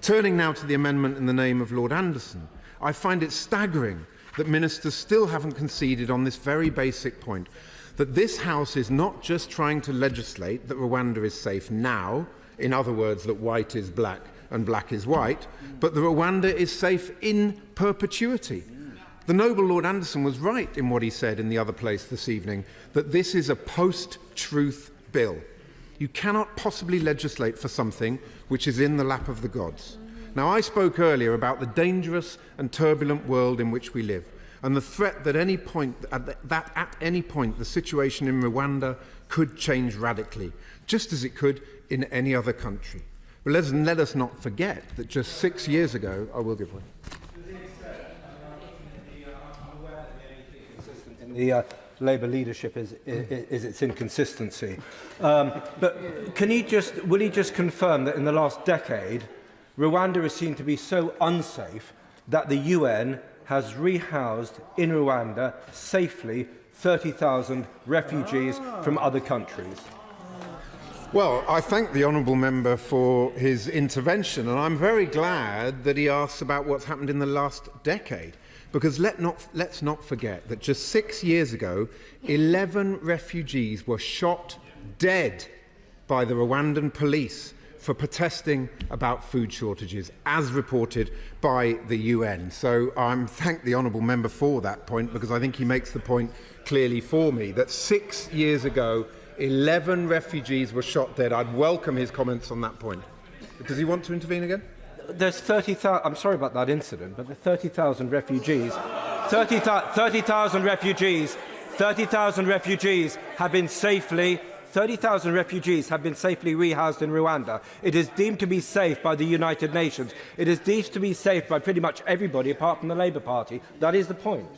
Speaker 21: Turning now to the amendment in the name of Lord Anderson, I find it staggering that ministers still haven't conceded on this very basic point.
Speaker 9: that this House is not just trying to legislate that Rwanda is safe now, in other words, that white is black and black is white, but that Rwanda is safe in perpetuity. The noble Lord Anderson was right in what he said in the other place this evening, that this is a post-truth bill. You cannot possibly legislate for something which is in the lap of the gods. Now, I spoke earlier about the dangerous and turbulent world in which we live, and the threat that at any point the situation in Rwanda could change radically, just as it could in any other country. But let us not forget that just 6 years ago, I will give way.
Speaker 21: The Labour leadership is its inconsistency. But will he just confirm that in the last decade, Rwanda is seen to be so unsafe that the UN has rehoused in Rwanda safely 30,000 refugees from other countries?
Speaker 9: Well, I thank the honourable member for his intervention, and I'm very glad that he asks about what's happened in the last decade. Because let's not forget that just 6 years ago, 11 refugees were shot dead by the Rwandan police for protesting about food shortages, as reported by the UN. So I thank the honourable member for that point, because I think he makes the point clearly for me, that 6 years ago, 11 refugees were shot dead. I'd welcome his comments on that point. Does he want to intervene again?
Speaker 21: There's 30,000, I'm sorry about that incident, but the 30,000 refugees, 30,000 refugees have been safely 30,000 refugees have been safely rehoused in Rwanda. It is deemed to be safe by the United Nations. It is deemed to be safe by pretty much everybody apart from the Labour Party. That is the point.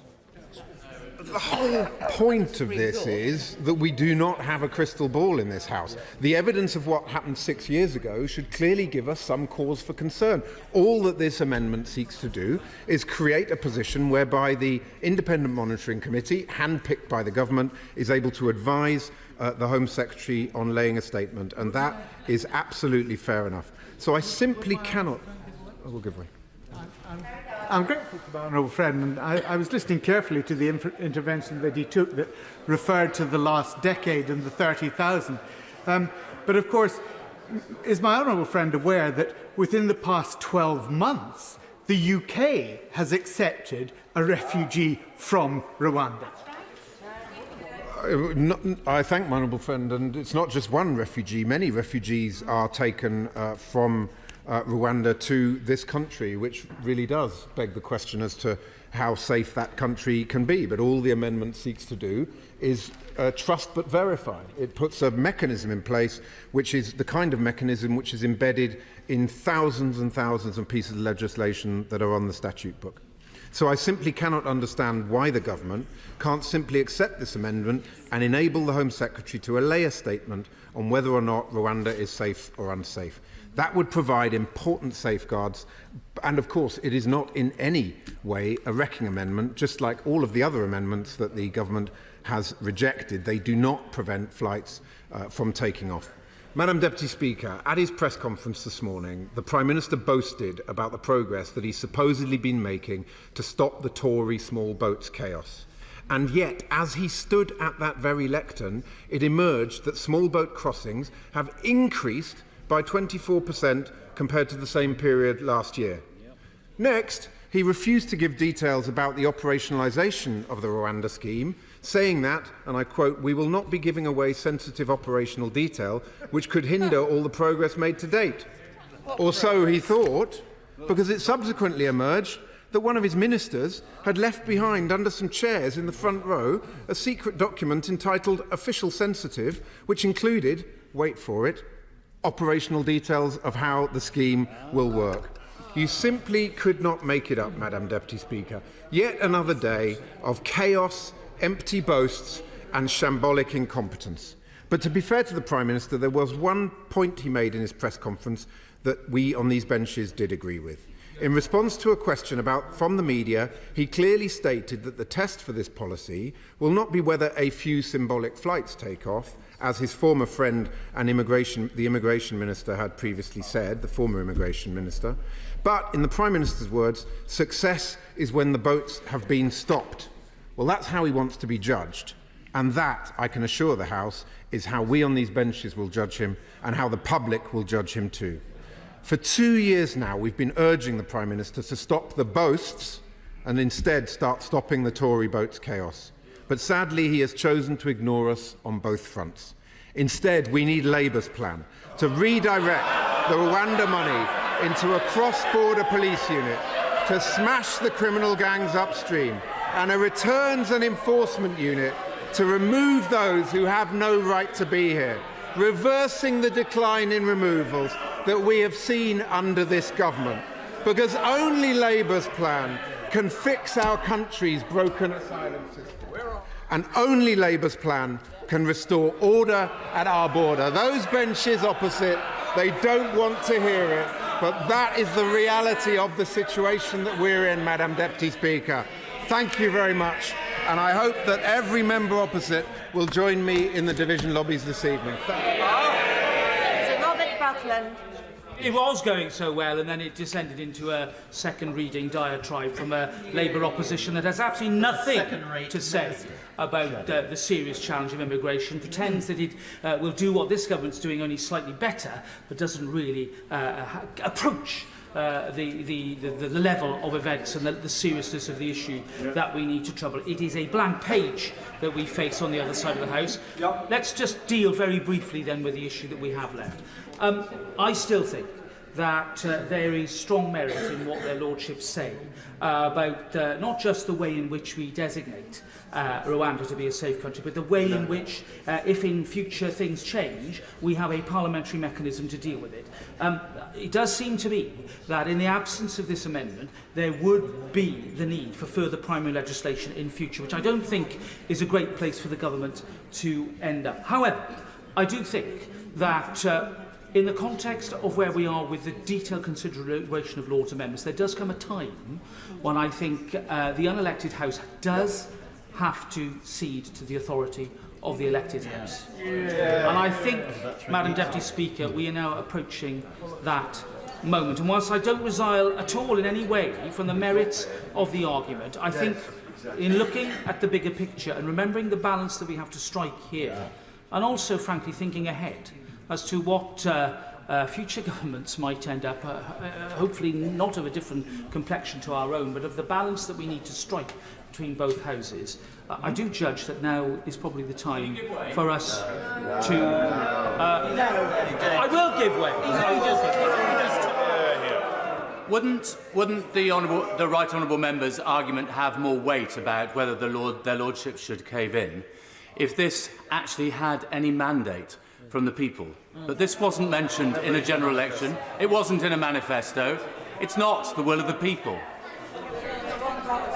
Speaker 9: The whole point of this is that we do not have a crystal ball in this House. The evidence of what happened 6 years ago should clearly give us some cause for concern. All that this amendment seeks to do is create a position whereby the Independent Monitoring Committee, handpicked by the government, is able to advise the Home Secretary on laying a statement, and that is absolutely fair enough. So I simply cannot... I will give way.
Speaker 16: I'm grateful to my honourable friend, and I was listening carefully to the intervention that he took that referred to the last decade and the 30,000. But of course, is my honourable friend aware that within the past 12 months, the UK has accepted a refugee from Rwanda?
Speaker 9: I thank my honourable friend, and it's not just one refugee. Many refugees are taken from Rwanda to this country, which really does beg the question as to how safe that country can be. But all the amendment seeks to do is trust but verify. It puts a mechanism in place which is the kind of mechanism which is embedded in thousands and thousands of pieces of legislation that are on the statute book. So I simply cannot understand why the government can't simply accept this amendment and enable the Home Secretary to allay a statement on whether or not Rwanda is safe or unsafe. That would provide important safeguards, and of course it is not in any way a wrecking amendment, just like all of the other amendments that the government has rejected. They do not prevent flights from taking off. Madam Deputy Speaker, at his press conference this morning, the Prime Minister boasted about the progress that he's supposedly been making to stop the Tory small boats chaos. And yet, as he stood at that very lectern, it emerged that small boat crossings have increased by 24% compared to the same period last year. Next, he refused to give details about the operationalisation of the Rwanda scheme, saying that, and I quote, "We will not be giving away sensitive operational detail which could hinder all the progress made to date." Or so he thought, because it subsequently emerged that one of his ministers had left behind under some chairs in the front row a secret document entitled Official Sensitive, which included, wait for it, operational details of how the scheme will work. You simply could not make it up, Madam Deputy Speaker. Yet another day of chaos, empty boasts and shambolic incompetence. But to be fair to the Prime Minister, there was one point he made in his press conference that we on these benches did agree with. In response to a question from the media, he clearly stated that the test for this policy will not be whether a few symbolic flights take off, as his former friend and the Immigration Minister had previously said, the former Immigration Minister, but, in the Prime Minister's words, success is when the boats have been stopped. Well, that's how he wants to be judged. And that, I can assure the House, is how we on these benches will judge him and how the public will judge him too. For 2 years now, we've been urging the Prime Minister to stop the boasts and instead start stopping the Tory boat's chaos. But sadly, he has chosen to ignore us on both fronts. Instead, we need Labour's plan to redirect the Rwanda money into a cross-border police unit, to smash the criminal gangs upstream, and a returns and enforcement unit to remove those who have no right to be here, reversing the decline in removals that we have seen under this government. Because only Labour's plan can fix our country's broken asylum system. And only Labour's plan can restore order at our border. Those benches opposite, they don't want to hear it, but that is the reality of the situation that we're in, Madam Deputy Speaker. Thank you very much, and I hope that every member opposite will join me in the division lobbies this evening.
Speaker 15: Sir Robert Buckland.
Speaker 4: It was going so well, and then it descended into a second reading diatribe from a Labour opposition that has absolutely nothing to say about the serious challenge of immigration, pretends that it will do what this government's doing, only slightly better, but doesn't really approach the level of events and the seriousness of the issue that we need to trouble. It is a blank page that we face on the other side of the House. Let's just deal very briefly then with the issue that we have left. I still think that there is strong merit in what their lordships say about not just the way in which we designate Rwanda to be a safe country, but the way in which, if in future things change, we have a parliamentary mechanism to deal with it. It does seem to me that in the absence of this amendment, there would be the need for further primary legislation in future, which I don't think is a great place for the government to end up. However, I do think that in the context of where we are with the detailed consideration of Lord's amendments, there does come a time when I think the unelected House does have to cede to the authority of the elected House. And I think, Madam Deputy Speaker, we are now approaching that moment. And whilst I don't resile at all in any way from the merits of the argument, I think in looking at the bigger picture and remembering the balance that we have to strike here, and also, frankly, thinking ahead as to what future governments might end up, hopefully not of a different complexion to our own, but of the balance that we need to strike between both houses, I do judge that now is probably the time for us to... I will give way.
Speaker 22: Wouldn't the right honourable member's argument have more weight about whether their lordships should cave in if this actually had any mandate from the people? But this wasn't mentioned in a general election. It wasn't in a manifesto. It's not the will of the people.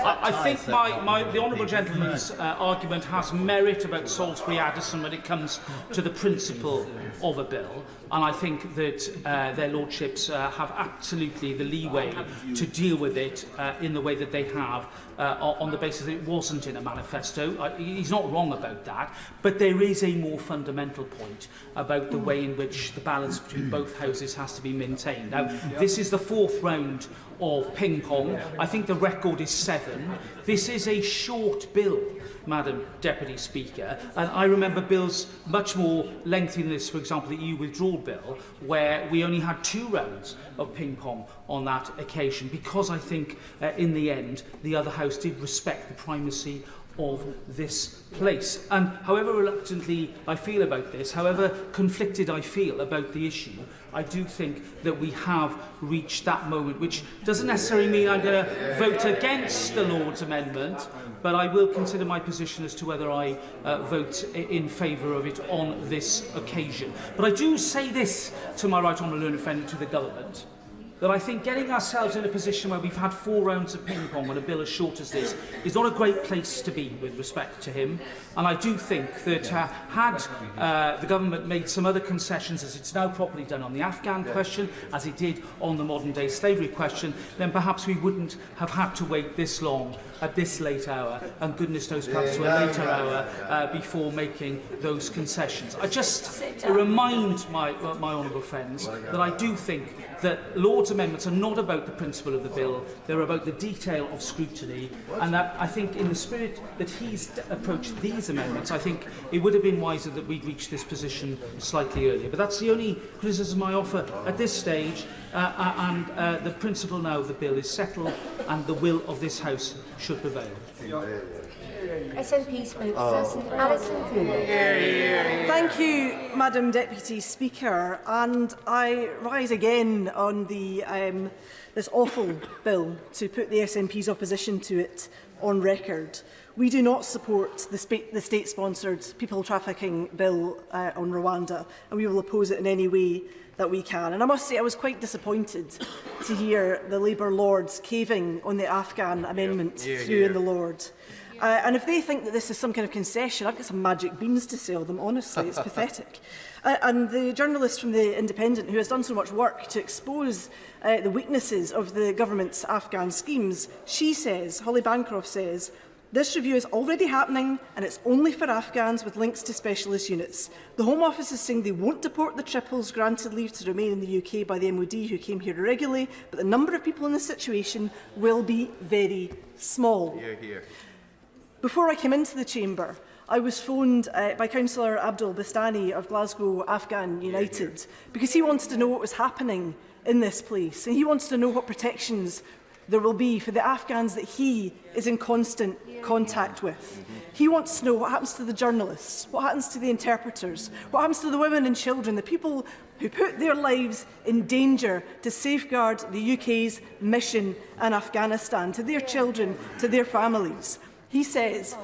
Speaker 4: I think the honourable gentleman's argument has merit about Salisbury-Addison when it comes to the principle of a bill, and I think that their lordships have absolutely the leeway to deal with it in the way that they have on the basis that it wasn't in a manifesto. He's not wrong about that, but there is a more fundamental point about the way in which the balance between both houses has to be maintained. Now, this is the fourth round of ping-pong. I think the record is 7. This is a short bill, Madam Deputy Speaker, and I remember bills much more lengthy than this, for example, the EU withdrawal bill, where we only had 2 rounds of ping-pong on that occasion, because I think in the end the other House did respect the primacy of this place. And however reluctantly I feel about this, however conflicted I feel about the issue, I do think that we have reached that moment, which doesn't necessarily mean I'm going to vote against the Lord's amendment, but I will consider my position as to whether I vote in favour of it on this occasion. But I do say this to my right honourable learned friend, to the government, that I think getting ourselves in a position where we've had 4 rounds of ping-pong on a bill as short as this is not a great place to be with respect to him. And I do think that had the government made some other concessions, as it's now properly done on the Afghan question, as it did on the modern-day slavery question, then perhaps we wouldn't have had to wait this long at this late hour, and goodness knows perhaps to a later hour before making those concessions. I just remind my honourable friends that I do think that Lord's Lord's amendments are not about the principle of the bill, they're about the detail of scrutiny, and that I think in the spirit that he's approached these amendments, I think it would have been wiser that we'd reached this position slightly earlier. But that's the only criticism I offer at this stage, and the principle now of the bill is settled, and the will of this House should prevail.
Speaker 15: SNP spokesperson Alison Cooley.
Speaker 5: Thank you, Madam Deputy Speaker. And I rise again on the this awful bill to put the SNP's opposition to it on record. We do not support the state-sponsored people trafficking bill on Rwanda, and we will oppose it in any way that we can. And I must say I was quite disappointed to hear the Labour Lords caving on the Afghan amendment through in the Lord. And if they think that this is some kind of concession, I've got some magic beans to sell them, honestly. It's pathetic. And the journalist from The Independent, who has done so much work to expose the weaknesses of the government's Afghan schemes, she says, Holly Bancroft says, this review is already happening and it's only for Afghans with links to specialist units. The Home Office is saying they won't deport the triples granted leave to remain in the UK by the MOD who came here irregularly, but the number of people in this situation will be very small.
Speaker 8: Hear, hear.
Speaker 5: Before I came into the chamber, I was phoned by Councillor Abdul Bastani of Glasgow Afghan United because he wanted to know what was happening in this place, and he wants to know what protections there will be for the Afghans that he is in constant contact with. He wants to know what happens to the journalists, what happens to the interpreters, what happens to the women and children, the people who put their lives in danger to safeguard the UK's mission in Afghanistan, to their children, to their families. He says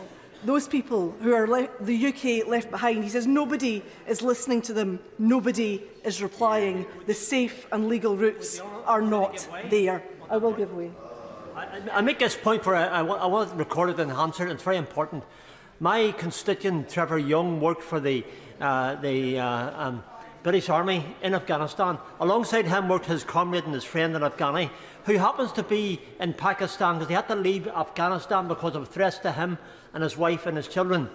Speaker 5: those people who are the UK left behind, he says nobody is listening to them, nobody is replying. The safe and legal routes are not there. I will give way.
Speaker 6: I make this point for I want it recorded and answered. It's very important. My constituent Trevor Young worked for the British Army in Afghanistan. Alongside him worked his comrade and his friend in Afghani, who happens to be in Pakistan because he had to leave Afghanistan because of threats to him and his wife and his children.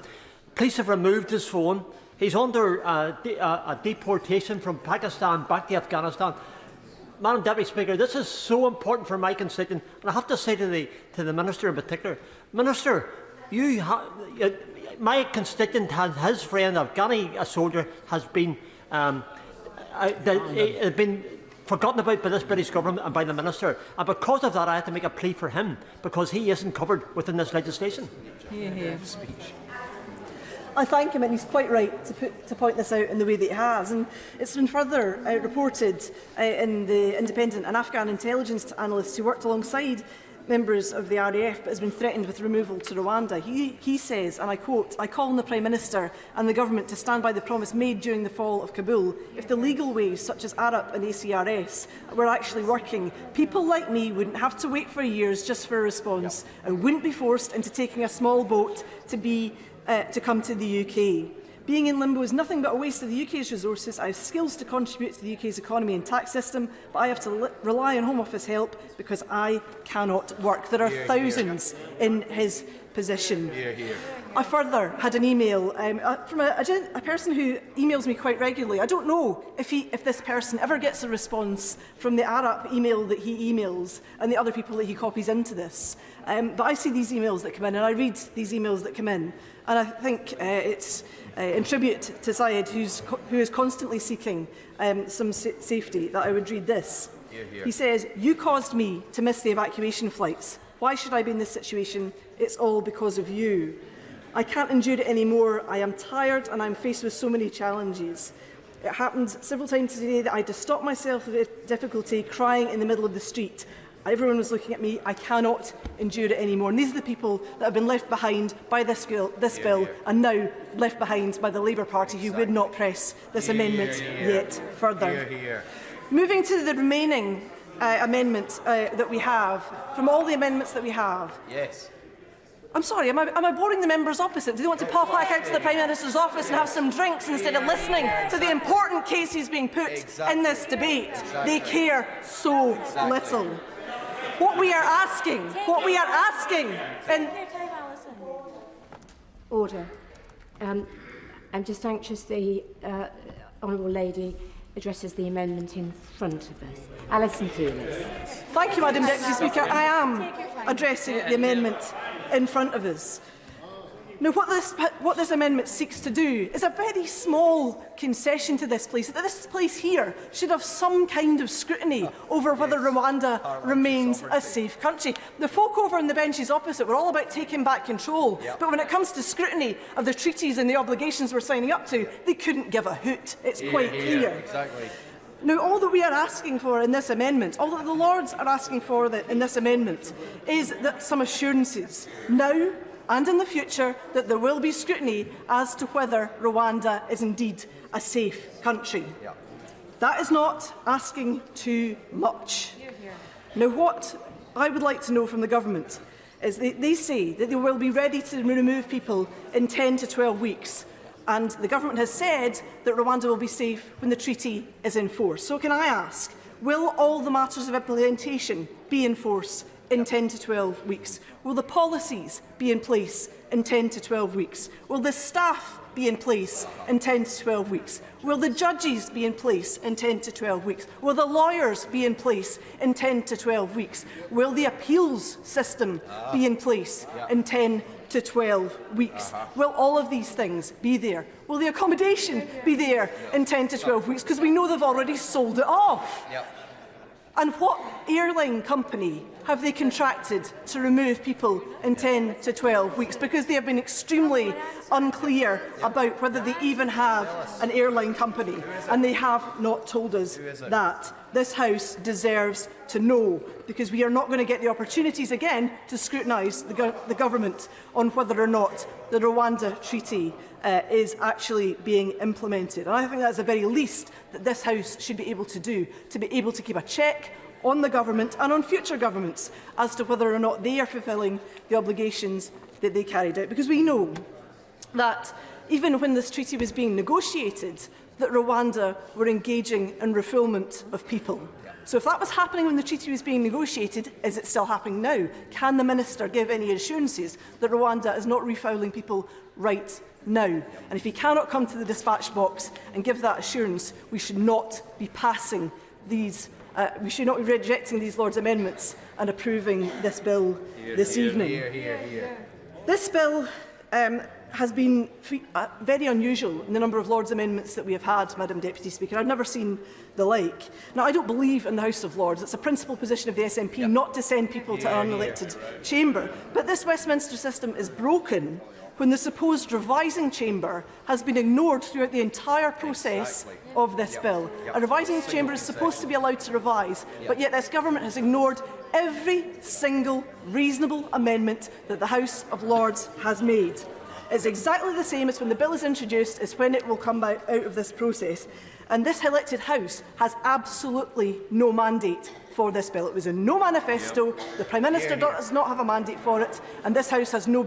Speaker 6: Police have removed his phone. He's under a deportation from Pakistan back to Afghanistan. Madam Deputy Speaker, this is so important for my constituent, and I have to say to the Minister in particular, Minister, my constituent has his friend, a soldier, has been forgotten about by this British government and by the Minister, and because of that I had to make a plea for him, because he isn't covered within this legislation.
Speaker 5: I thank him, and he's quite right to point this out in the way that he has. And it's been further reported in The Independent, an Afghan intelligence analyst who worked alongside members of the RAF but has been threatened with removal to Rwanda. He says, and I quote, "I call on the Prime Minister and the Government to stand by the promise made during the fall of Kabul. If the legal ways such as ARAP and ACRS were actually working, people like me wouldn't have to wait for years just for a response and wouldn't be forced into taking a small boat to come to the UK. Being in limbo is nothing but a waste of the UK's resources. I have skills to contribute to the UK's economy and tax system, but I have to rely on Home Office help because I cannot work." There are thousands in his position. I further had an email from a person who emails me quite regularly. I don't know if this person ever gets a response from the ARAP email that he emails and the other people that he copies into this. But I see these emails that come in, and I read these emails that come in, and I think it's in tribute to Syed, who is constantly seeking some safety, that I would read this. He says, "You caused me to miss the evacuation flights. Why should I be in this situation? It's all because of you. I can't endure it anymore. I am tired and I'm faced with so many challenges. It happened several times today that I had to stop myself with difficulty, crying in the middle of the street. Everyone was looking at me. I cannot endure it anymore." And these are the people that have been left behind by this bill and now left behind by the Labour Party, who would not press this amendment yet further. Moving to the remaining amendments that we have, from all the amendments that we have.
Speaker 8: Yes.
Speaker 5: I'm sorry, am I boring the members opposite? Do they want to pop back out to the Prime Minister's office and have some drinks instead of listening to the important cases being put in this debate? They care so little. What we are asking, and
Speaker 15: Order. I'm just anxious the Honourable Lady addresses the amendment in front of us. Alison Thewlis.
Speaker 5: Thank you, Madam Deputy Speaker. I am addressing the amendment in front of us. Now, what this amendment seeks to do is a very small concession to this place, that this place here should have some kind of scrutiny over whether Rwanda remains a safe country. The folk over on the benches opposite were all about taking back control, but when it comes to scrutiny of the treaties and the obligations we're signing up to, they couldn't give a hoot. It's quite clear.
Speaker 10: Exactly.
Speaker 5: Now, all that we are asking for in this amendment, all that the Lords are asking for in this amendment, is that some assurances now and in the future that there will be scrutiny as to whether Rwanda is indeed a safe country.
Speaker 10: Yeah.
Speaker 5: That is not asking too much. Now, what I would like to know from the government is they say that they will be ready to remove people in 10 to 12 weeks. And the government has said that Rwanda will be safe when the treaty is in force. So can I ask, will all the matters of implementation be in force in 10 to 12 weeks? Will the policies be in place in 10 to 12 weeks? Will the staff be in place in 10 to 12 weeks? Will the judges be in place in 10 to 12 weeks? Will the lawyers be in place in 10 to 12 weeks? Will the appeals system be in place in 10 to 12 weeks? Will all of these things be there? Will the accommodation be there in 10 to 12 weeks? Because we know they've already sold it off. And what airline company have they contracted to remove people in 10 to 12 weeks? Because they have been extremely unclear about whether they even have an airline company, and they have not told us that. This House deserves to know, because we are not going to get the opportunities again to scrutinise the government on whether or not the Rwanda Treaty is actually being implemented. And I think that's the very least that this House should be able to do, to be able to keep a check on the government and on future governments as to whether or not they are fulfilling the obligations that they carried out. Because we know that even when this treaty was being negotiated, that Rwanda were engaging in refoulement of people. So if that was happening when the treaty was being negotiated, is it still happening now? Can the Minister give any assurances that Rwanda is not refouling people right now? And if he cannot come to the dispatch box and give that assurance, we should not be passing these we should not be rejecting these Lords' amendments and approving this bill this evening. This bill has been very unusual in the number of Lords' amendments that we have had, Madam Deputy Speaker. I've never seen the like. Now, I don't believe in the House of Lords. It's a principal position of the SNP not to send people to an unelected chamber. But this Westminster system is broken when the supposed revising chamber has been ignored throughout the entire process of this bill. A revising chamber is supposed to be allowed to revise, but yet this government has ignored every single reasonable amendment that the House of Lords has made. It's exactly the same as when the bill is introduced as when it will come out of this process. And this elected House has absolutely no mandate for this bill. It was in no manifesto. The Prime Minister does not have a mandate for it, and this House has no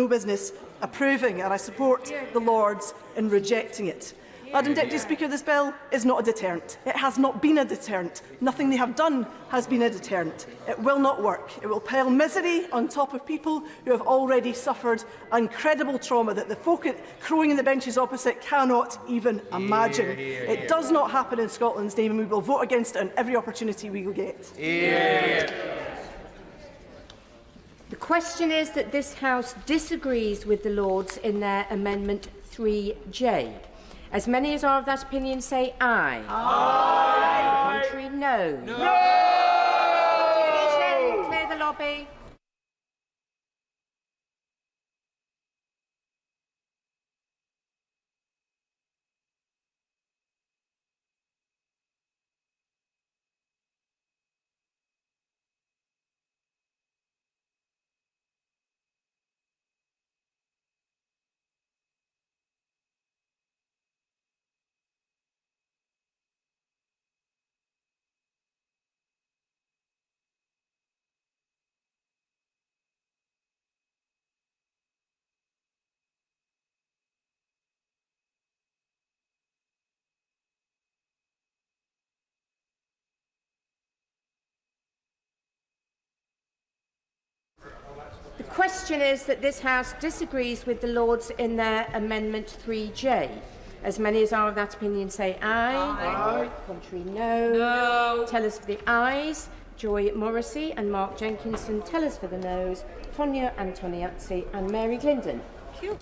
Speaker 5: business approving, and I support the Lords in rejecting it. Madam Deputy Speaker, this bill is not a deterrent. It has not been a deterrent. Nothing they have done has been a deterrent. It will not work. It will pile misery on top of people who have already suffered incredible trauma that the folk crowing in the benches opposite cannot even imagine. It does not happen in Scotland's name, and we will vote against it on every opportunity we will get.
Speaker 15: The question is that this House disagrees with the Lords in their Amendment 3J. As many as are of that opinion say aye. Aye. The contrary, no. No! Division, clear the lobby. The question is that this House disagrees with the Lords in their Amendment 3J. As many as are of that opinion say aye. Aye. Contrary, no.
Speaker 18: No.
Speaker 15: Tellers for the ayes, Joy Morrissey and Mark Jenkinson. Tellers for the noes, Tonya Antoniazzi and Mary Glindon.
Speaker 18: Thank you.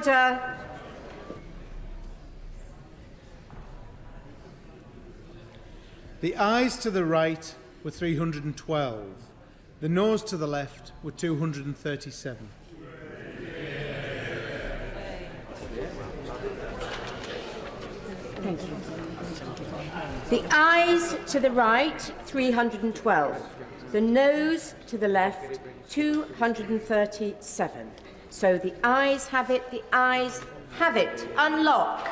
Speaker 15: Order.
Speaker 16: The ayes to the right were 312. The noes to the left were 237.
Speaker 15: Thank you. The ayes to the right, 312. The noes to the left, 237. So the ayes have it, the ayes have it. Unlock.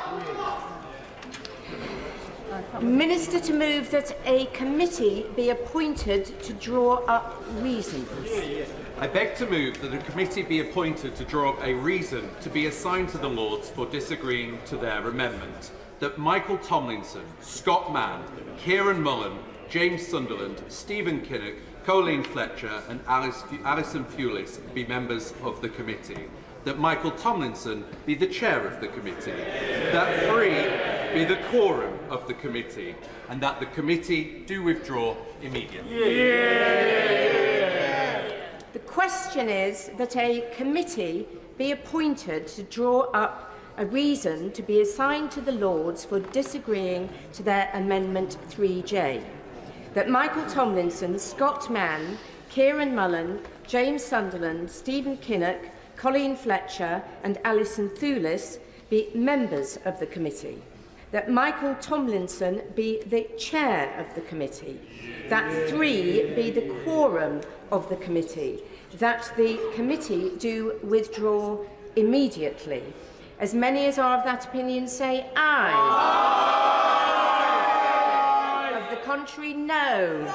Speaker 15: Minister to move that a committee be appointed to draw up reasons.
Speaker 10: I beg to move that a committee be appointed to draw up a reason to be assigned to the Lords for disagreeing to their amendment. That Michael Tomlinson, Scott Mann, Kieran Mullen, James Sunderland, Stephen Kinnock, Colleen Fletcher and Alison Fulis be members of the committee. That Michael Tomlinson be the chair of the committee. That 3 be the quorum of the committee. And that the committee do withdraw immediately.
Speaker 15: The question is that a committee be appointed to draw up a reason to be assigned to the Lords for disagreeing to their Amendment 3J. That Michael Tomlinson, Scott Mann, Kieran Mullen, James Sunderland, Stephen Kinnock, Colleen Fletcher and Alison Thulis be members of the committee. That Michael Tomlinson be the chair of the committee. That 3 be the quorum of the committee. That the committee do withdraw immediately. As many as are of that opinion say aye. Aye. Of the contrary, no.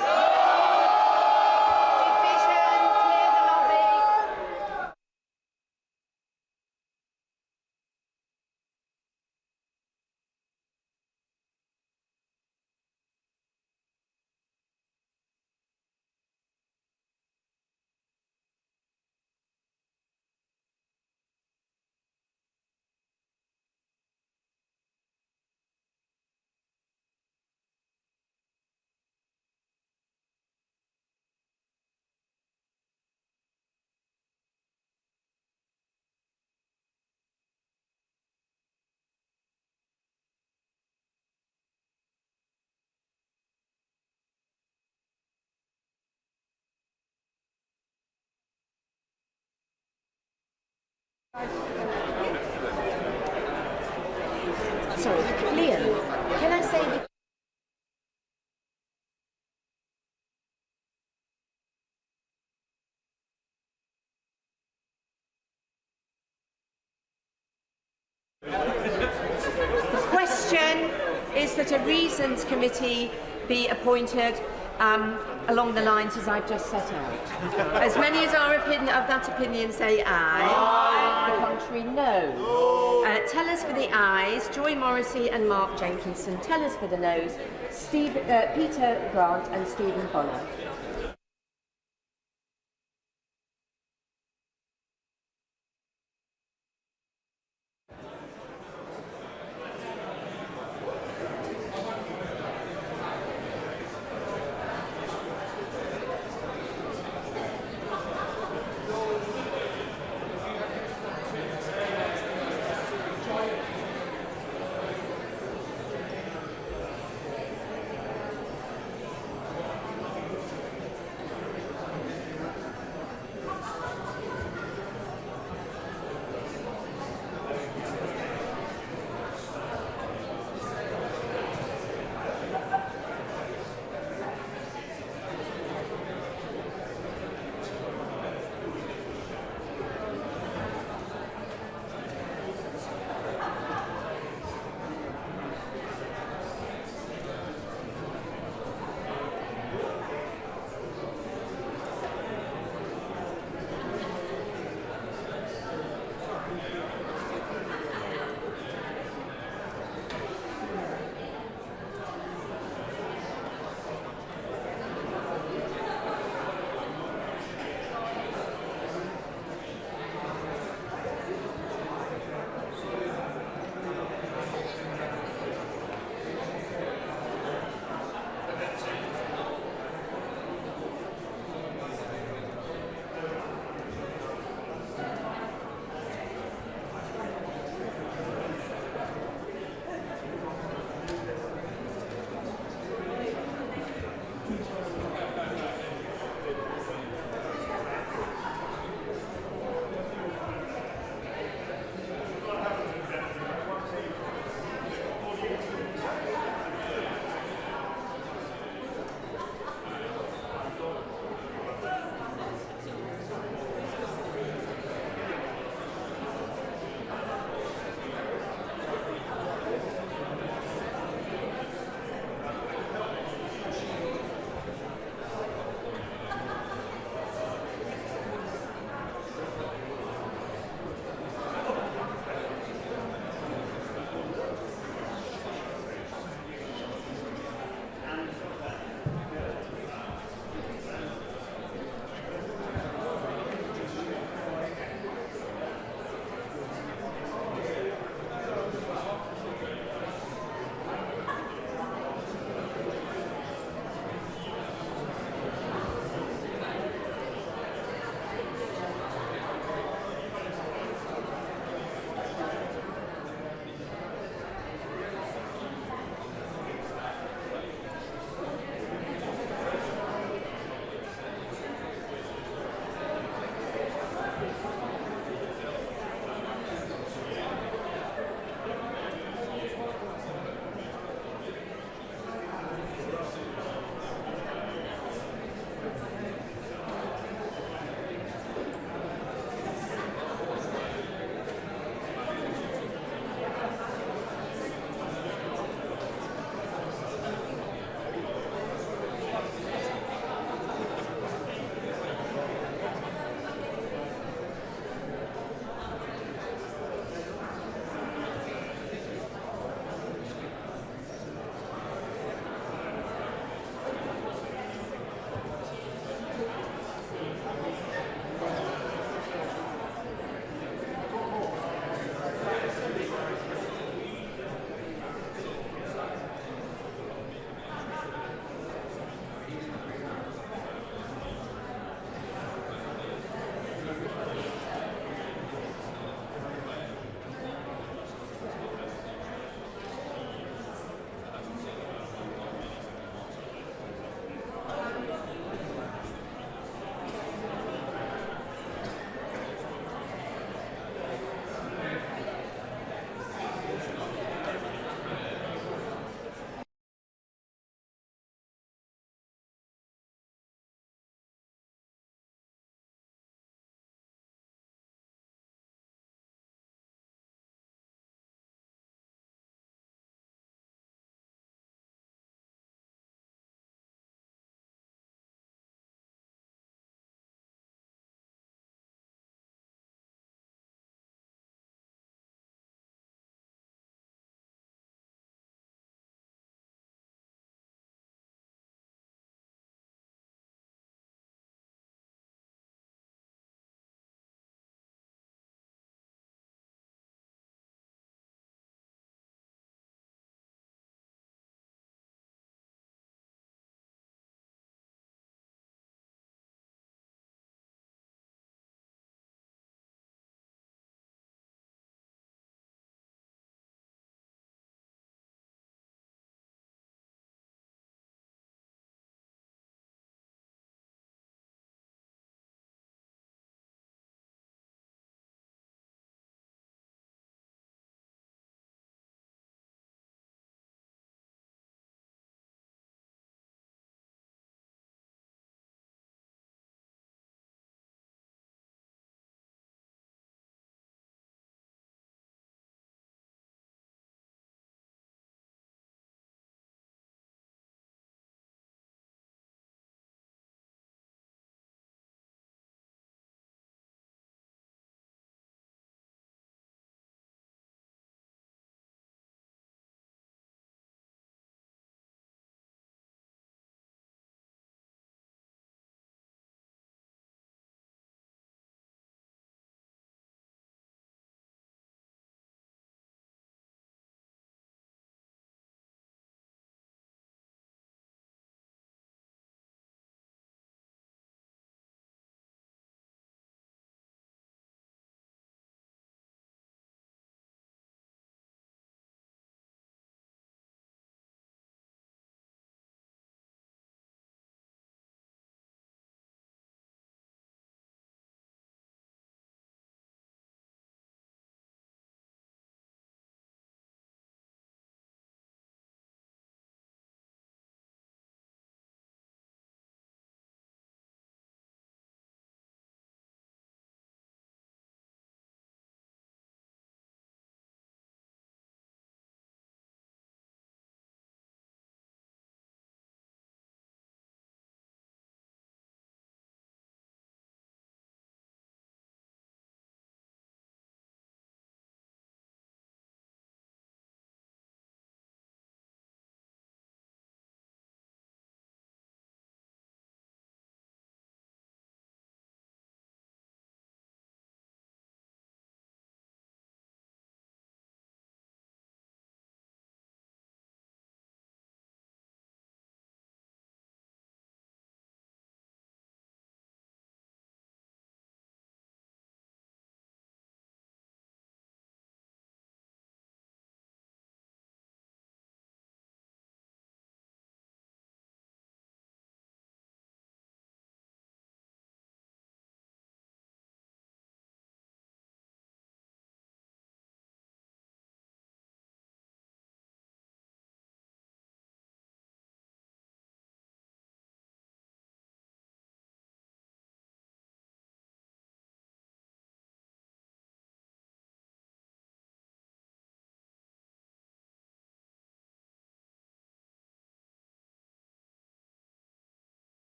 Speaker 15: Sorry, Liam, can I say that? The question is that a reasons committee be appointed along the lines as I've just set out. As many as are of that opinion say aye. Aye. The contrary, no. Tell us for the ayes, Joy Morrissey and Mark Jenkinson. Tell us for the noes, Peter Grant and Stephen Bonner.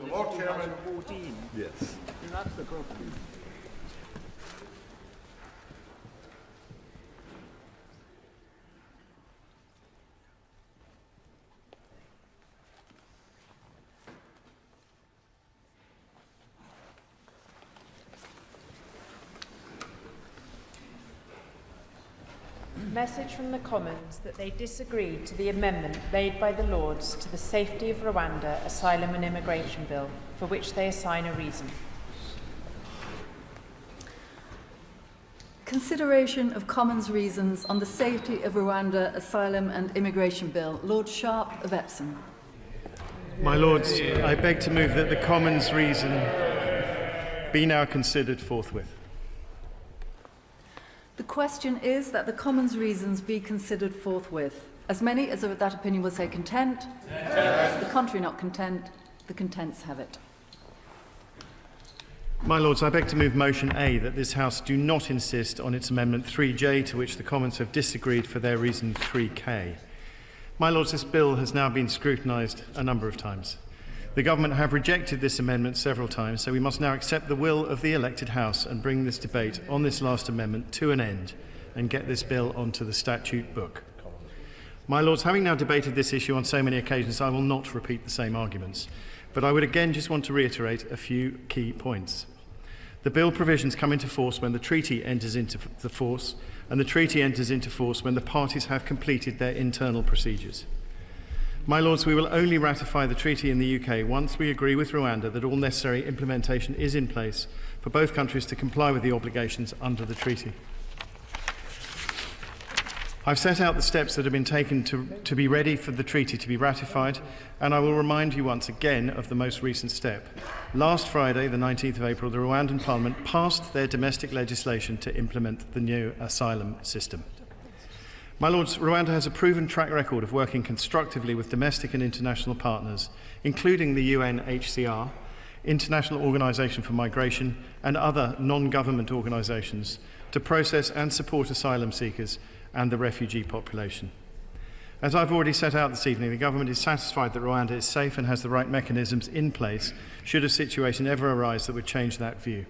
Speaker 12: Lord Chairman.
Speaker 13: Yes.
Speaker 19: Message from the Commons that they disagree to the amendment made by the Lords to the Safety of Rwanda Asylum and Immigration Bill, for which they assign a reason.
Speaker 24: Consideration of Commons reasons on the Safety of Rwanda Asylum and Immigration Bill. Lord Sharp of Epsom.
Speaker 25: My Lords, I beg to move that the Commons reason be now considered forthwith.
Speaker 24: The question is that the Commons reasons be considered forthwith. As many as are of that opinion will say content. The contrary not content. The contents have it.
Speaker 25: My Lords, I beg to move motion A that this House do not insist on its Amendment 3J, to which the Commons have disagreed for their reason 3K. My Lords, this bill has now been scrutinised a number of times. The Government have rejected this amendment several times, so we must now accept the will of the elected House and bring this debate on this last amendment to an end and get this bill onto the statute book. My Lords, having now debated this issue on so many occasions, I will not repeat the same arguments, but I would again just want to reiterate a few key points. The bill provisions come into force when the treaty enters into force, and the treaty enters into force when the parties have completed their internal procedures. My Lords, we will only ratify the treaty in the UK once we agree with Rwanda that all necessary implementation is in place for both countries to comply with the obligations under the treaty. I've set out the steps that have been taken to be ready for the treaty to be ratified, and I will remind you once again of the most recent step. Last Friday, the 19th of April, the Rwandan Parliament passed their domestic legislation to implement the new asylum system. My Lords, Rwanda has a proven track record of working constructively with domestic and international partners, including the UNHCR, International Organization for Migration, and other non-government organizations, to process and support asylum seekers and the refugee population. As I've already set out this evening, the Government is satisfied that Rwanda is safe and has the right mechanisms in place should a situation ever arise that would change that view.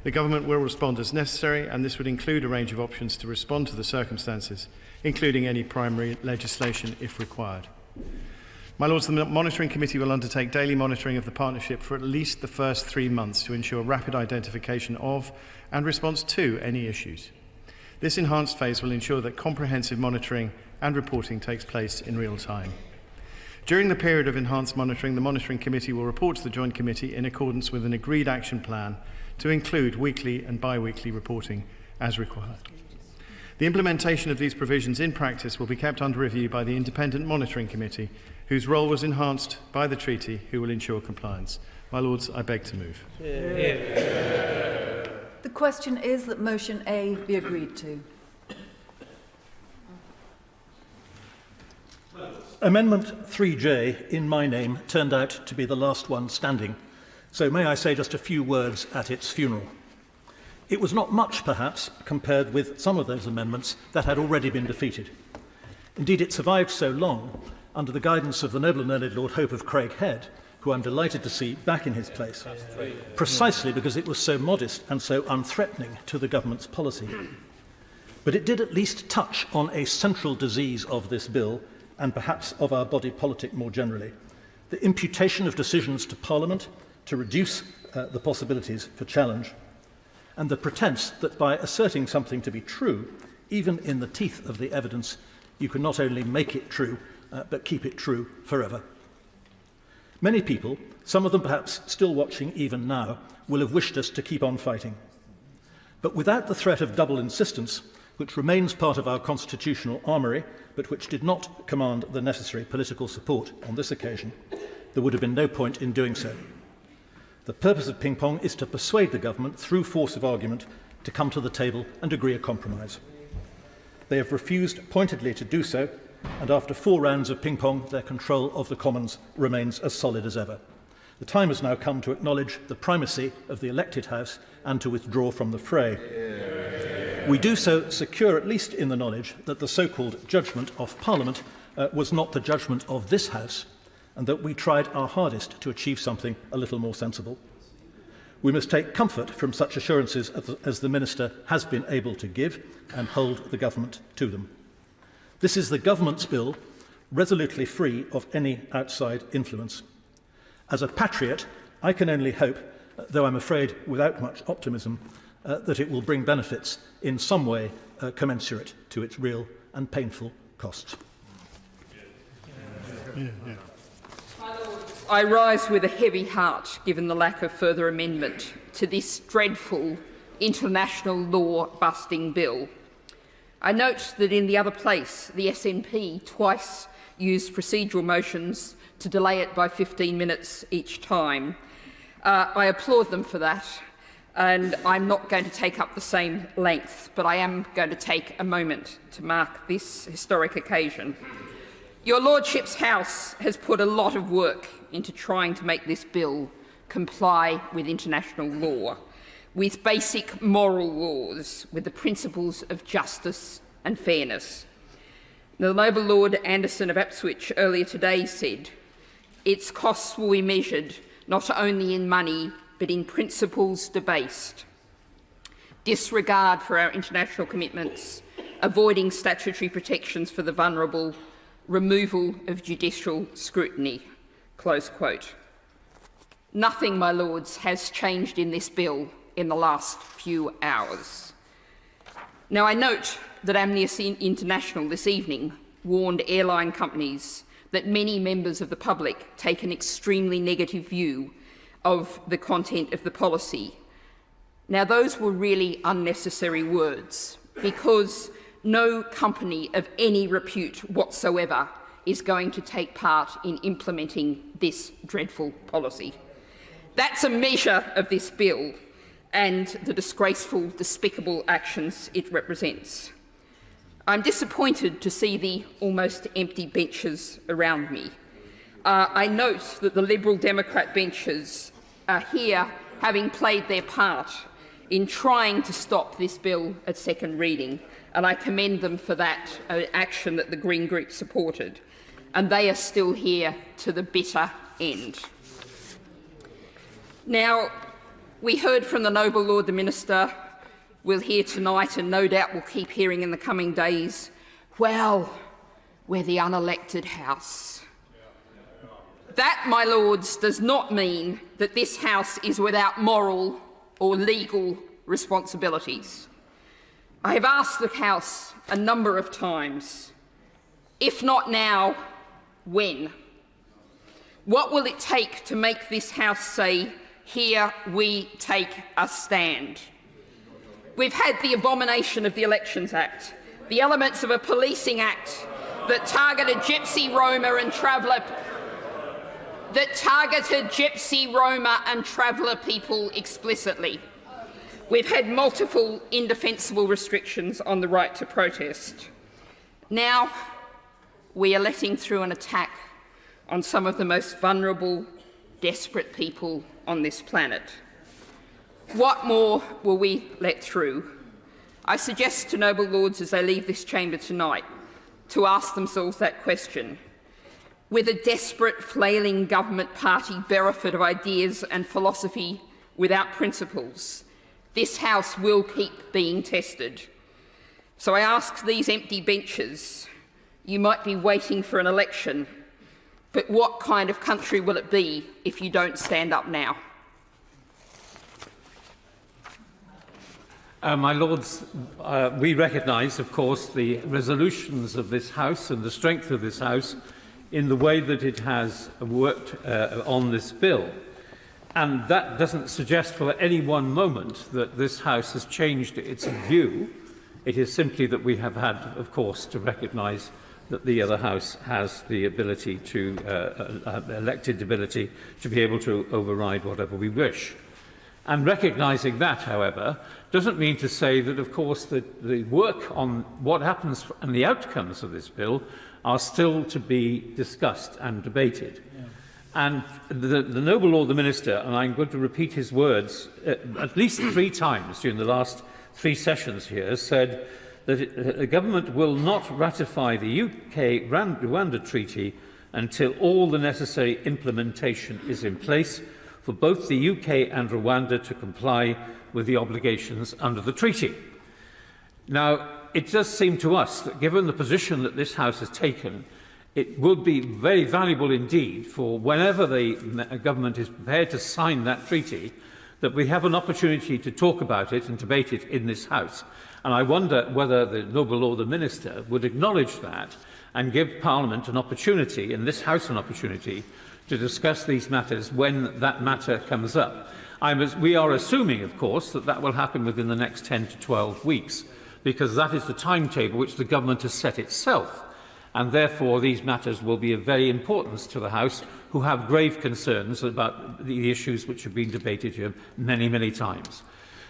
Speaker 25: The Government will respond as necessary, and this would include a range of options to respond to the circumstances, including any primary legislation if required. My Lords, the Monitoring Committee will undertake daily monitoring of the partnership for at least the first 3 months to ensure rapid identification of and response to any issues. This enhanced phase will ensure that comprehensive monitoring and reporting takes place in real time. During the period of enhanced monitoring, the Monitoring Committee will report to the Joint Committee in accordance with an agreed action plan to include weekly and bi-weekly reporting as required. The implementation of these provisions in practice will be kept under review by the Independent Monitoring Committee, whose role was enhanced by the treaty, who will ensure compliance. My Lords, I beg to move.
Speaker 24: The question is that motion A be agreed to.
Speaker 26: Amendment 3J, in my name, turned out to be the last one standing. So may I say just a few words at its funeral. It was not much, perhaps, compared with some of those amendments that had already been defeated. Indeed, it survived so long under the guidance of the noble and learned Lord Hope of Craighead, who I'm delighted to see back in his place, precisely because it was so modest and so unthreatening to the government's policy. But it did at least touch on a central disease of this bill, and perhaps of our body politic more generally, the imputation of decisions to Parliament to reduce the possibilities for challenge, and the pretence that by asserting something to be true, even in the teeth of the evidence, you can not only make it true, but keep it true forever. Many people, some of them perhaps still watching even now, will have wished us to keep on fighting. But without the threat of double insistence, which remains part of our constitutional armoury, but which did not command the necessary political support on this occasion, there would have been no point in doing so. The purpose of ping-pong is to persuade the government, through force of argument, to come to the table and agree a compromise. They have refused pointedly to do so, and after 4 rounds of ping-pong, their control of the Commons remains as solid as ever. The time has now come to acknowledge the primacy of the elected House and to withdraw from the fray. We do so secure, at least in the knowledge, that the so-called judgment of Parliament was not the judgment of this House, and that we tried our hardest to achieve something a little more sensible. We must take comfort from such assurances as the Minister has been able to give and hold the Government to them. This is the Government's bill, resolutely free of any outside influence. As a patriot, I can only hope, though I'm afraid without much optimism, that it will bring benefits in some way commensurate to its real and painful costs.
Speaker 7: I rise with a heavy heart, given the lack of further amendment to this dreadful international law-busting bill. I note that in the other place, the SNP twice used procedural motions to delay it by 15 minutes each time. I applaud them for that, and I'm not going to take up the same length, but I am going to take a moment to mark this historic occasion. Your Lordship's House has put a lot of work into trying to make this bill comply with international law, with basic moral laws, with the principles of justice and fairness. The Noble Lord Anderson of Ipswich earlier today said, its costs will be measured not only in money, but in principles debased. Disregard for our international commitments, avoiding statutory protections for the vulnerable, removal of judicial scrutiny. Close quote. Nothing, my lords, has changed in this bill in the last few hours. Now, I note that Amnesty International this evening warned airline companies that many members of the public take an extremely negative view of the content of the policy. Now, those were really unnecessary words, because no company of any repute whatsoever is going to take part in implementing this dreadful policy. That's a measure of this bill and the disgraceful, despicable actions it represents. I'm disappointed to see the almost empty benches around me. I note that the Liberal Democrat benches are here having played their part in trying to stop this bill at second reading, and I commend them for that action that the Green Group supported. And they are still here to the bitter end. Now, we heard from the Noble Lord the Minister, we'll hear tonight, and no doubt we'll keep hearing in the coming days, well, we're the unelected House. That, my lords, does not mean that this House is without moral or legal responsibilities. I have asked the House a number of times, if not now, when? What will it take to make this House say, here we take a stand? We've had the abomination of the Elections Act, the elements of a policing act that targeted Gypsy, Roma and Traveller people explicitly. We've had multiple indefensible restrictions on the right to protest. Now, we are letting through an attack on some of the most vulnerable, desperate people on this planet. What more will we let through? I suggest to noble lords as they leave this chamber tonight to ask themselves that question. With a desperate, flailing government party bereft of ideas and philosophy without principles, this House will keep being tested. So I ask these empty benches, you might be waiting for an election, but what kind of country will it be if you don't stand up now?
Speaker 11: My Lords, we recognise, of course, the resolutions of this House and the strength of this House in the way that it has worked on this bill. And that doesn't suggest for any one moment that this House has changed its view. It is simply that we have had, of course, to recognise that the other House has the ability to, elected ability to be able to override whatever we wish. And recognising that, however, doesn't mean to say that, of course, the work on what happens and the outcomes of this bill are still to be discussed and debated. Yeah. And the Noble Lord the Minister, and I'm going to repeat his words at least 3 times during the last 3 sessions here, said that the government will not ratify the UK-Rwanda Treaty until all the necessary implementation is in place for both the UK and Rwanda to comply with the obligations under the treaty. Now, it does seem to us that given the position that this House has taken, it would be very valuable indeed for whenever the government is prepared to sign that treaty, that we have an opportunity to talk about it and debate it in this House. And I wonder whether the Noble Lord the Minister would acknowledge that and give Parliament an opportunity, and this House an opportunity, to discuss these matters when that matter comes up. We are assuming, of course, that that will happen within the next 10 to 12 weeks, because that is the timetable which the government has set itself. And therefore, these matters will be of very importance to the House, who have grave concerns about the issues which have been debated here many, many times.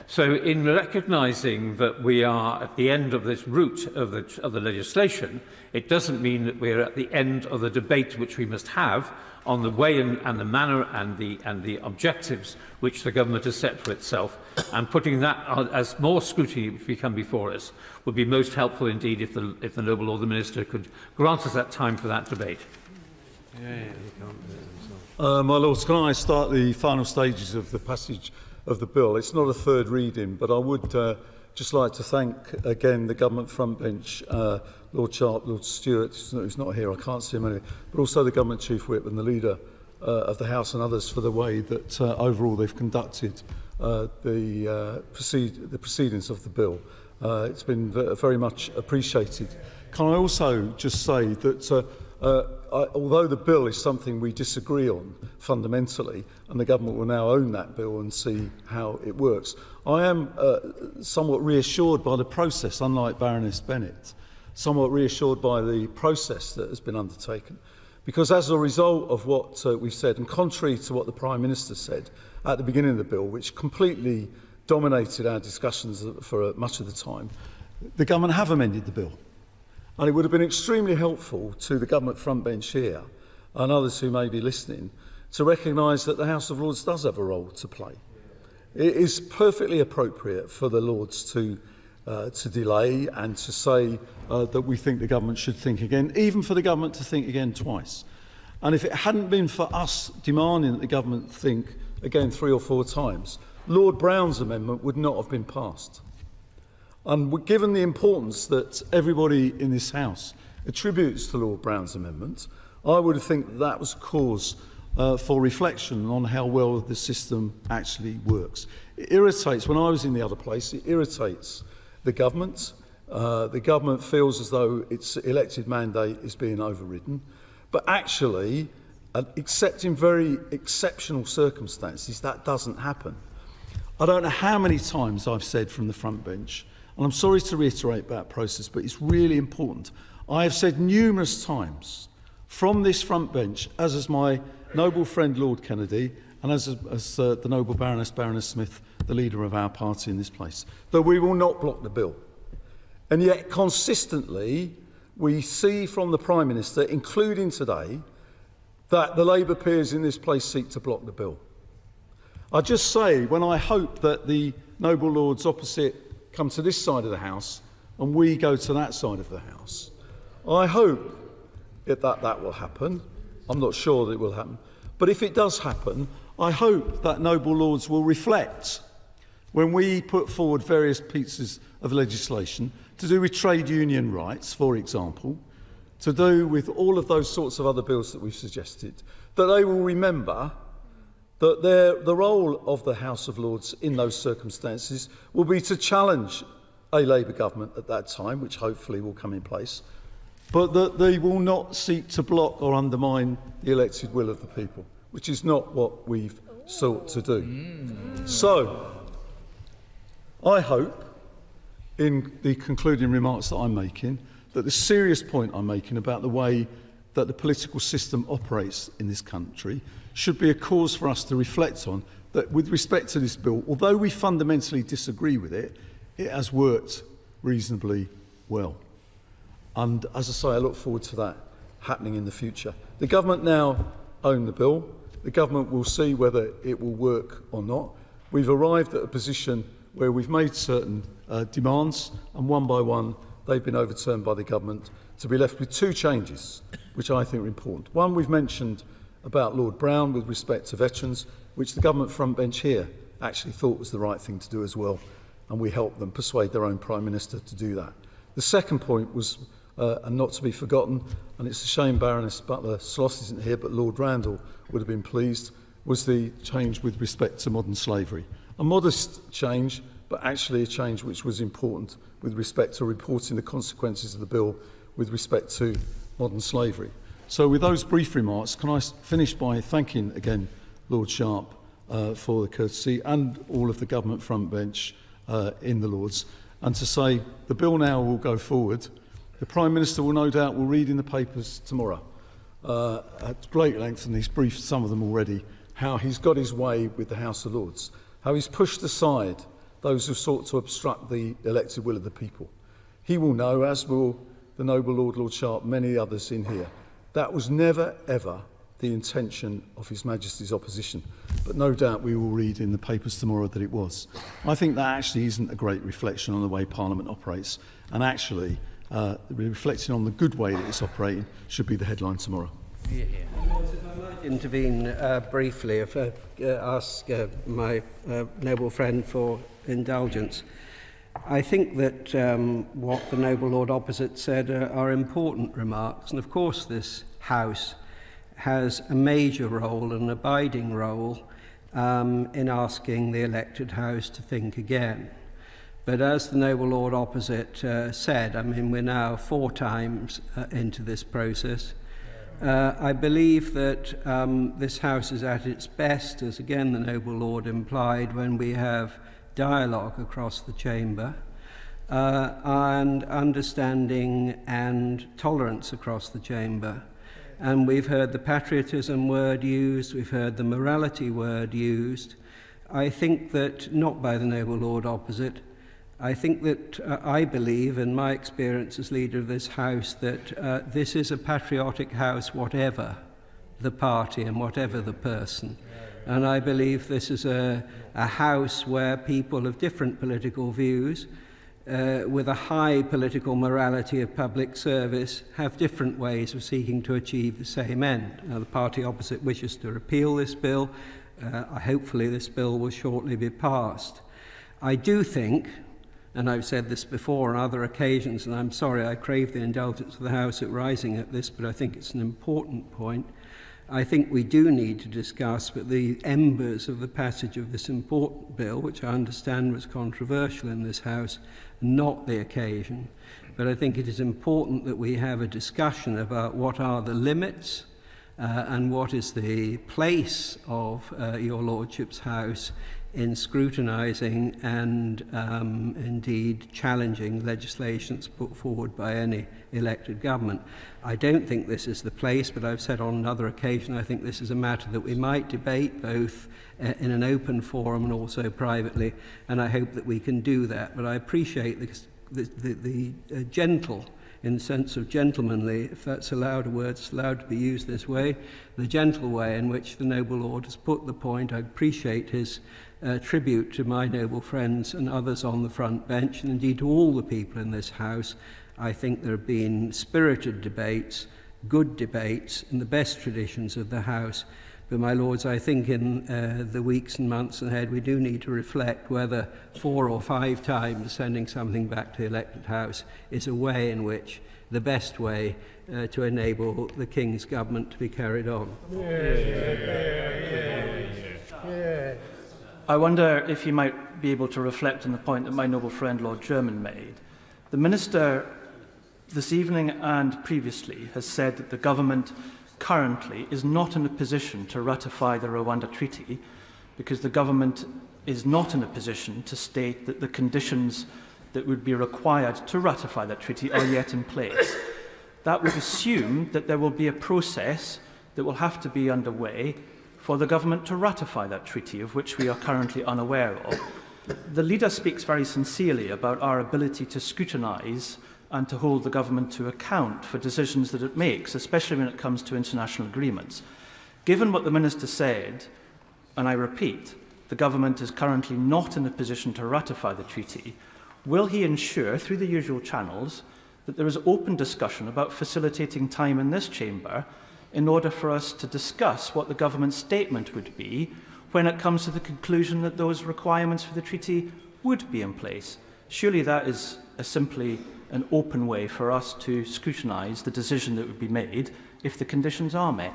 Speaker 11: So, in recognising that we are at the end of this route of the legislation, it doesn't mean that we're at the end of the debate which we must have on the way and the manner and the objectives which the government has set for itself, and putting that as more scrutiny which we come before us would be most helpful indeed if the Noble Lord the Minister could grant us that time for that debate.
Speaker 1: My Lords, can I start the final stages of the passage of the bill? It's not a third reading, but I would just like to thank again the government frontbench, Lord Sharp, Lord Stewart, who's not here, I can't see him anyway, but also the government chief whip and the leader of the House and others for the way that overall they've conducted the proceedings of the bill. It's been very much appreciated. Can I also just say that although the bill is something we disagree on fundamentally, and the government will now own that bill and see how it works, I am somewhat reassured by the process, unlike Baroness Bennett, somewhat reassured by the process that has been undertaken. Because as a result of what we've said, and contrary to what the Prime Minister said at the beginning of the bill, which completely dominated our discussions for much of the time, the government have amended the bill. And it would have been extremely helpful to the government frontbench here and others who may be listening to recognise that the House of Lords does have a role to play. It is perfectly appropriate for the Lords to delay and to say that we think the government should think again, even for the government to think again twice. And if it hadn't been for us demanding that the government think again 3 or 4 times, Lord Brown's amendment would not have been passed. And given the importance that everybody in this House attributes to Lord Brown's amendment, I would think that was cause for reflection on how well the system actually works. It irritates, when I was in the other place, it irritates the government. The government feels as though its elected mandate is being overridden. But actually, except in very exceptional circumstances, that doesn't happen. I don't know how many times I've said from the front bench, and I'm sorry to reiterate that process, but it's really important. I have said numerous times from this front bench, as has my noble friend Lord Kennedy, and as the noble Baroness Smith, the leader of our party in this place, that we will not block the bill. And yet consistently we see from the Prime Minister, including today, that the Labour peers in this place seek to block the bill. I just say, when I hope that the noble Lords opposite come to this side of the House and we go to that side of the House, I hope that will happen. I'm not sure that it will happen. But if it does happen, I hope that noble Lords will reflect when we put forward various pieces of legislation to do with trade union rights, for example, to do with all of those sorts of other bills that we've suggested, that they will remember that the role of the House of Lords in those circumstances will be to challenge a Labour government at that time, which hopefully will come in place, but that they will not seek to block or undermine the elected will of the people, which is not what we've sought to do. So, I hope, in the concluding remarks that I'm making, that the serious point I'm making about the way that the political system operates in this country should be a cause for us to reflect on, that with respect to this bill, although we fundamentally disagree with it, it has worked reasonably well. And as I say, I look forward to that happening in the future. The government now own the bill. The government will see whether it will work or not. We've arrived at a position where we've made certain demands, and one by one they've been overturned by the government, to be left with two changes, which I think are important. One we've mentioned about Lord Brown with respect to veterans, which the government front bench here actually thought was the right thing to do as well, and we helped them persuade their own Prime Minister to do that. The second point was, and not to be forgotten, and it's a shame Baroness Butler-Sloss isn't here, but Lord Randall would have been pleased, was the change with respect to modern slavery. A modest change, but actually a change which was important with respect to reporting the consequences of the bill with respect to modern slavery. So with those brief remarks, can I finish by thanking again Lord Sharp for the courtesy and all of the government front bench in the Lords, and to say the bill now will go forward. The Prime Minister will no doubt will read in the papers tomorrow at great length, and he's briefed some of them already, how he's got his way with the House of Lords, how he's pushed aside those who sought to obstruct the elected will of the people. He will know, as will the noble Lord Sharp, many others in here, that was never, ever the intention of His Majesty's opposition. But no doubt we will read in the papers tomorrow that it was. I think that actually isn't a great reflection on the way Parliament operates, and actually reflecting on the good way that it's operating should be the headline tomorrow.
Speaker 3: If I might intervene briefly, if I ask my noble friend for indulgence. I think that what the noble Lord opposite said are important remarks, and of course this House has a major role, an abiding role, in asking the elected House to think again. But as the noble Lord opposite said, I mean, we're now 4 times into this process. I believe that this House is at its best, as again the noble Lord implied, when we have dialogue across the chamber and understanding and tolerance across the chamber. And we've heard the patriotism word used, we've heard the morality word used. I think that, not by the noble Lord opposite, I think that I believe, in my experience as leader of this House, that this is a patriotic House, whatever the party and whatever the person. And I believe this is a House where people of different political views, with a high political morality of public service, have different ways of seeking to achieve the same end. Now, the party opposite wishes to repeal this bill. Hopefully this bill will shortly be passed. I do think, and I've said this before on other occasions, and I'm sorry I crave the indulgence of the House at rising at this, but I think it's an important point. I think we do need to discuss the embers of the passage of this important bill, which I understand was controversial in this House, not the occasion. But I think it is important that we have a discussion about what are the limits and what is the place of your Lordship's House in scrutinising and indeed challenging legislations put forward by any elected government. I don't think this is the place, but I've said on another occasion I think this is a matter that we might debate both in an open forum and also privately, and I hope that we can do that. But I appreciate the gentle, in the sense of gentlemanly, if that's allowed, a word's allowed to be used this way, the gentle way in which the noble Lord has put the point. I appreciate his tribute to my noble friends and others on the front bench, and indeed to all the people in this House. I think there have been spirited debates, good debates, in the best traditions of the House. But, my Lords, I think in the weeks and months ahead we do need to reflect whether 4 or 5 times sending something back to the elected House is a way in which, the best way to enable the King's government to be carried on.
Speaker 12: I wonder if you might be able to reflect on the point that my noble friend Lord German made. The Minister this evening and previously has said that the government currently is not in a position to ratify the Rwanda Treaty because the government is not in a position to state that the conditions that would be required to ratify that treaty are yet in place. That would assume that there will be a process that will have to be underway for the government to ratify that treaty, of which we are currently unaware of. The leader speaks very sincerely about our ability to scrutinise and to hold the government to account for decisions that it makes, especially when it comes to international agreements. Given what the Minister said, and I repeat, the government is currently not in a position to ratify the treaty, will he ensure, through the usual channels, that there is open discussion about facilitating time in this chamber in order for us to discuss what the government's statement would be when it comes to the conclusion that those requirements for the treaty would be in place. Surely that is simply an open way for us to scrutinise the decision that would be made if the conditions are met.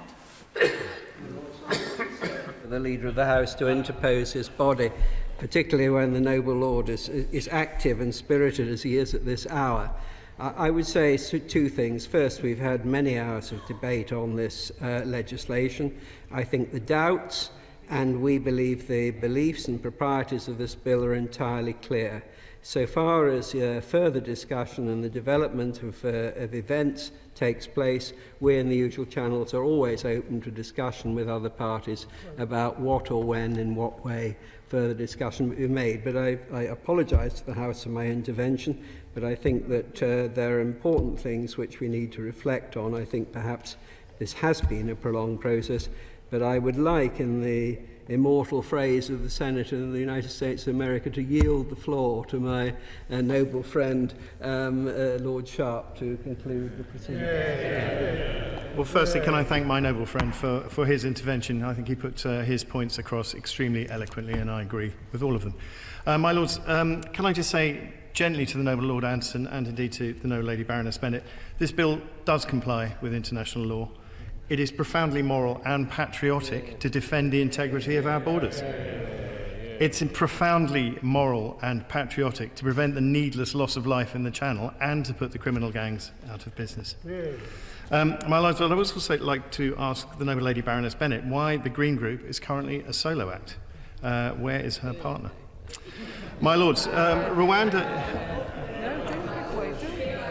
Speaker 3: The Leader of the House to interpose his body, particularly when the noble lord is active and spirited as he is at this hour. I would say two things. First, we've had many hours of debate on this legislation. I think the doubts and we believe the beliefs and proprieties of this bill are entirely clear. So far as further discussion and the development of events takes place, we in the usual channels are always open to discussion with other parties about what or when, in what way further discussion will be made. But I apologise to the House for my intervention, but I think that there are important things which we need to reflect on. I think perhaps this has been a prolonged process, but I would like, in the immortal phrase of the Senator of the United States of America, to yield the floor to my noble friend, Lord Sharp, to conclude the proceedings.
Speaker 25: Well, firstly, can I thank my noble friend for his intervention. I think he put his points across extremely eloquently, and I agree with all of them. My Lords, can I just say gently to the noble Lord Anderson, and indeed to the noble Lady Baroness Bennett, this bill does comply with international law. It is profoundly moral and patriotic to defend the integrity of our borders. It's profoundly moral and patriotic to prevent the needless loss of life in the Channel and to put the criminal gangs out of business. My Lords, I'd also like to ask the noble Lady Baroness Bennett why the Green Group is currently a solo act. Where is her partner? My Lords, Rwanda...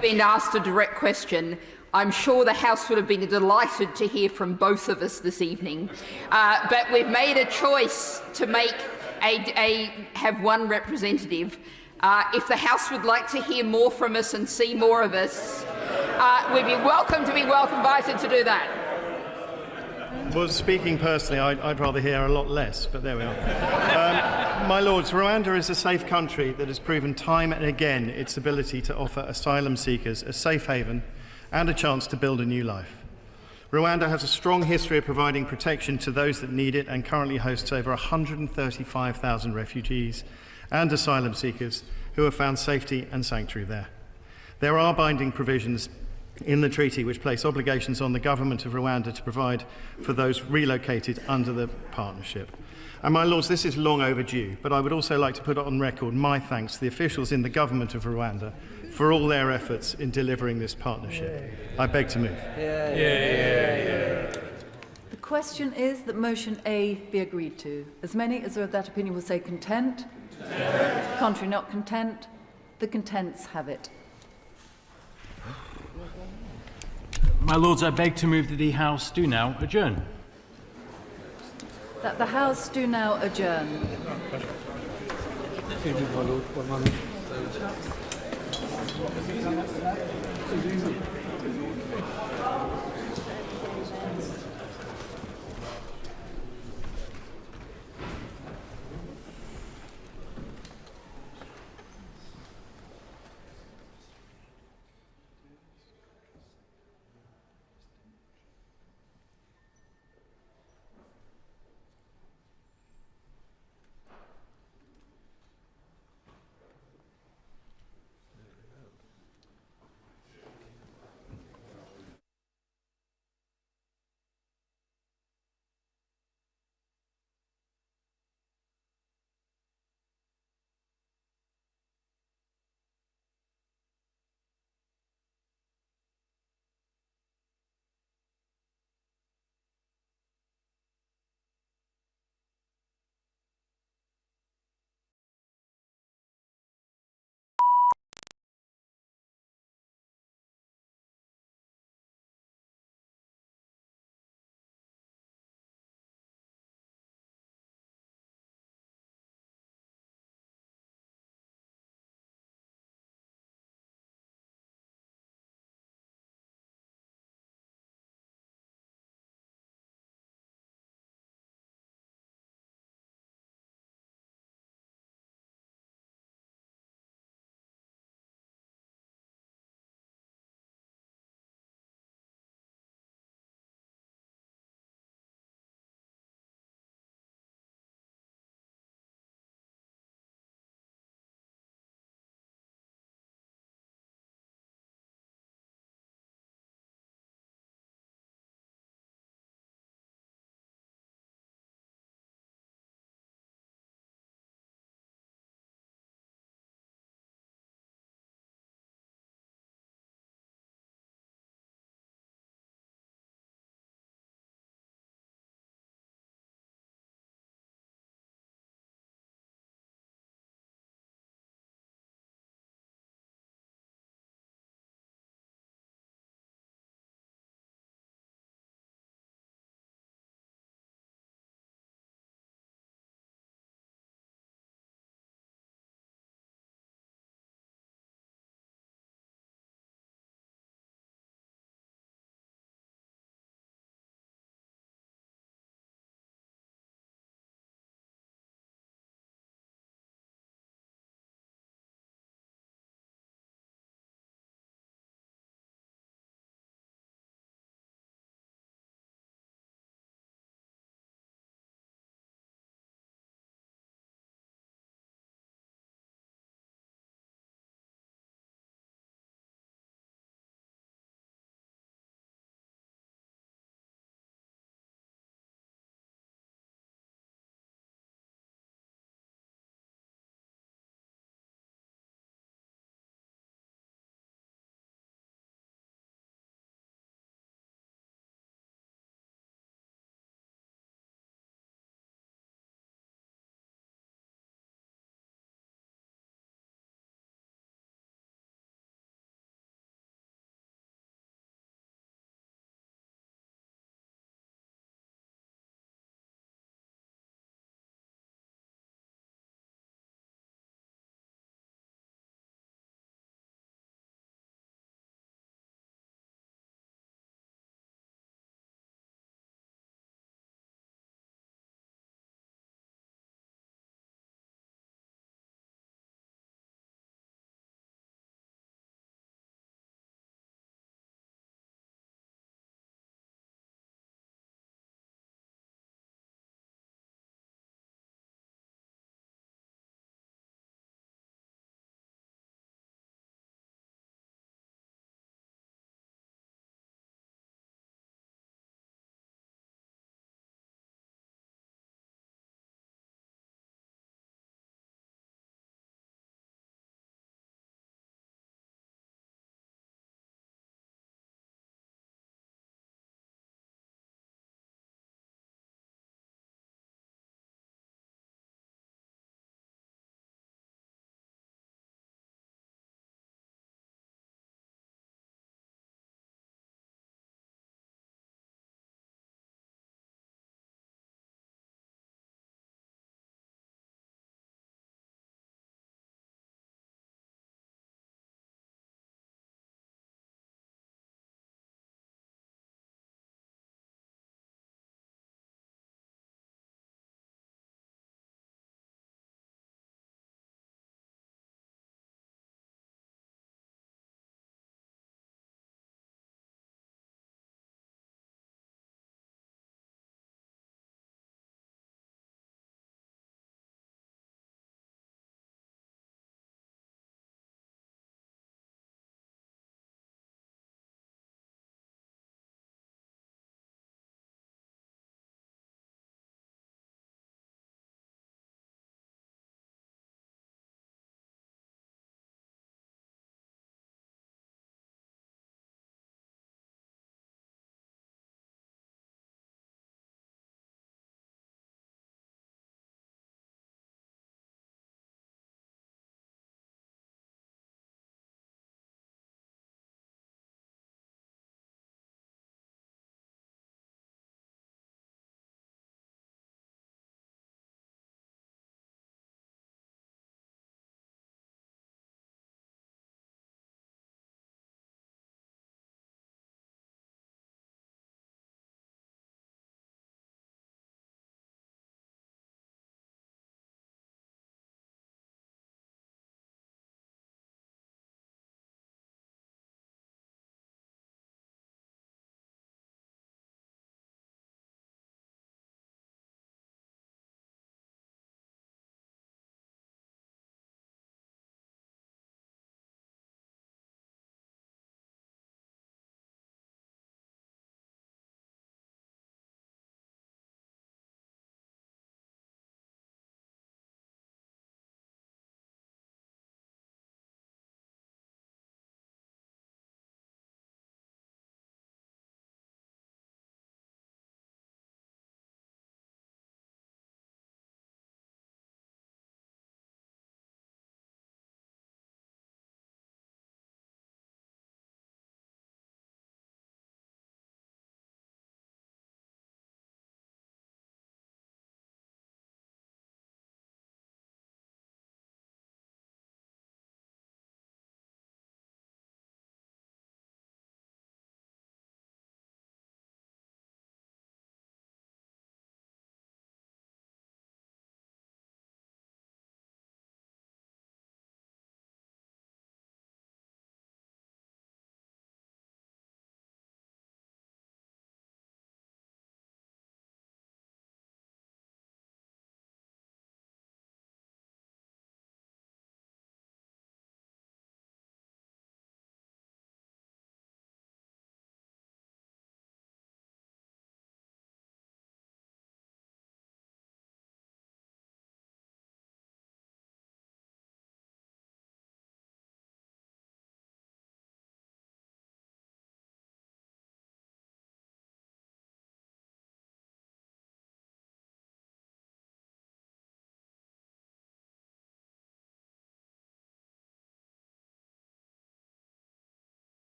Speaker 7: Been asked a direct question. I'm sure the House would have been delighted to hear from both of us this evening, but we've made a choice to have one representative. If the House would like to hear more from us and see more of us, we'd be invited to do that.
Speaker 25: Well, speaking personally, I'd rather hear a lot less, but there we are. My Lords, Rwanda is a safe country that has proven time and again its ability to offer asylum seekers a safe haven and a chance to build a new life. Rwanda has a strong history of providing protection to those that need it and currently hosts over 135,000 refugees and asylum seekers who have found safety and sanctuary there. There are binding provisions in the treaty which place obligations on the government of Rwanda to provide for those relocated under the partnership. And my Lords, this is long overdue, but I would also like to put on record my thanks to the officials in the government of Rwanda for all their efforts in delivering this partnership. I beg to move.
Speaker 24: The question is that motion A be agreed to. As many as are of that opinion will say content. Contrary not content. The contents have it.
Speaker 2: My Lords, I beg to move that the House do now adjourn.
Speaker 24: That the House do now adjourn.
Speaker 3: Excuse me, my Lord, 1 moment.